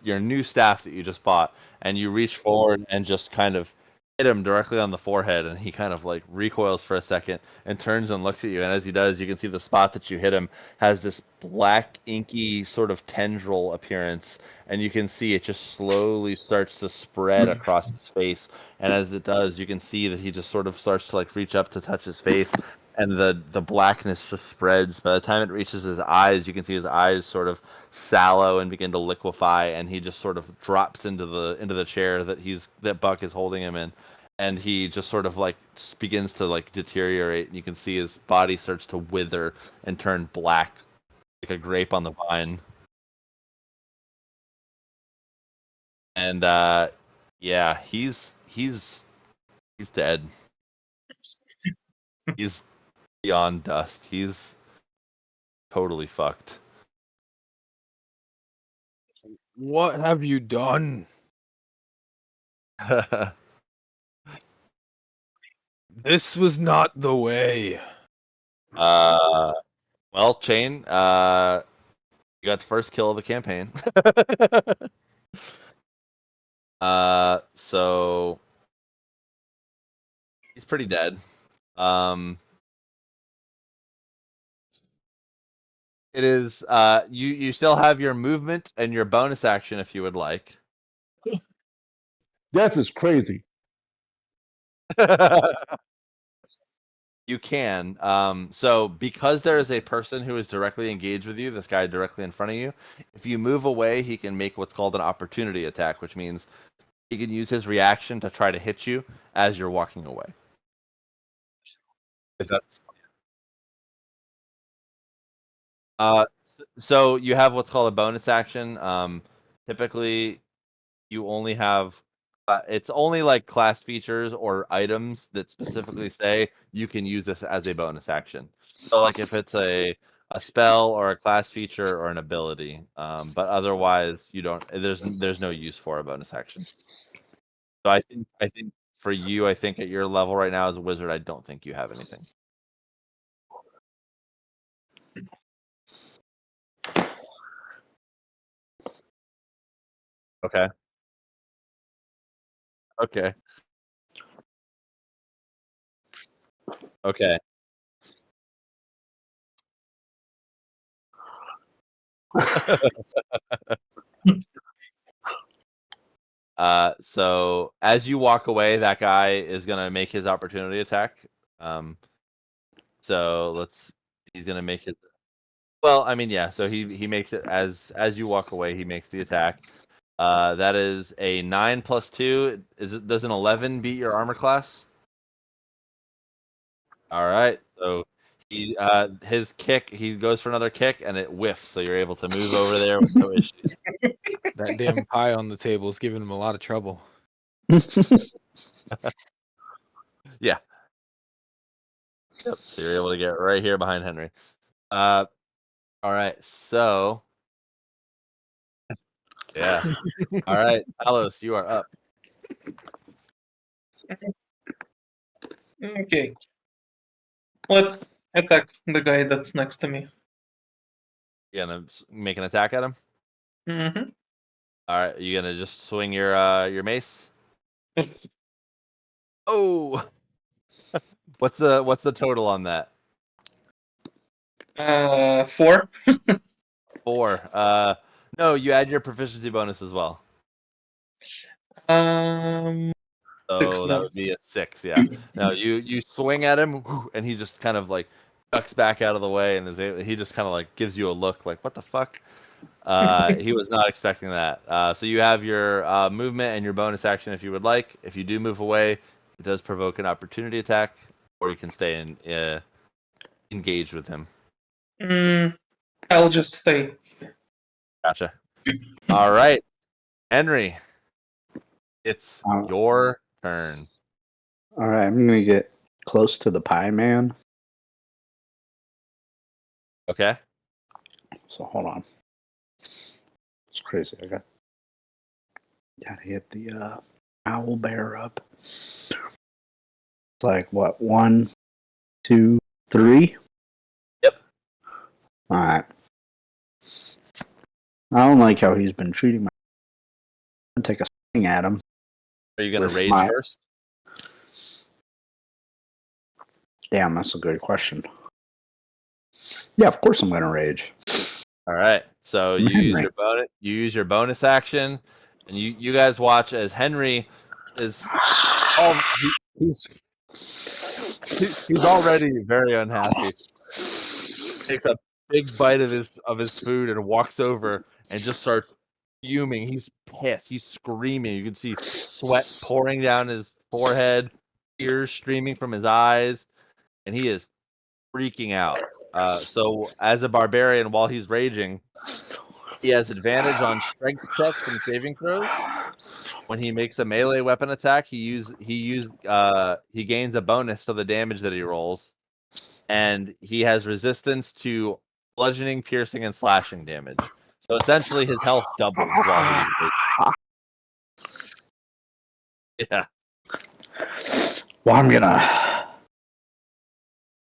new staff that you just bought, and you reach forward and just kind of hit him directly on the forehead, and he kind of like recoils for a second and turns and looks at you, and as he does, you can see the spot that you hit him has this black inky sort of tendril appearance, and you can see it just slowly starts to spread across his face, and as it does, you can see that he just sort of starts to like reach up to touch his face, and the blackness just spreads. By the time it reaches his eyes, you can see his eyes sort of sallow and begin to liquefy, and he just sort of drops into the chair that Buck is holding him in, and he just sort of like begins to like deteriorate, and you can see his body starts to wither and turn black like a grape on the vine. And yeah, he's dead. He's beyond dust. He's totally fucked. What have you done? This was not the way. Well, Chain, you got the first kill of the campaign. So He's pretty dead. It is you still have your movement and your bonus action if you would like. Death is crazy. You can. So because there is a person who is directly engaged with you, this guy directly in front of you, if you move away, he can make what's called an opportunity attack, which means he can use his reaction to try to hit you as you're walking away. If that's so you have what's called a bonus action. Typically you only have it's only like class features or items that specifically say you can use this as a bonus action. So like if it's a spell or a class feature or an ability, but otherwise you don't. There's no use for a bonus action. So I think for you, I think at your level right now as a wizard, I don't think you have anything. Okay. Okay. Okay. So as you walk away, that guy is gonna make his opportunity attack. So he's gonna make it. Well, I mean, yeah. So he makes it as you walk away, he makes the attack. That is a 9 plus 2. Does an 11 beat your armor class? All right. So his kick, he goes for another kick and it whiffs, so you're able to move over there with no issues. That damn pie on the table is giving him a lot of trouble. Yeah. Yep. So you're able to get right here behind Henry. All right. So yeah. All right, Talos, you are up. Okay. Let's attack the guy that's next to me. You gonna make an attack at him? Mm-hmm. All right. You gonna just swing your mace? Oh. What's the total on that? 4. 4. No, you add your proficiency bonus as well. 6 So that now. would be a 6. Yeah. Now you swing at him, and he just kind of like ducks back out of the way, and he just kind of like gives you a look like, what the fuck? He was not expecting that. So you have your movement and your bonus action if you would like. If you do move away, it does provoke an opportunity attack, or you can stay engaged with him. I'll just stay. Gotcha. All right, Henry, it's Oh. your turn. All right, I'm gonna get close to the pie man. Okay. So hold on. It's crazy. Gotta get the owl bear up. It's like what? 1, 2, 3. Yep. All right. I don't like how he's been treating me. I'm gonna take a swing at him. Are you gonna With rage my- first? Damn, that's a good question. Yeah, of course I'm gonna rage. All right. So I'm you use Henry. your bonus. You use your bonus action, and you guys watch as Henry is. Oh, he's he's already very unhappy. Takes a big bite of his food and walks over and just starts fuming. He's pissed. He's screaming. You can see sweat pouring down his forehead, tears streaming from his eyes, and he is freaking out. So as a barbarian, while he's raging, he has advantage on strength checks and saving throws. When he makes a melee weapon attack, he gains a bonus to the damage that he rolls, and he has resistance to bludgeoning, piercing, and slashing damage. So essentially, his health doubles while he's raging. Yeah. Well, I'm gonna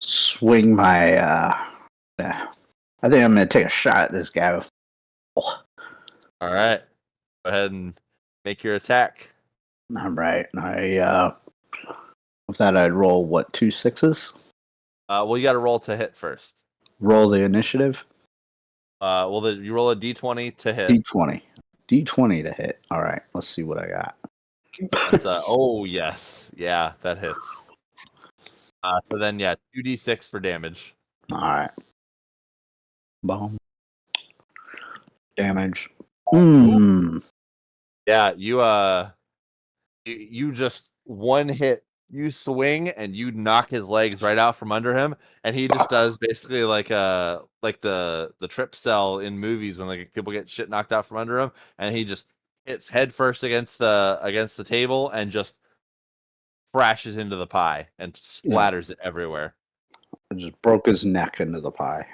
swing my. I think I'm gonna take a shot at this guy. All right. Go ahead and make your attack. All right, I With that, I'd roll what, 2 6s? Well, you got to roll to hit first. Roll the initiative. You roll a d20 to hit. D20. D20 to hit. All right, let's see what I got. That's oh yes, yeah, that hits. So then 2d6 for damage. All right. Boom. Damage. Mm. Yeah, you just one hit. You swing and you knock his legs right out from under him, and he just does basically like the trip cell in movies when like people get shit knocked out from under him, and he just hits head first against the table and just crashes into the pie and splatters it everywhere. I just broke his neck into the pie.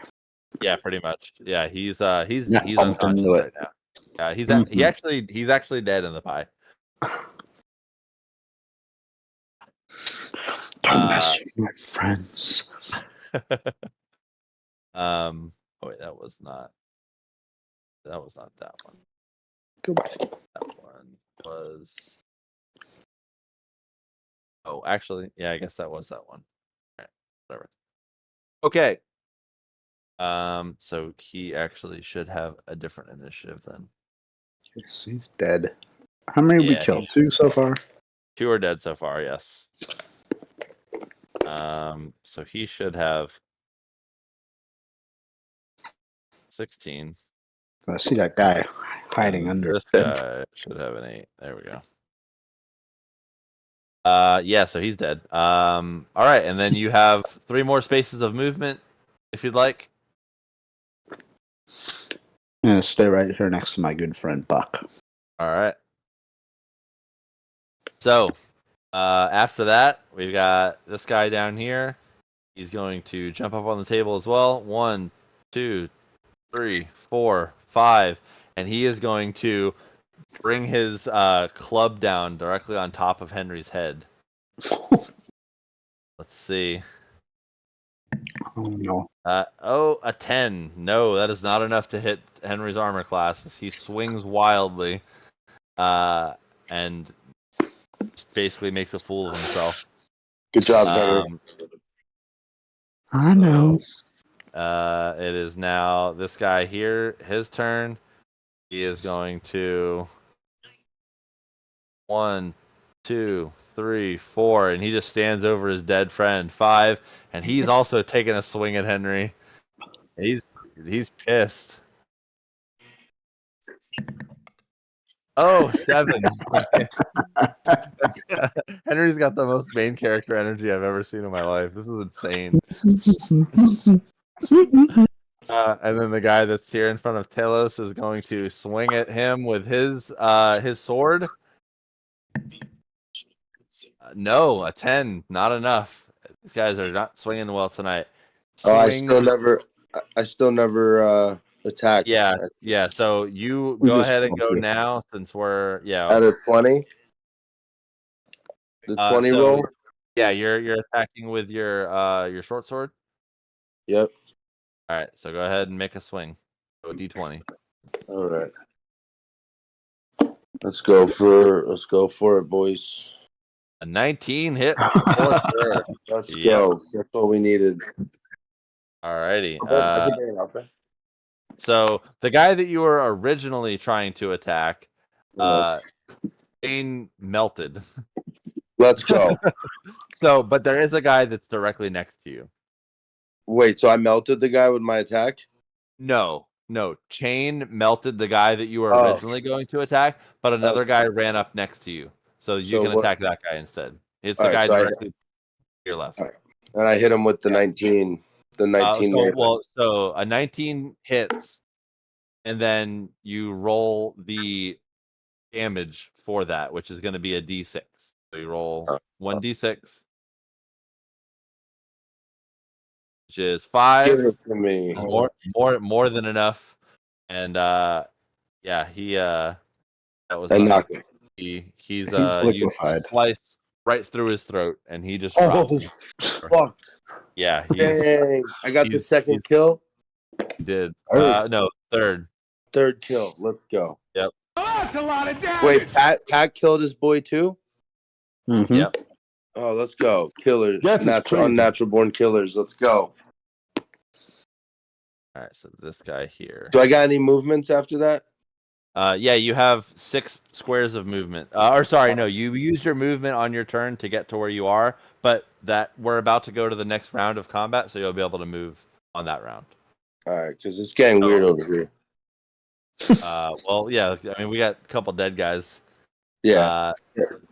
Yeah, pretty much. Yeah, he's Yeah, he's bumped unconscious into it. right now. Yeah, Mhm. he's actually dead in the pie. Don't mess with my friends. Oh wait, that was not that one. Go back. That one was. Oh, actually, yeah, I guess that was that one. All right, whatever. Okay. So he actually should have a different initiative then. Yes, he's dead. How many we Yeah, killed? 2 so far? 2 are dead so far. Yes. So he should have 16. I see that guy hiding And under this it. guy should have an 8. There we go. Yeah, so he's dead. All right, and then you have 3 more spaces of movement, if you'd like. I'm gonna stay right here next to my good friend Buck. All right. So, after that, we've got this guy down here. He's going to jump up on the table as well. 1, 2, 3, 4, 5, and he is going to bring his club down directly on top of Henry's head. Let's see. Oh no. A 10. No, that is not enough to hit Henry's armor class. He swings wildly, and basically makes a fool of himself. Good job, Henry. I know. It is now this guy here, his turn. He is going to 1, 2, 3, 4, and he just stands over his dead friend. 5, and he's also taking a swing at Henry. He's pissed. Oh, 7. Henry's got the most main character energy I've ever seen in my life. This is insane. And then the guy that's here in front of Telos is going to swing at him with his sword. No, a 10, not enough. These guys are not swinging well tonight. Oh, I Swing. still never attacked. Yeah. So you We go just ahead and bumped go you. now, since we're At a 20. The 20 so roll. yeah, you're attacking with your short sword. Yep. All right, so go ahead and make a swing. Go d20. All right. Let's go for it, boys. A 19 hit for sure. Let's Yep. go. That's all we needed. Alrighty. Okay. So the guy that you were originally trying to attack, Bane melted. Let's go. So, but there is a guy that's directly next to you. Wait, so I melted the guy with my attack? No. Chain melted the guy that you were Oh. originally going to attack, but another guy ran up next to you, so you can attack that guy instead. It's the guy directly to your left. All right. And I hit him with the 19. The 19. So a 19 hits, and then you roll the damage for that, which is going to be a d6. So you roll 1d6, which is 5. Give it to me. More than enough. And yeah, he that was I not knocked him. he's you liquefied. slice right through his throat, and he just Oh, drops. fuck. Yeah, Dang. I got the second kill. He did. Third. No, third. Third kill. Let's go. Yep. Oh, that's a lot of damage. Wait, Pat killed his boy too? Mm-hmm. Yep. Oh, let's go. Killers. Death is crazy. Unnatural born killers. Let's go. All right, so this guy here. Do I got any movements after that? Yeah, you have 6 squares of movement. Or sorry, no, you used your movement on your turn to get to where you are, but that we're about to go to the next round of combat, so you'll be able to move on that round. All right, because it's getting weird over here. Well, yeah, I mean, we got a couple dead guys. Yeah.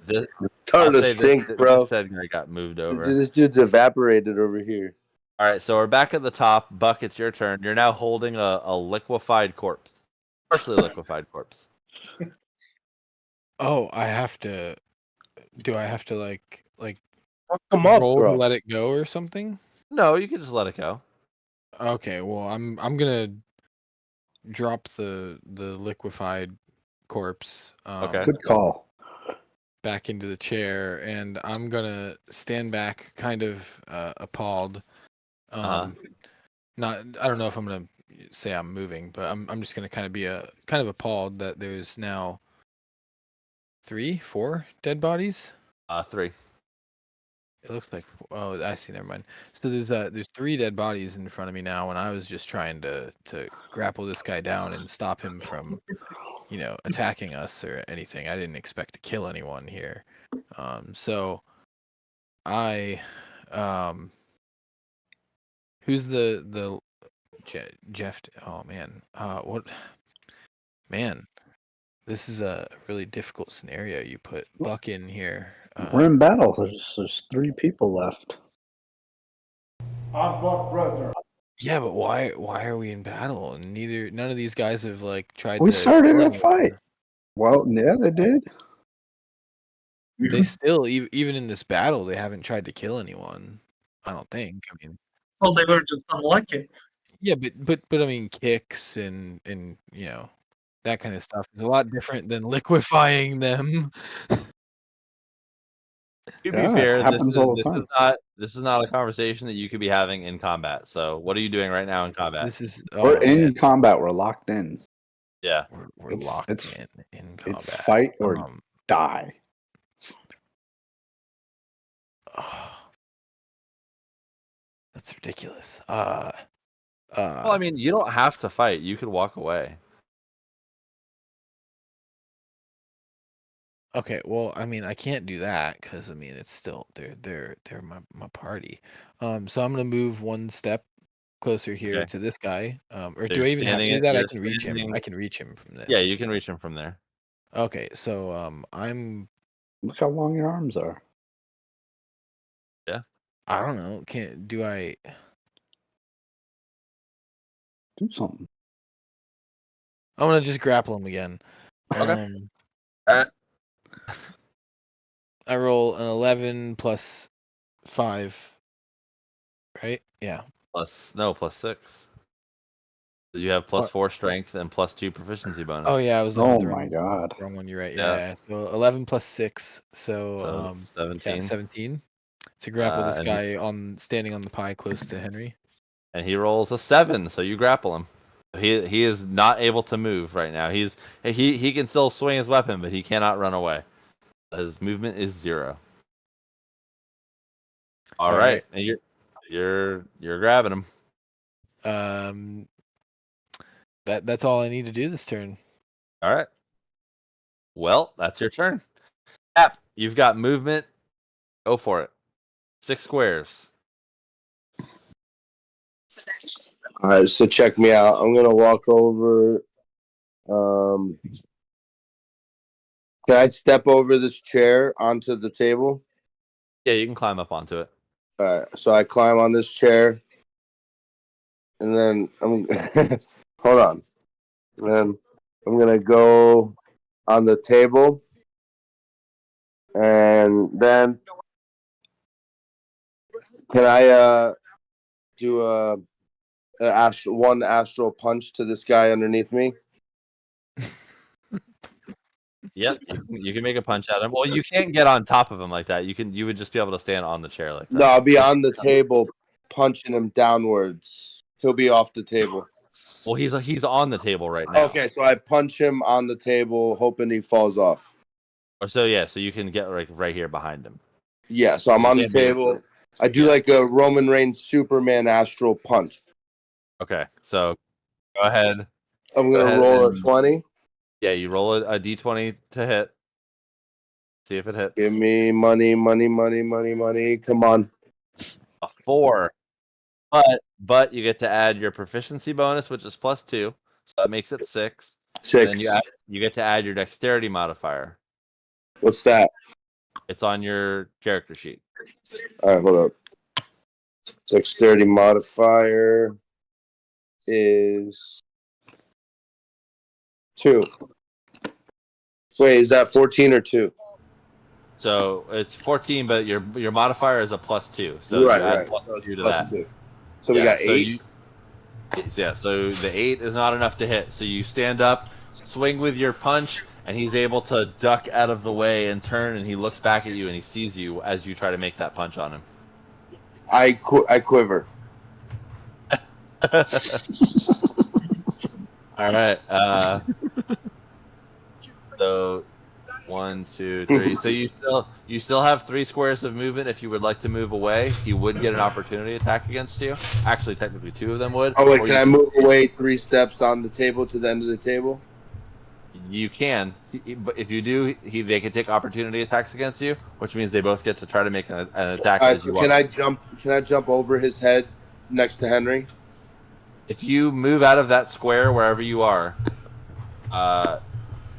This, Starting I'll to say stink, this bro. dead guy got moved over. This dude's evaporated over here. All right, so we're back at the top. Buck, it's your turn. You're now holding a liquefied corpse, partially liquefied corpse. Oh, I have to. Do I have to like Come up, roll to bro. let it go or something? No, you can just let it go. Okay, well I'm gonna drop the liquefied corpse. Okay. Good call. Back into the chair, and I'm gonna stand back, kind of appalled. Not, I don't know if I'm gonna say I'm moving, but I'm just gonna kind of be kind of appalled that there's now 3, 4 dead bodies. 3. It looks like, oh, I see. Never mind. So there's 3 dead bodies in front of me now, and I was just trying to grapple this guy down and stop him from, attacking us or anything. I didn't expect to kill anyone here. So I, who's the Jeff? Oh man, what? Man, this is a really difficult scenario you put Buck in here. We're in battle. There's 3 people left. I'm Buck Bresner. Yeah, but why are we in battle? And none of these guys have tried We to started kill a anyone. fight. Well, yeah, they did. They still, even in this battle, they haven't tried to kill anyone. I don't think. I mean, Well, they were just unlucky. yeah, but I mean, kicks and that kind of stuff is a lot different than liquefying them. To be Yeah, it fair, happens all the time. this is not a conversation that you could be having in combat. So, what are you doing right now in combat? This is We're in man, combat. We're locked in. Yeah. we're It's- locked it's- in combat. It's fight or die. That's ridiculous. Well, I mean, you don't have to fight. You could walk away. Okay, well, I mean, I can't do that because I mean, it's still they're my party. So I'm gonna move one step closer here Okay. to this guy. Or So do you're I even have to standing do that? I you're can reach him. standing- I can reach him from this. Yeah, you can reach him from there. Okay, so I'm. Look how long your arms are. I don't know. Do I? Do something. I'm gonna just grapple him again. Okay. Alright. I roll an 11 plus 5. Right? Yeah. Plus 6. You have plus 4 strength and plus 2 proficiency bonus. Oh yeah, I was looking Oh at the my god. wrong one. You're right. Yeah. Yeah. So 11 plus 6. So 17. yeah, 17. To grapple this and guy standing on the pie close to Henry. And he rolls a 7, so you grapple him. He is not able to move right now. He can still swing his weapon, but he cannot run away. His movement is 0. All right. And you're grabbing him. That's all I need to do this turn. All right. Well, that's your turn. Cap, you've got movement. Go for it. 6 squares. All right, so check me out. I'm gonna walk over. Can I step over this chair onto the table? Yeah, you can climb up onto it. All right, so I climb on this chair, and then I'm hold on. And then I'm gonna go on the table, and then can I do one astral punch to this guy underneath me? Yep, you can make a punch at him. Well, you can't get on top of him like that. You would just be able to stand on the chair like that. No, I'll be on the table punching him downwards. He'll be off the table. Well, he's on the table right now. Okay, so I punch him on the table, hoping he falls off. Or so yeah, so you can get right here behind him. Yeah, so I'm on the table. I do like a Roman Reigns Superman astral punch. Okay, so go ahead. I'm gonna roll a 20. Yeah, you roll a d20 to hit. See if it hits. Give me money, money, money, money, money. Come on. A 4. But you get to add your proficiency bonus, which is +2, so that makes it 6. 6. And then you get to add your dexterity modifier. What's that? It's on your character sheet. All right, hold up. Dexterity modifier is 2. Wait, is that 14 or 2? So it's 14, but your modifier is a +2, so right, you add right. +2 to Plus that. 2. So we got 8. So the 8 is not enough to hit. So you stand up, swing with your punch, and he's able to duck out of the way and turn, and he looks back at you and he sees you as you try to make that punch on him. I quiver. All right. So 1, 2, 3. So you still have 3 squares of movement. If you would like to move away, he would get an opportunity attack against you. Actually, technically 2 of them would. Oh wait, can I move away 3 steps on the table to the end of the table? You can, but if you do, they can take opportunity attacks against you, which means they both get to try to make an attack as you can are. Can I jump over his head next to Henry? If you move out of that square wherever you are,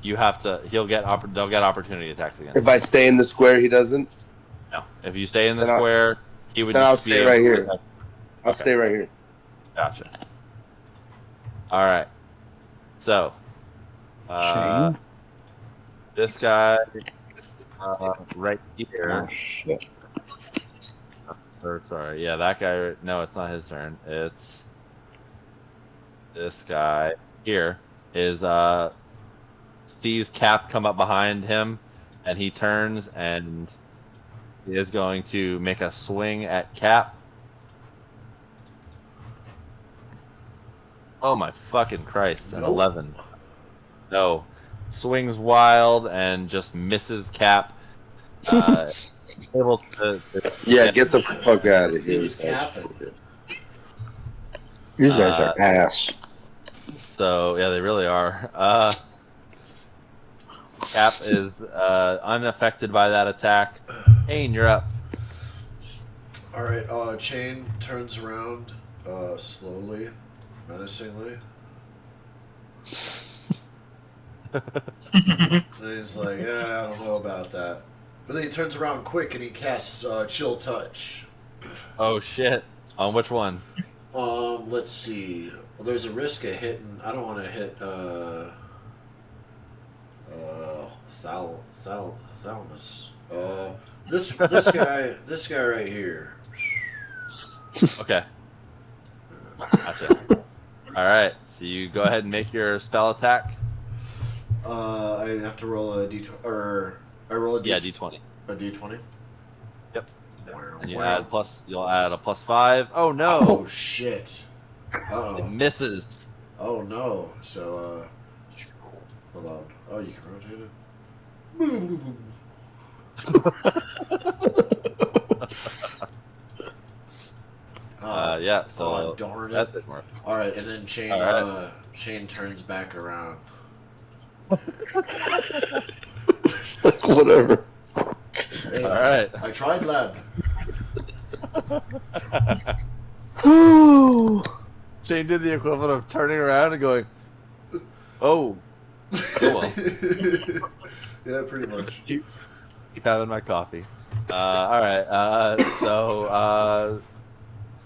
you have to. They'll get opportunity attacks against. If I stay in the square, he doesn't. No, if you stay in the square, he would. Then I'll just stay right here. I'll stay right here. Gotcha. All right. So, Shane? this guy right here. Oh, shit. Or sorry, yeah, that guy. No, it's not his turn. It's this guy here. Is sees Cap come up behind him, and he turns and he is going to make a swing at Cap. Oh my fucking Christ! An 11. No, swings wild and just misses Cap. Able to get the fuck out of here. Who's capping? You guys are ass. So yeah, they really are. Cap is unaffected by that attack. Ain, you're up. All right. Chain turns around slowly, menacingly. And he's like, "Yeah, I don't know about that." But then he turns around quick and he casts Chill Touch. Oh shit! On which one? Let's see. Well, there's a risk of hitting. I don't want to hit Thalamus. This guy right here. Okay. Gotcha. All right. So you go ahead and make your spell attack. I have to roll a d20, or I roll a d20. A d20. Yep. And you'll add a +5. Oh no! Oh shit! It misses. Oh no! So hold on. Oh, you can rotate it. Yeah. So darn it! that didn't work. All right, and then Chain Chain turns back around. Whatever. Hey, All right. I tried, lad. Shane did the equivalent of turning around and going, "Oh, well." Yeah, pretty much. Keep having my coffee. All right. So,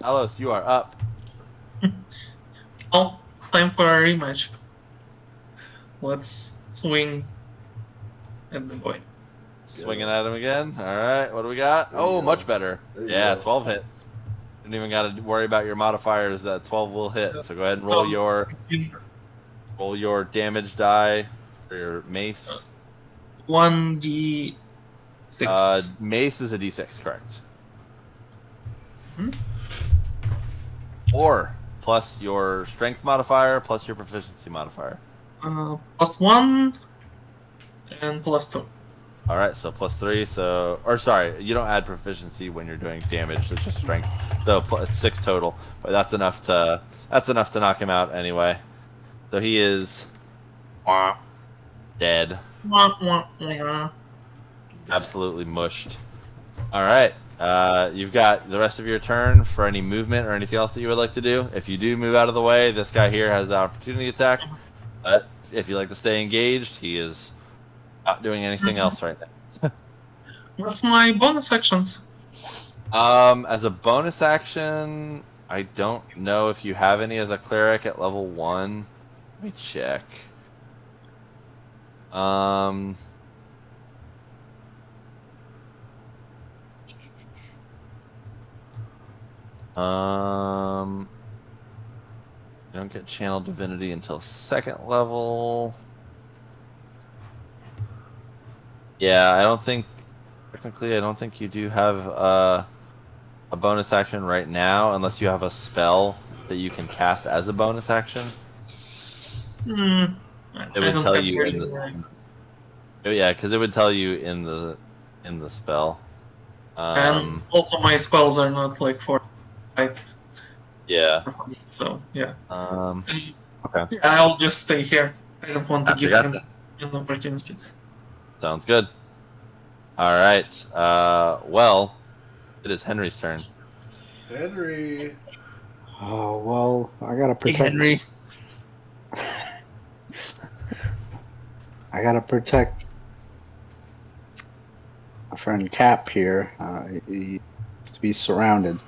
Alos, you are up. Oh, time for a rematch. Let's swing at the boy. Swinging at him again. All right. What do we got? Oh, much better. Yeah, 12 hits. Didn't even got to worry about your modifiers. That 12 will hit. So go ahead and roll your damage die for your mace. 1d6. Mace is a d6, correct? Or plus your strength modifier plus your proficiency modifier. +1 and +2. All right, so +3. So, or sorry, you don't add proficiency when you're doing damage. It's just strength. So 6 total, but that's enough to knock him out anyway. So he is dead, absolutely mushed. All right, you've got the rest of your turn for any movement or anything else that you would like to do. If you do move out of the way, this guy here has the opportunity attack. But if you like to stay engaged, he is not doing anything else right now. What's my bonus actions? As a bonus action, I don't know if you have any as a cleric at level 1. Let me check. Um, you don't get channel divinity until 2nd level. Yeah, I don't think technically I don't think you do have a bonus action right now unless you have a spell that you can cast as a bonus action. It I would don't tell have you in really. the yeah, because it would tell you in the spell. And also my spells are not like for type. Yeah. So yeah. Okay. Yeah, I'll just stay here. I don't want to Gotcha, give him an opportunity. Sounds good. All right. Well, it is Henry's turn. Henry. Oh well, I gotta Hey, protect. Henry. I gotta protect my friend Cap here. He needs to be surrounded. This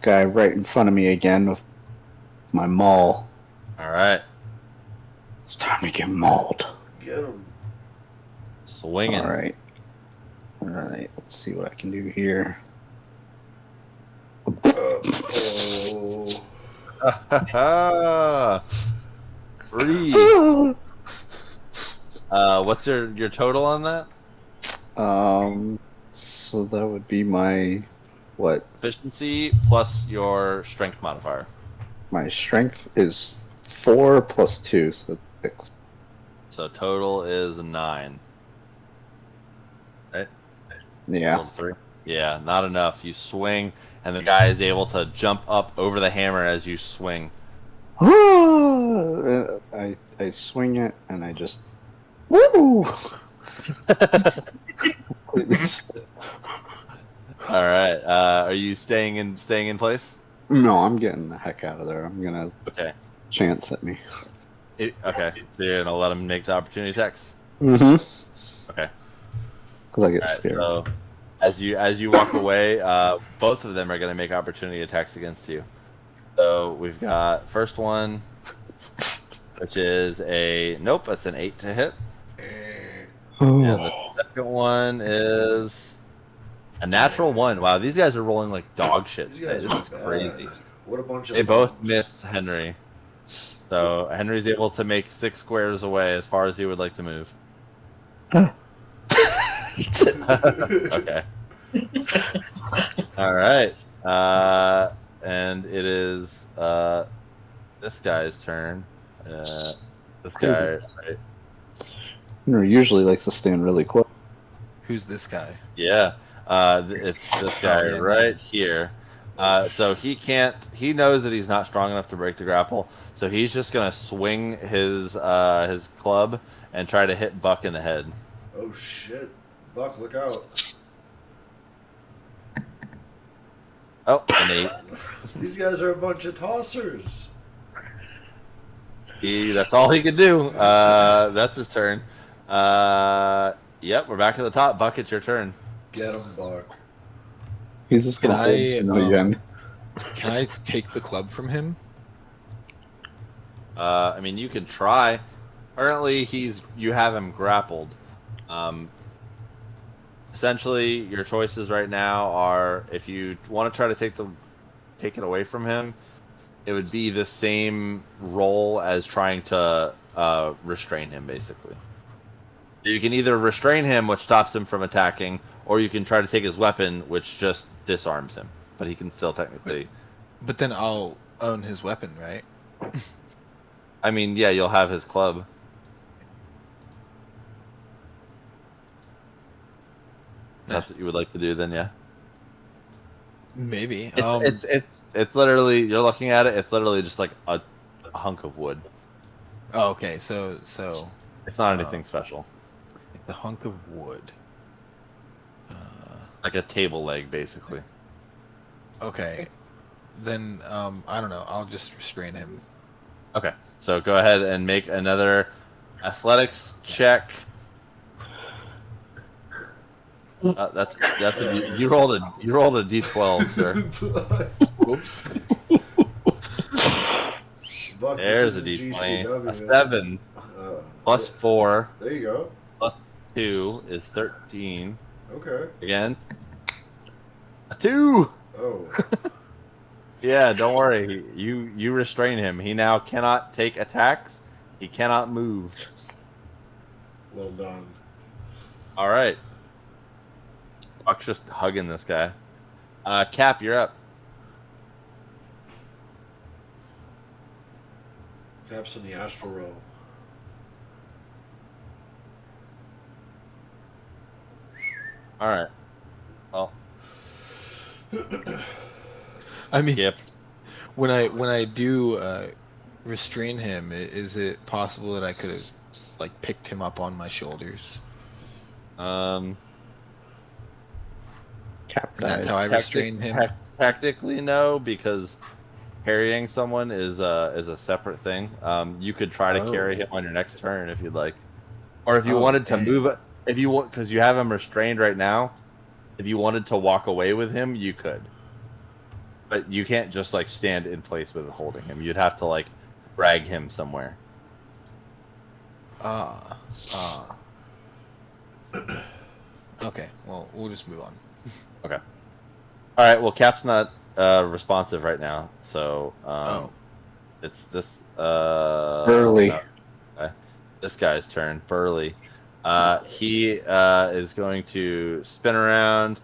guy right in front of me again with my maul. All right. It's time to get mauled. Get him. Swinging. All right. All right. Let's see what I can do here. Oh. Breathe. What's your total on that? So that would be my what? Efficiency plus your strength modifier. My strength is 4 plus 2, so 6. So total is 9. Right? Yeah. Total 3. Yeah, not enough. You swing, and the guy is able to jump up over the hammer as you swing. I swing it and I just woo. All right. Are you staying in place? No, I'm getting the heck out of there. I'm gonna Okay. chance at me. Okay. So you're gonna let him make opportunity attacks. Mm-hmm. Okay. Because I get All right. scared. So as you walk away, both of them are gonna make opportunity attacks against you. So we've got first one, which is nope. That's an 8 to hit. And the second one is a natural 1. Wow, these guys are rolling like dog shit These today. guys This are is bad. crazy. What a bunch of They both bums. miss Henry. So Henry's able to make 6 squares away as far as he would like to move. Okay. All right. And it is this guy's turn. This guy, right? Henry usually likes to stand really close. Who's this guy? Yeah. It's this guy yeah, right here. So he can't. He knows that he's not strong enough to break the grapple. So he's just gonna swing his club and try to hit Buck in the head. Oh shit. Buck, look out. Oh, an 8. These guys are a bunch of tossers. That's all he can do. That's his turn. Yep, we're back at the top. Buck, it's your turn. Get him, Buck. He's just Can gonna hold somebody again. Can I take the club from him? I mean, you can try. Currently, you have him grappled. Essentially, your choices right now are if you want to try to take it away from him, it would be the same role as trying to restrain him, basically. You can either restrain him, which stops him from attacking, or you can try to take his weapon, which just disarms him. But he can still technically. But then I'll own his weapon, right? I mean, yeah, you'll have his club. That's what you would like to do, then, yeah. Maybe. It's literally, you're looking at it. It's literally just like a hunk of wood. Oh, okay. So It's not anything special. the hunk of wood. Like a table leg, basically. Okay. Then I don't know. I'll just restrain him. Okay, so go ahead and make another athletics check. That's you rolled a d12, sir. Whoops. Buck, There's this a isn't d20. GCW. A 7 plus 4 There you go. plus 2 is 13. Okay. Against a 2. Oh. Yeah, don't worry. You restrain him. He now cannot take attacks. He cannot move. Well done. All right. Buck's just hugging this guy. Cap, you're up. Cap's in the astral realm. All right. Well, I mean, yep. when I do restrain him, is it possible that I could have like picked him up on my shoulders? Cap And that's died. how I restrain him. Technically, no, because carrying someone is a separate thing. You could try to carry him on your next turn if you'd like, or if you wanted to move it. If you want, because you have him restrained right now. If you wanted to walk away with him, you could. But you can't just like stand in place with holding him. You'd have to like drag him somewhere. Okay, well, we'll just move on. Okay. All right. Well, Cap's not responsive right now, so it's this Burley. this guy's turn. Burley. He is going to spin around.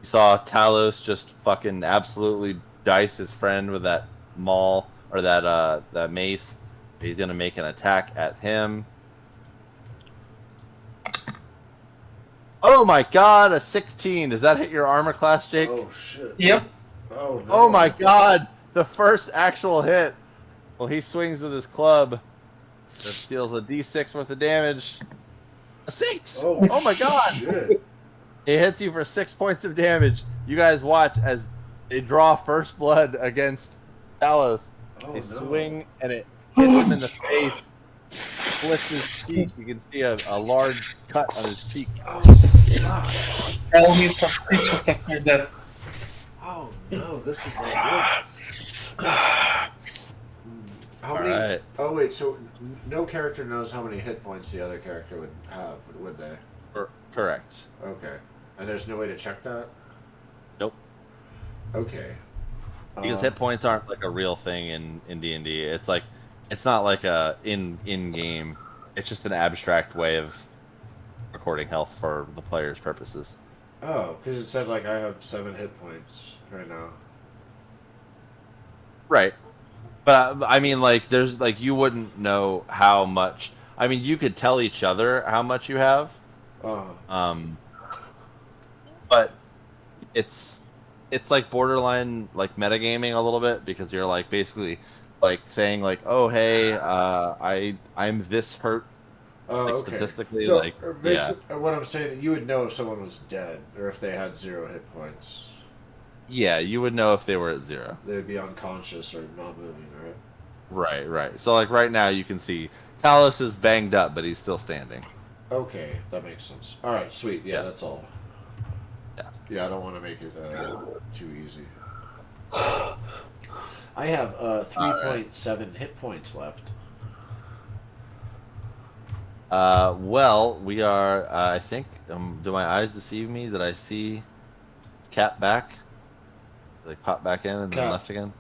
He saw Talos just fucking absolutely dice his friend with that maul or that mace. He's gonna make an attack at him. Oh my god, a 16. Does that hit your armor class, Jake? Oh shit. Yep. Oh no. Oh my god, the first actual hit. Well, he swings with his club. That deals a d6 worth of damage. A 6! Oh my god! Shit. It hits you for 6 points of damage. You guys watch as they draw first blood against Talos. Oh They no. swing and it hits him in the face. Splits his cheek. You can see a large cut on his cheek. Oh fuck. I'll need some stitches after that. Oh no, this is not good. How many? Alright. Oh wait, so no character knows how many hit points the other character would have, would they? Correct. Okay. And there's no way to check that? Nope. Okay. Because hit points aren't like a real thing in D&D. It's like it's not like a in game. It's just an abstract way of recording health for the player's purposes. Oh, because it said like I have 7 hit points right now. Right. But I mean, like, there's like you wouldn't know how much. I mean, you could tell each other how much you have. But it's like borderline like metagaming a little bit because you're like basically like saying like, oh hey, I'm this hurt. Oh, Like, okay. statistically, So, like, basically, what I'm saying, you would know if someone was dead or if they had 0 hit points. Yeah, you would know if they were at 0. They would be unconscious or not moving, right? Right. So like right now you can see Talos is banged up, but he's still standing. Okay, that makes sense. All right, sweet. Yeah, Yeah. that's all. Yeah. Yeah, I don't want to make it too easy. I have 3.7 hit points left. Well, we are. I think. Do my eyes deceive me? Did I see Cap back? Like pop back in and then Cap. left again?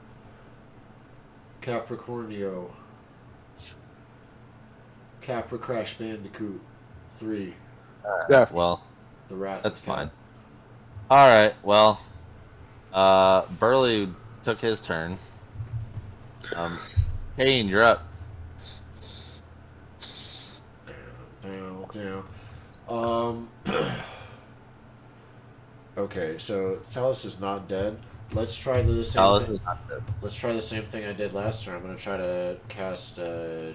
Capricornio. Capra Crash Bandicoot 3. Yeah. Well, The Wrath that's of Cap. fine. All right. Well, Burley took his turn. Kane, you're up. Down. Okay, so Talus is not dead. Let's try the same Talus thing. is not dead. Let's try the same thing I did last turn. I'm gonna try to cast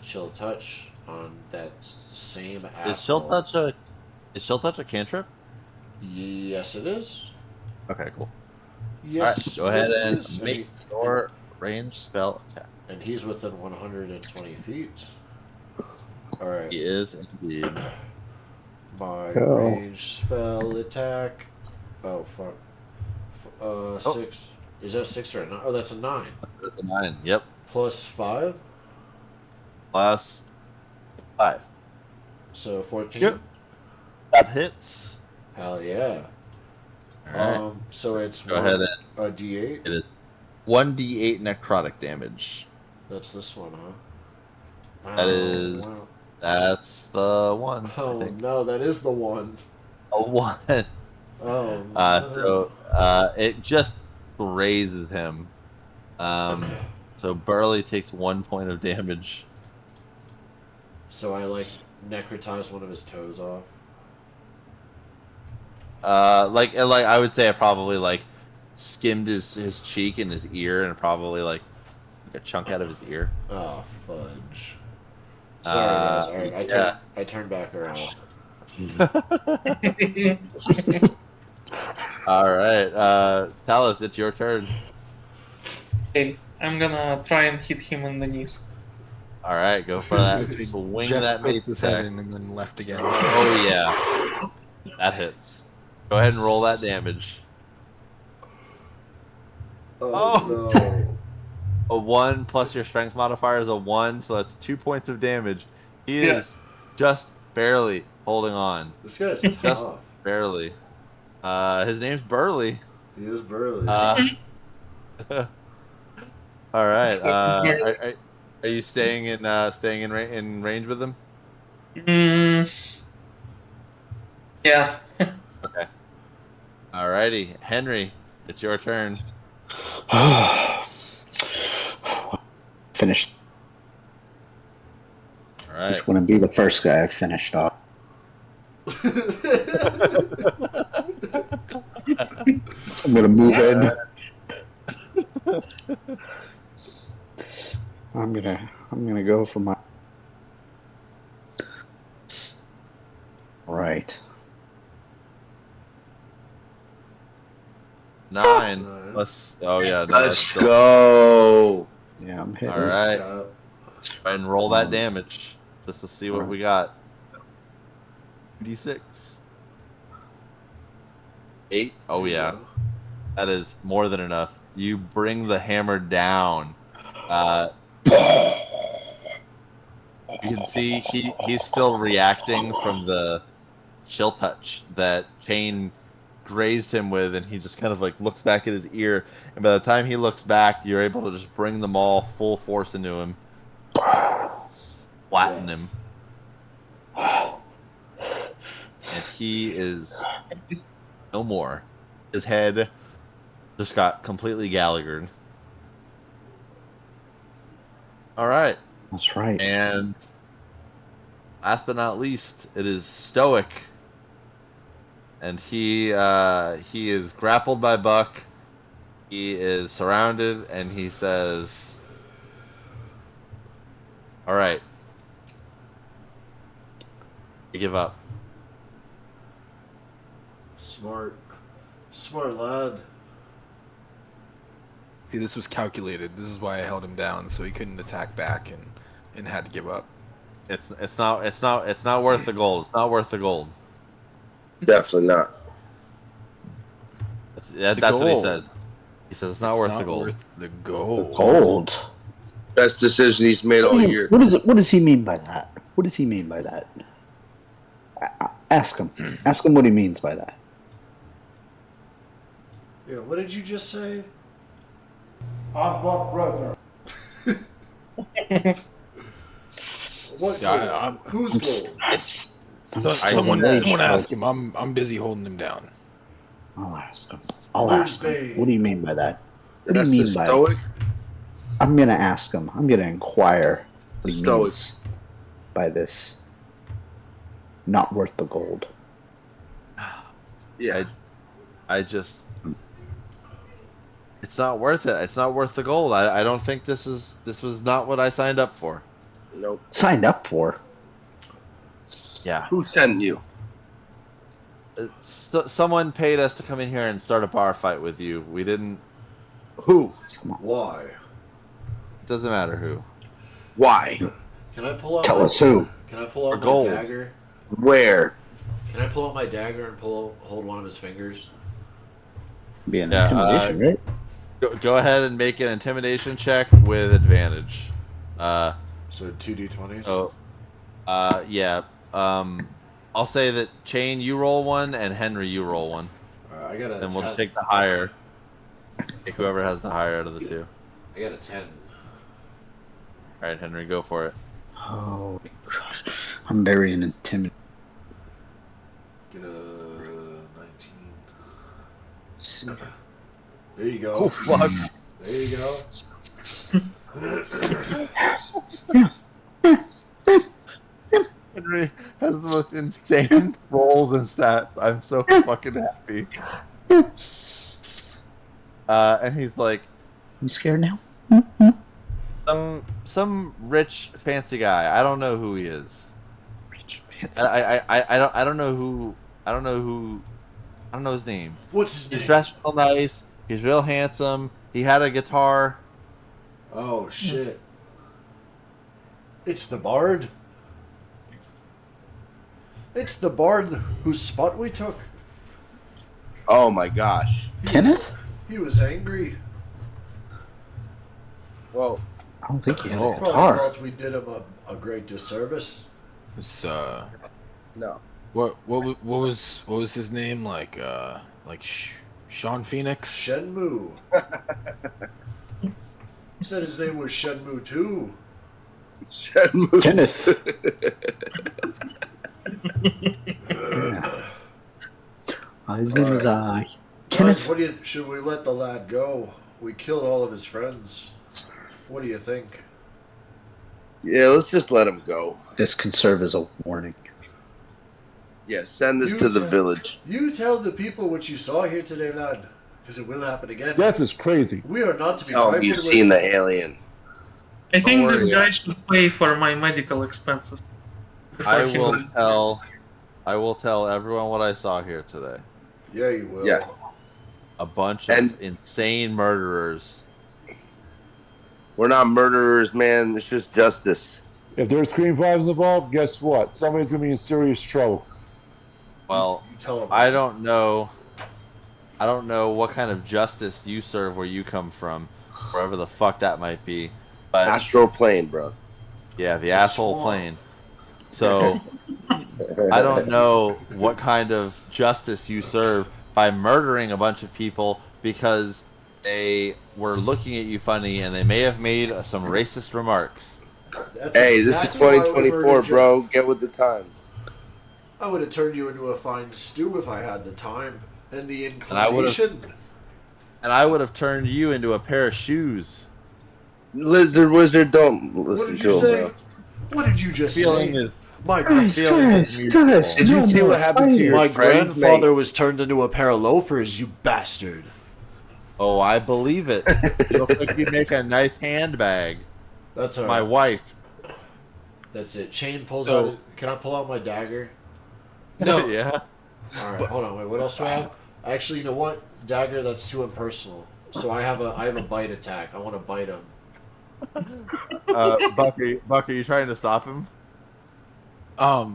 Chill Touch on that same Is Chill asshole. Touch a cantrip? Yes, it is. Okay, cool. All right, Yes, go ahead yes, it and is. make your range spell attack. And he's within 120 feet. All right, He is indeed. my Go. range spell attack. Oh fuck. Oh. 6. Is that a 6 or a 9? Oh, that's a 9. That's a 9. Yep. Plus 5, Plus 5. so 14. Yep. That hits. Hell yeah. All right. So it's Go ahead and a D8. it is 1d8 necrotic damage. That's this one, huh? That is Wow. that's the one. I Oh think. no, that is the one. A 1. Oh no. So it just grazes him. So Burley takes 1 point of damage. So I like necrotize one of his toes off. Like I would say I probably like skimmed his cheek and his ear and probably like a chunk out of his ear. Oh fudge. Sorry guys. All right, yeah. I turned back around. All right, Talos, it's your turn. Okay, I'm gonna try and hit him in the knees. All right, go for that. Swing Jeff that mace poked his head attack. in and then left again. Oh yeah, that hits. Go ahead and roll that damage. Oh no. A 1 plus your strength modifier is a 1, so that's 2 points of damage. He Yeah. is just barely holding on. This guy's Just tough. barely. His name's Burley. He is burly. All right. Are you staying in range with him? Yeah. Okay. Alrighty, Henry, it's your turn. Finished. All right. Which wouldn't be the first guy I've finished off. I'm gonna move in. I'm gonna go for my. Right. 9 Nine. plus. Oh yeah. No, that's Let's still, go. Yeah, I'm hitting. All right. Scott. And roll that damage just to see what we got. D6. 8. Oh There you yeah. go. That is more than enough. You bring the hammer down. You can see he's still reacting from the chill touch that Chain grazed him with, and he just kind of like looks back at his ear. And by the time he looks back, you're able to just bring them all full force into him, flatten him, and he is no more. His head just got completely Gallaghered. All right. That's right. And last but not least, it is Stoic, and he is grappled by Buck. He is surrounded, and he says, "All right, I give up." Smart lad. See, this was calculated. This is why I held him down, so he couldn't attack back and had to give up. It's not worth the gold. It's not worth the gold. Definitely not. That's what he gold. says. He says it's not worth the gold. Worth the gold. Gold. Best decision he's made all year. What is it? What does he mean by that? What does he mean by that? Ask him. Ask him what he means by that. Yeah, what did you just say? I'm Buck Bresner. What Yeah, gold? I'm- Who's gold? Someone ask him. I'm busy holding him down. I'll ask him. I'll Where's ask him. Bane? What do you mean by that? What do That's you the mean by stoic. I'm gonna ask him. I'm gonna inquire what he Stoic. means by this. Not worth the gold. Yeah. I just, it's not worth it. It's not worth the gold. I don't think this was not what I signed up for. Nope. Signed up for. Yeah. Who sent you? Someone paid us to come in here and start a bar fight with you. We didn't. Who? Why? It doesn't matter who. Why? Can I pull out Tell my, us who. Can I pull out For my gold. dagger? Where? Can I pull out my dagger and hold one of his fingers? Be an Yeah, intimidation, right? Go ahead and make an intimidation check with advantage. So 2d20s? So, yeah. I'll say that Chain, you roll one, and Henry, you roll one. I got a Then we'll just 10. take the higher. Take whoever has the higher out of the two. I got a 10. All right, Henry, go for it. Oh, gosh. I'm very intimidated. Get a 19. There you go. Oh fuck! There you go. Henry has the most insane rolls and stats. I'm so fucking happy. And he's like, I'm scared now. some rich fancy guy. I don't know who he is. I don't know who. I don't know his name. What's his He's name? dressed real nice. He's real handsome. He had a guitar. Oh, shit. It's the bard? It's the bard whose spot we took. Oh my gosh. Kenneth? He was angry. Well, I don't think he had Oh. a Probably guitar. thought we did him a great disservice. It's, no. what was his name? Like Sean Phoenix? Shenmue. He said his name was Shenmue too. Shenmue. Kenneth. Yeah. His name is Guys, Kenneth. what do you? Should we let the lad go? We killed all of his friends. What do you think? Yeah, let's just let him go. This can serve as a warning. Yeah, send this You to the tell- village. You tell the people what you saw here today, lad, because it will happen again. Death is crazy. We are not to be Tell him trifled you've with. seen the alien. I think Don't this worry. guy should pay for my medical expenses. I before he will dies. tell everyone what I saw here today. Yeah, you will. Yeah. A bunch of And- insane murderers. We're not murderers, man. It's just justice. If there's screenplays involved, guess what? Somebody's gonna be in serious trouble. Well, You tell him. I don't know what kind of justice you serve where you come from, wherever the fuck that might be. But Astral plane, bro. yeah, the asshole swamp. plane. So I don't know what kind of justice you serve by murdering a bunch of people because they were looking at you funny and they may have made some racist remarks. That's Hey, exactly this why I is would've 2024, murdered you. bro. Get with the times. I would have turned you into a fine stew if I had the time and the I would've- inclination. And I would have turned you into a pair of shoes. Lizard Wizard, don't What listen did to you him, say? bro. What did you just Feeling say? is My feeling is mutual. Did you see what happened to your my friends, grandfather mate? was turned into a pair of loafers, you bastard. Oh, I believe it. You look like you make a nice handbag. That's all My right. wife. That's it. Shane pulls So- out. Can I pull out my dagger? No. Yeah. All right, hold on. Wait, what else do I have? Actually, you know what? Dagger. That's too impersonal. So I have a bite attack. I want to bite him. Buck, are you trying to stop him? I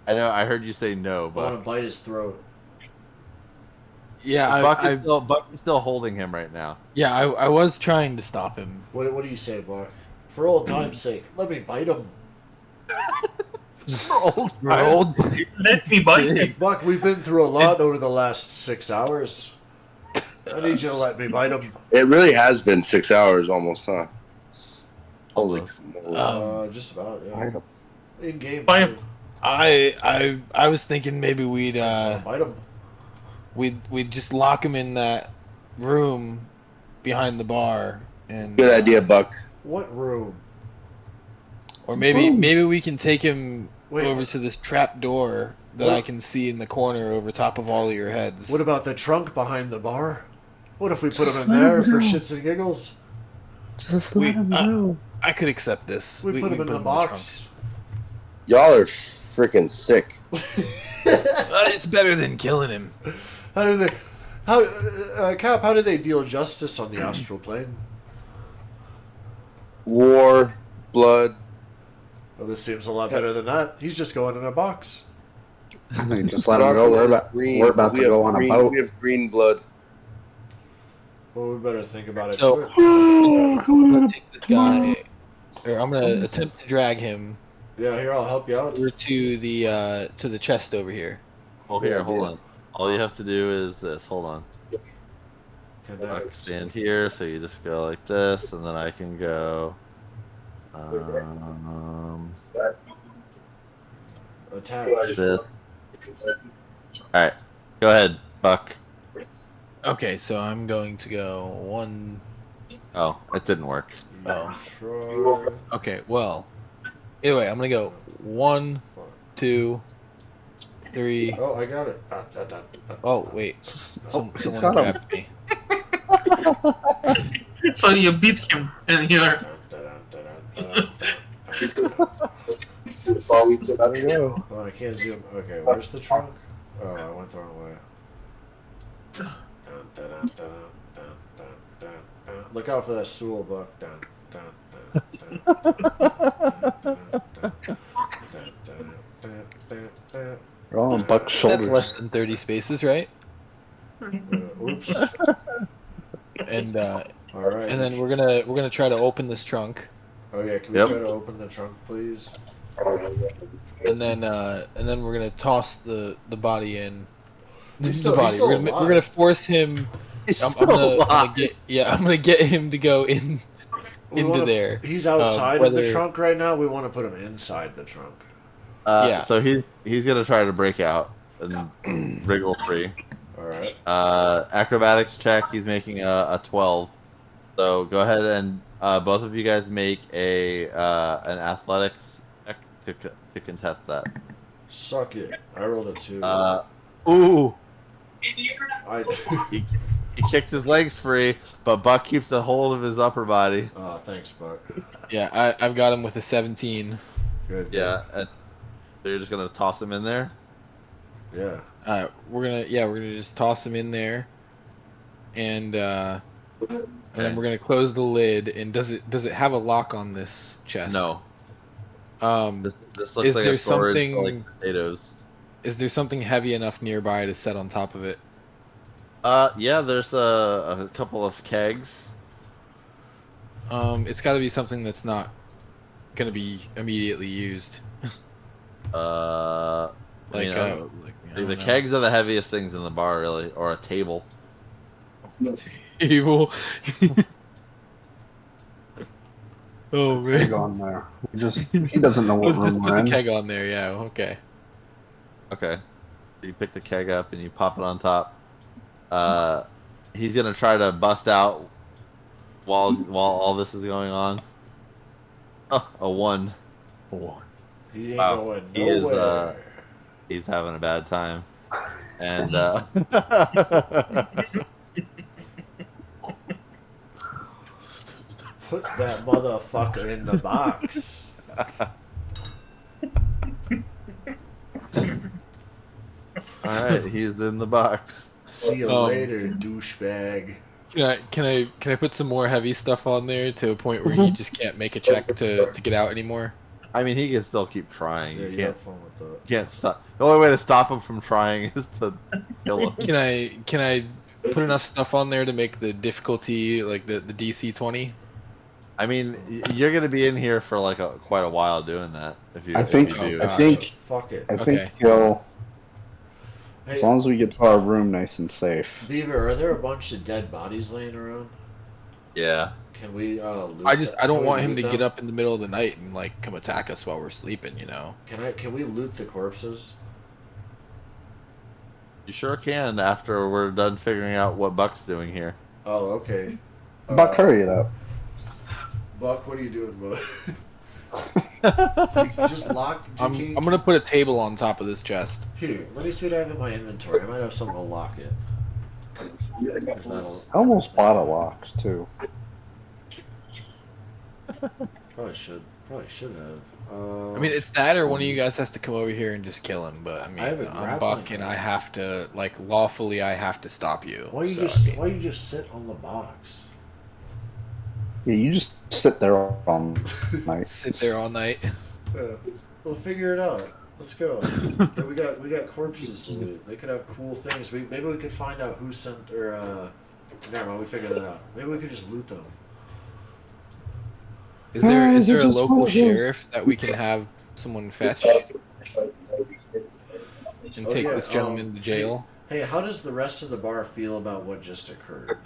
know. I heard you say no, I want but to bite his throat. Yeah, Buck is still holding him right now. I was trying to stop him. What do you say, Buck? For old time's sake, let me bite him. Rolled. Let me bite him. Buck, we've been through a lot over the last 6 hours. I need you to let me bite him. It really has been 6 hours almost, huh? Holy moly. Just about, yeah. In game. Bite him. I was thinking maybe we'd bite him. we'd just lock him in that room behind the bar and Good idea, Buck. What room? or maybe we can take him Wait, over to this trap door that What? I can see in the corner over top of all of your heads. what about the trunk behind the bar? What if we put him in let there him for go. shits and giggles? Just We- let him go. I could accept this. We put him in can the box. Y'all are freaking sick. It's better than killing him. How do they? Cap? How do they deal justice on the astral plane? War, blood. Well, this seems a lot better than that. He's just going in a box. I mean, just let him go. We're about to go on a boat. We have green blood. Well, we better think about it. So- quick. I'm gonna take this guy, or I'm gonna attempt to drag him Yeah, here, I'll help you out. over to the chest over here. Oh, here, hold on. All you have to do is this. Hold on. Connect. Buck stand here, so you just go like this, and then I can go. Attach. This. All right, go ahead, Buck. Okay, so I'm going to go 1. Oh, it didn't work. Oh. Try. Okay, well. Anyway, I'm gonna go 1, 2, 3. Oh, I got it. Oh wait, someone got him. grabbed me. So you beat him, and you're. Let him go. Oh, I can't zoom. Okay, where's the trunk? Oh, I went the wrong way. Look out for that stool, Buck. We're all on Buck's That's shoulders. less than 30 spaces, right? Oops. And All right. and then we're gonna try to open this trunk, Oh yeah, can we Yep. try to open the trunk, please? and then we're gonna toss the body in. He's The still- body. he's still We're gonna alive. force him. He's I'm still gonna alive. I'm gonna get him to go in We into wanna- there. He's outside of the whether- trunk right now. We want to put him inside the trunk. Yeah. So he's gonna try to break out and wriggle free. All right. Acrobatics check. He's making a 12. So go ahead and both of you guys make an athletics check to contest that. Suck it. I rolled a 2. Ooh, I. he kicked his legs free, but Buck keeps a hold of his upper body. Oh, thanks, Buck. Yeah, I've got him with a 17. Good. Yeah, and so you're just gonna toss him in there. Yeah. We're gonna just toss him in there, and then we're gonna close the lid. And does it have a lock on this chest? No, this looks Is like there a storage for something- like potatoes. Is there something heavy enough nearby to set on top of it? Yeah, there's a couple of kegs. It's got to be something that's not gonna be immediately used. Like, Like, I don't the know. kegs are the heaviest things in the bar, really, or a table. Table. Oh Keg man. on there. He doesn't know what Let's just room put we're the in. keg on there. Yeah. Okay. Okay. You pick the keg up and you pop it on top. He's gonna try to bust out while all this is going on. Oh, a 1. He ain't Wow. going He is, nowhere. He's having a bad time. And Put that motherfucker in the box. alright, he's in the box. See you later, douchebag. Can I put some more heavy stuff on there to a point where you just can't make a check to get out anymore? I mean, he can still keep trying. Yeah, You you can't have fun with that. can't stop. The only way to stop him from trying is to kill him. Can I put enough stuff on there to make the difficulty like the DC 20? I mean, you're gonna be in here for like quite a while doing that. If you, I if think. you do. I think. Fuck it. I think Okay. he'll. Hey, As long as we get to our room nice and safe. Beaver, are there a bunch of dead bodies laying around? Yeah. Can we loot I that- don't can we want him loot to them? get up in the middle of the night and like come attack us while we're sleeping, you know. Can we loot the corpses? You sure can after we're done figuring out what Buck's doing here. Oh, okay. Buck, hurry it up. Buck, what are you doing, bud? Just lock. I'm gonna put a table on top of this chest. Here, let me see what I have in my inventory. I might have something to lock it. If that'll. I almost bought a lock too. Probably should have. I mean, it's that or one of you guys has to come over here and just kill him. But I mean, have a I'm grappling Buck and hook. I have to, like, lawfully, I have to stop you. Why So, I mean, you just sit on the box? Yeah, you just sit there all night. sit there all night. Yeah. We'll figure it out. Let's go. Yeah, we got corpses to loot. They could have cool things. Maybe we could find out who sent or never mind. We figured that out. Maybe we could just loot them. Is there Guys, I a just local wanna go sheriff that we can have someone fetch and Oh, take yeah, this gentleman to jail? Hey, how does the rest of the bar feel about what just occurred?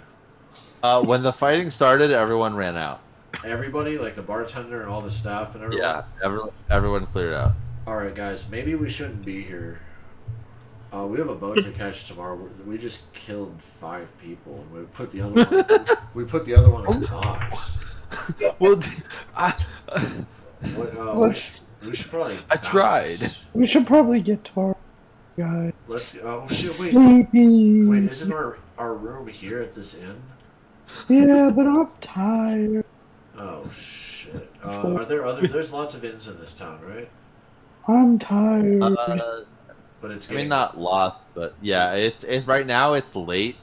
When the fighting started, everyone ran out. Everybody, like the bartender and all the staff and everyone. Yeah, everyone cleared out. All right, guys. Maybe we shouldn't be here. We have a boat to catch tomorrow. We just killed 5 people, and we put the other one. We put the other one in the box. Well, I We should probably. I tried. bounce. We should probably get to our guy. Let's. Oh shit! Wait. Sleepy. Wait. Isn't our room here at this inn? Yeah, but I'm tired. Oh shit! Are there other? There's lots of inns in this town, right? I'm tired. But it's. I mean, Getting, not lost, but yeah, it's right now. It's late,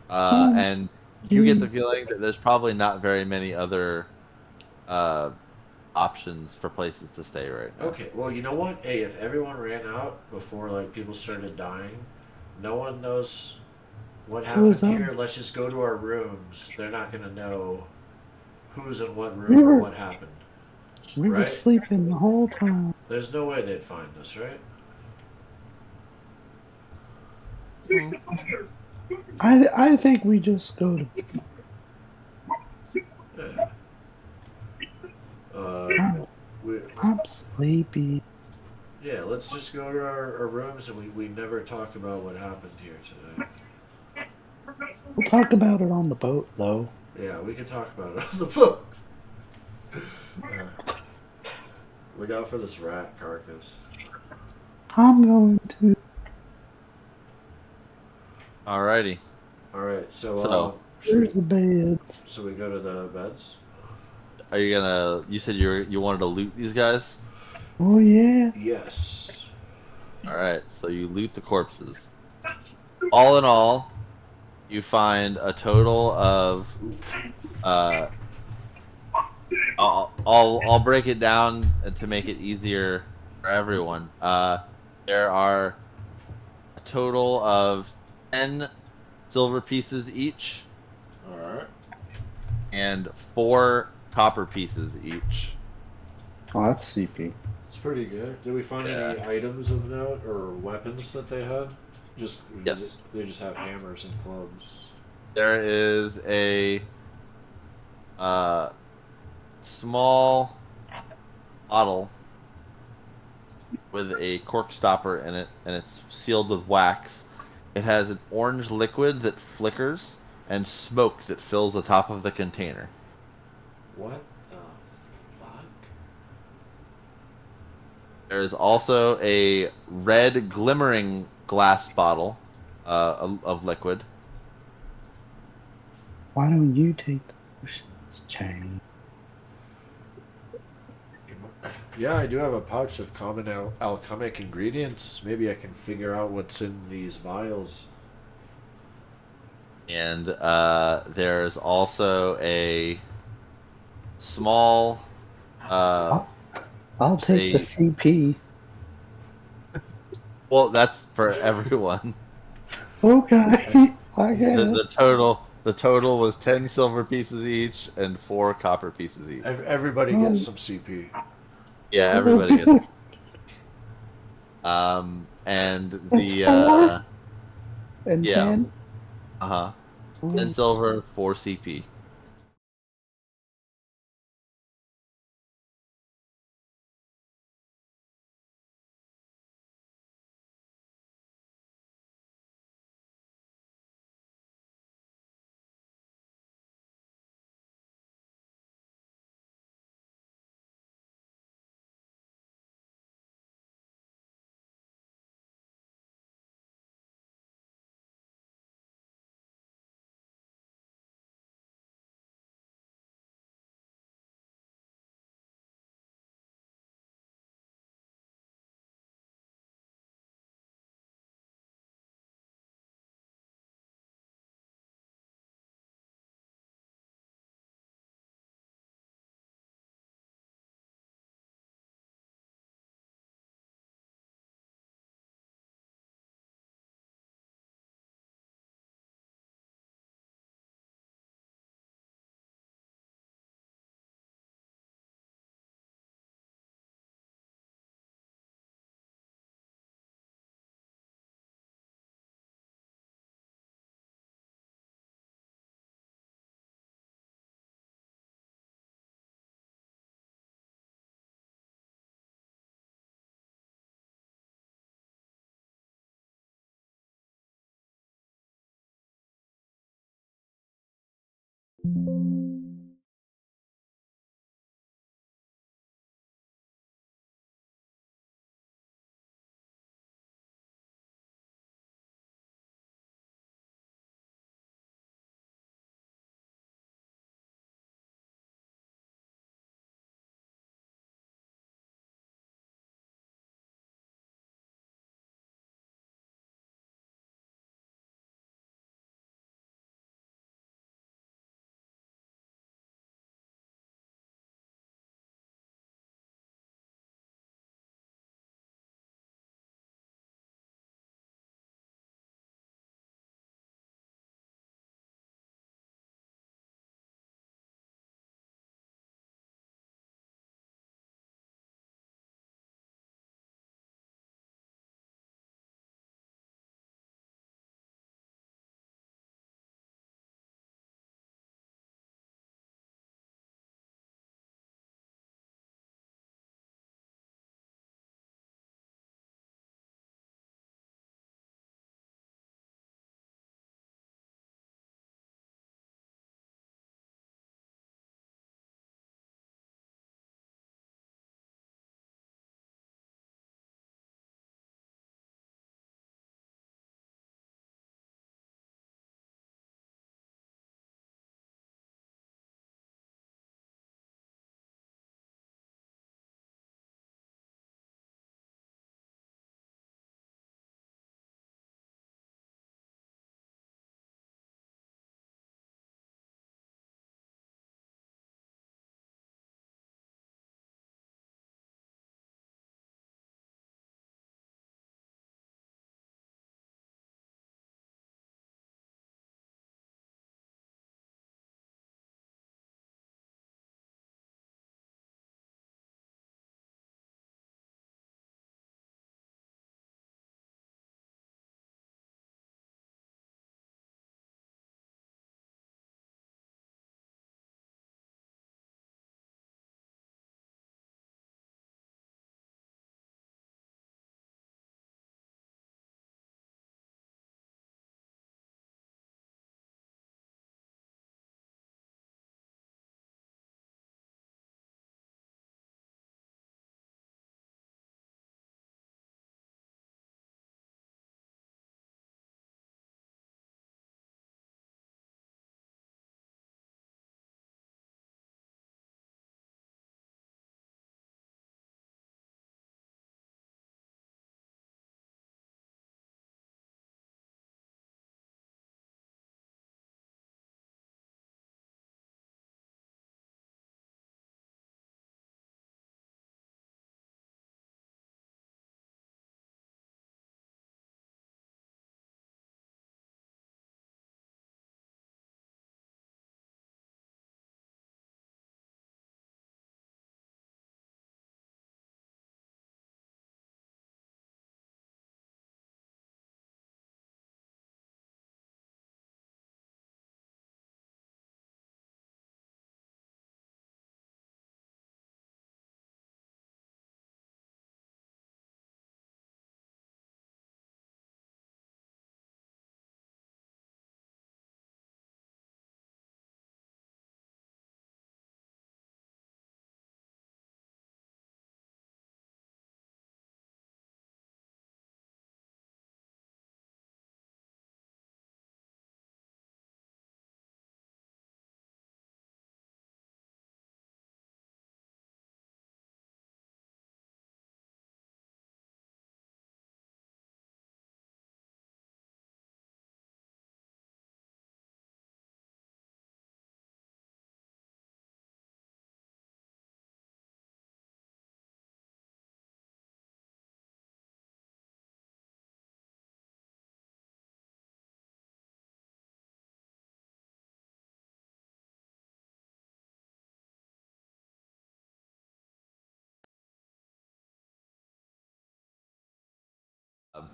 Um, and you get the feeling that there's probably not very many other options for places to stay right now. Okay. Well, you know what? Hey, if everyone ran out before like people started dying, no one knows what happened here. Let's just go to our rooms. They're not gonna know who's in what room or what happened. We were Right? sleeping the whole time. There's no way they'd find us, right? I think we just go to. Yeah. I'm sleepy. Yeah, let's just go to our rooms and we never talk about what happened here today. We'll talk about it on the boat, though. Yeah, we can talk about it on the boat. Look out for this rat carcass. I'm going to. Alright, Alrighty. There's the beds. So we go to the beds? Are you gonna? You said you wanted to loot these guys. Oh, yeah. Yes. All right, so you loot the corpses. All in all, you find a total of. I'll break it down to make it easier for everyone. There are a total of 10 silver pieces each. Alright. And 4 copper pieces each. Oh, that's CP. It's pretty good. Did we find any items of note or weapons that they had? Yes. They just have hammers and clubs. There is a small bottle with a cork stopper in it, and it's sealed with wax. It has an orange liquid that flickers and smoke that fills the top of the container. What the fuck? There is also a red glimmering glass bottle of liquid. Why don't you take the potions, Chang? Yeah, I do have a pouch of common alchemic ingredients. Maybe I can figure out what's in these vials. And there's also a small. I'll take the CP. Well, that's for everyone. Okay, I guess. The total was 10 silver pieces each and 4 copper pieces each. Everybody gets some CP. Yeah, everybody gets. And It's 4 and yeah, 10. 10 silver, 4 CP.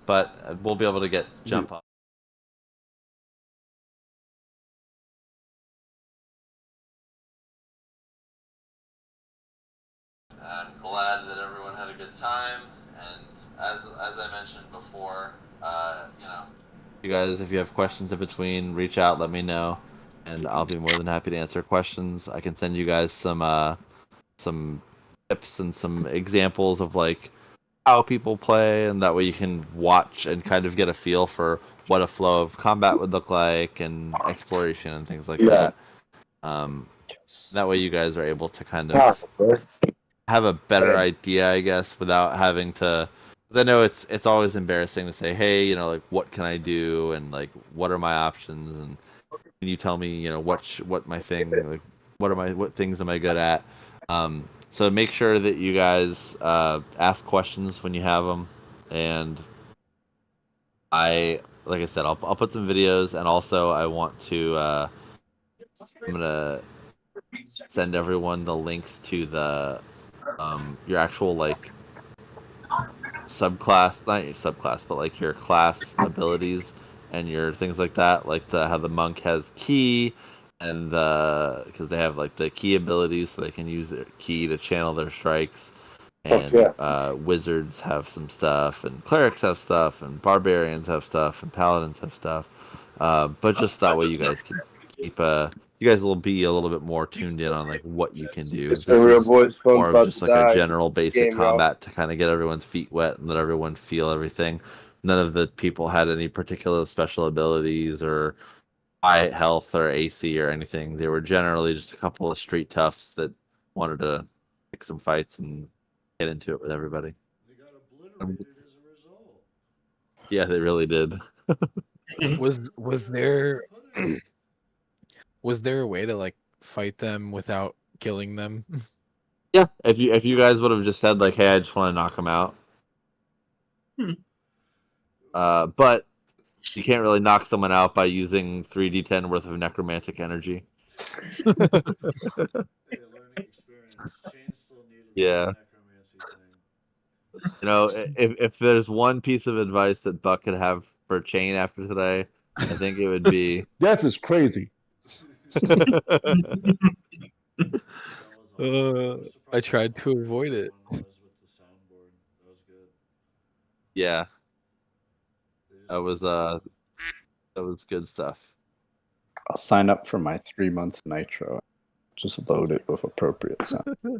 But we'll be able to get jump up. I'm glad that everyone had a good time, and as I mentioned before, you know, you guys, if you have questions in between, reach out, let me know. and I'll be more than happy to answer questions. I can send you guys some tips and some examples of like how people play, and that way you can watch and kind of get a feel for what a flow of combat would look like and exploration and things like that. That way you guys are able to kind of have a better idea, I guess, without having to. 'Cause I know it's always embarrassing to say, hey, like what can I do, and like what are my options, and can you tell me, what my thing, like what things am I good at? So make sure that you guys ask questions when you have them, and like I said, I'll put some videos, and also I want to I'm gonna send everyone the links to the your actual like subclass, not your subclass, but like your class abilities and your things like that, like how the monk has key, and because they have like the key abilities, so they can use their key to channel their strikes, and wizards have some stuff, and clerics have stuff, and barbarians have stuff, and paladins have stuff, but just that way you guys can keep you guys will be a little bit more tuned in on like what you can do. It's the This real was boys. Phone's more of about just to like a die. general basic Game, y'all. combat to kind of get everyone's feet wet and let everyone feel everything. None of the people had any particular special abilities or high health or AC or anything. They were generally just a couple of street toughs that wanted to pick some fights and get into it with everybody. They got obliterated as a result. Yeah, they really did. Was there was there a way to like fight them without killing them? Yeah, if you guys would have just said like, "Hey, I just want to knock them out," but you can't really knock someone out by using 3d10 worth of necromantic energy. Hey, learning experience. Chain still needed Yeah. the necromancy thing. If there's one piece of advice that Buck could have for Chain after today, I think it would be. Death is crazy. That was awesome. I was I surprised tried how to accurate avoid that it. one was with the soundboard. That was good. Yeah, They just that was needed uh, that was good stuff. I'll sign up for my 3 months Nitro. Just load it with appropriate sound. Yo,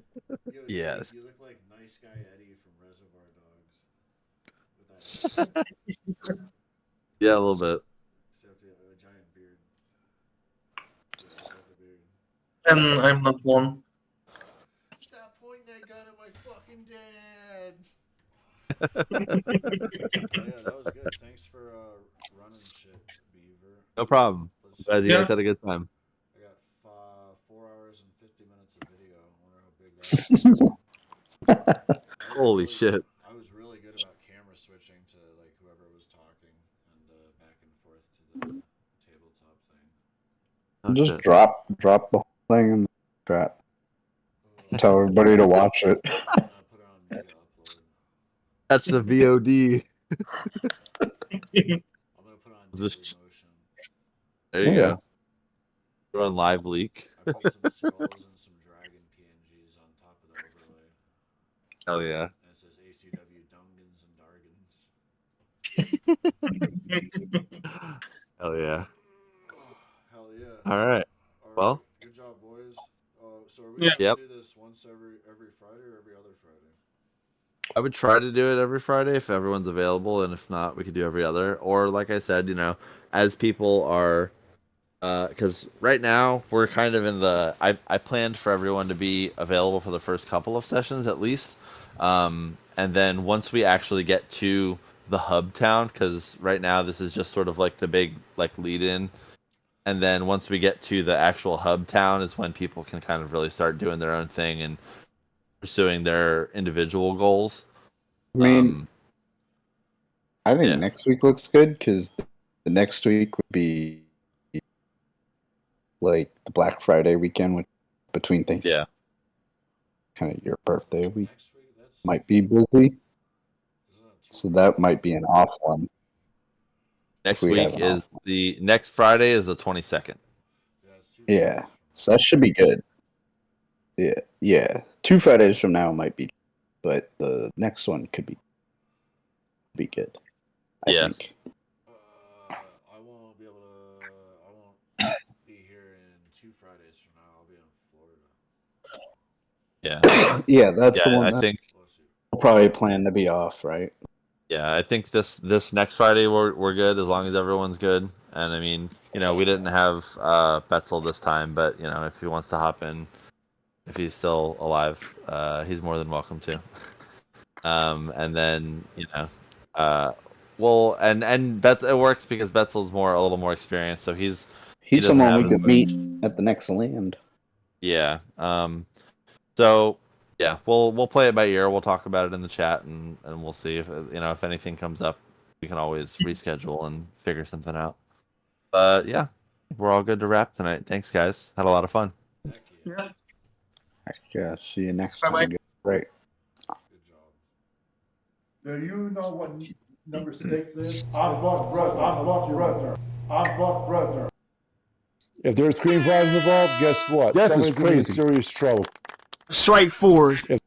Yes. Jake, you look like nice guy Eddie from Reservoir Dogs with that accent. Yeah, a little bit. Except he had a giant beard. Yeah, without the beard. And I'm not one. Stop pointing that gun at my fucking dad. Yeah, that was good. Thanks for running shit, Beaver. No problem. Let's see. Glad you Yeah. guys had a good time. I got 4 hours and 50 minutes of video. I wonder how big that is. Holy shit! I was really good about camera switching to like whoever was talking and back and forth to the tabletop thing. Oh Just shit! drop the whole thing in the chat. Tell everybody to watch it. I put it on me to upload. That's the VOD. I'm gonna put it on Daily Just Motion. there you Yeah. go. You're on live leak. I put some skulls and some dragon PNGs on top of the overlay. Hell yeah! And it says ACW Dungans and Dargans. Hell yeah! Hell yeah. All right. All right. Well, Good job, boys. So are we Yeah. gonna yep. do this once every Friday or every other Friday? I would try to do it every Friday if everyone's available, and if not, we could do every other. Or like I said, as people are, because right now we're kind of in the. I planned for everyone to be available for the first couple of sessions at least, and then once we actually get to the hub town, because right now this is just sort of like the big like lead in, and then once we get to the actual hub town is when people can kind of really start doing their own thing and pursuing their individual goals. I mean, I think Yeah. next week looks good because the next week would be like the Black Friday weekend with, between things. Yeah. Kind of your birthday week Next week? That's might be busy, isn't that too so that might be an off one. Next we have week an is off one. the next Friday is the 22nd. Yeah, it's 2 Yeah, Fridays from so that should be good. Yeah. 2 Fridays from now might be, but the next one could be good. I Yeah. think. I won't be able to. I won't be here Fridays from now, I'll be in Florida. Yeah. Yeah, that's the Yeah, one I that think. we'll probably plan to be off, right? Yeah, I think this next Friday we're good as long as everyone's good. And I mean, we didn't have Betzel this time, but if he wants to hop in, if he's still alive, he's more than welcome to. And then well, and it works because Betzel's a little more experienced, so he He's doesn't someone have we as could much. meet at the next land. Yeah. So yeah, we'll play it by ear. We'll talk about it in the chat, and we'll see if anything comes up. We can always reschedule and figure something out. But yeah, we're all good to wrap tonight. Thanks, guys. Had a lot of fun. Heck yeah. Yeah. Yeah, see you next Bye-bye. time. Great. Good job. Do you know what number 6 is? Unblock Brother. Unblock Brother. If there's green flags involved, guess what? Death is crazy. Serious trouble. Strike force. If